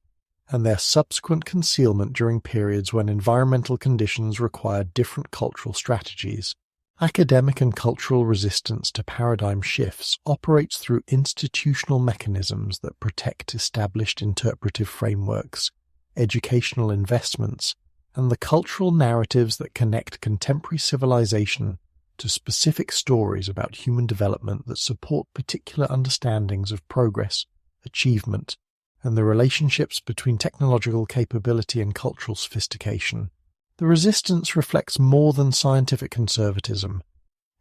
S1: and their subsequent concealment during periods when environmental conditions required different cultural strategies. Academic and cultural resistance to paradigm shifts operates through institutional mechanisms that protect established interpretive frameworks, educational investments, and the cultural narratives that connect contemporary civilization to specific stories about human development that support particular understandings of progress, achievement, and the relationships between technological capability and cultural sophistication. The resistance reflects more than scientific conservatism.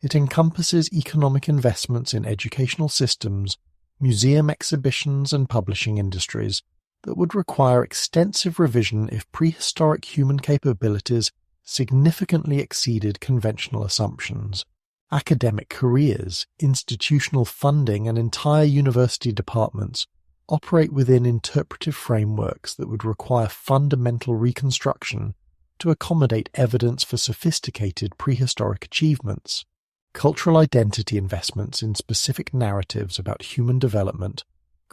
S1: It encompasses economic investments in educational systems, museum exhibitions, and publishing industries that would require extensive revision if prehistoric human capabilities significantly exceeded conventional assumptions. Academic careers, institutional funding, and entire university departments operate within interpretive frameworks that would require fundamental reconstruction to accommodate evidence for sophisticated prehistoric achievements. Cultural identity investments in specific narratives about human development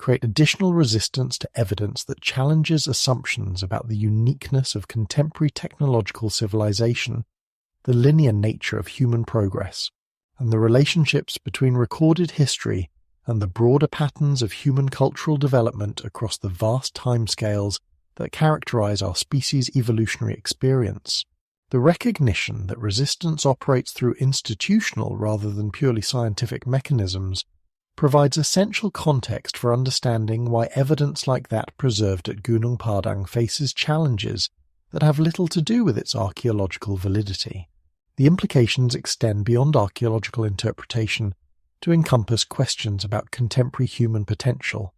S1: create additional resistance to evidence that challenges assumptions about the uniqueness of contemporary technological civilization, the linear nature of human progress, and the relationships between recorded history and the broader patterns of human cultural development across the vast timescales that characterize our species' evolutionary experience. The recognition that resistance operates through institutional rather than purely scientific mechanisms provides essential context for understanding why evidence like that preserved at Gunung Padang faces challenges that have little to do with its archaeological validity. The implications extend beyond archaeological interpretation to encompass questions about contemporary human potential,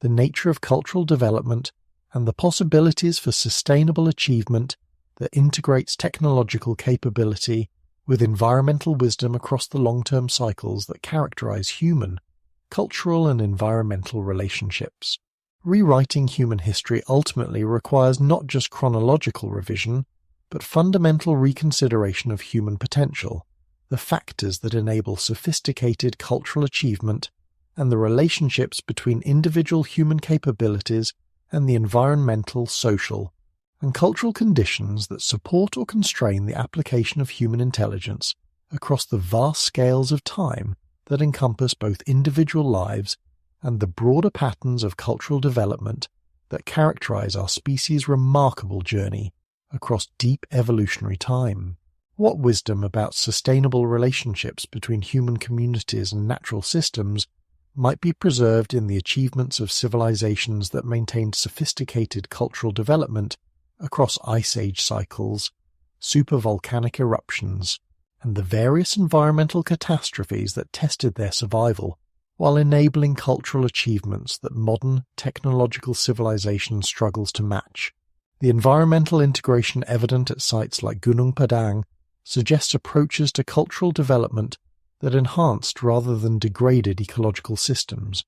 S1: the nature of cultural development, and the possibilities for sustainable achievement that integrates technological capability with environmental wisdom across the long-term cycles that characterize human, cultural, and environmental relationships. Rewriting human history ultimately requires not just chronological revision, but fundamental reconsideration of human potential, the factors that enable sophisticated cultural achievement, and the relationships between individual human capabilities and the environmental, social, and cultural conditions that support or constrain the application of human intelligence across the vast scales of time that encompass both individual lives and the broader patterns of cultural development that characterize our species' remarkable journey across deep evolutionary time. What wisdom about sustainable relationships between human communities and natural systems might be preserved in the achievements of civilizations that maintained sophisticated cultural development across ice age cycles, supervolcanic eruptions, and the various environmental catastrophes that tested their survival, while enabling cultural achievements that modern technological civilization struggles to match. The environmental integration evident at sites like Gunung Padang suggests approaches to cultural development that enhanced rather than degraded ecological systems,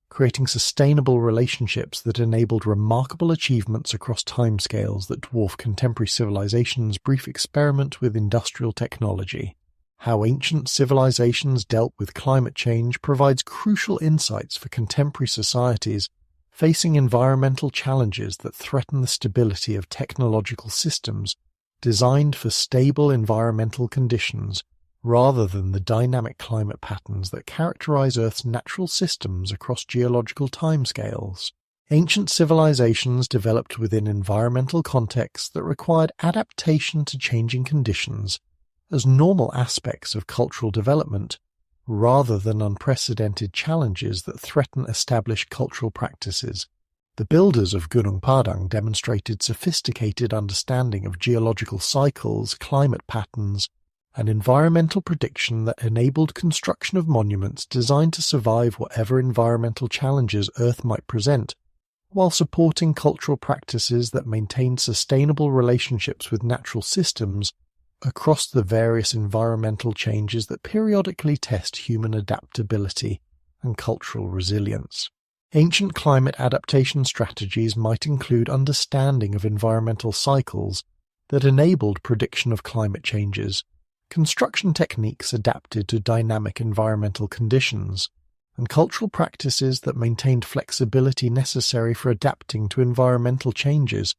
S1: creating sustainable relationships that enabled remarkable achievements across timescales that dwarf contemporary civilization's brief experiment with industrial technology. How ancient civilizations dealt with climate change provides crucial insights for contemporary societies facing environmental challenges that threaten the stability of technological systems designed for stable environmental conditions rather than the dynamic climate patterns that characterize Earth's natural systems across geological timescales. Ancient civilizations developed within environmental contexts that required adaptation to changing conditions as normal aspects of cultural development, rather than unprecedented challenges that threaten established cultural practices. The builders of Gunung Padang demonstrated sophisticated understanding of geological cycles, climate patterns, and environmental prediction that enabled construction of monuments designed to survive whatever environmental challenges Earth might present, while supporting cultural practices that maintained sustainable relationships with natural systems across the various environmental changes that periodically test human adaptability and cultural resilience. Ancient climate adaptation strategies might include understanding of environmental cycles that enabled prediction of climate changes, construction techniques adapted to dynamic environmental conditions, and cultural practices that maintained flexibility necessary for adapting to environmental changes,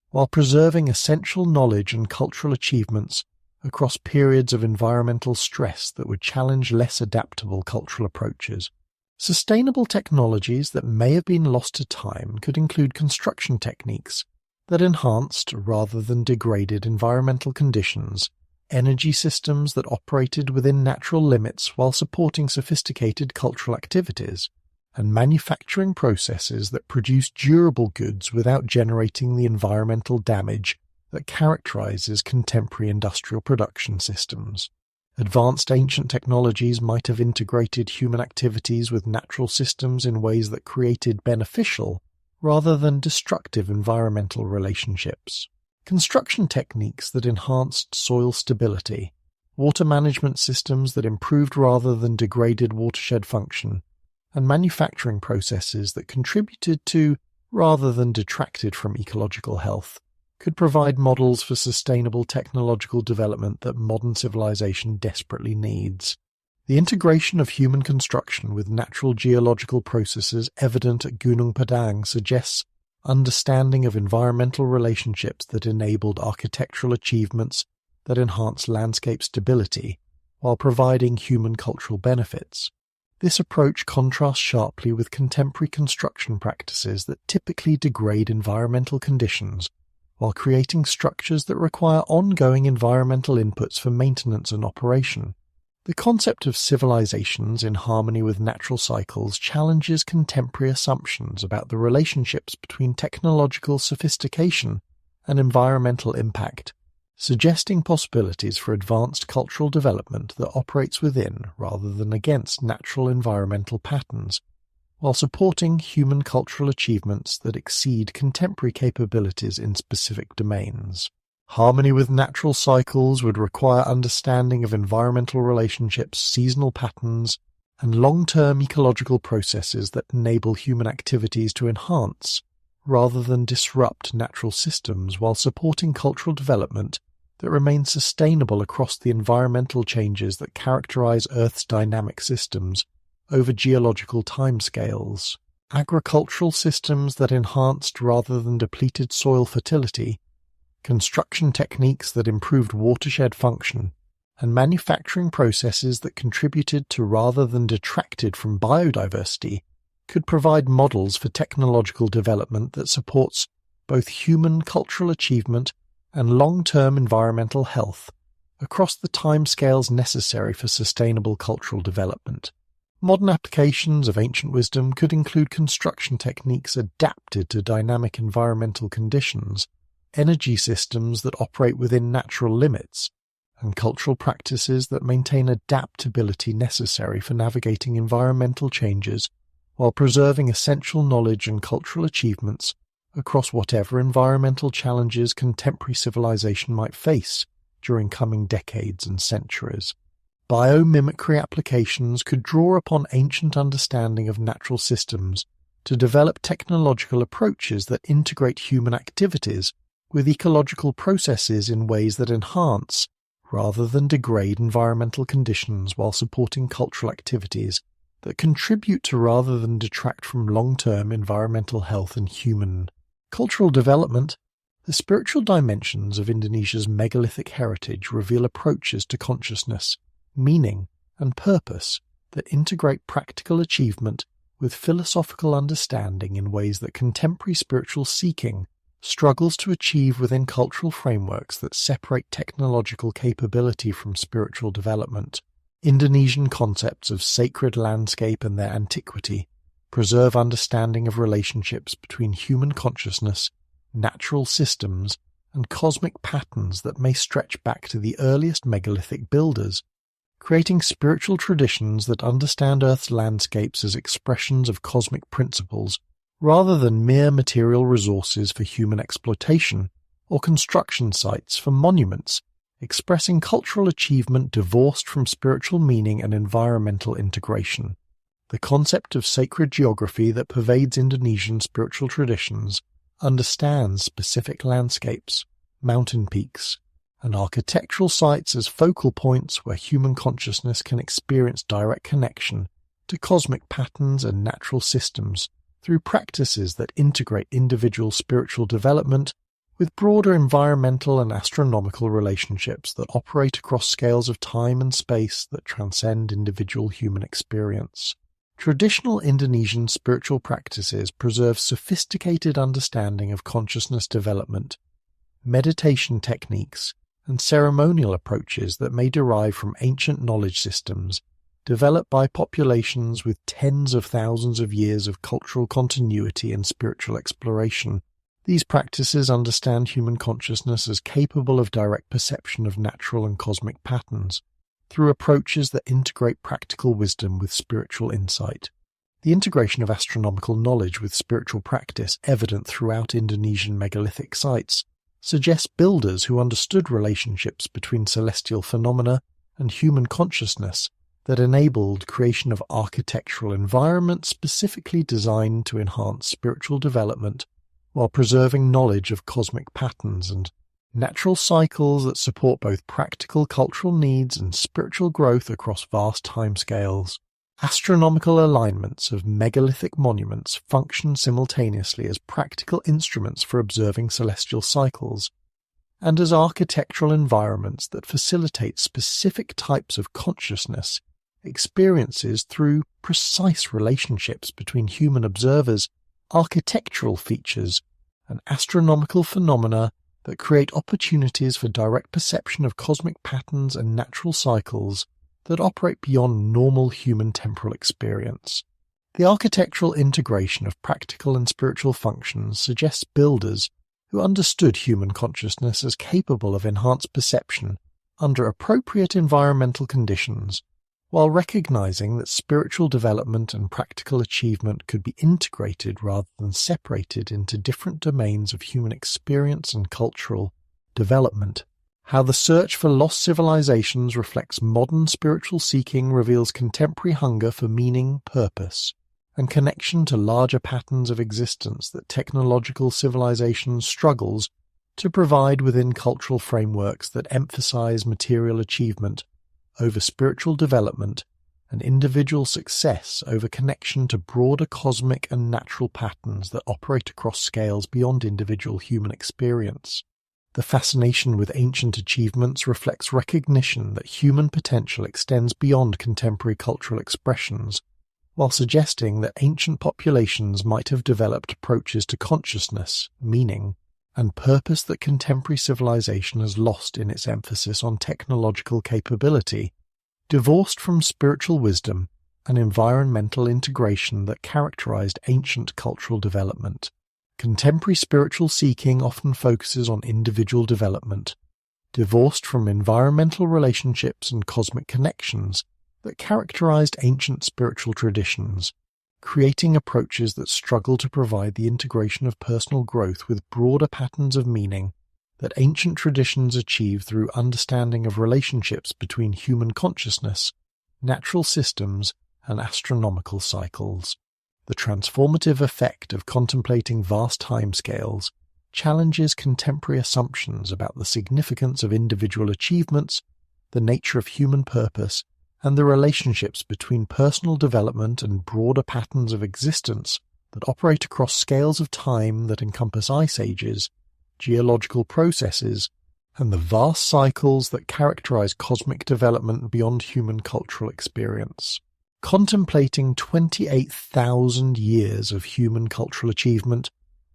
S1: while preserving essential knowledge and cultural achievements across periods of environmental stress that would challenge less adaptable cultural approaches. Sustainable technologies that may have been lost to time could include construction techniques that enhanced rather than degraded environmental conditions, energy systems that operated within natural limits while supporting sophisticated cultural activities, and manufacturing processes that produced durable goods without generating the environmental damage that characterizes contemporary industrial production systems. Advanced ancient technologies might have integrated human activities with natural systems in ways that created beneficial rather than destructive environmental relationships. Construction techniques that enhanced soil stability, water management systems that improved rather than degraded watershed function, and manufacturing processes that contributed to rather than detracted from ecological health could provide models for sustainable technological development that modern civilization desperately needs. The integration of human construction with natural geological processes evident at Gunung Padang suggests understanding of environmental relationships that enabled architectural achievements that enhance landscape stability while providing human cultural benefits. This approach contrasts sharply with contemporary construction practices that typically degrade environmental conditions while creating structures that require ongoing environmental inputs for maintenance and operation. The concept of civilizations in harmony with natural cycles challenges contemporary assumptions about the relationships between technological sophistication and environmental impact, suggesting possibilities for advanced cultural development that operates within rather than against natural environmental patterns, while supporting human cultural achievements that exceed contemporary capabilities in specific domains. Harmony with natural cycles would require understanding of environmental relationships, seasonal patterns, and long-term ecological processes that enable human activities to enhance, rather than disrupt natural systems while supporting cultural development that remains sustainable across the environmental changes that characterize Earth's dynamic systems over geological timescales, agricultural systems that enhanced rather than depleted soil fertility, construction techniques that improved watershed function, and manufacturing processes that contributed to rather than detracted from biodiversity, could provide models for technological development that supports both human cultural achievement and long-term environmental health across the timescales necessary for sustainable cultural development. Modern applications of ancient wisdom could include construction techniques adapted to dynamic environmental conditions, energy systems that operate within natural limits, and cultural practices that maintain adaptability necessary for navigating environmental changes while preserving essential knowledge and cultural achievements across whatever environmental challenges contemporary civilization might face during coming decades and centuries. Biomimicry applications could draw upon ancient understanding of natural systems to develop technological approaches that integrate human activities with ecological processes in ways that enhance rather than degrade environmental conditions while supporting cultural activities that contribute to rather than detract from long-term environmental health and human cultural development. The spiritual dimensions of Indonesia's megalithic heritage reveal approaches to consciousness, meaning, and purpose that integrate practical achievement with philosophical understanding in ways that contemporary spiritual seeking struggles to achieve within cultural frameworks that separate technological capability from spiritual development. Indonesian concepts of sacred landscape and their antiquity preserve understanding of relationships between human consciousness, natural systems, and cosmic patterns that may stretch back to the earliest megalithic builders, creating spiritual traditions that understand Earth's landscapes as expressions of cosmic principles rather than mere material resources for human exploitation, or construction sites for monuments, expressing cultural achievement divorced from spiritual meaning and environmental integration. The concept of sacred geography that pervades Indonesian spiritual traditions understands specific landscapes, mountain peaks, and architectural sites as focal points where human consciousness can experience direct connection to cosmic patterns and natural systems through practices that integrate individual spiritual development with broader environmental and astronomical relationships that operate across scales of time and space that transcend individual human experience. Traditional Indonesian spiritual practices preserve sophisticated understanding of consciousness development, meditation techniques, and ceremonial approaches that may derive from ancient knowledge systems developed by populations with tens of thousands of years of cultural continuity and spiritual exploration. These practices understand human consciousness as capable of direct perception of natural and cosmic patterns, through approaches that integrate practical wisdom with spiritual insight. The integration of astronomical knowledge with spiritual practice, evident throughout Indonesian megalithic sites, suggests builders who understood relationships between celestial phenomena and human consciousness that enabled creation of architectural environments specifically designed to enhance spiritual development while preserving knowledge of cosmic patterns and natural cycles that support both practical cultural needs and spiritual growth across vast timescales. Astronomical alignments of megalithic monuments function simultaneously as practical instruments for observing celestial cycles and as architectural environments that facilitate specific types of consciousness experiences through precise relationships between human observers, architectural features, and astronomical phenomena that create opportunities for direct perception of cosmic patterns and natural cycles that operate beyond normal human temporal experience. The architectural integration of practical and spiritual functions suggests builders who understood human consciousness as capable of enhanced perception under appropriate environmental conditions, while recognizing that spiritual development and practical achievement could be integrated rather than separated into different domains of human experience and cultural development. How the search for lost civilizations reflects modern spiritual seeking reveals contemporary hunger for meaning, purpose, and connection to larger patterns of existence that technological civilization struggles to provide within cultural frameworks that emphasize material achievement over spiritual development and individual success over connection to broader cosmic and natural patterns that operate across scales beyond individual human experience. The fascination with ancient achievements reflects recognition that human potential extends beyond contemporary cultural expressions, while suggesting that ancient populations might have developed approaches to consciousness, meaning, and purpose that contemporary civilization has lost in its emphasis on technological capability, divorced from spiritual wisdom and environmental integration that characterized ancient cultural development. Contemporary spiritual seeking often focuses on individual development, divorced from environmental relationships and cosmic connections that characterized ancient spiritual traditions, creating approaches that struggle to provide the integration of personal growth with broader patterns of meaning that ancient traditions achieve through understanding of relationships between human consciousness, natural systems, and astronomical cycles. The transformative effect of contemplating vast timescales challenges contemporary assumptions about the significance of individual achievements, the nature of human purpose, and the relationships between personal development and broader patterns of existence that operate across scales of time that encompass ice ages, geological processes, and the vast cycles that characterize cosmic development beyond human cultural experience. Contemplating 28,000 years of human cultural achievement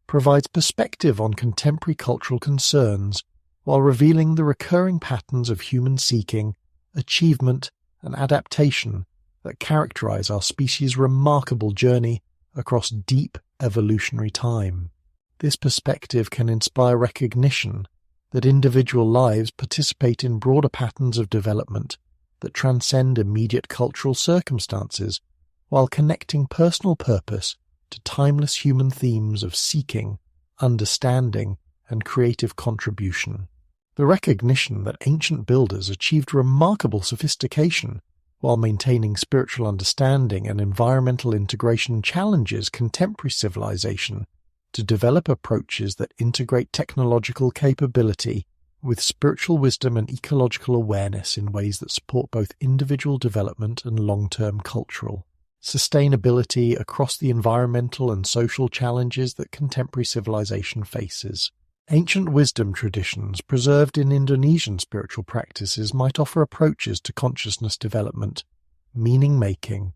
S1: provides perspective on contemporary cultural concerns while revealing the recurring patterns of human seeking, achievement, and adaptation that characterize our species' remarkable journey across deep evolutionary time. This perspective can inspire recognition that individual lives participate in broader patterns of development that transcend immediate cultural circumstances, while connecting personal purpose to timeless human themes of seeking, understanding, and creative contribution. The recognition that ancient builders achieved remarkable sophistication while maintaining spiritual understanding and environmental integration challenges contemporary civilization to develop approaches that integrate technological capability with spiritual wisdom and ecological awareness in ways that support both individual development and long-term cultural sustainability across the environmental and social challenges that contemporary civilization faces. Ancient wisdom traditions preserved in Indonesian spiritual practices might offer approaches to consciousness development, meaning-making,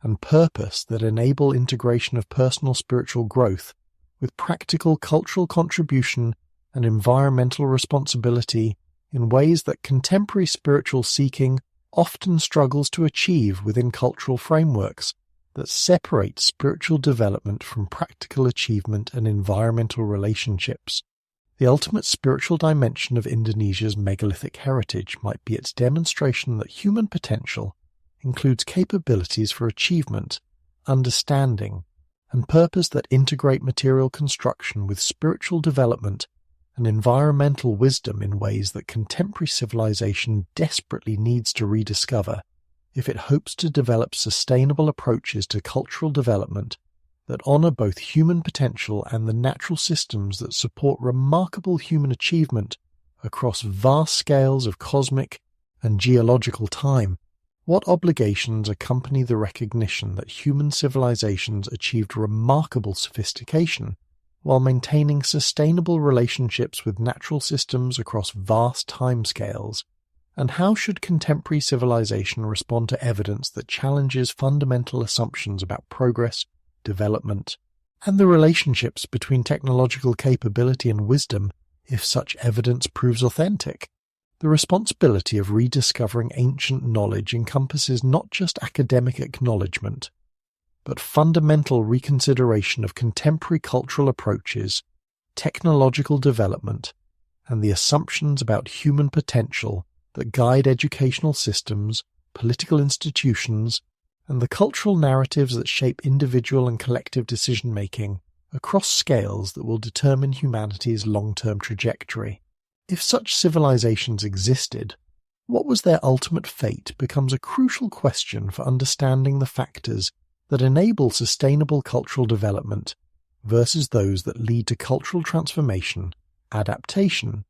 S1: and purpose that enable integration of personal spiritual growth with practical cultural contribution and environmental responsibility in ways that contemporary spiritual seeking often struggles to achieve within cultural frameworks that separate spiritual development from practical achievement and environmental relationships. The ultimate spiritual dimension of Indonesia's megalithic heritage might be its demonstration that human potential includes capabilities for achievement, understanding, and purpose that integrate material construction with spiritual development and environmental wisdom in ways that contemporary civilization desperately needs to rediscover if it hopes to develop sustainable approaches to cultural development that honor both human potential and the natural systems that support remarkable human achievement across vast scales of cosmic and geological time. What obligations accompany the recognition that human civilizations achieved remarkable sophistication while maintaining sustainable relationships with natural systems across vast timescales? And how should contemporary civilization respond to evidence that challenges fundamental assumptions about progress, development, and the relationships between technological capability and wisdom if such evidence proves authentic? The responsibility of rediscovering ancient knowledge encompasses not just academic acknowledgement, but fundamental reconsideration of contemporary cultural approaches, technological development, and the assumptions about human potential that guide educational systems, political institutions, and the cultural narratives that shape individual and collective decision-making across scales that will determine humanity's long-term trajectory. If such civilizations existed, what was their ultimate fate becomes a crucial question for understanding the factors that enable sustainable cultural development versus those that lead to cultural transformation, adaptation,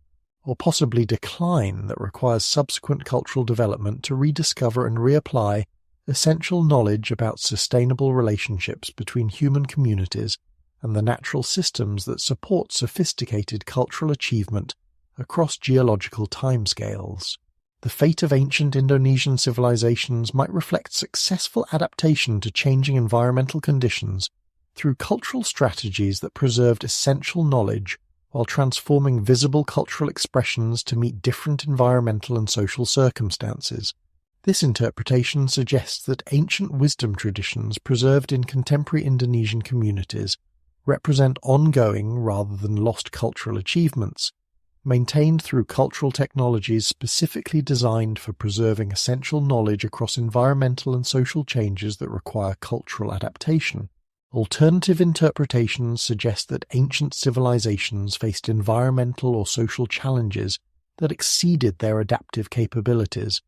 S1: or possibly decline that requires subsequent cultural development to rediscover and reapply essential knowledge about sustainable relationships between human communities and the natural systems that support sophisticated cultural achievement across geological timescales. The fate of ancient Indonesian civilizations might reflect successful adaptation to changing environmental conditions through cultural strategies that preserved essential knowledge while transforming visible cultural expressions to meet different environmental and social circumstances. This interpretation suggests that ancient wisdom traditions preserved in contemporary Indonesian communities represent ongoing rather than lost cultural achievements, maintained through cultural technologies specifically designed for preserving essential knowledge across environmental and social changes that require cultural adaptation. Alternative interpretations suggest that ancient civilizations faced environmental or social challenges that exceeded their adaptive capabilities,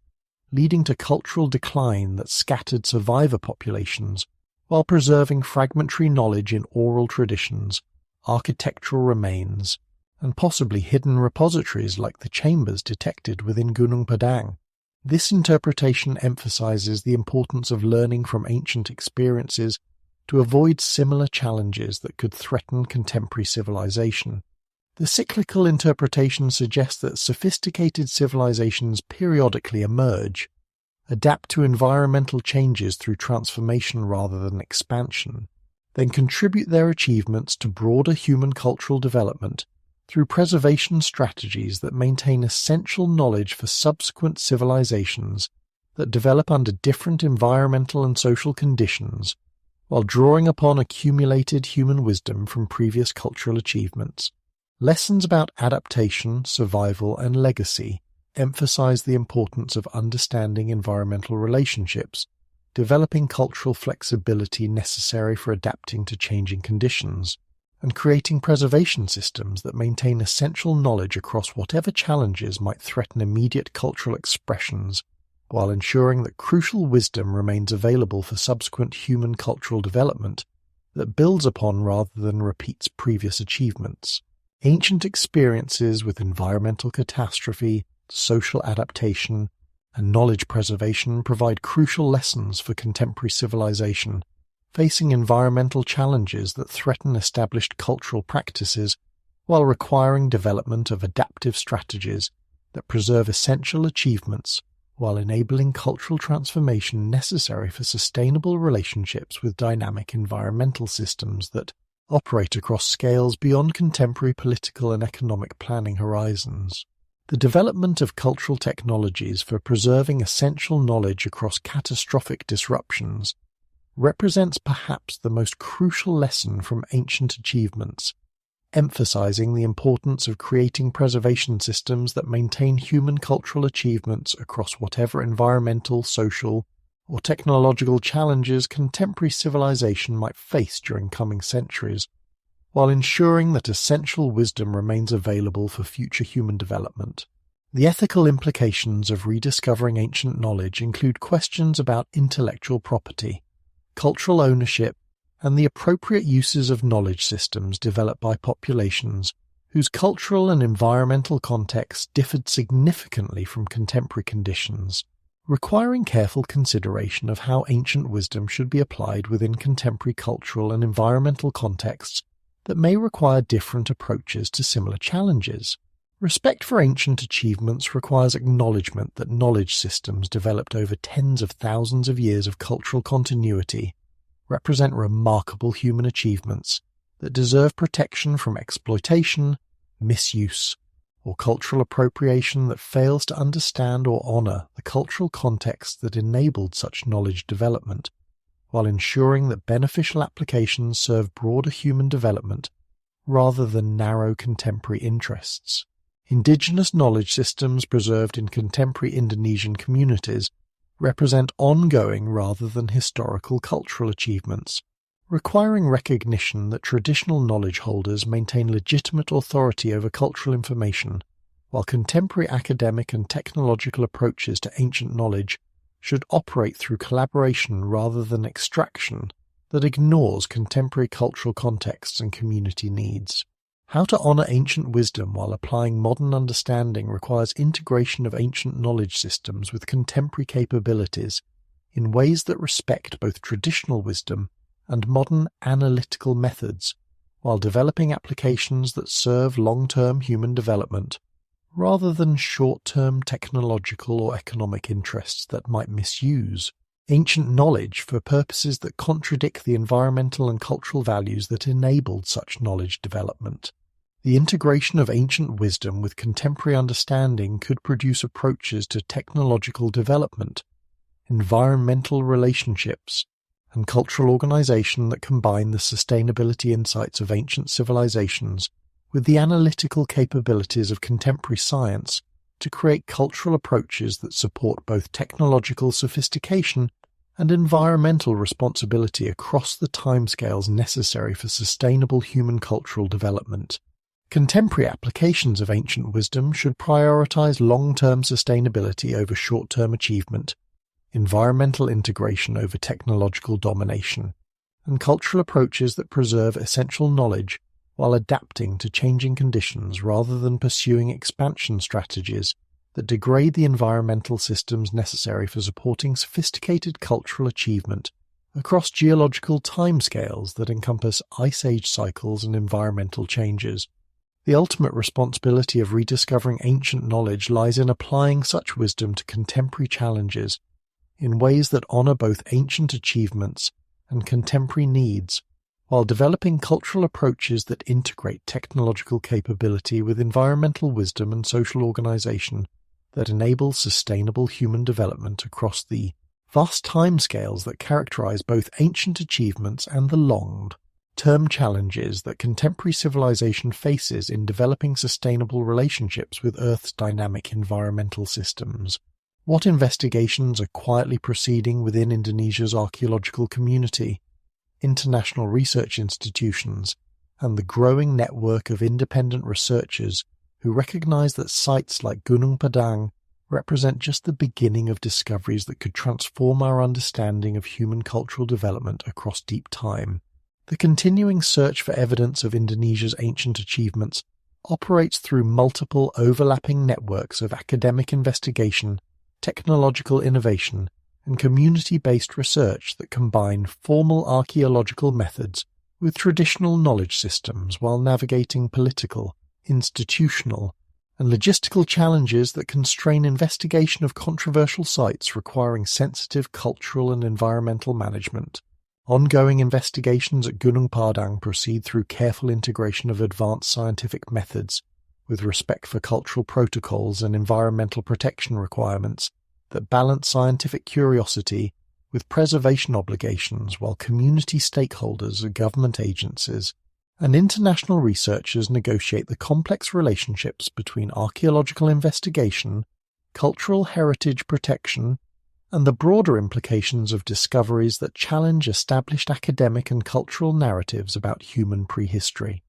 S1: leading to cultural decline that scattered survivor populations while preserving fragmentary knowledge in oral traditions, architectural remains, and possibly hidden repositories like the chambers detected within Gunung Padang. This interpretation emphasizes the importance of learning from ancient experiences to avoid similar challenges that could threaten contemporary civilization. The cyclical interpretation suggests that sophisticated civilizations periodically emerge, adapt to environmental changes through transformation rather than expansion, then contribute their achievements to broader human cultural development through preservation strategies that maintain essential knowledge for subsequent civilizations that develop under different environmental and social conditions, while drawing upon accumulated human wisdom from previous cultural achievements. Lessons about adaptation, survival, and legacy emphasize the importance of understanding environmental relationships, developing cultural flexibility necessary for adapting to changing conditions, and creating preservation systems that maintain essential knowledge across whatever challenges might threaten immediate cultural expressions, while ensuring that crucial wisdom remains available for subsequent human cultural development that builds upon rather than repeats previous achievements. Ancient experiences with environmental catastrophe, social adaptation, and knowledge preservation provide crucial lessons for contemporary civilization, facing environmental challenges that threaten established cultural practices while requiring development of adaptive strategies that preserve essential achievements while enabling cultural transformation necessary for sustainable relationships with dynamic environmental systems that operate across scales beyond contemporary political and economic planning horizons. The development of cultural technologies for preserving essential knowledge across catastrophic disruptions represents perhaps the most crucial lesson from ancient achievements, emphasizing the importance of creating preservation systems that maintain human cultural achievements across whatever environmental, social, or technological challenges contemporary civilization might face during coming centuries, while ensuring that essential wisdom remains available for future human development. The ethical implications of rediscovering ancient knowledge include questions about intellectual property, cultural ownership, and the appropriate uses of knowledge systems developed by populations whose cultural and environmental contexts differed significantly from contemporary conditions, requiring careful consideration of how ancient wisdom should be applied within contemporary cultural and environmental contexts that may require different approaches to similar challenges. Respect for ancient achievements requires acknowledgement that knowledge systems developed over tens of thousands of years of cultural continuity represent remarkable human achievements that deserve protection from exploitation, misuse, or cultural appropriation that fails to understand or honor the cultural context that enabled such knowledge development, while ensuring that beneficial applications serve broader human development rather than narrow contemporary interests. Indigenous knowledge systems preserved in contemporary Indonesian communities represent ongoing rather than historical cultural achievements, requiring recognition that traditional knowledge holders maintain legitimate authority over cultural information, while contemporary academic and technological approaches to ancient knowledge should operate through collaboration rather than extraction that ignores contemporary cultural contexts and community needs. How to honor ancient wisdom while applying modern understanding requires integration of ancient knowledge systems with contemporary capabilities, in ways that respect both traditional wisdom and modern analytical methods, while developing applications that serve long-term human development, rather than short-term technological or economic interests that might misuse ancient knowledge for purposes that contradict the environmental and cultural values that enabled such knowledge development. The integration of ancient wisdom with contemporary understanding could produce approaches to technological development, environmental relationships, and cultural organization that combine the sustainability insights of ancient civilizations with the analytical capabilities of contemporary science to create cultural approaches that support both technological sophistication and environmental responsibility across the timescales necessary for sustainable human cultural development. Contemporary applications of ancient wisdom should prioritize long-term sustainability over short-term achievement, environmental integration over technological domination, and cultural approaches that preserve essential knowledge while adapting to changing conditions rather than pursuing expansion strategies that degrade the environmental systems necessary for supporting sophisticated cultural achievement across geological timescales that encompass ice age cycles and environmental changes. The ultimate responsibility of rediscovering ancient knowledge lies in applying such wisdom to contemporary challenges in ways that honor both ancient achievements and contemporary needs, while developing cultural approaches that integrate technological capability with environmental wisdom and social organization that enable sustainable human development across the vast timescales that characterize both ancient achievements and the long-term challenges that contemporary civilization faces in developing sustainable relationships with Earth's dynamic environmental systems. What investigations are quietly proceeding within Indonesia's archaeological community, international research institutions, and the growing network of independent researchers who recognize that sites like Gunung Padang represent just the beginning of discoveries that could transform our understanding of human cultural development across deep time. The continuing search for evidence of Indonesia's ancient achievements operates through multiple overlapping networks of academic investigation, technological innovation, and community-based research that combine formal archaeological methods with traditional knowledge systems while navigating political, institutional, and logistical challenges that constrain investigation of controversial sites requiring sensitive cultural and environmental management. Ongoing investigations at Gunung Padang proceed through careful integration of advanced scientific methods with respect for cultural protocols and environmental protection requirements that balance scientific curiosity with preservation obligations, while community stakeholders, government agencies, and international researchers negotiate the complex relationships between archaeological investigation, cultural heritage protection, and the broader implications of discoveries that challenge established academic and cultural narratives about human prehistory.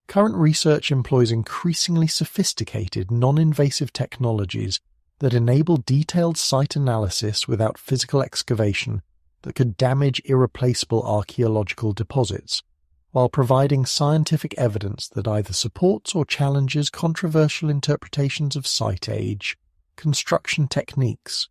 S1: Current research employs increasingly sophisticated, non-invasive technologies that enable detailed site analysis without physical excavation that could damage irreplaceable archaeological deposits, while providing scientific evidence that either supports or challenges controversial interpretations of site age, construction techniques,